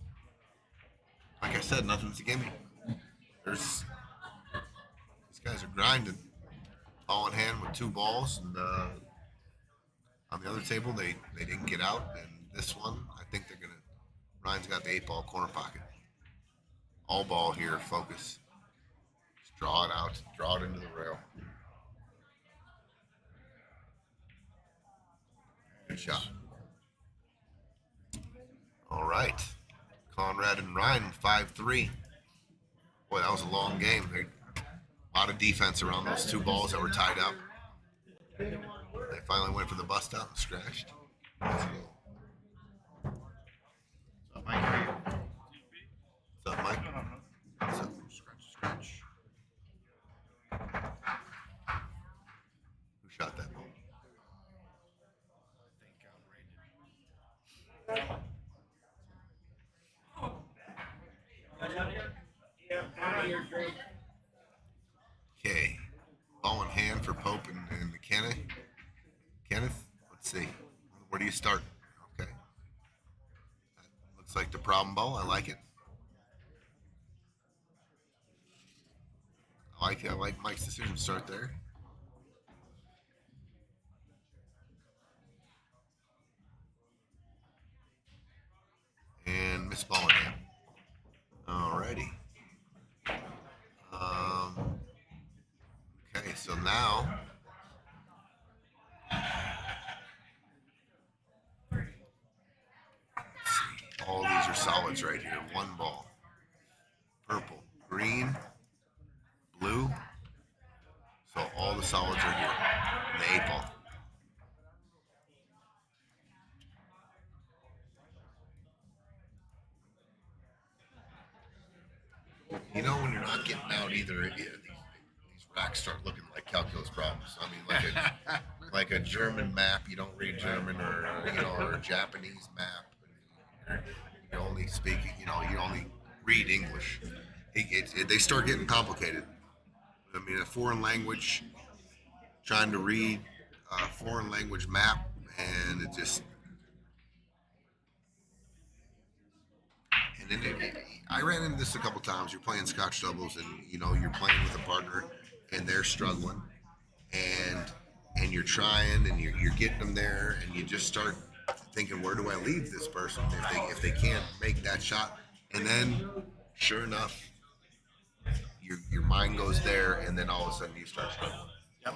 Like I said, nothing's a gimme. These guys are grinding. Ball in hand with 2 balls, and on the other table they didn't get out, and this one I think they're gonna. Ryan's got the 8 ball corner pocket. All ball here, focus. Just draw it out, draw it into the rail. Good shot. All right. Conrad and Ryan, 5-3. Boy, that was a long game. A lot of defense around those 2 balls that were tied up. They finally went for the bust out and scratched. Let's go. So Mike, how are you? What's up, Mike? What's up? Scratch. Who shot that ball? I think Brandon. Okay. Ball in hand for Pope and McKenna. Kenneth, let's see. Where do you start? Okay. That looks like the problem ball. I like it. I like Mike's decision to start there. And miss ball in hand. Alrighty. Okay, so now let's see. All these are solids right here. 1 ball. Purple, green, blue. So all the solids are here. And the 8 ball. You know, when you're not getting out either, these racks start looking like calculus problems. I mean, like a German map, you don't read German, or or a Japanese map. You only speak, you only read English. They start getting complicated. I mean, a foreign language, trying to read a foreign language map, and it just. And then I ran into this a couple times. You're playing Scotch doubles, and you're playing with a partner, and they're struggling, and you're trying, and you're getting them there, and you just start thinking, where do I leave this person if they can't make that shot? And then, sure enough, your mind goes there, and then all of a sudden you start struggling,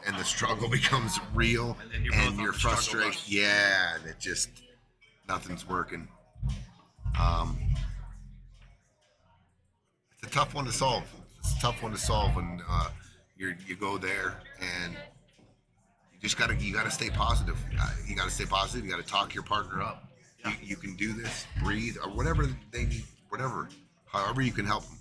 and the struggle becomes real, and you're frustrated. Yeah, and it just nothing's working. It's a tough one to solve. It's a tough one to solve when you go there, and you gotta stay positive. You gotta stay positive. You gotta talk your partner up. You can do this. Breathe, or whatever they need. Whatever, however you can help them.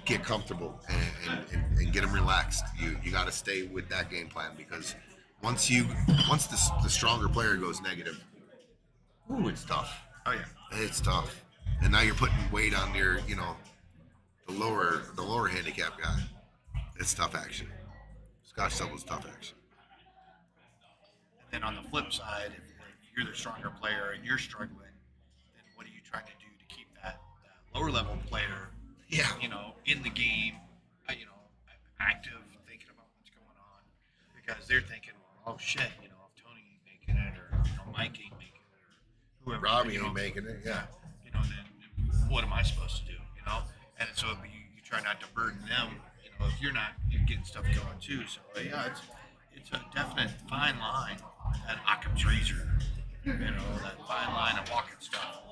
Get comfortable and get them relaxed. You gotta stay with that game plan, because once the stronger player goes negative, it's tough. Oh yeah. It's tough. And now you're putting weight on your, the lower handicap guy. It's tough action. Scotch doubles tough action. And then on the flip side, if you're the stronger player and you're struggling, then what are you trying to do to keep that lower level player, in the game, active, thinking about what's going on, because they're thinking, oh shit, if Tony ain't making it, or Mike ain't making it, or whoever, Robbie ain't making it. Yeah. then what am I supposed to do? And so you try not to burden them. If you're getting stuff going too. So it's a definite fine line, that Occam's razor. That fine line of walking stuff.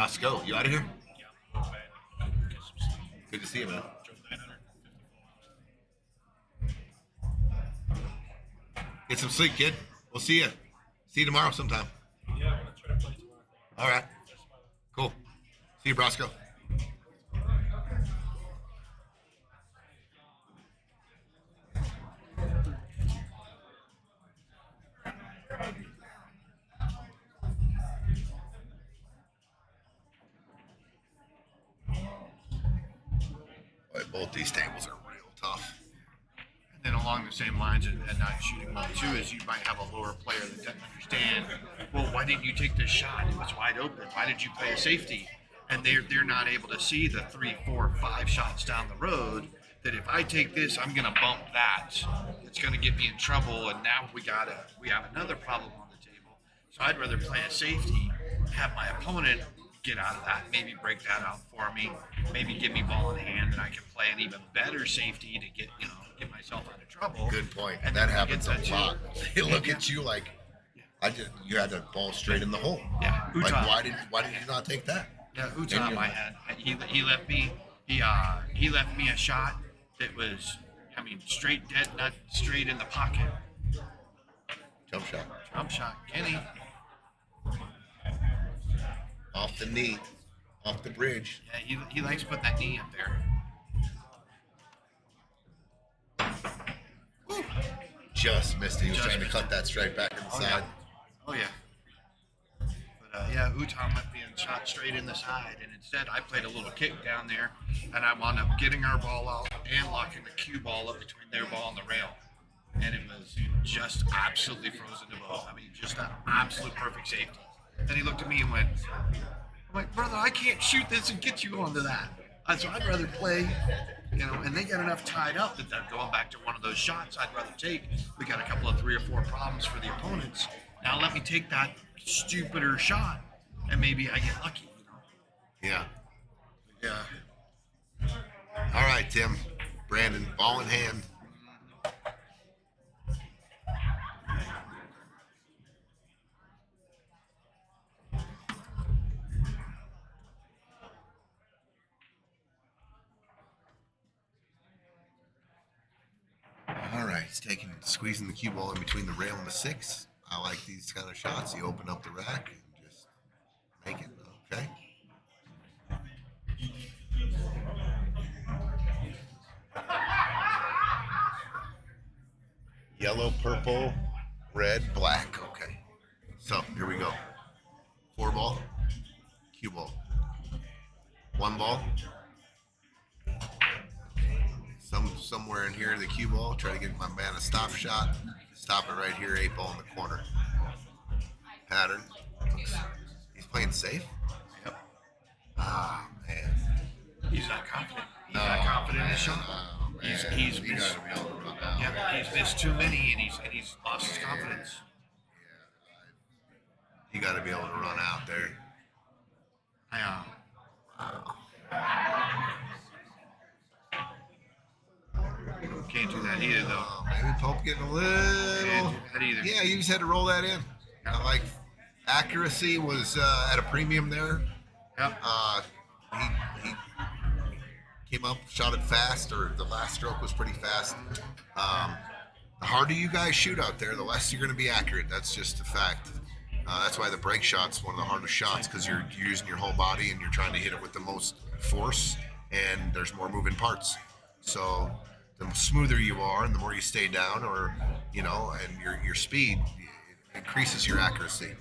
Roscoe, you out of here? Good to see you, man. Get some sleep, kid. We'll see you. See you tomorrow sometime. Yeah, I'm gonna try to play tomorrow. All right. Cool. See you, Brosco. Boy, both these tables are real tough. And then along the same lines and not shooting well too is you might have a lower player that doesn't understand, well, why didn't you take this shot? It was wide open. Why did you play a safety? And they're not able to see the 3, 4, 5 shots down the road that if I take this, I'm gonna bump that. It's gonna get me in trouble, and now we have another problem on the table. So I'd rather play a safety, have my opponent get out of that, maybe break that out for me, maybe give me ball in hand, and I can play an even better safety to get myself out of trouble. Good point. And That then we happens get a that lot. too. They look at you like, you had the ball straight in the hole. Yeah. Like, Uta. why did you not take that? Yeah, Uta on my head. He left me. He left me a shot that was, straight dead nut, straight in the pocket. Jump shot. Jump shot, Kenny. Off the knee. Off the bridge. Yeah, he likes putting that knee up there. Woo. Just missed it. He was Just trying to missed cut it. that straight back inside. Oh yeah. But Uta left me and shot straight in the side, and instead I played a little kick down there, and I wound up getting our ball out and locking the cue ball up between their ball and the rail, and it was just absolutely frozen to both. Just an absolute perfect safety. Then he looked at me and went, I'm like, brother, I can't shoot this and get you onto that. So I'd rather play, and they got enough tied up that they're going back to one of those shots I'd rather take. We got a couple of 3 or 4 problems for the opponents. Now let me take that stupider shot, and maybe I get lucky, Yeah. Yeah. All right, Tim. Brandon, ball in hand. All right, he's squeezing the cue ball in between the rail and the 6. I like these kind of shots. You open up the rack and just make it. Okay. Yellow, purple, red, black. Okay. So here we go. 4 ball, cue ball. 1 ball. Somewhere in here, the cue ball. Try to get my man a stop shot. Stop it right here. 8 ball in the corner. Pattern. He's playing safe. Yep. Ah, man. He's not confident. He's not confident in his shot. Oh, man. He's You missed. gotta be able to run out. Yeah, he's missed too many, and he's lost his confidence. You got to be able to run out there. Can't do that either, though. Maybe Pope getting a little. Can't do that either. Yeah, you just had to roll that in. Like accuracy was at a premium there. Yep. He came up, shot it fast, or the last stroke was pretty fast. The harder you guys shoot out there, the less you're going to be accurate. That's just a fact. That's why the break shot's one of the hardest shots, because you're using your whole body and you're trying to hit it with the most force, and there's more moving parts. So the smoother you are, and the more you stay down, or and your speed, it increases your accuracy.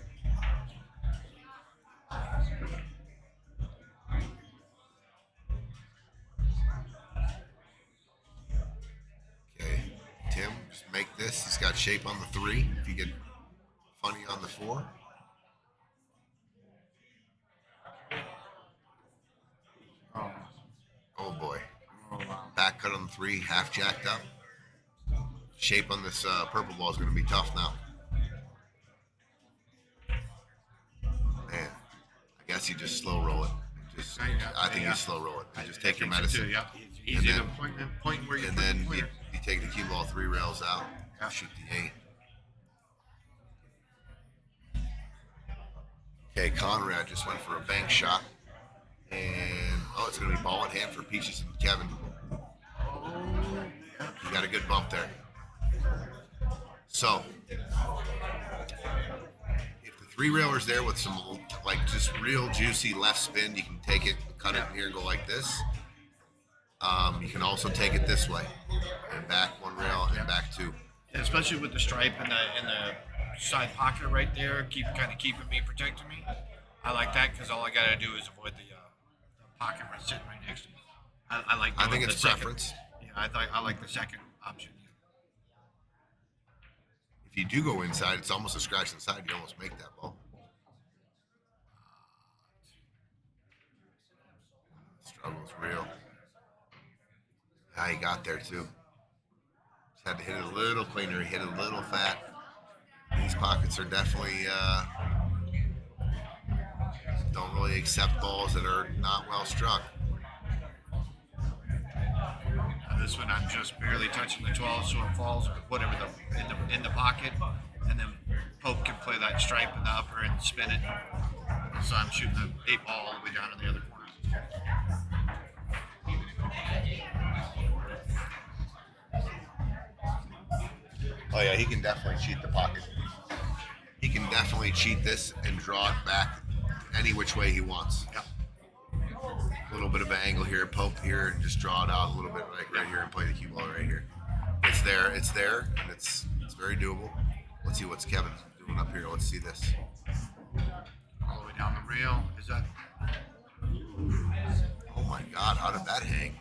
Okay, Tim, just make this. He's got shape on the 3. If you get funny on the 4. Oh boy. Back cut on the 3, half jacked up. Shape on this purple ball is going to be tough now. Man, I guess you just slow roll it. I think you slow roll it. You just take your medicine. Too, yeah. It's easy to point where you And put then the you pointer. take the cue ball 3 rails out. Shoot the 8. Okay, Conrad just went for a bank shot. And, it's going to be ball in hand for Peaches and Kevin. You got a good bump there. So, if the three railer's there with some, like, just real juicy left spin, you can take it, cut it in here and go like this. You can also take it this way. And back one rail and back two. Yeah, especially with the stripe and the side pocket right there, keeping me, protecting me. I like that because all I gotta do is avoid the pocket right sitting right next to me. I like. I think the it's second. preference. Yeah, I like the second option. If you do go inside, it's almost a scratch inside. You almost make that ball. Struggle's real. He got there too. Just had to hit it a little cleaner. He hit it a little fat. These pockets are definitely don't really accept balls that are not well struck. This one I'm just barely touching the 12, so it falls whatever in the pocket, and then Pope can play that stripe in the upper and spin it. So I'm shooting the 8 ball all the way down in the other corner. Oh yeah, he can definitely cheat the pocket. He can definitely cheat this and draw it back any which way he wants. Yep. A little bit of an angle here, Pope here, and just draw it out a little bit right here and play the cue ball right here. It's there, and it's very doable. Let's see what's Kevin doing up here. Let's see this. All the way down the rail. Is that? Oh my God, how did that hang?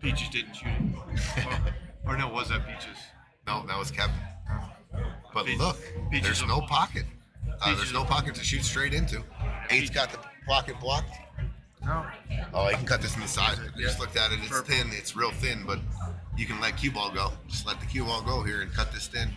Peaches didn't shoot it. or no, was that Peaches? No, that was Kevin. But look, Peaches there's no pocket. There's no pocket to shoot straight into. 8's got the pocket blocked. No. Oh, you can cut this in the side. I just looked at it. It's thin. It's real thin, but you can let cue ball go. Just let the cue ball go here and cut this thin.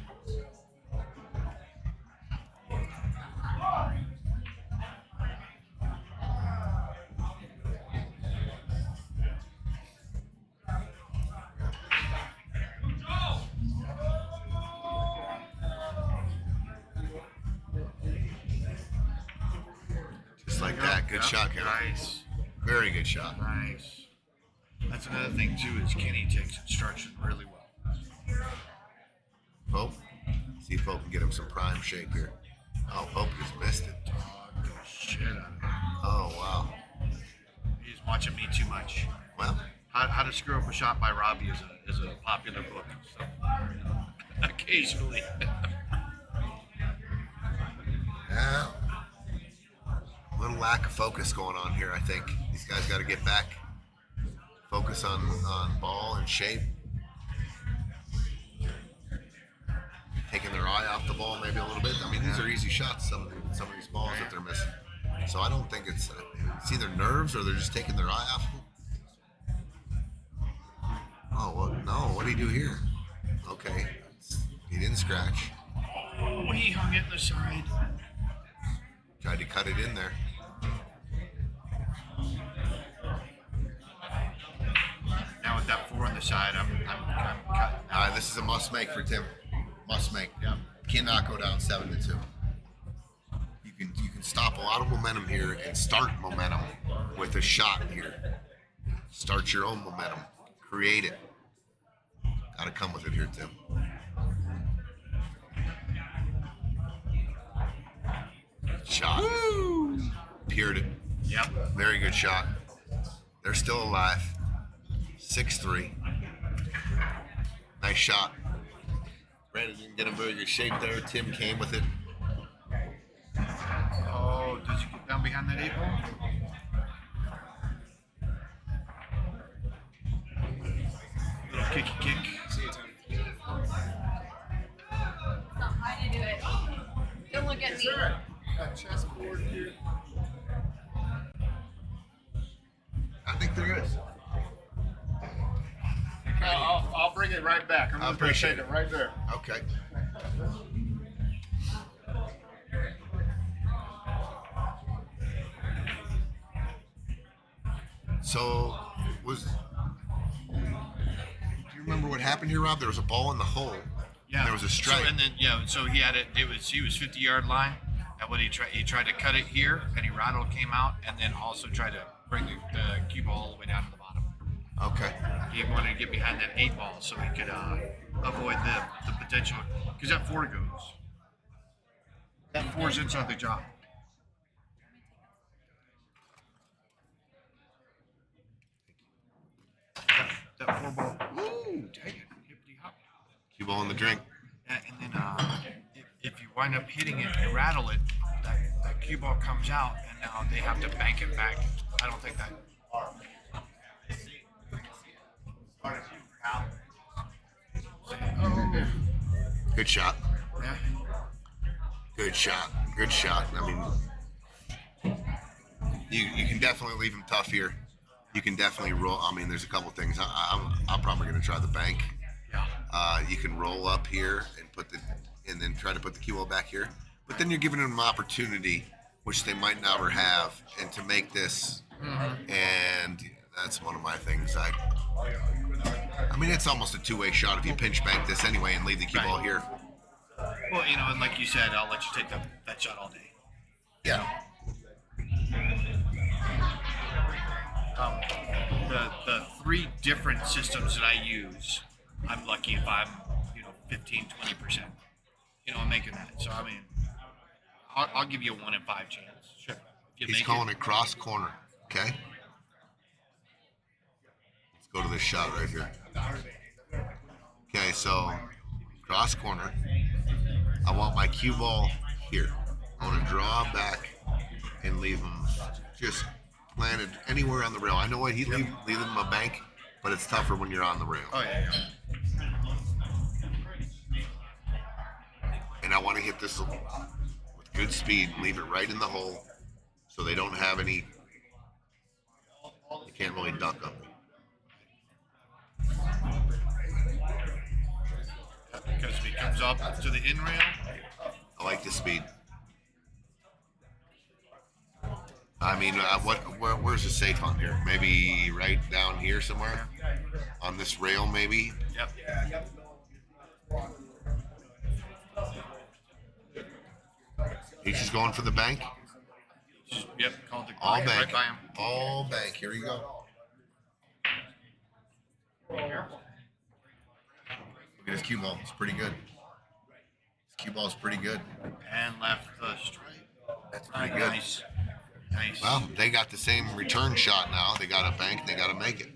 Just like that. Good shot, Kevin. Nice. Very good shot. Nice. That's another thing too, is Kenny takes instruction really well. Pope. See if Pope can get him some prime shape here. Oh, Pope just missed it. Dog the shit out of him. Oh, wow. He's watching me too much. Well, How to Screw Up a Shot by Robbie is a popular book. So, occasionally. yeah. A little lack of focus going on here, I think. These guys got to get back. Focus on ball and shape. Taking their eye off the ball maybe a little bit. I mean, these are easy shots, some of these balls that they're missing. So I don't think it's either nerves or they're just taking their eye off them. Oh, well, no. What did he do here? Okay. He didn't scratch. Oh, he hung it in the side. Tried to cut it in there. Now with that 4 on the side, I'm cutting. All right, this is a must make for Tim. Must make. Yeah. Cannot go down 7-2. You can stop a lot of momentum here and start momentum with a shot here. Start your own momentum. Create it. Got to come with it here, Tim. Shot. Woo! Piered it. Yep. Very good shot. They're still alive. 6-3. Nice shot. Brandon didn't get a very good shape there. Tim came with it. Oh, did you get down behind that 8 ball? Little kicky kick. See you, Tim. I didn't do it. Don't look at me. A chessboard here. I think there is. I'll bring it right back. I'm I just going to appreciate take it. it right there. Okay. So, do you remember what happened here, Rob? There was a ball in the hole. Yeah. There was a strike. So, and then so he had it. He was 50-yard line. And what he tried to cut it here, and he rattled, came out, and then also tried to bring the cue ball all the way down to the bottom. Okay. He wanted to get behind that 8 ball so he could avoid the potential, because that 4 goes. That 4's inside the drop. That 4 ball. Ooh, dang it. Hippity hop. Cue ball in the drink. Yeah, and then if you wind up hitting it and rattle it, that cue ball comes out, and now they have to bank it back. I don't think that. Oh. Good shot. Yeah. Good shot. Good shot. I mean, you can definitely leave him tough here. You can definitely roll. I mean, there's a couple things. I'm probably going to try the bank. Yeah. You can roll up here and then try to put the cue ball back here. But then you're giving them an opportunity, which they might never have, and to make this. Mm-hmm. And that's one of my things. I mean, it's almost a two-way shot if you pinch bank this anyway and leave the cue ball here. Well, and like you said, I'll let you take that shot all day. Yeah. The 3 different systems that I use, I'm lucky if I'm 15-20%. I'm making that. So I mean, I'll give you a 1 in 5 chance. Sure. He's calling it cross corner. Okay. Let's go to this shot right here. Okay, so cross corner. I want my cue ball here. I want to draw back and leave him just planted anywhere on the rail. I know what he'd leave him a bank, but it's tougher when you're on the rail. Oh yeah. And I want to hit this with good speed, leave it right in the hole, so they don't have any. You can't really duck them. Because if he comes up to the in rail, I like the speed. I mean, where's the safe on here? Maybe right down here somewhere? On this rail, maybe? Yep. He's just going for the bank? Yep, called the All bank bank. right by him. All bank. Here you go. Look at his cue ball. It's pretty good. His cue ball is pretty good. And left the straight. That's pretty good. Nice. Well, they got the same return shot now. They got a bank. They got to make it.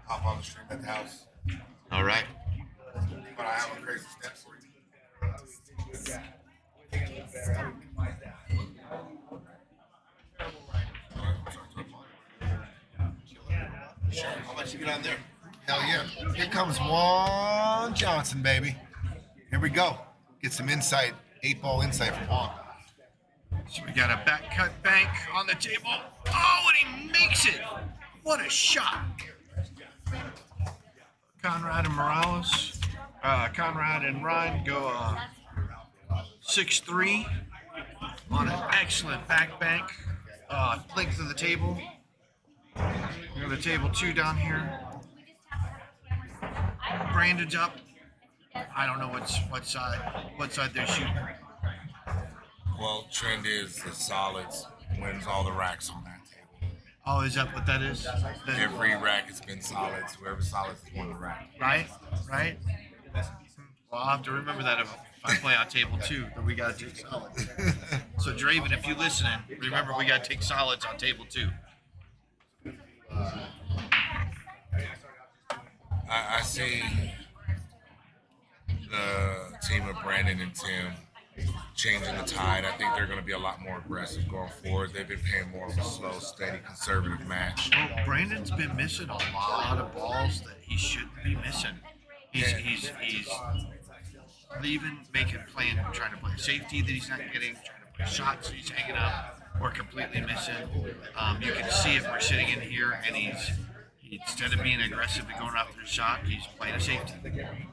Hop on the stream at the house. All right. But I have a crazy step for you. I'll let you get on there. Hell yeah. Here comes Juan Johnson, baby. Here we go. Get some insight, 8-ball insight from Juan. So we got a back cut bank on the table. Oh, and he makes it. What a shot. Conrad and Morales. Conrad and Ryan go 6-3 on an excellent back bank. Length of the table. We got a table 2 down here. Brandon's up. I don't know what side they're shooting. Well, trend is the solids wins all the racks on that table. Oh, is that what that is? Every rack has been solids. Whoever solids has won the rack. Right? Well, I'll have to remember that if I play on table 2, that we got to take solids. So, Draven, if you're listening, remember we got to take solids on table 2. I see the team of Brandon and Tim changing the tide. I think they're going to be a lot more aggressive going forward. They've been playing more of a slow, steady, conservative match. Well, Brandon's been missing a lot of balls that he shouldn't be missing. He's leaving, playing, trying to play safety that he's not getting, trying to play shots that he's hanging up or completely missing. You can see it. We're sitting in here, and he's instead of being aggressive and going after the shot, he's playing a safety,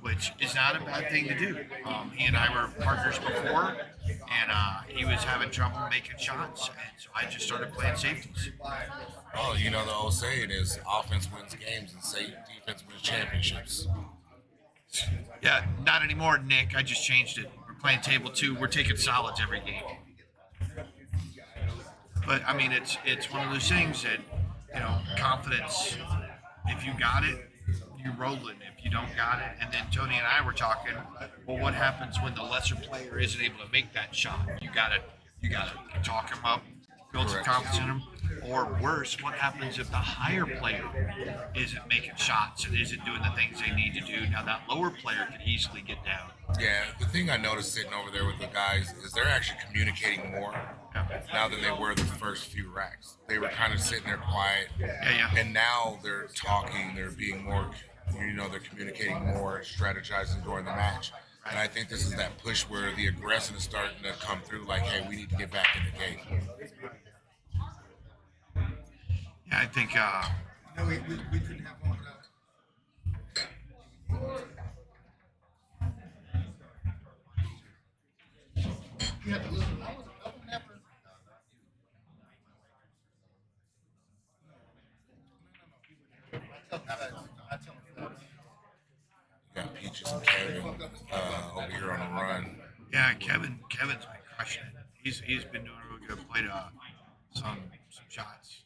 which is not a bad thing to do. He and I were partners before, and he was having trouble making shots, and so I just started playing safeties. Oh, you know the old saying is offense wins games and defense wins championships. Yeah, not anymore, Nick. I just changed it. We're playing table 2. We're taking solids every game. But I mean, it's one of those things that, confidence. If you got it, you're rolling. If you don't got it, and then Tony and I were talking. Well, what happens when the lesser player isn't able to make that shot? You gotta talk him up, build some confidence in him. Or worse, what happens if the higher player isn't making shots and isn't doing the things they need to do? Now that lower player could easily get down. Yeah, the thing I noticed sitting over there with the guys is they're actually communicating more now than they were the first few racks. They were kind of sitting there quiet, and now they're talking. They're being more, they're communicating more, strategizing during the match. And I think this is that push where the aggression is starting to come through. Like, hey, we need to get back in the game. Yeah, I think. No, we couldn't have one without. Got Peaches and Kevin over here on the run. Yeah, Kevin's been crushing it. He's been doing real good. Played some shots.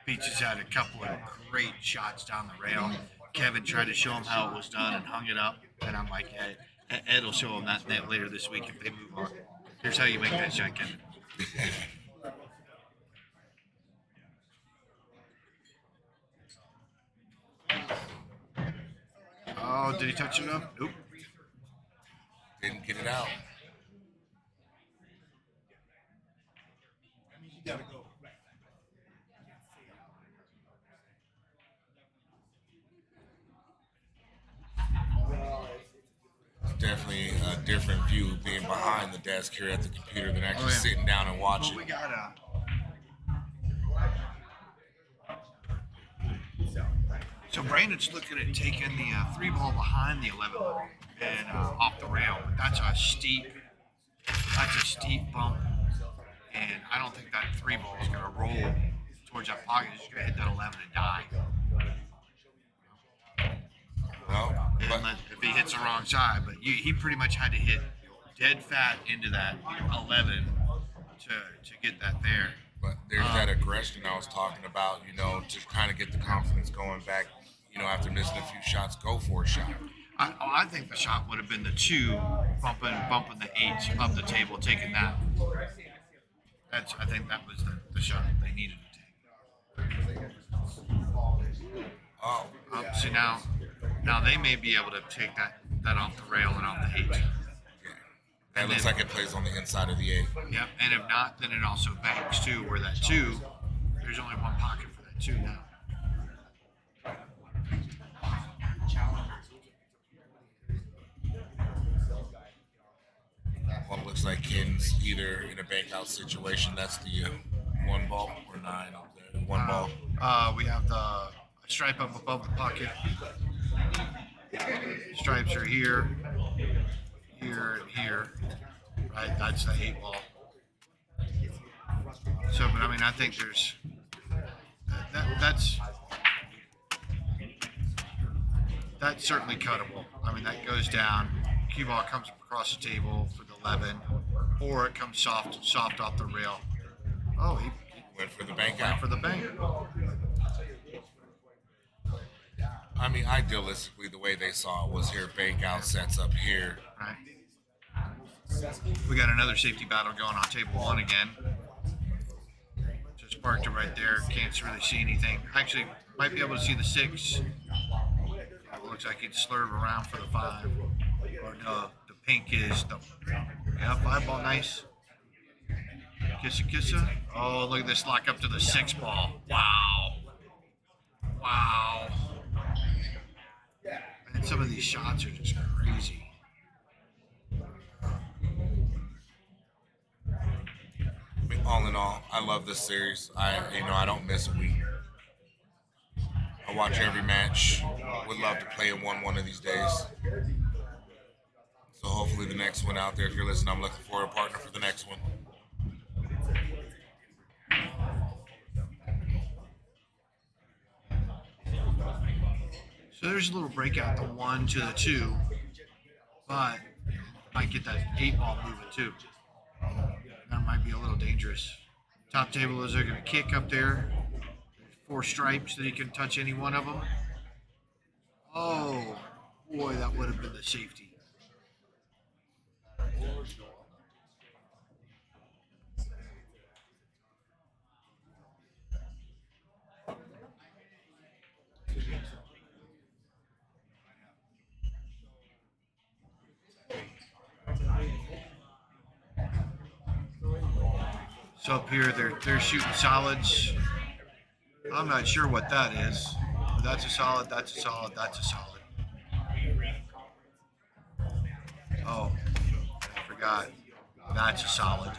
Peaches had a couple of great shots down the rail. Kevin tried to show him how it was done and hung it up. And I'm like, yeah, Ed will show him that later this week if they move on. Here's how you make that shot, Kevin. Oh, did he touch it up? Nope. Didn't get it out. It's definitely a different view being behind the desk here at the computer than actually sitting down and watching. Well, we got So Brandon's looking at taking the 3 ball behind the 11 ball and off the rail, but that's a steep bump, and I don't think that 3 ball is going to roll towards that pocket. It's going to hit that 11 and die. Well, Unless, if he hits the wrong side, but he pretty much had to hit dead fat into that 11 to get that there. But there's that aggression I was talking about, to kind of get the confidence going back, after missing a few shots, go for a shot. I think the shot would have been the 2, bumping the 8 up the table, taking that. I think that was the shot that they needed to take. Oh. So now they may be able to take that off the rail and off the 8. Yeah. That looks like it plays on the inside of the 8. Yep, and if not, then it also banks too, where that 2, there's only one pocket for that 2 now. Well, it looks like Ken's either in a bank out situation. That's the 1 ball or 9 up there. 1 ball. We have the stripe up above the pocket. Stripes are here, here, and here. Right, that's the 8 ball. So, but I mean, I think there's that's certainly cuttable. I mean, that goes down. Cue ball comes across the table for the 11, or it comes soft off the rail. Oh, he went for the bank went out. for the bank. I mean, idealistically, the way they saw it was here, bank out sets up here. Right. We got another safety battle going on table 1 again. Just parked it right there. Can't really see anything. Actually, might be able to see the 6. Looks like he'd slurve around for the 5. Or no, the pink is the 5 ball. Nice. Kissa. Oh, look at this lock up to the 6 ball. Wow. And some of these shots are just crazy. I mean, all in all, I love this series. I don't miss a week. I watch every match. Would love to play in one of these days. So hopefully the next one out there, if you're listening, I'm looking for a partner for the next one. So there's a little breakout, the 1 to the 2, but might get that 8-ball moving too. That might be a little dangerous. Top table is they're going to kick up there. 4 stripes that he can touch any one of them. Oh, boy, that would have been the safety. So up here, they're shooting solids. I'm not sure what that is. But that's a solid, that's a solid, that's a solid. Oh, I forgot. That's a solid.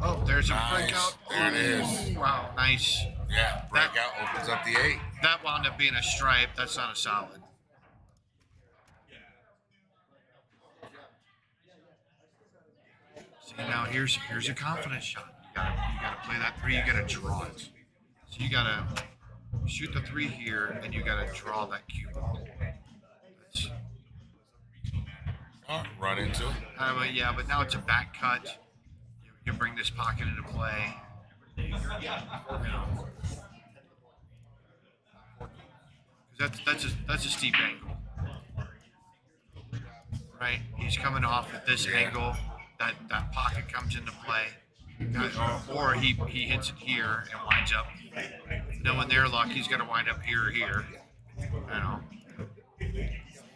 Oh, there's a breakout. There it is. Wow, nice. Yeah, breakout opens up the 8. That wound up being a stripe. That's not a solid. See, now here's a confidence shot. You gotta play that 3. You gotta draw it. So you gotta shoot the 3 here, and you gotta draw that cue ball. That's, Run into it. yeah, but now it's a back cut. You bring this pocket into play. You know, 'cause that's a steep angle, right? He's coming off at this angle. That pocket comes into play, or he hits it here and winds up. Knowing their luck, he's going to wind up here or here. You know,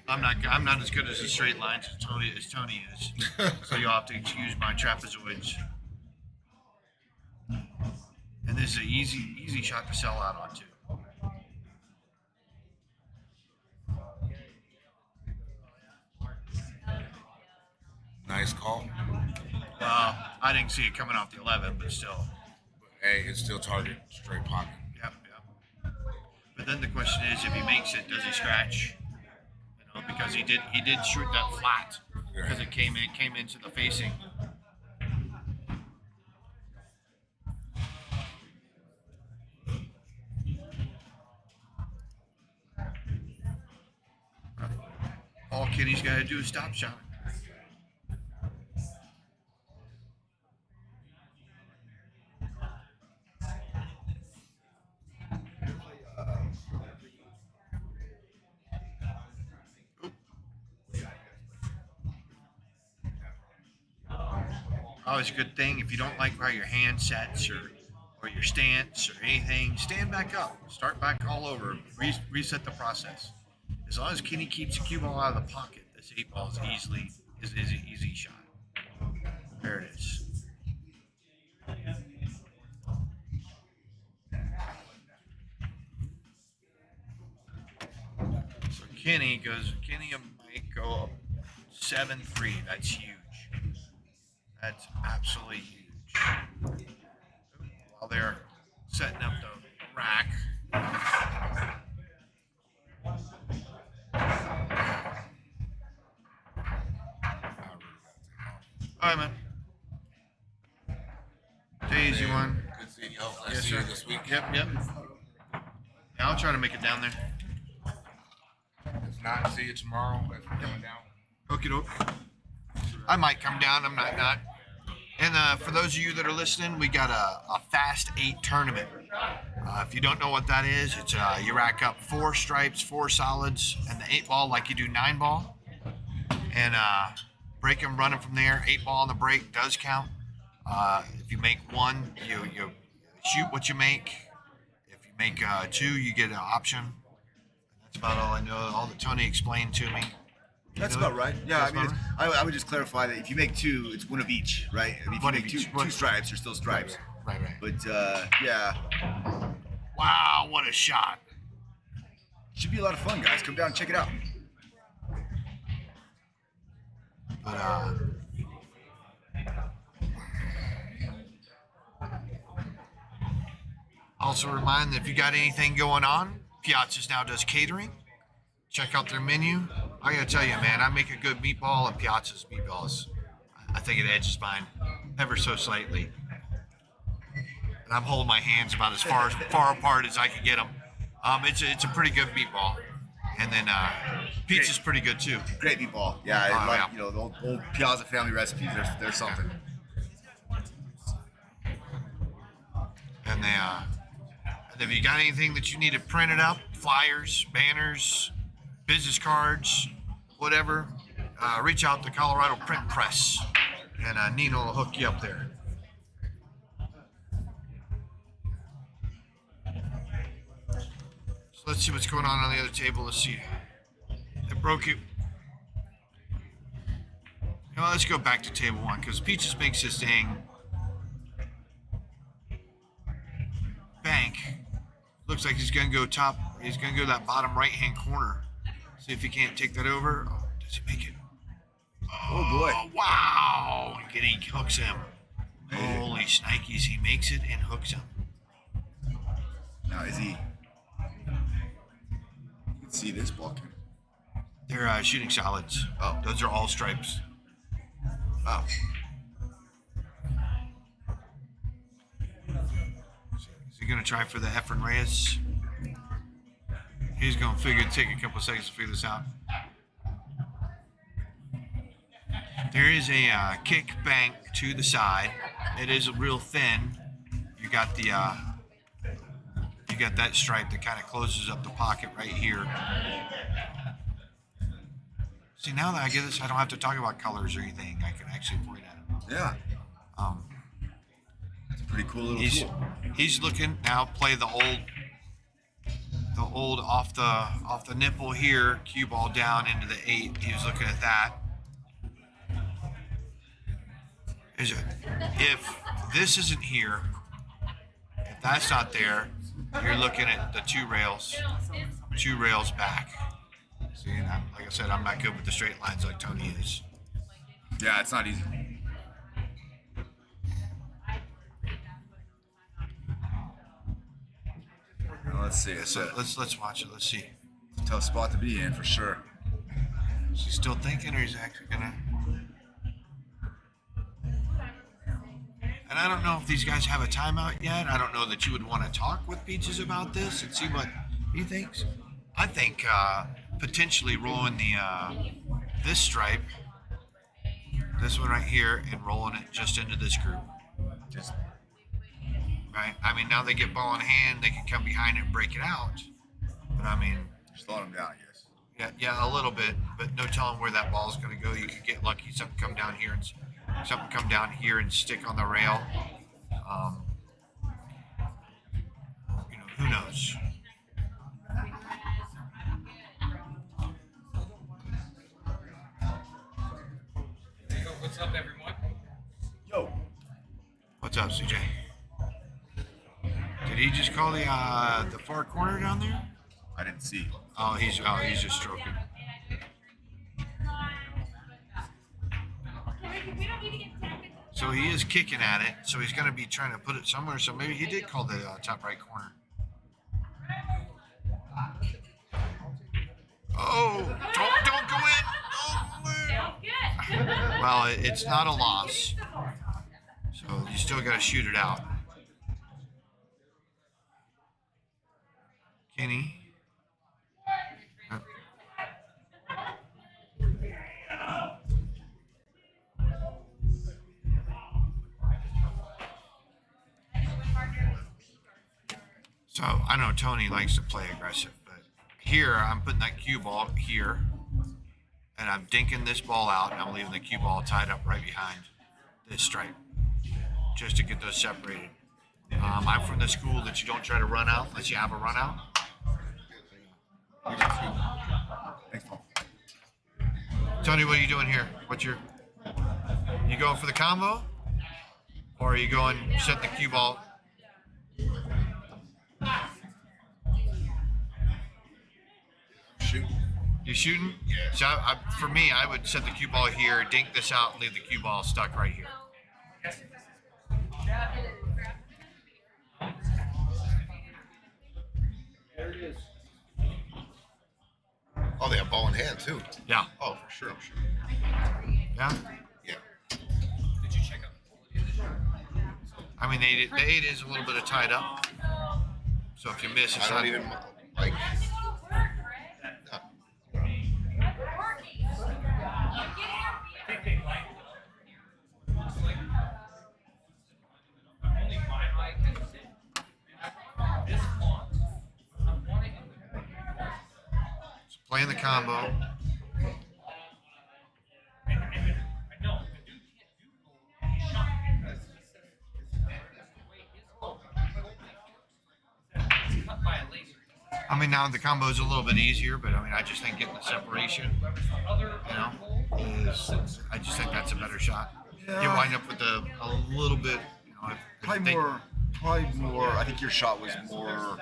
I'm not as good as the straight lines as Tony is, so you'll have to excuse my trapezoids. And this is an easy shot to sell out on too. Nice call. I didn't see it coming off the 11, but still. Hey, it's still target straight pocket. Yep. But then the question is, if he makes it, does he scratch? You know, because he did shoot that flat because it came into the facing. All Kenny's got to do is stop shot. Always a good thing if you don't like how your hand sets or your stance or anything, stand back up, start back all over, reset the process. As long as Kenny keeps the cue ball out of the pocket, this 8-ball is an easy shot. There it is. So Kenny might go up 7-3. That's huge. That's absolutely huge. While they're setting up the rack. All right, man. Easy one. Good seeing you. Hopefully I see you this week. Yep. Yeah, I'll try to make it down there. If not, see you tomorrow as we're coming down. Okie doke. I might come down. I'm not. And for those of you that are listening, we got a Fast 8 tournament. If you don't know what that is, it's you rack up 4 stripes, 4 solids, and the 8-ball like you do 9-ball. And break them running from there. 8-ball on the break does count. If you make 1, you shoot what you make. If you make 2, you get an option. That's about all I know. All that Tony explained to me. That's about right. Yeah, I mean, I would just clarify that if you make 2, it's 1 of each, right? I mean, if you make two stripes, they're still stripes. Right. But yeah. Wow, what a shot! Should be a lot of fun, guys. Come down and check it out. But also remind that if you got anything going on, Piazzas now does catering. Check out their menu. I gotta tell you, man, I make a good meatball, and Piazzas meatballs, I think it edges mine. ever so slightly. And I'm holding my hands about as far apart as I can get them. It's a pretty good meatball. And then pizza's pretty good too. Great meatball. Yeah, I like yeah. you know the old Piazza family recipes. There's something. And if you got anything that you need to print it up, flyers, banners, business cards, whatever, reach out to Colorado Print Press, and Nino will hook you up there. So let's see what's going on the other table. Let's see. I broke it. Well, let's go back to table one because Piazzas makes this dang bank. Looks like he's gonna go top. He's gonna go to that bottom right-hand corner. See if he can't take that over. Oh, does he make it? Oh boy! Wow! And he hooks him. Holy shnikes! He makes it and hooks him. Now is he? You can see this ball. They're shooting solids. Oh, those are all stripes. Wow. Is he gonna try for the Efren Reyes? He's gonna take a couple seconds to figure this out. There is a kick bank to the side. It is real thin. You got the you got that stripe that kind of closes up the pocket right here. See, now that I get this, I don't have to talk about colors or anything. I can actually point at them. Yeah. It's a pretty cool little tool. He's looking now. Play the old off the nipple here. Cue ball down into the 8. He was looking at that. If this isn't here, if that's not there, you're looking at the 2 rails back. See, and like I said, I'm not good with the straight lines like Tony is. Yeah, it's not easy. Well, let's see. Let's watch it. Let's see. It's a tough spot to be in for sure. Is he still thinking, or he's actually gonna? And I don't know if these guys have a timeout yet. I don't know that you would want to talk with Piazzas about this and see what he thinks. I think potentially rolling the this stripe, this one right here, and rolling it just into this group. Just right. I mean, now they get ball in hand, they can come behind it and break it out. But I mean, slow them down, yes. Yeah, a little bit, but no telling where that ball is going to go. You could get lucky, something come down here and stick on the rail. Who knows? What's up, everyone? Yo. What's up, CJ? Did he just call the far corner down there? I didn't see. Oh, he's just stroking. So he is kicking at it. So he's going to be trying to put it somewhere. So maybe he did call the top right corner. Oh, don't go in. Well, it's not a loss. So you still got to shoot it out. Kenny. So I know Tony likes to play aggressive, but here I'm putting that cue ball here, and I'm dinking this ball out, and I'm leaving the cue ball tied up right behind this stripe, just to get those separated. I'm from the school that you don't try to run out unless you have a run out. Thanks, Paul. Tony, what are you doing here? You going for the combo? Or are you going set the cue ball? Shoot. You shooting? Yeah. So for me, I would set the cue ball here, dink this out, and leave the cue ball stuck right here. There it is. Oh, they have ball in hand too. Yeah. Oh, for sure. Yeah? Yeah. Did you check out the quality of I mean, the 8 is a little bit of tied up. So if you miss, it's I don't not even like. playing the combo. I mean, now the combo is a little bit easier, but I mean, I just think getting the separation, I just think that's a better shot. You wind up with a little bit, Probably more. I think your shot was more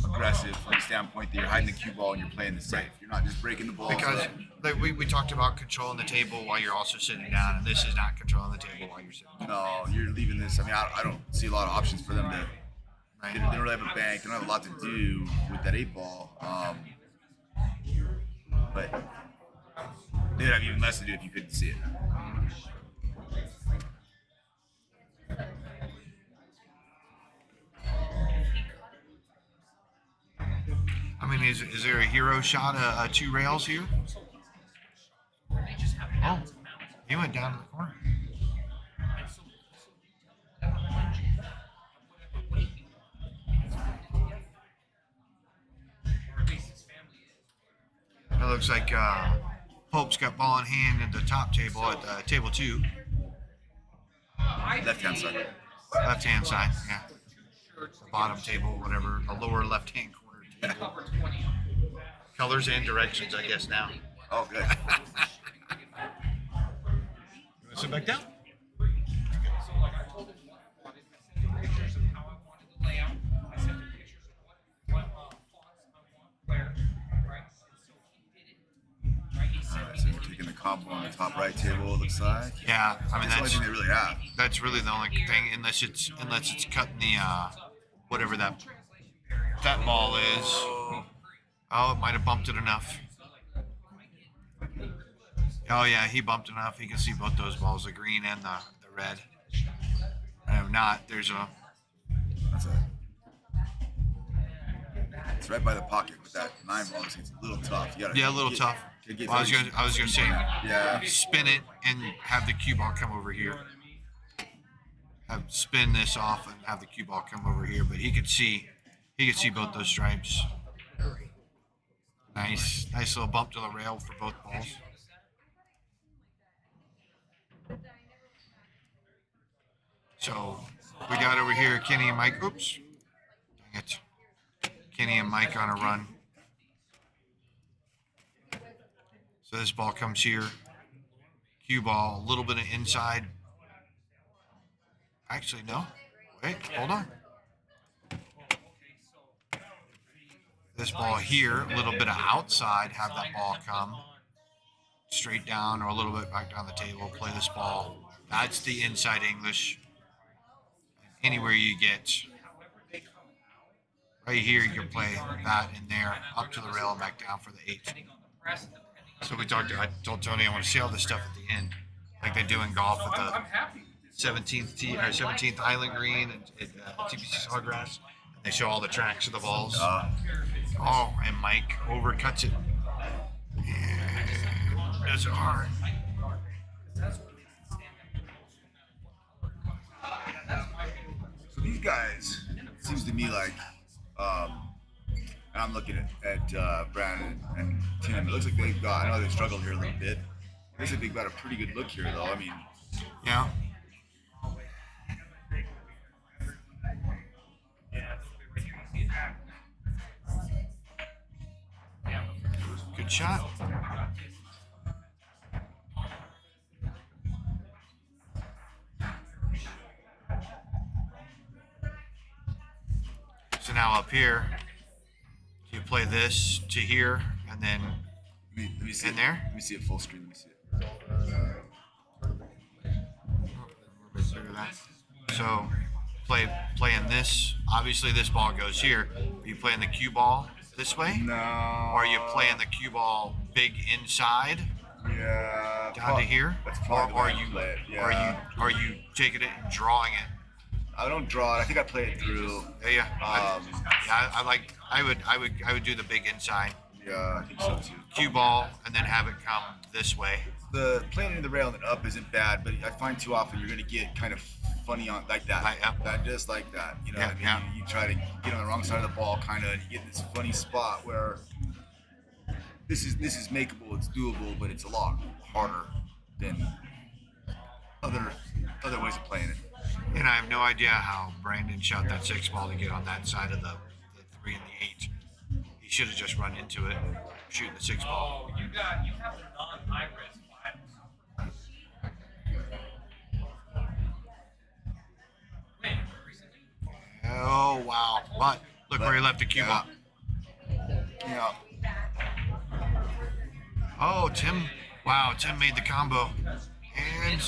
aggressive from the standpoint that you're hiding the cue ball and you're playing the safe. You're not just breaking the ball. Because we talked about controlling the table while you're also sitting down, and this is not controlling the table while you're sitting down. No, you're leaving this. I mean, I don't see a lot of options for them to. They don't really have a bank. They don't have a lot to do with that 8-ball. But they'd have even less to do if you couldn't see it. I mean, is there a hero shot, 2 rails here? Oh, he went down to the corner. It looks like Pope's got ball in hand at the top table at table 2. Left-hand side. Left-hand side, yeah. The bottom table, whatever, the lower left-hand corner table. Colors and directions, I guess, now. Oh, good. You want to sit back down? So, like, I told him what I wanted. I sent him pictures of how I wanted the layout. I sent him pictures of what fonts I want where, right? And so he did it. Right? He sent So we're taking the combo on the top right table, it looks like. Yeah, I mean, That's the only thing they really have. That's really the only thing, unless it's cutting the whatever that ball is. Oh, it might have bumped it enough. Oh yeah, he bumped enough. He can see both those balls, the green and the red. And if not, there's a. That's it. It's right by the pocket, but that 9 ball is a little tough. You gotta A little tough. Well, I was gonna say, spin it and have the cue ball come over here. Spin this off and have the cue ball come over here, but he could see both those stripes. Nice little bump to the rail for both balls. So we got over here Kenny and Mike. Oops, dang it. Kenny and Mike on a run. So this ball comes here. Cue ball, a little bit of inside. Actually, no. Wait, hold on. This ball here, a little bit of outside, have that ball come straight down or a little bit back down the table, play this ball. That's the inside English. Anywhere you get. Right here, you can play that in there, up to the rail and back down for the 8. So I told Tony I want to see all this stuff at the end, like they do in golf at the 17th Island Green and TPC Sawgrass. They show all the tracks of the balls. Oh, and Mike overcuts it. And does it hard. So these guys, it seems to me like, and I'm looking at Brandon and Tim. It looks like they've got. I know they struggled here a little bit. It looks like they've got a pretty good look here, though. I mean, yeah. Good shot. So now up here, you play this to here, and then let me see in there. Let me see it full screen. Let me see it. So playing this. Obviously, this ball goes here. Are you playing the cue ball this way? No. Or are you playing the cue ball big inside? Yeah. Down to here? That's Or probably are you taking it and drawing it I don't draw it. I think I play it through. Yeah. Um, I would do the big inside. Yeah, I think so too. Cue ball and then have it come this way. The playing in the rail and then up isn't bad, but I find too often you're gonna get kind of funny on like that. That just like that. You know what I mean? You try to get on the wrong side of the ball kinda and you get in this funny spot where this is makeable, it's doable, but it's a lot harder than other ways of playing it. And I have no idea how Brandon shot that 6 ball to get on that side of the 3 and the 8. He should have just run into it, shooting the 6 ball. Oh, you have the non-high risk five. Wait, recently? Oh wow! But look where he left the cue ball. Yeah. Oh, Tim! Wow, Tim made the combo, and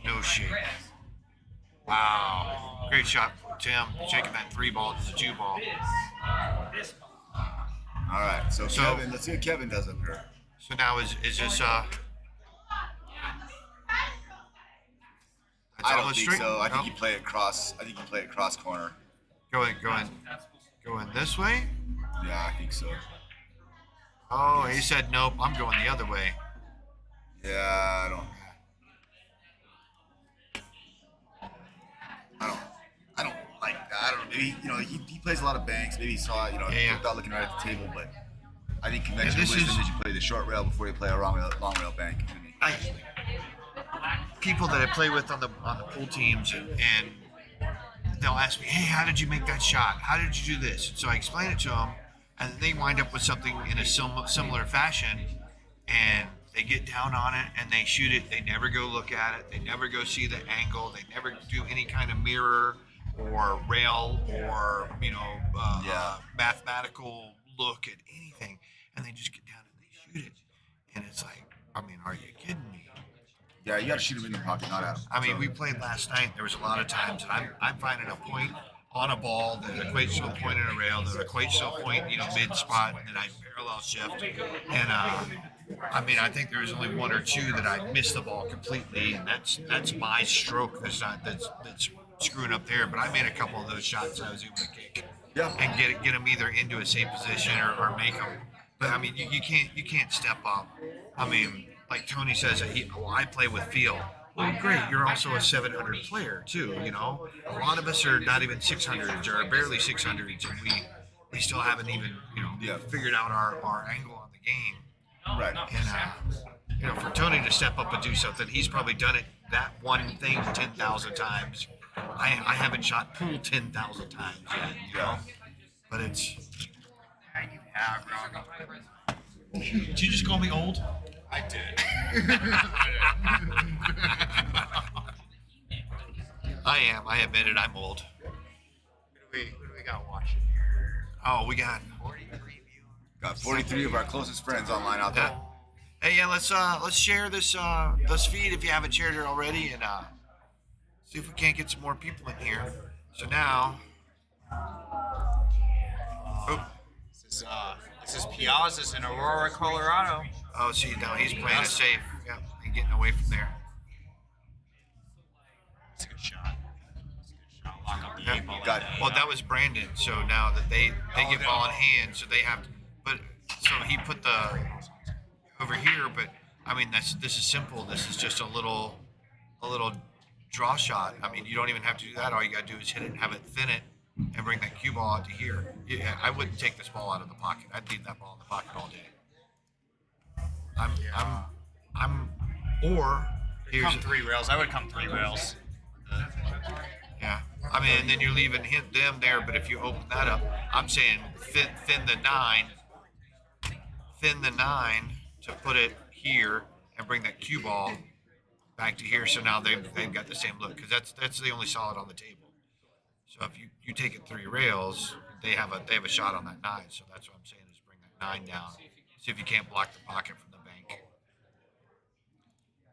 no shake. Wow, great shot, Tim, shaking that 3 ball to the 2 ball. This All right, so Kevin, let's see what Kevin does up here. So now is this I don't think so. I think you play it cross. I think you play it cross corner. Going this way? Yeah, I think so. Oh, he said nope. I'm going the other way. Yeah, I don't like that. I don't know. Maybe he plays a lot of banks. Maybe he saw it. Without looking right at the table. But I think conventional wisdom is you play the short rail before you play a long rail bank. People that I play with on the pool teams and they'll ask me, hey, how did you make that shot? How did you do this? And so I explain it to them, and they wind up with something in a similar fashion, and they get down on it and they shoot it. They never go look at it. They never go see the angle. They never do any kind of mirror or rail or mathematical look at anything, and they just get down and they shoot it. And it's like, I mean, are you kidding me? Yeah, you got to shoot him in the pocket, not out. I mean, we played last night. There was a lot of times that I'm finding a point on a ball that equates to a point in a rail, that equates to a point, mid spot, and then I parallel shift. And I mean, I think there was only 1 or 2 that I missed the ball completely, and that's my stroke that's screwing up there. But I made a couple of those shots that I was able to kick, and get them either into a safe position or make them. But I mean, you can't step up. I mean, like Tony says, I play with feel. Well, great. You're also a 700 player too. A lot of us are not even 600s or barely 600s, and we still haven't even figured out our angle on the game. Right. And for Tony to step up and do something, he's probably done it that one thing 10,000 times. I haven't shot pool 10,000 times yet. But it's. Yeah, you have, Robbie. Did you just call me old? I did. I am. I admit it. I'm old. Who do we got watching here? Oh, we got 43 viewers. Got 43 of our closest friends online out there. Hey, yeah, let's share this feed if you haven't shared it already, and see if we can't get some more people in here. So now, This is Piazzas in Aurora, Colorado. Oh, see, now he's playing it safe. Yep, and getting away from there. That's a good shot. Lock up the Yep. 8 ball. Well, that was Brandon. So now that they get ball in hand, so they have to. But so he put the over here. But I mean, this is simple. This is just a little draw shot. I mean, you don't even have to do that. All you got to do is hit it and have it thin it, and bring that cue ball out to here. Yeah, I wouldn't take this ball out of the pocket. I'd leave that ball in the pocket all day. Here's Come 3 rails. I would come 3 rails. Yeah, I mean, and then you're leaving them there. But if you open that up, I'm saying thin the 9 to put it here and bring that cue ball back to here. So now they've got the same look, because that's the only solid on the table. So if you take it 3 rails, they have a shot on that 9. So that's what I'm saying, is bring that 9 down. See if you can't block the pocket from the bank.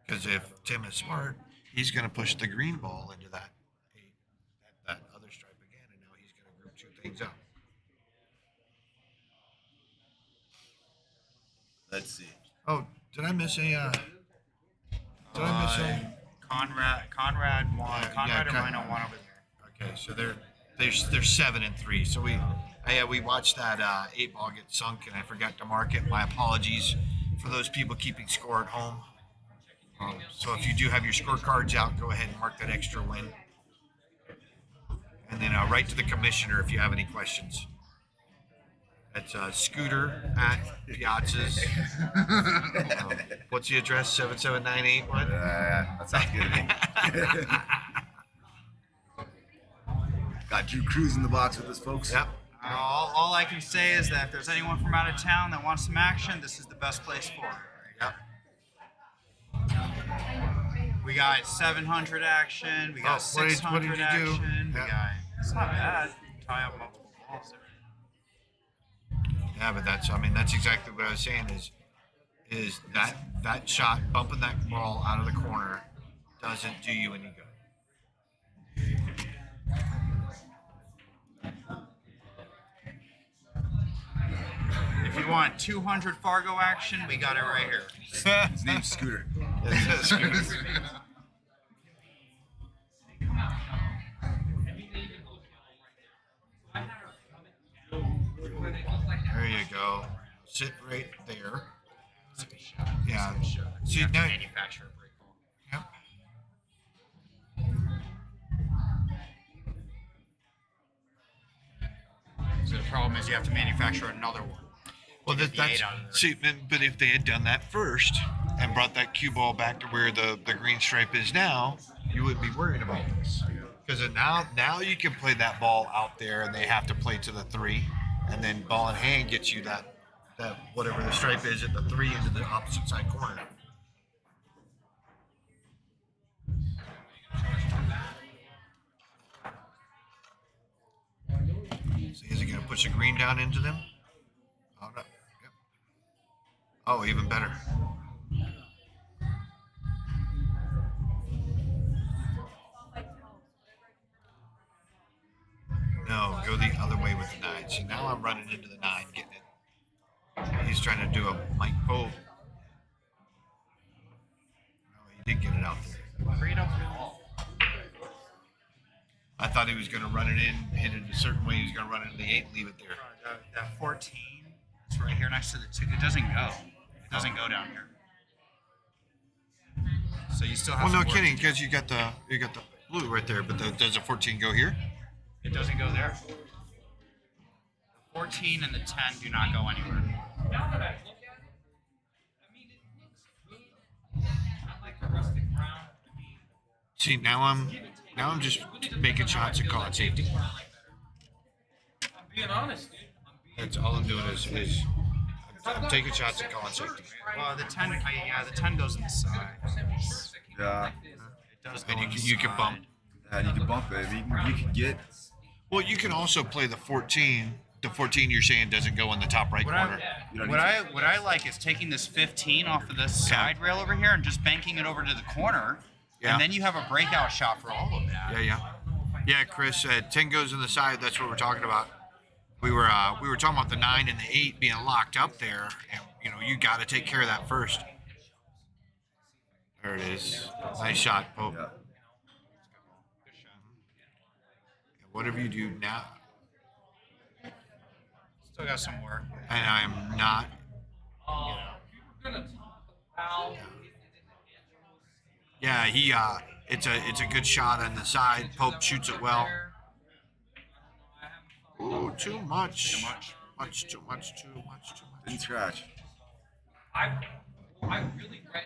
Because if Tim is smart, he's going to push the green ball into that other stripe again, and now he's going to group 2 things up. Let's see. Oh, did I miss a? Conrad won. Conrad and Rhino won over there. Okay, so they're 7-3. So we watched that 8 ball get sunk, and I forgot to mark it. My apologies for those people keeping score at home. So if you do have your scorecards out, go ahead and mark that extra win. And then write to the commissioner if you have any questions. That's Scooter at Piazzas. What's the address? 77981? That sounds good to me. Got Drew Cruz in the box with us, folks. Yep. All I can say is that if there's anyone from out of town that wants some action, this is the best place for it. Yep. We got 700 action. We got what did you 600 do? action. We Yeah. got. It's not bad. Tie up multiple balls there. Yeah, but that's exactly what I was saying is that shot, bumping that ball out of the corner doesn't do you any good. If you want 200 Fargo action, we got it right here. His name's Scooter. There you go. Sit right there. Yeah. See, now, Manufacturer break ball. yep. So the problem is you have to manufacture another one. Well, Get the that's 8 out of there. see, but if they had done that first and brought that cue ball back to where the green stripe is now, you wouldn't be worried about this. Because now you can play that ball out there, and they have to play to the 3, and then ball in hand gets you that whatever the stripe is at the 3 into the opposite side corner. So is it going to push the green down into them? Oh, no. Yep. Oh, even better. No, go the other way with the 9. See, now I'm running into the 9, getting it. He's trying to do a Mike Pope. No, he did get it out there. I thought he was going to run it in, hit it a certain way. He was going to run it in the 8 and leave it there. That 14, it's right here next to the 2. It doesn't go. It doesn't go down here. So you still have. Well, no some work kidding, to do. because you got the blue right there. But does the 14 go here? It doesn't go there. The 14 and the 10 do not go anywhere. Now that I look at it, I mean, it looks good. I like the rustic brown. I mean, See, now I'm just making shots and calling safety. I'm being honest, dude. That's all I'm doing is I'm taking shots and calling safety. Well, the 10, the 10 goes in the side. Yeah. It does go And on the you can side. bump. And you can bump it. You can get. Well, you can also play the 14. The 14 you're saying doesn't go in the top right corner. What I like is taking this 15 off of this side rail over here and just banking it over to the corner, Yeah. and then you have a breakout shot for all of that. Yeah, Chris said 10 goes in the side. That's what we're talking about. We were talking about the 9 and the 8 being locked up there, and you got to take care of that first. There it is. Nice shot, Pope. Yeah. Whatever you do now, Still got some work. and I am not. We're gonna talk about Yeah, it's a good shot on the side. Pope shoots it well. Ooh, too much. Too much. Too much. Didn't scratch. I really ran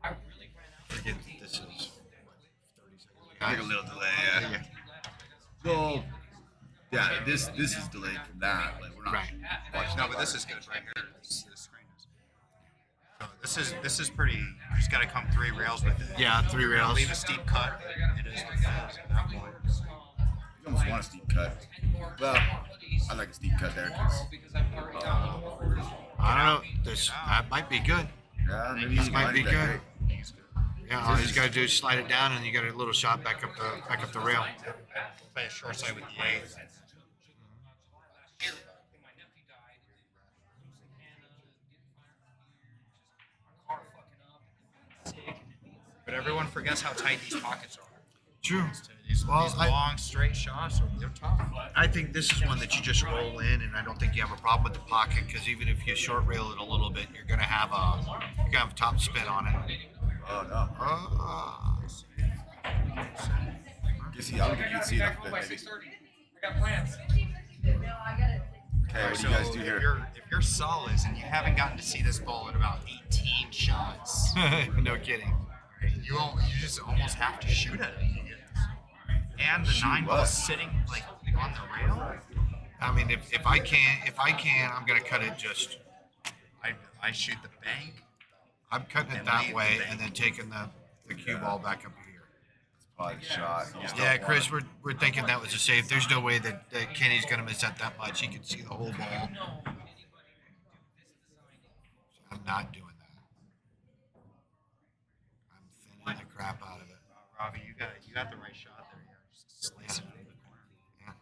out. Forget this is. Like a little delay, yeah. So, yeah, this is delayed from that. Like we're not. Right. watching No, that but this live. is good right here. This screen is. So this is pretty. You just got to come 3 rails with it. Yeah, 3 rails. Leave a steep cut. It is what it is at that point. You almost want a steep cut. Well, I like a steep cut there because. I don't know. That might be good. Yeah, maybe This he might be that good. great. Yeah, all he's got to do is slide it down, and you got a little shot back up the rail. Play a short side with the 8. But everyone forgets how tight these pockets are. True. These Well, long straight shots, they're tough. I think this is one that you just roll in, and I don't think you have a problem with the pocket because even if you short rail it a little bit, you're gonna have top spin on it. Oh no. You see, I don't think you'd see enough of it. Maybe. I got plans. Okay, what do you guys do If here? you're solids and you haven't gotten to see this ball in about 18 shots, No kidding. you just almost have to shoot at it. And the Shoot 9 what? ball's sitting like on the rail. I mean, if I can, I'm gonna cut it just. I shoot the bank. I'm cutting it And that leave way the bank. and then taking the cue ball back up here. Probably the shot. You just don't Yeah, want Chris, it. we're thinking that was a save. There's no way that Kenny's gonna miss that much. He can see the whole ball. I'm not doing that. I'm thinning the crap out of it. Robbie, you got the right shot there. You're just slice it from the corner. Yeah.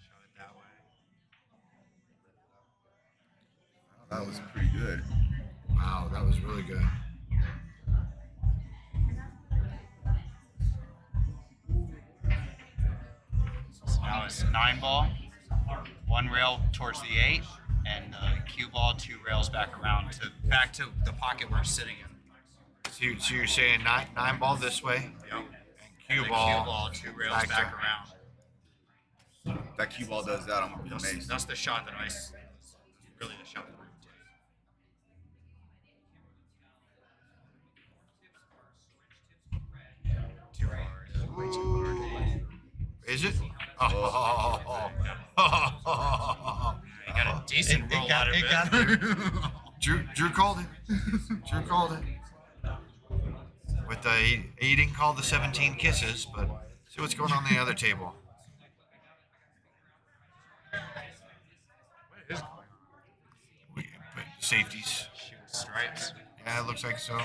Shot it that way. That was pretty good. Wow, that was really good. So now it's 9 ball, 1 rail towards the 8, and the cue ball 2 rails back back to the pocket we're sitting in. So you're saying nine ball this way, Yep. and And cue the ball, cue ball 2 rails back back to- around. If that cue ball does that, I'm gonna be amazed. That's the shot that really the shot that I would take. Too hard. Way too hard. Is it? You got a decent roll out of it. Drew called it. Drew called it. With the he didn't call the 17 kisses, but see what's going on the other table. What is going on? Safeties. Shoot stripes. Yeah, it looks like so.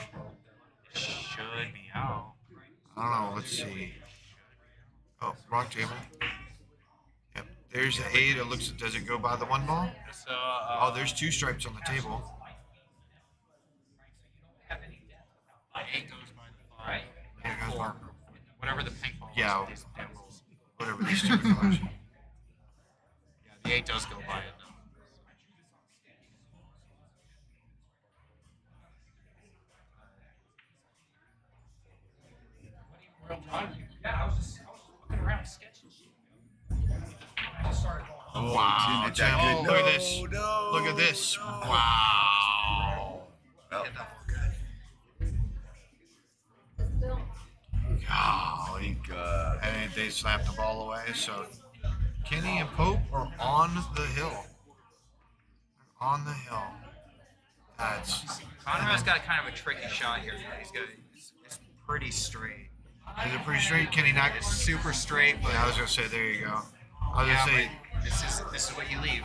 Should be out. I don't know. Let's see. Oh, wrong table. Yep. There's the 8. It looks. Does it go by the 1 ball? So, Oh, there's 2 stripes on the table. the 8 goes by the 5. Yeah, it goes by- Whatever the pink ball is. Yeah. with these damn balls. Whatever these stupid colors. Yeah, the 8 does go by it though. Yeah, I was looking around sketching shit. I started going, Oh, Wow, didn't hit that Tim, good. look at No, this. no. Look at this. Wow. Well, Golly. And they slapped the ball away. So Kenny and Pope are on the hill. On the hill. That's. Conrad's got kind of a tricky shot here. It's pretty straight. Is it pretty straight? Kenny not. It's super straight, but Yeah, I was gonna say. There you go. I was yeah, gonna say. but this is what you leave.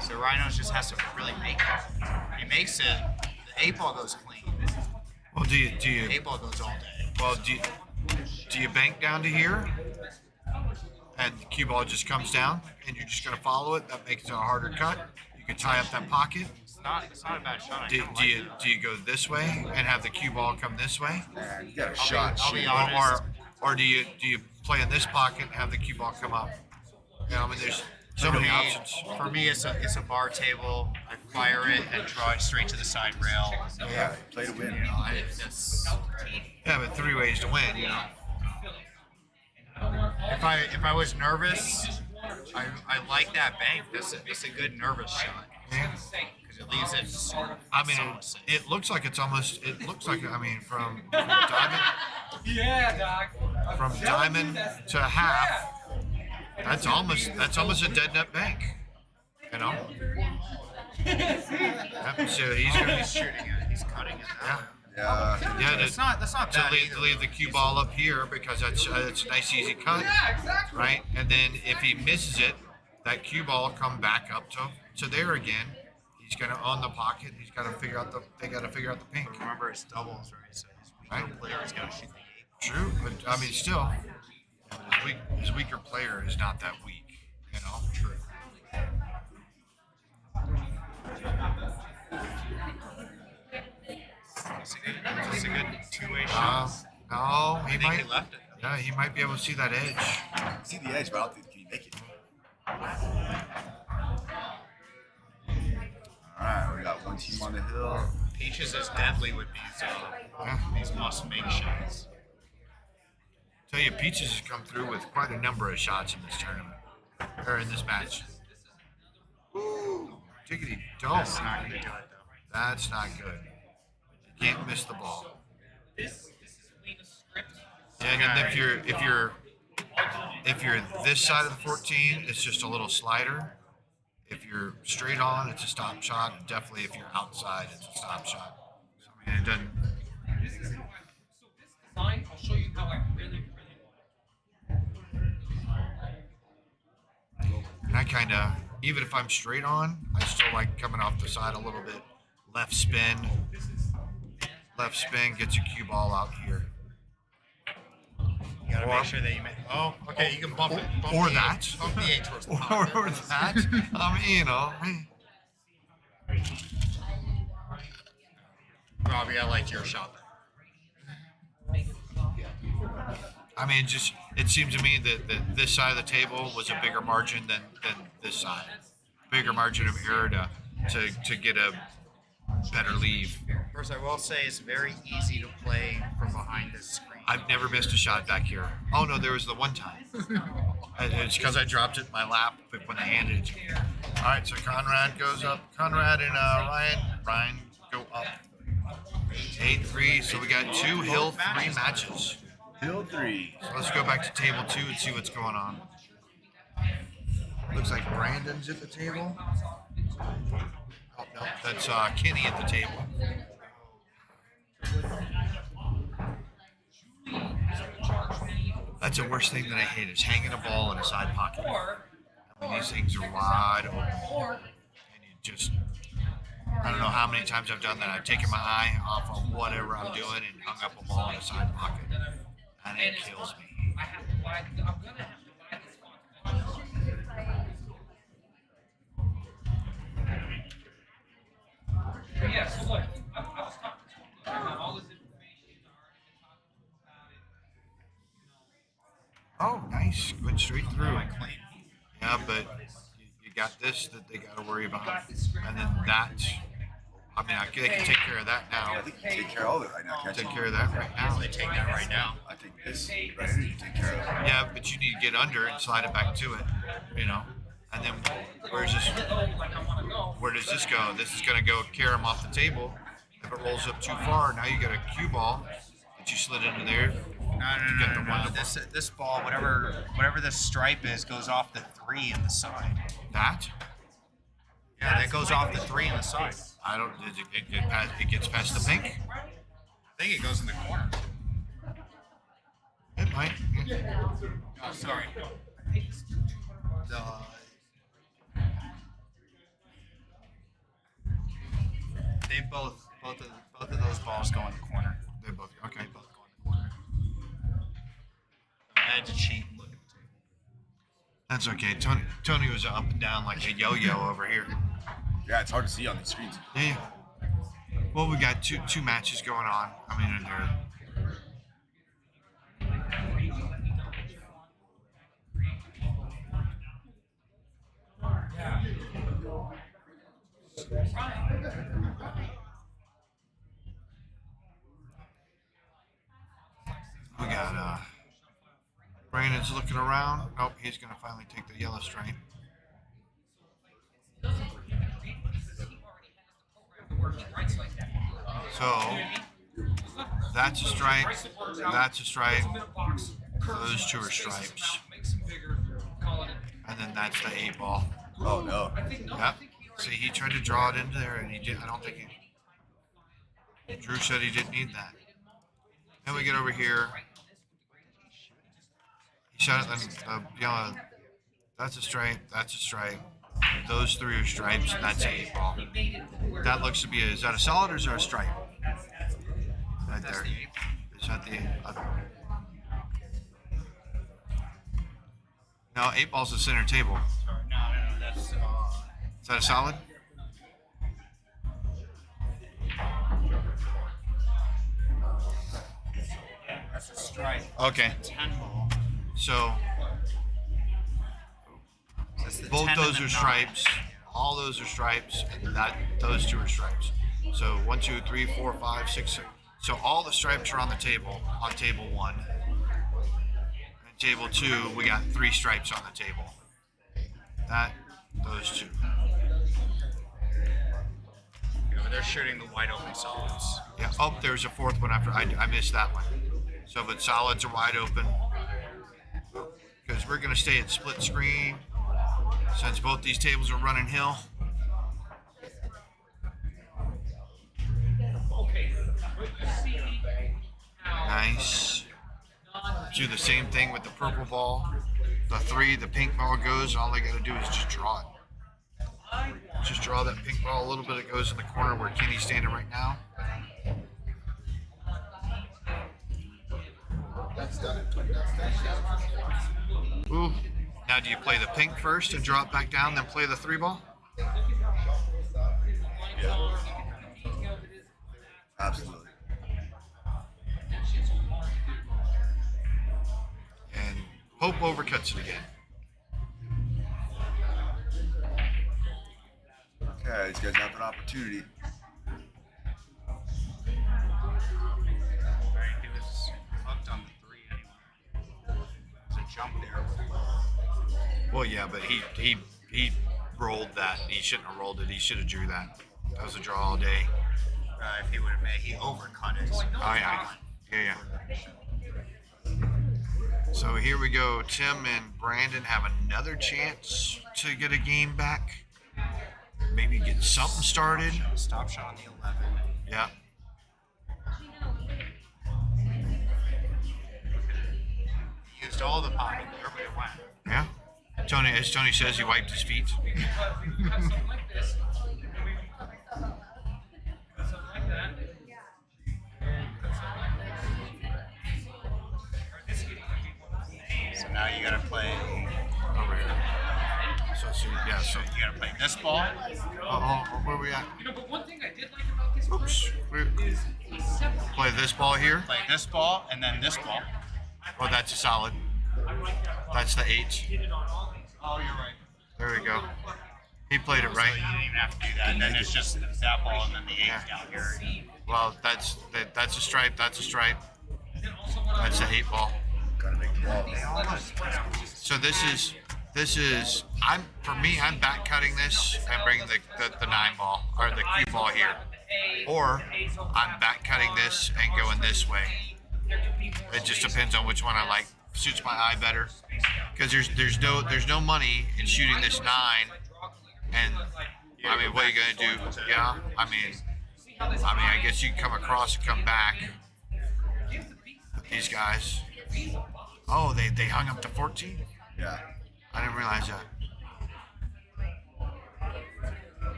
So Rhinos just has to really make it. He makes it. The 8 ball goes clean. Well, do you The 8 ball goes all day. well do you bank down to here, and the cue ball just comes down, and you're just gonna follow it? That makes it a harder cut. You can tie up that pocket. It's not a bad shot. I Do, kinda do like you it. do you go this way and have the cue ball come this way, man, you got a I'll shot. be Shoot. honest. or do you play in this pocket and have the cue ball come up? You know, I mean, there's so many options. For me, it's a bar table. I fire it and draw it straight to the side rail. Yeah, play to win. You know, it's Yeah, but 3 ways to win. You know. if I was nervous, I like that bank. It's a good nervous shot Yeah. because it leaves it sort of. I mean, somewhat safe. it looks like it's almost. It looks like I mean, from diamond yeah, Doc. from diamond to half. That's almost a dead net bank. You know. Yep, so he's gonna be shooting it. He's cutting it. yeah. Yeah. Yeah, That's not to bad leave, either. leave the cue ball up here because it's a nice easy cut, right? And then if he misses it, that cue ball come back up to there again. He's gonna own the pocket. He's got to figure out they got to figure out the pink. Remember, it's doubles, right? So his weaker Right. player is going to shoot the 8. True, but I mean still, his weaker player is not that weak. You know. True. shots. No, I he think might. he left it. Yeah, he might be able to see that edge. See the edge, but I don't think can he make it. All right, we got one team on the hill. Peaches is deadly with these must-make shots. Tell you, Peaches has come through with quite a number of shots in this tournament, or in this match. Ooh, tickety dome. That's not gonna do it though. That's not good. You can't miss the ball. This is Lena's script. Yeah, and then if you're this side of the 14, it's just a little slider. If you're straight on, it's a stop shot. Definitely, if you're outside, it's a stop shot. So, I mean, it doesn't. So this design, I'll show you how I really And I kind of, even if I'm straight on, I still like coming off the side a little bit. Left spin gets a cue ball out here. You gotta make sure that you make. Oh, okay, you can bump it. Bump Or the that. eight, bump the eight towards the Or top. that. You know. Robbie, I liked your shot there. I mean, just it seems to me that this side of the table was a bigger margin than this side. Bigger margin of error to get a better leave. First, I will say it's very easy to play from behind this screen. I've never missed a shot back here. Oh no, there was the one time. It's because I dropped it in my lap when they handed it to me. All right, so Conrad goes up. Conrad and Ryan go up. 8-3. So we got 2 Hill 3 matches. Hill 3. So let's go back to table 2 and see what's going on. Looks like Brandon's at the table. Oh no, that's Kenny at the table. That's the worst thing that I hate is hanging a ball in a side pocket. I mean, these things are wide open. And you just, I don't know how many times I've done that. I've taken my eye off of whatever I'm doing and hung up a ball in a side pocket. And it kills me. I have to buy. I'm gonna have to buy this font eventually. Yeah. So look, I was talking to him about all this information. I already been talking to him about it. Oh, nice. Went straight through. Yeah, but you got this that they got to worry about. And then that. I mean, they can take care of that now. I think you can take care of all of it right now. Can't Take you? care of that right now. They take that right now. I think this right here you can take care of. Yeah, but you need to get under and slide it back to it, you know. And then where's this? Where does this go? This is going to go carry them off the table. If it rolls up too far, now you got a cue ball that you slid into there. No. This ball, whatever this stripe is, goes off the 3 in the side. That? Yeah, that goes off the 3 in the side. I don't. It gets past the pink. I think it goes in the corner. It might. Oh, sorry. They both of those balls go in the corner. They both. Okay. Both go in the corner. I had to cheat and look at the table. That's okay. Tony was up and down like a yo-yo over here. Yeah, it's hard to see on these screens. Yeah. Well, we got two matches going on. I mean, they're. We got Brandon's looking around. Nope, he's gonna finally take the yellow stripe. So that's a stripe. That's a stripe. Those 2 are stripes. And then that's the 8 ball. Oh no. Yep. See, he tried to draw it into there, and he did. I don't think he. Drew said he didn't need that. Then we get over here. He shot it. Then yellow. That's a stripe. That's a stripe. Those 3 are stripes, and that's an 8 ball. That looks to be is that a solid or is that a stripe? Right there. Is that the other one? No, 8 ball's the center table. No, that's. Is that a solid? stripe. Okay. 10 ball. So That's the both 10 those and are the 9. stripes. All those are stripes, and those two are stripes. So 1, 2, 3, 4, 5, 6, 7. So all the stripes are on the table on table 1. And table 2, we got 3 stripes on the table. Those 2. Yeah, but they're shooting the wide open solids. Yeah. Oh, there's a 4th one after. I missed that one. So, but solids are wide open because we're going to stay at split screen since both these tables are running hill. Nice. Do the same thing with the purple ball. The 3, the pink ball goes. All they got to do is just draw it. Just draw that pink ball a little bit. It goes in the corner where Kenny's standing right now. Ooh. Now do you play the pink first and draw it back down, then play the 3 ball? Yeah. Absolutely. And Pope overcuts it again. Okay, these guys have an opportunity. He was hooked on the 3 anyway. There's a jump there. Well, yeah, but he rolled that. He shouldn't have rolled it. He should have drew that. That was a draw all day. If he would have made, he overcut it. Oh, yeah. Yeah. So here we go. Tim and Brandon have another chance to get a game back. Maybe get something started. Stop shot on the 11. Yeah. He used all the pocket. Everybody went. Yeah. Tony, as Tony says, he wiped his feet. So now you gotta play. Over here. So You gotta play this ball. where are we at? But one thing I did like about this Oops. Play this ball here. Play this ball and then this ball. Oh, that's a solid. That's the 8. Oh, you're right. There we go. He played it So right. you didn't even have to do that. And then it's just that ball and then the 8 down here. Well, that's a stripe. That's a stripe. That's the 8 ball. Gotta make the ball. So this is I'm back cutting this and bringing the 9 ball or the cue ball here, or I'm back cutting this and going this way. It just depends on which one I like. Suits my eye better because there's no money in shooting this 9. And I mean, what are you gonna do? Yeah, I mean, I guess you can come across and come back. These guys. Oh, they hung up to 14? Yeah. I didn't realize that.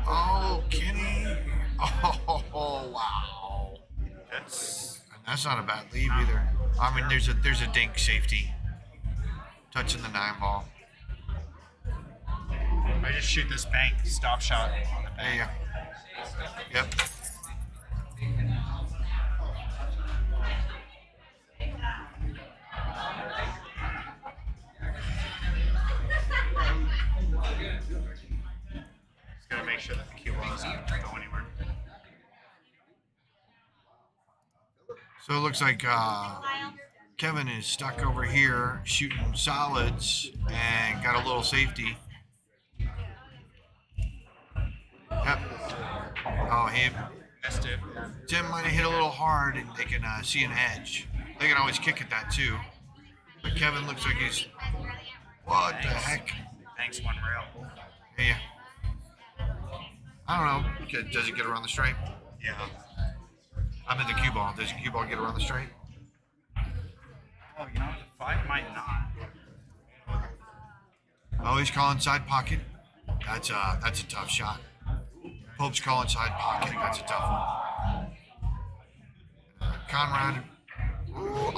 Oh, Kenny. Oh, wow. That's not a bad lead either. I mean, there's a dink safety. Touching the 9 ball. I just shoot this bank stop shot on the bank. Yeah. Yep. Just gotta make sure that the cue ball doesn't go anywhere. So it looks like Kevin is stuck over here shooting solids and got a little safety. Yep. Oh, he Missed it. Tim might have hit a little hard and they can see an edge. They can always kick at that too. But Kevin looks like he's, what the heck? Thanks, one rail. Yeah. I don't know. Okay, does it get around the stripe? Yeah. I'm in the cue ball. Does the cue ball get around the stripe? Oh, you know, the 5 might not. Oh, he's calling side pocket. That's a tough shot. Pope's calling side pocket. That's a tough one. Conrad. Ooh,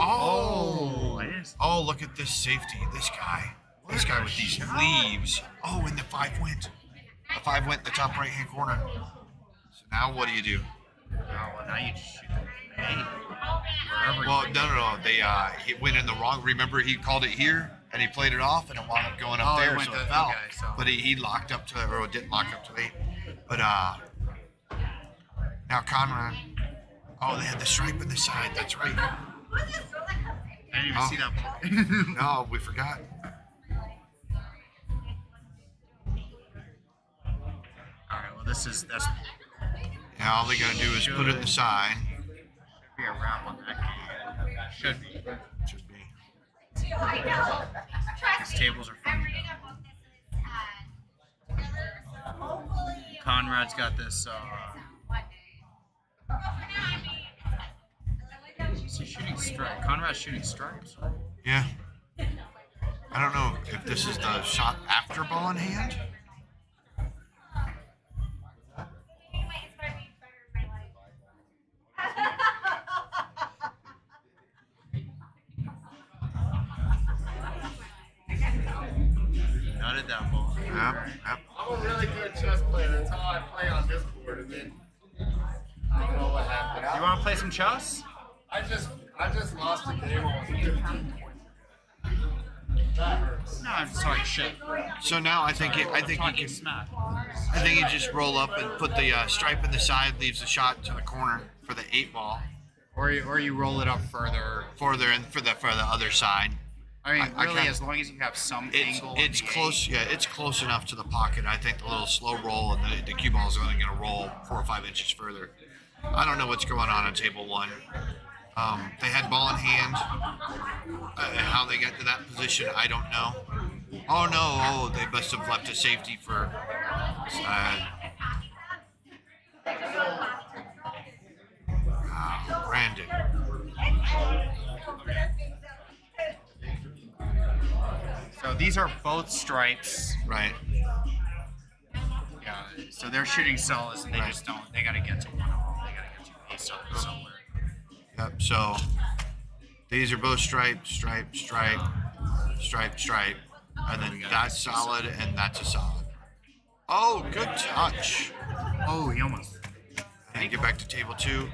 oh, look at this safety. This guy with these leaves. Oh, and the 5 went. The 5 went in the top right-hand corner. So now what do you do? Oh, well, now you just shoot the Well, no. He went in the wrong. Remember, he called it here, and he played it off, and it wound up going up Oh, it there, went so to- it fell. okay, so- But he locked up to, or didn't lock up to 8. But now Conrad. Oh, they had the stripe in the side. That's right. I didn't even see that ball. No, we forgot. All right. Well, that's. Yeah, all they gotta do is put it in the side. Should be a wrap on that game. Should be. Should be. These tables are funny. Conrad's got this. Is he shooting stripes? Conrad's shooting stripes. Yeah. I don't know if this is the shot after ball in hand. Nutted that ball. Yep. I'm a really good chess player. That's how I play on this board, and then I don't know what happened. You want to play some chess? I just lost a game. I was 15 points. That hurts. No, I'm sorry, shit. So now I think you can. Smack. I think you just roll up and put the stripe in the side, leaves the shot to the corner for the 8 ball, Or you roll it up further. further and for the other side. I mean, I really, kinda- as long as you have some It's angle. it's on the close. eight. Yeah, it's close enough to the pocket. I think the little slow roll and the cue ball is only going to roll 4 or 5 inches further. I don't know what's going on table 1. They had ball in hand. How they got to that position, I don't know. Oh no! Oh, they must have left a safety for. Brandon. So these are both stripes. Right. Yeah. So they're shooting cells, and they just don't. They got to get to one of them. They got to get to a cell somewhere. Yep. So these are both stripe, stripe, stripe, stripe, stripe, and then that's solid and that's a solid. Oh, good touch. Oh, he almost. And get back to table 2.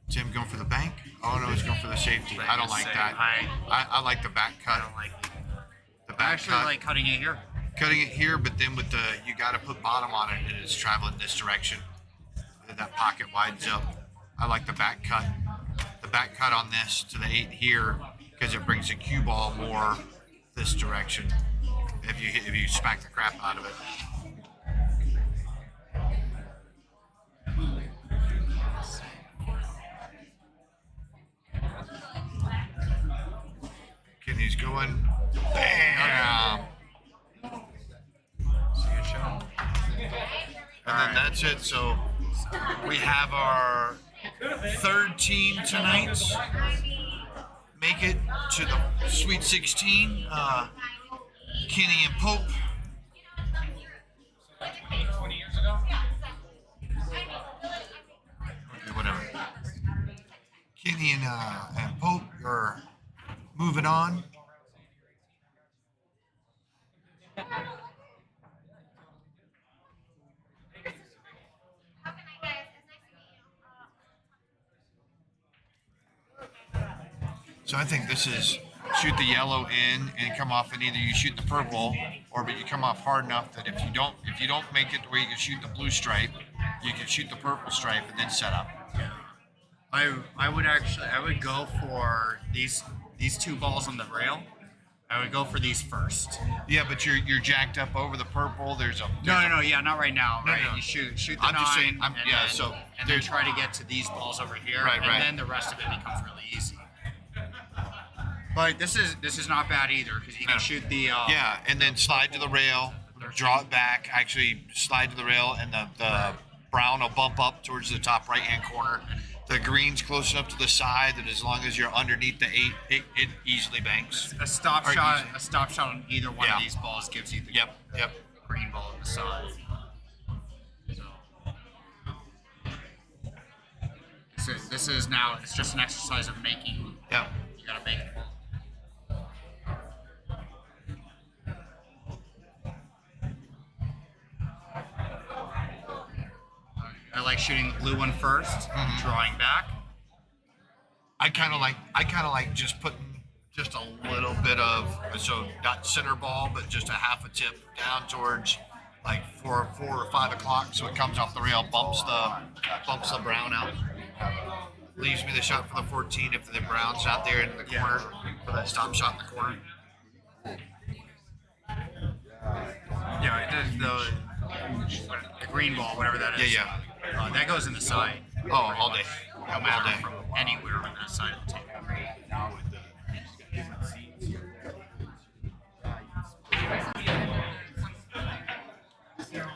Tim going for the bank? Oh no, he's going for the safety. I don't like that. I like the back cut. I don't like. The I back actually cut. like cutting it here. Cutting it here, but then with the you got to put bottom on it, and it's traveling this direction. That pocket widens up. I like the back cut. The back cut on this to the 8 here because it brings the cue ball more this direction. If you smack the crap out of it. Kenny's going. Bam! And then that's it. So we have our 3rd team tonight make it to the Sweet 16. Kenny and Pope. 20 years ago? Okay, whatever. Kenny and Pope are moving on. So I think this is shoot the yellow in and come off, and either you shoot the purple, or but you come off hard enough that if you don't make it to where you can shoot the blue stripe, you can shoot the purple stripe and then set up. I would go for these 2 balls on the rail. I would go for these first. Yeah, but you're jacked up over the purple. No, yeah, not right now. No, Right, no. you shoot the I'm 9, just saying, and then there's try to get to these balls over here, Right, and right. then the rest of it becomes really easy. But this is not bad either because you can shoot the yeah, and then slide to the rail, draw it back. Actually, slide to the rail, and the brown will bump up towards the top right-hand corner. The green's close enough to the side that as long as you're underneath the 8, it easily banks. a stop Or shot. easy. A stop shot on either one Yeah. of these balls gives you the Yep. green ball on the side. So this is now. It's just an exercise of making. Yep. You gotta make it. I like shooting the blue one first, drawing back. I kind of like just putting just a little bit of, so not center ball, but just a half a tip down towards like 4 or 5 o'clock, so it comes off the rail, bumps the brown out, leaves me the shot for the 14 if the brown's out there in the corner for that stop shot in the corner. Yeah, it does the green ball, whatever that is. Yeah. That goes in the side. Oh, all day. No matter from anywhere on that side of the table.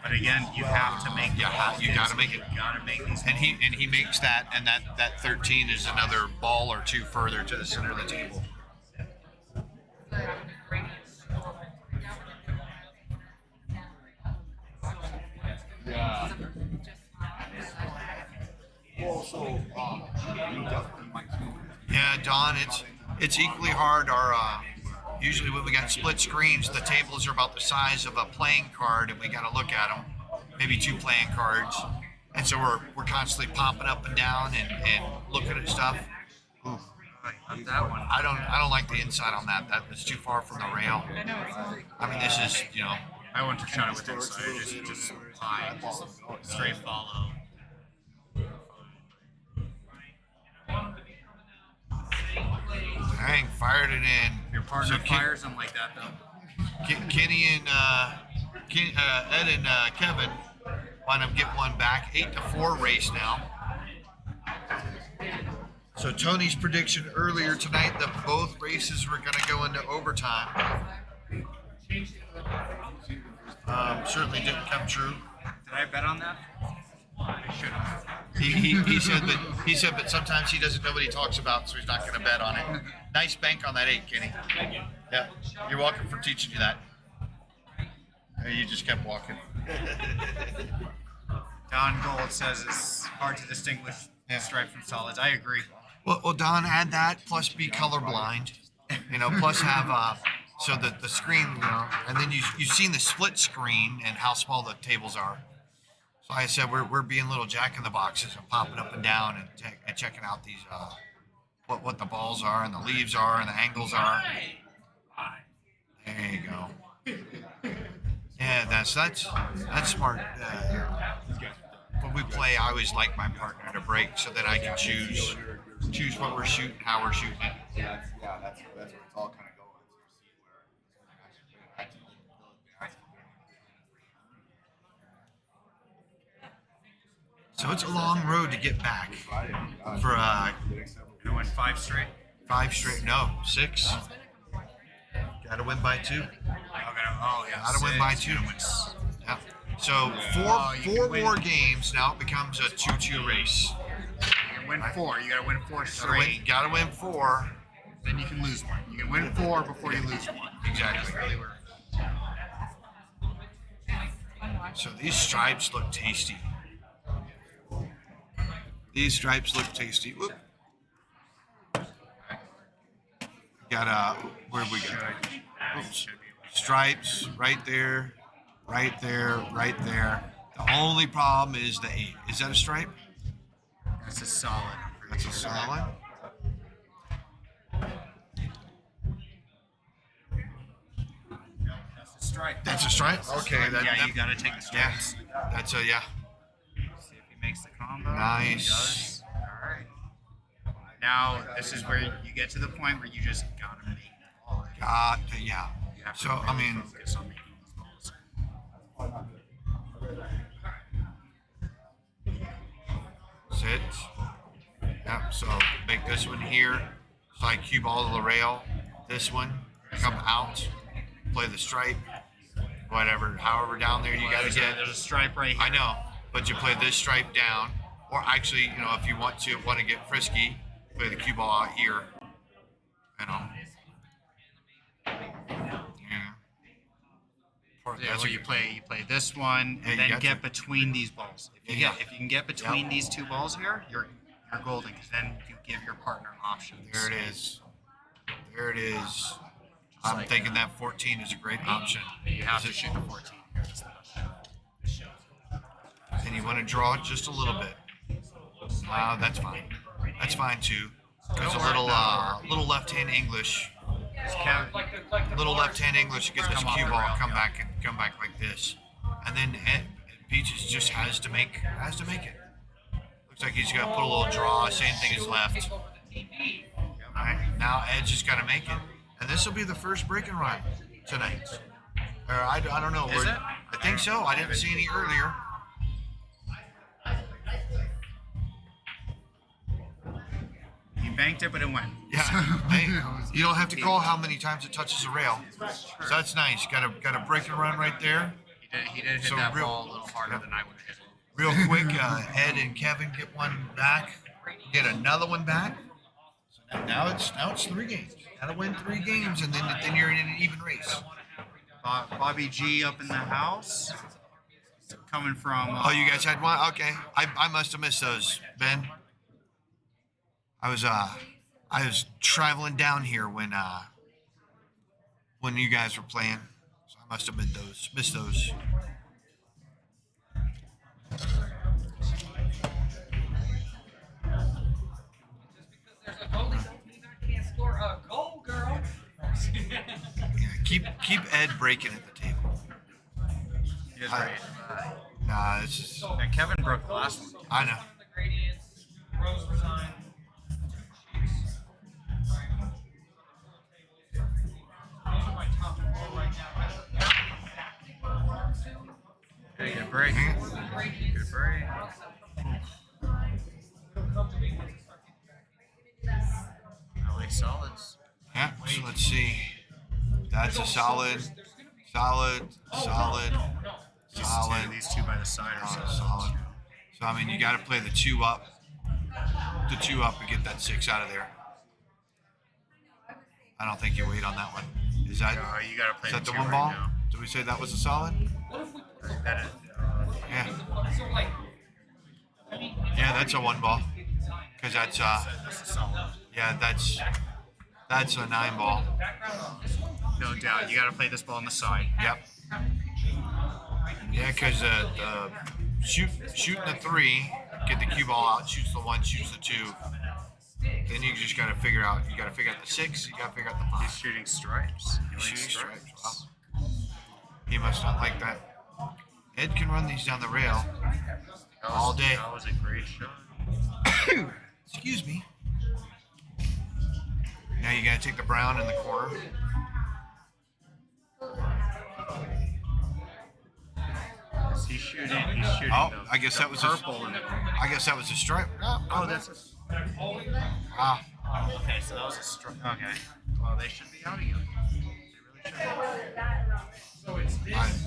But again, you have to make. You got to make it. You got to make these. And he makes that, and that 13 is another ball or two further to the center of the table. Yeah, Don, it's equally hard. Our usually when we got split screens, the tables are about the size of a playing card, and we got to look at them, maybe 2 playing cards, and so we're constantly popping up and down and looking at stuff. Ooh. That one. I don't like the inside on that. That is too far from the rail. I mean, this is I want to shot it with inside, just high, straight follow. Dang, fired it in. Your partner fires them like that, though. Kenny and Ed and Kevin wind up getting one back. 8-4 race now. So Tony's prediction earlier tonight that both races were going to go into overtime certainly didn't come true. Did I bet on that? I should have. He said but sometimes he doesn't know what he talks about, so he's not going to bet on it. Nice bank on that 8, Kenny. Thank you. Yeah, you're welcome for teaching you that. You just kept walking. Don Gold says it's hard to distinguish stripe from solids. I agree. Well, Don, add that plus be colorblind. Plus have so that the screen, and then you've seen the split screen and how small the tables are. So like I said, we're being little jack in the boxes and popping up and down and checking out these what the balls are and the leaves are and the angles are. There you go. Yeah, that's smart. When we play, I always like my partner to break so that I can choose what we're shooting, how we're shooting it. Yeah, that's where it's all kind of going. So it's a long road to get back for You win 5 straight. 5 straight. No, 6. Got to win by 2. Oh yeah. Got to win by 2. Yeah. So four more games. Now it becomes a 2-2 race. You can win 4. You got to win 4 straight. Got to win 4. Then you can lose 1. You can win 4 before you lose 1. Exactly. That's really where. So these stripes look tasty. These stripes look tasty. Whoop. Got where we go? Oops. Stripes right there, right there, right there. The only problem is the 8. Is that a stripe? That's a solid. That's a solid. That's a stripe. That's a stripe. Okay. You got to take the stripes. Yeah. That's a yeah. See if he makes the combo. Nice. He does. All right. Now this is where you get to the point where you just gotta make the ball. Yeah. You have to So I mean, focus on making these balls. sit. Yep. So make this one here. So I cue ball to the rail. This one come out. Play the stripe. Whatever. However down there you gotta get. There's a stripe right here. I know, but you play this stripe down, or actually, if you want to get frisky, play the cue ball out here. Yeah. Yeah, well, you play this one, and then get between these balls. If you can get between these 2 balls here, you're golden, because then you give your partner options. There it is. There it is. I'm thinking that 14 is a great option. You have to shoot the 14. And you want to draw it just a little bit. That's fine. That's fine too. There's a little left-hand English. Little left-hand English gets this cue ball, come back like this, and then Peaches just has to make it. Looks like he's gonna put a little draw. Same thing as left. All right, now Ed's just gotta make it, and this will be the first break and run tonight. Or I don't know. Is it? I think so. I didn't see any earlier. You banked it, but it went. Yeah. Hey, you don't have to call how many times it touches the rail. So that's nice. Got a break and run right there. He did hit that ball a little harder than I would have hit it. Real quick, Ed and Kevin get one back. Get another one back. So now it's 3 games. Gotta win 3 games, and then you're in an even race. Bobby G up in the house. Coming from. Oh, you guys had one? Okay. I must have missed those, Ben. I was traveling down here when you guys were playing, so I must have missed those. There's a goalie don't mean I can't score a goal, girl. Yeah, keep Ed breaking at the table. He is right. Nah, this is. Yeah, Kevin broke the last one. I know. The gradients, Rose resigned. Those are my top 4 right now. Okay, good break. Good break. I like solids. Yeah, so let's see. That's a solid. These two by the side are Solid. So I mean, you got to play the 2 up, and get that 6 out of there. I don't think you wait on that one. Is that? You got to play Is that the 2 one right ball? now. Did we say that was a solid? That is. Yeah. Yeah, that's a 1 ball. Because that's That's a solid. yeah, that's a 9 ball. No doubt. You got to play this ball on the side. Yep. Yeah, because shooting the 3, get the cue ball out, shoots the 1, shoots the 2. Then you just gotta figure out. You gotta figure out the 6. You gotta figure out the 5. He's shooting stripes. Shooting stripes. Wow. He must not like that. Ed can run these down the rail all day. That was a great shot. Excuse me. Now you gotta take the brown in the corner. He's shooting. Oh, I guess the that was purple in the corner. I guess that was a stripe. Oh, that's a. Ah. Okay, so that was a stripe. Okay. Well, they should be out again. They really should. So it's this.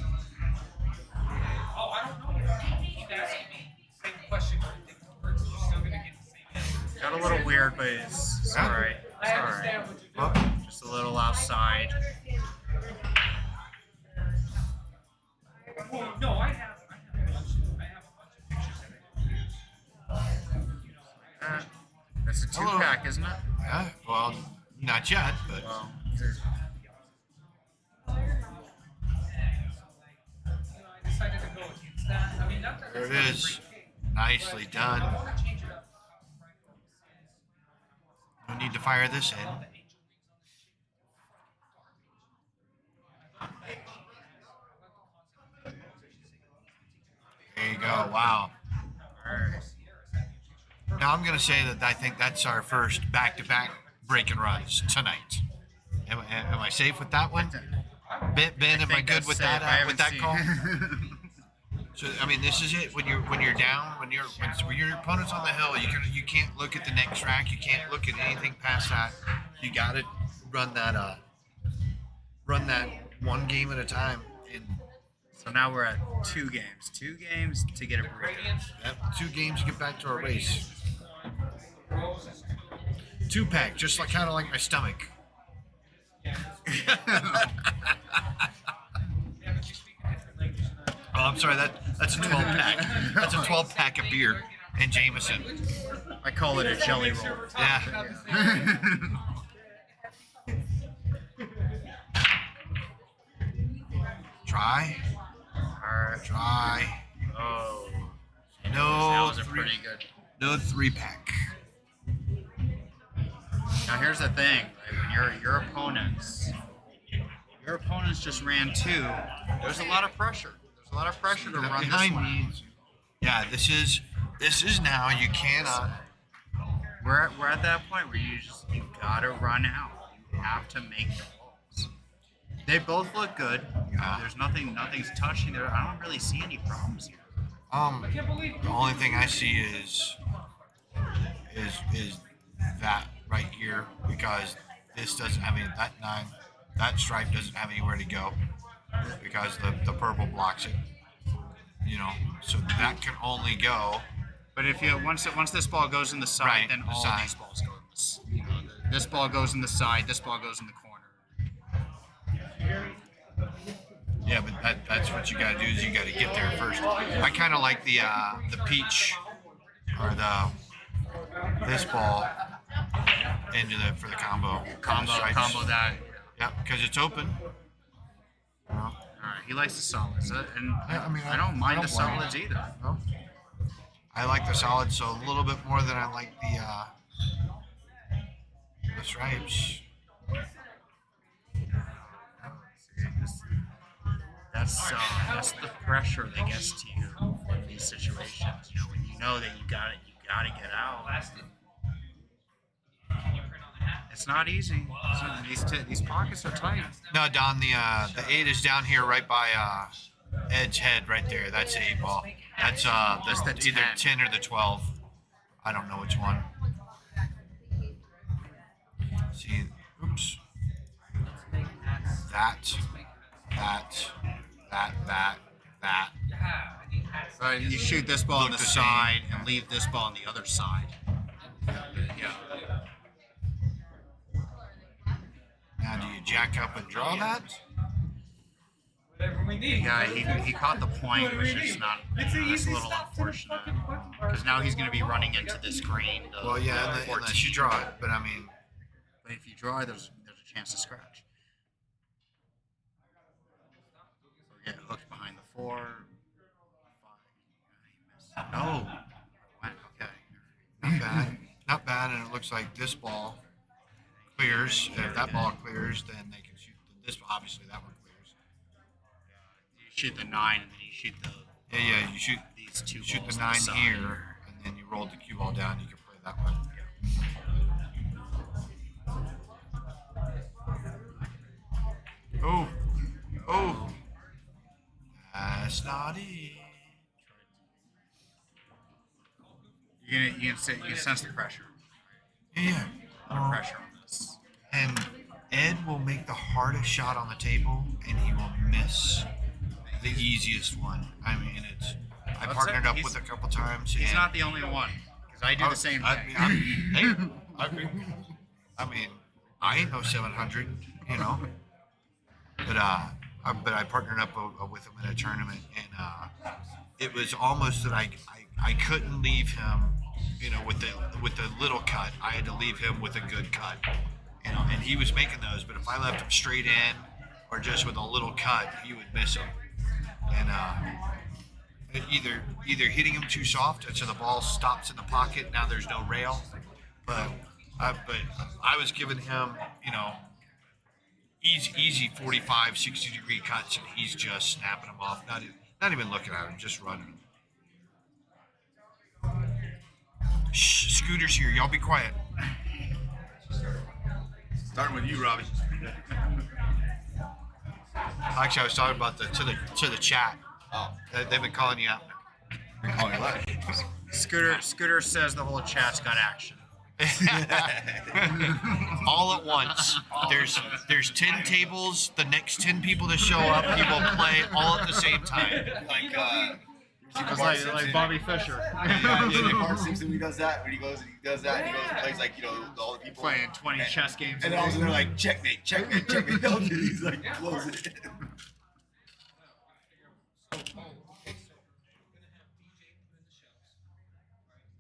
Oh, I don't know. Keep asking me the same question for different words. You're still gonna get the same answer. Got a little weird, but it's alright. It's I understand alright. what you're doing. Just a little outside. Well, no, I have a bunch of pictures that I can use. That's a 2-pack, isn't it? Yeah. Well, not yet, but. Well, I decided to go against that. I mean, not that There it that's not a is. great thing. Nicely done. I want to change it up. No need to fire this in. There you go. Wow. Now I'm going to say that I think that's our first back-to-back break and runs tonight. Am I safe with that one? Ben, am I good with that call? So I mean, this is it. When you're down, when your opponent's on the hill, you can't look at the next track. You can't look at anything past that. You got to run that 1 game at a time. And so now we're at 2 games. 2 games to get a break. yep, 2 games to get back to our race. 2-pack, just like kind of like my stomach. Oh, I'm sorry. That's a 12-pack. That's a 12-pack of beer and Jameson. I call it a jelly roll. Yeah. Try. Alright. Try. Oh. No That was a three. pretty good. No 3-pack. Now here's the thing: right? When your opponents just ran 2. There's a lot of pressure. There's a lot of pressure to run this Behind one. me. Yeah, this is now. You cannot. We're at that point where you gotta run out. You have to make the balls. They both look good. There's nothing's touching there. I don't really see any problems here. The only thing I see is that right here, because this doesn't have any, that stripe doesn't have anywhere to go because the purple blocks it. You know, so that can only go. But if you once this ball goes in the side, Right, then the all side. these balls go in this ball goes in the side. This ball goes in the corner. Yeah, but that's what you gotta do is you gotta get there first. I kind of like the peach or this ball for the combo. Combo that. Yeah, because it's open. You know? All right, he likes the solids, and Yeah, I mean, I don't mind I the don't blame solids either. No. I like the solids so a little bit more than I like the stripes. That's the pressure that gets to you in these situations. You know, when you know that you gotta get out. It's not easy. These pockets are tight. No, Don, the 8 is down here right by Ed's head right there. That's the 8 ball. That's the either 10. 10 or the 12. I don't know which one. See, oops. That. Right, you shoot this ball on Look the the side same. and leave this ball on the other side. Yeah. Now, do you jack up and draw that? Yeah, he caught the point, which is not. That's a little unfortunate because now he's going to be running into this green. Well, yeah, unless you draw it. But I mean, But if you draw, there's a chance to scratch. So we get hooked behind the 4. 5. No. Okay. not bad. Not bad. And it looks like this ball clears. If that ball clears, then they can shoot this. Obviously, that one clears. You shoot the 9, and then you shoot the. Yeah. You shoot these two. You shoot balls the on 9 side. here, and then you roll the cue ball down. You can play that one. Oh, that's not it. You can sense the pressure. Yeah. A lot of pressure on this. And Ed will make the hardest shot on the table, and he will miss the easiest one. I mean, I partnered up with a couple times. He's and not the only one, because I do the same thing. I mean, I ain't no 700, you know. But I partnered up with him in a tournament, and it was almost that I couldn't leave him, you know, with the little cut. I had to leave him with a good cut, you know. And he was making those, but if I left him straight in or just with a little cut, he would miss them. And either hitting him too soft, and so the ball stops in the pocket. Now there's no rail, but I was giving him, you know, easy 45, 60 degree cuts, and he's just snapping them off. Not even looking at him, just running. Shh, Scooter's here. Y'all be quiet. Starting with you, Robbie. Actually, I was talking about to the chat. Oh, They've been calling you out. calling what? Scooter says the whole chat's got action. All at once. There's 10 tables. The next 10 people to show up, he will play all at the same time. It's like Bobby Fischer. Bart Simpson, when he does that, and he goes and plays like, you know, all the people Playing 20 chess games. and all of a sudden they're like, checkmate. He's like, close it.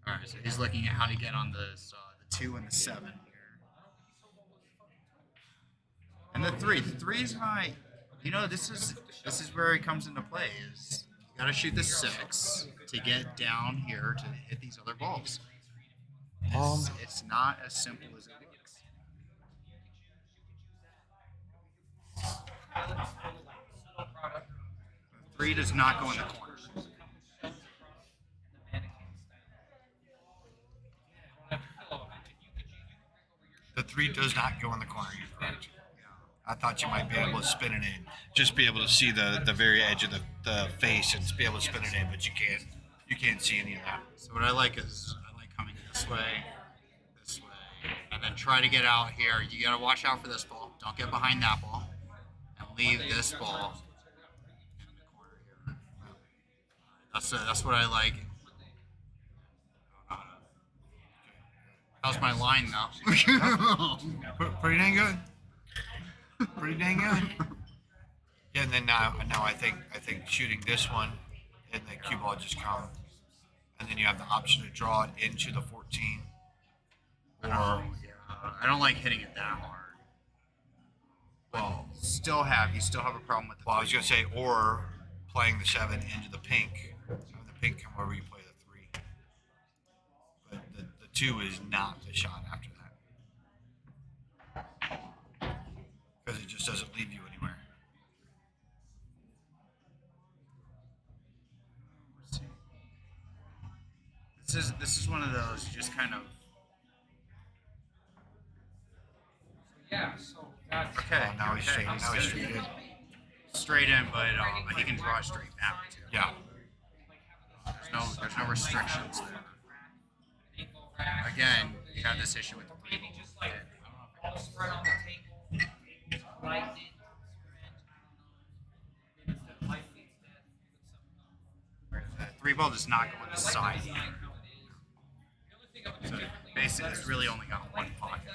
All right, so he's looking at how to get on the 2 and the 7 here, and the 3. The 3 is my, you know, this is where it comes into play. Is You got to shoot the 6 to get down here to hit these other balls. It's not as simple as it looks. 3 does not go in the corner. The 3 does not go in the corner. You're correct. I thought you might be able to spin it in, just be able to see the very edge of the face and be able to spin it in, but you can't. You can't see any of that. So what I like is I like coming this way, and then try to get out here. You got to watch out for this ball. Don't get behind that ball, and leave this ball in the corner here. That's what I like. How's my line now? Pretty dang good. Pretty dang good. Yeah, and then now I think shooting this one, and the cue ball just come, and then you have the option to draw it into the 14. Or I don't like hitting it that hard. Well, you still have a problem with the. Well, I was gonna say, or playing the 7 into the pink, having the pink come over, you play the 3. But the 2 is not the shot after that, because it just doesn't leave you anywhere. This is one of those you just kind of. Yeah, so that's Okay. Oh, now he's straight. Now he's straight in. Straight in, but he can draw straight back too. Yeah. There's no restrictions there. Again, you have this issue with the maybe just like all spread on the table, light it, I don't know. Instead of light it, put some. The 3 ball does not go on the side. So basically, it's really only got one pocket.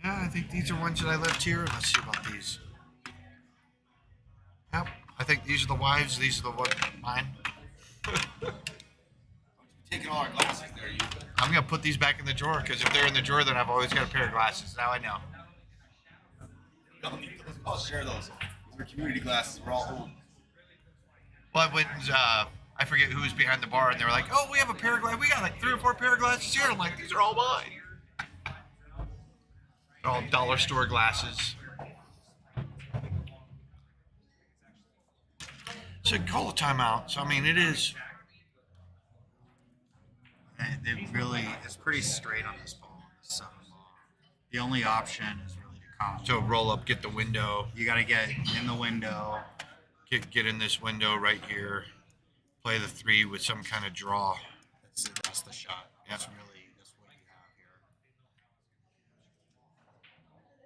Yeah, I think these are ones that I left here. Let's see about these. Yep, I think these are the wives. These are the ones mine. Taking all our glasses there. I'm gonna put these back in the drawer because if they're in the drawer, then I've always got a pair of glasses. Now I know. I'll share those. These are community glasses. We're all old. Well, I went and I forget who was behind the bar, and they were like, "Oh, we have a pair of glasses. We got like 3 or 4 pair of glasses here." I'm like, "These are all mine." They're all dollar store glasses. So call a timeout. So I mean, it is. It's pretty straight on this ball. This 7 ball. The only option is really to come. So roll up, get the window. You got to get in the window. Get in this window right here. Play the 3 with some kind of draw. That's the shot. That's what you have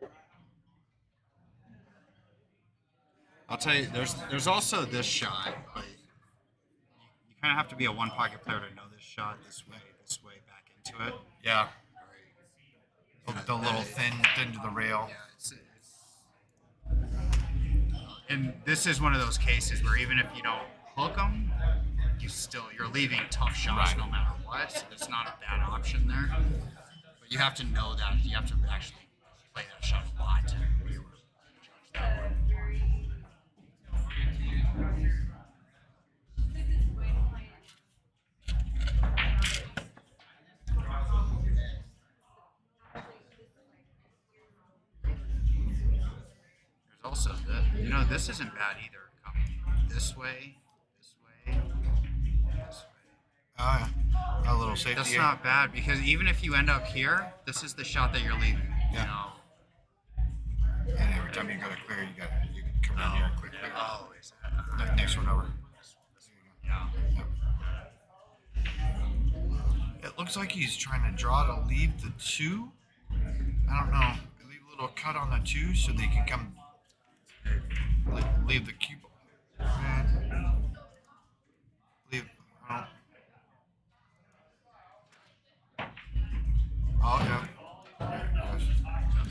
here. I'll tell you, there's also this shot, but you kind of have to be a 1 pocket player to know this shot. This way, back into it. Yeah. The little thin to the rail. Yeah, and this is one of those cases where even if you don't hook them, you're leaving tough shots no matter what. So it's not a bad option there. But you have to know that. You have to actually play that shot a lot to be able to judge that one. There's also this isn't bad either. Coming this way, this way. Oh, yeah. A little safety. That's not bad because even if you end up here, this is the shot that you're leaving. Yeah. And every time you go to clear, you can come down here and quick clear. Oh, is that? Next one over. Yeah. Yep. It looks like he's trying to draw to leave the 2. I don't know. Leave a little cut on the 2 so they can come. Leave the cube. Leave. Well. Oh, yeah. Okay.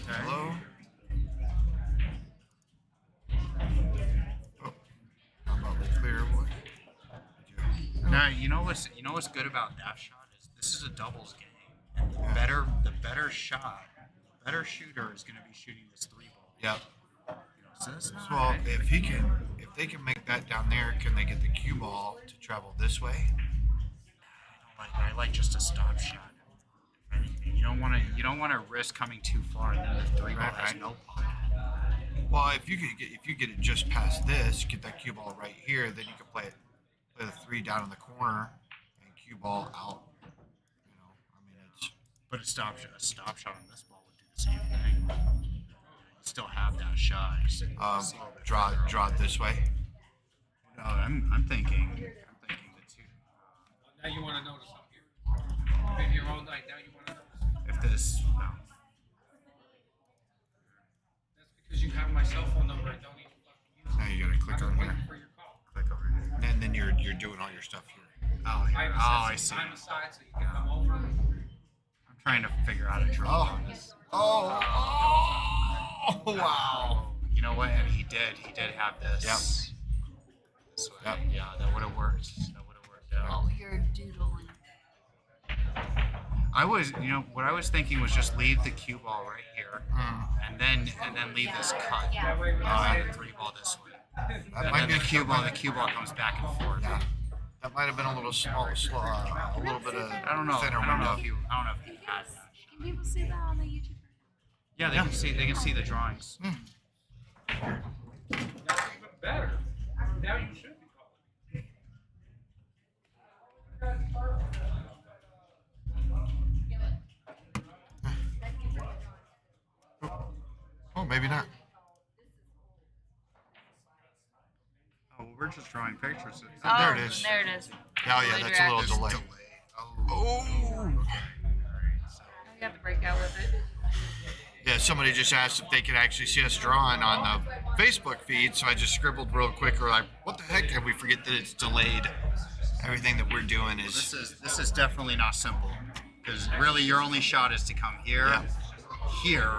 Hello. Oh. How about we clear what? Now you know what's good about that shot is this is a doubles game, the better shot, the better shooter is going to be shooting this 3-ball. Yep. So that's not Well, if they can make that down there, can they get the cue ball to travel this way? I like just a stop shot. If anything, you don't want to risk coming too far, and then the 3-ball has no pocket. Well, if you get it just past this, get that cue ball right here, then you can play the 3 down in the corner and cue ball out. You know, I mean it's. But a stop shot on this ball would do the same thing. You still have that shot. Draw it this way. No, I'm thinking the 2. Now you want to notice something here. You've been here all night. Now you want to notice. If this, no. That's because you have my cell phone number and don't need to fucking use it. Now you gotta click I'm on waiting here, for your call. Click over here. and then you're doing all your stuff here. Oh, here. I Set see. some time aside so you can come over. I'm trying to figure out a draw on this. Oh, wow. You know what? And he did have this. Yep. This way. Yep. Yeah, that would have worked. Out. Oh, you're doodling. What I was thinking was just leave the cue ball right here, and then leave this cut. And the 3-ball this way. That might be The cue ball comes back and forth. Yeah. That might have been a little slow, a little bit of I don't know. thinner I don't know window. if you had that. Can people see that on the YouTube? Yeah, they can see the drawings. That's even better. Now you should be calling. Oh, maybe not. Oh, we're just drawing pictures. Oh, there it is. There it is. Oh yeah, that's a little delay. Oh. You have to break out with it. Yeah, somebody just asked if they could actually see us drawing on the Facebook feed, so I just scribbled real quick. We're like, what the heck? And we forget that it's delayed. Everything that we're doing is. This is definitely not simple, because really your only shot is to come here, here,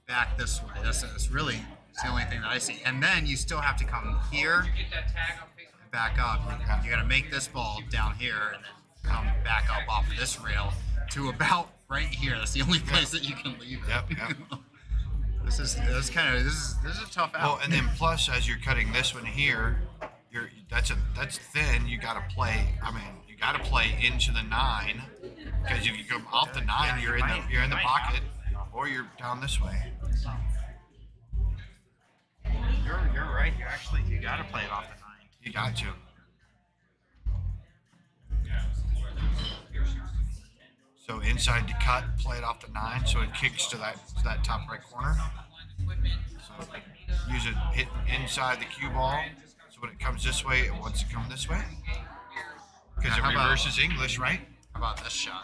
back this way. That's really the only thing that I see. And then you still have to come here, Get that tag on Facebook. and back up. You got to make this ball down here, and then come back up off of this rail to about right here. That's the only place that you can leave it. Yep. This is a tough out. Well, and then plus, as you're cutting this one here, that's thin. You got to play. I mean, you got to play into the 9, because if you come off the 9, you're in the pocket, or you're down this way. You're right. You got to play it off the 9. You got to. So inside to cut, play it off the 9, so it kicks to that top right corner. So use it, hit inside the cue ball, so when it comes this way, it wants to come this way. Because it reverses English, right? How about this shot?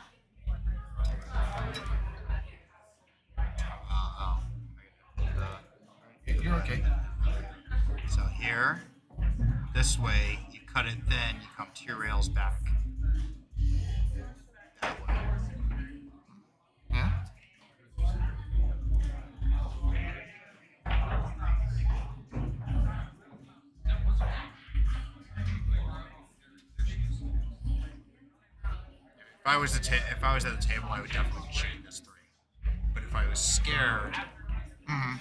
You're okay. So here, this way, you cut it then, you come 2 rails back. That way. Yeah. If I was at the table, I would definitely be shooting this 3. But if I was scared, then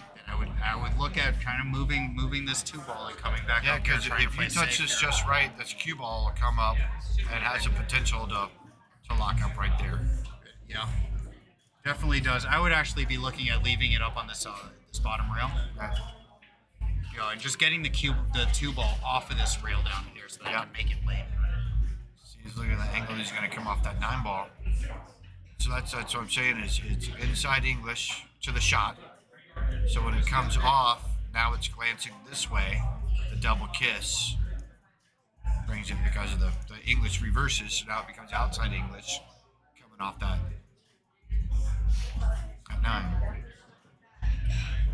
I would look at kind of moving this 2-ball and coming back Yeah, up here. because trying to if play you touch safe this here. just right, this cue ball will come up and has the potential to lock up right there. Yeah, definitely does. I would actually be looking at leaving it up on this bottom rail. You know, and just getting the 2-ball off of this rail down here so that I can make it late. See, he's looking at the angle he's going to come off that 9-ball. So that's what I'm saying is it's inside English to the shot. So when it comes off, now it's glancing this way. The double kiss brings it because of the English reverses. So now it becomes outside English coming off that 9.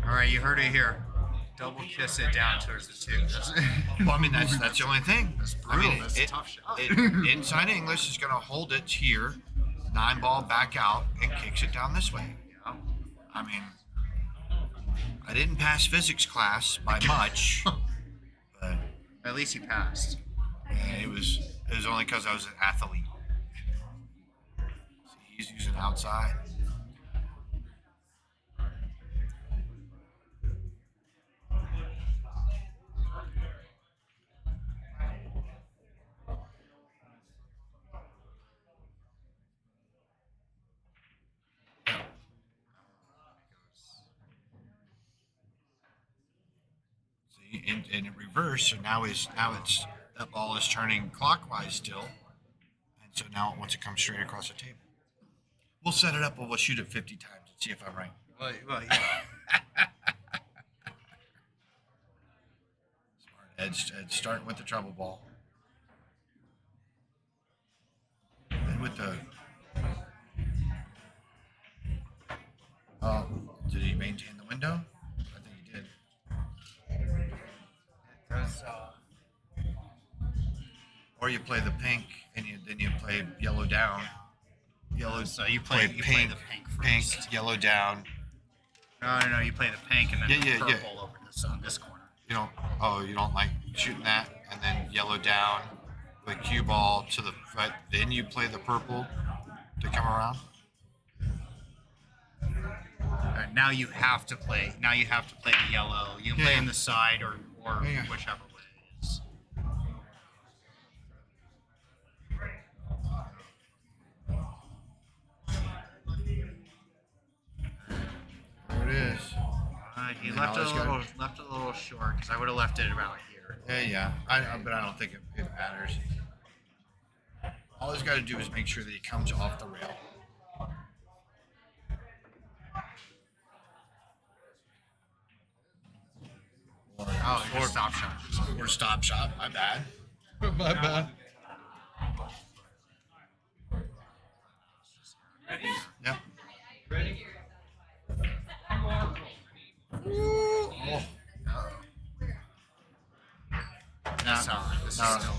All right, you heard it here. Double kiss it down towards the 2. Well, I mean, that's the only thing. That's brutal. I mean, That's a tough shot. Inside English is going to hold it here, 9-ball back out, and kicks it down this way. I mean, I didn't pass physics class by much, but At least he passed. yeah, it was only because I was an athlete. See, he's using and outside. See, in reverse, so now it's that ball is turning clockwise still, and so now it wants to come straight across the table. We'll set it up, but we'll shoot it 50 times and see if I'm right. Well, yeah. Ed's starting with the trouble ball. And with the did he maintain the window? I think he did. Or you play the pink and then you play yellow down. Yellow. So you play the pink first. Pink, yellow down. No. You play the pink and then the purple yeah. over this on this corner. You don't like shooting that, and then yellow down with cue ball to the front. Then you play the purple to come around. Now you have to play. Now you have to play the yellow. You can play in the side or whichever way it is. There it is. He left it a little short because I would have left it around here. Yeah. But I don't think it matters. All he's got to do is make sure that he comes off the rail. Or stop shot. Or stop shot. My bad. My bad. Yep. Oh.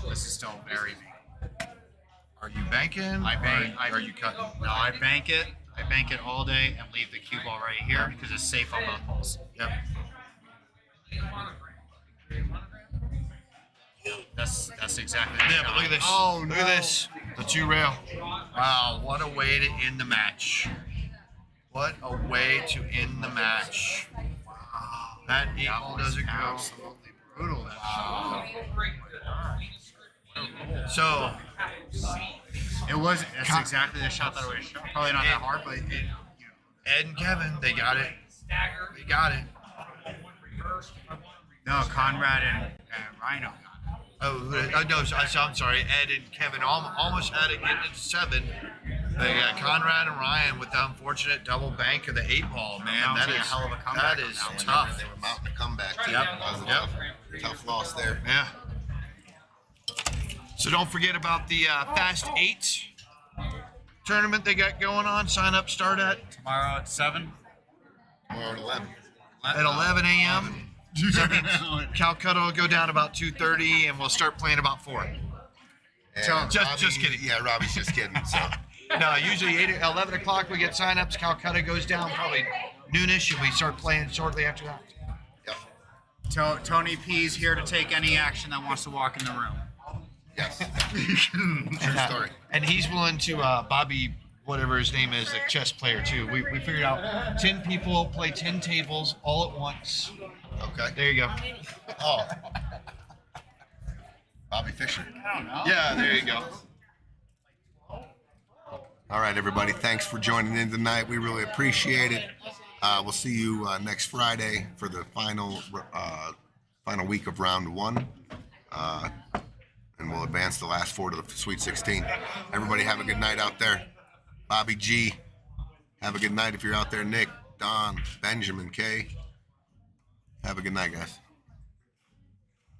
This is still very. Are you banking? Are you cutting? No, I bank it. I bank it all day and leave the cue ball right here because it's safe on both balls. Yep. That's exactly. Yeah, but look at this. Oh, look at this. The 2 rail. Wow, what a way to end the match. What a way to end the match. That 8 ball doesn't go. Absolutely brutal. Wow. So it was. That's exactly the shot that I would have shot. Probably not that hard, but Ed and Kevin, they got it. They got it. No, Conrad and Rhino. No, I'm sorry. Ed and Kevin almost had it getting into 7. They got Conrad and Ryan with the unfortunate double bank of the 8 ball. Man, that is a hell of a comeback. That is tough. They were mounting a comeback too. Yep. That was a tough loss there. Yeah. So don't forget about the Fast 8 tournament they got going on. Sign up, start at Tomorrow at 7. Tomorrow at 11. At 11 a.m. So that means Calcutta will go down about 2:30, and we'll start playing about 4. Just kidding. Yeah, Robbie's just kidding. So no, usually 11 o'clock we get sign-ups. Calcutta goes down probably noonish, and we start playing shortly after that. Yep. Tony P's here to take any action that wants to walk in the room. Yes. True story. And he's willing to Bobby, whatever his name is, the chess player too. We figured out 10 people play 10 tables all at once. Okay. There you go. Oh. Bobby Fischer. I don't know. Yeah, there you go. All right, everybody. Thanks for joining in tonight. We really appreciate it. We'll see you next Friday for the final week of round 1. And we'll advance the last 4 to the Sweet 16. Everybody have a good night out there. Bobby G, have a good night if you're out there. Nick, Don, Benjamin, Kay. Have a good night, guys.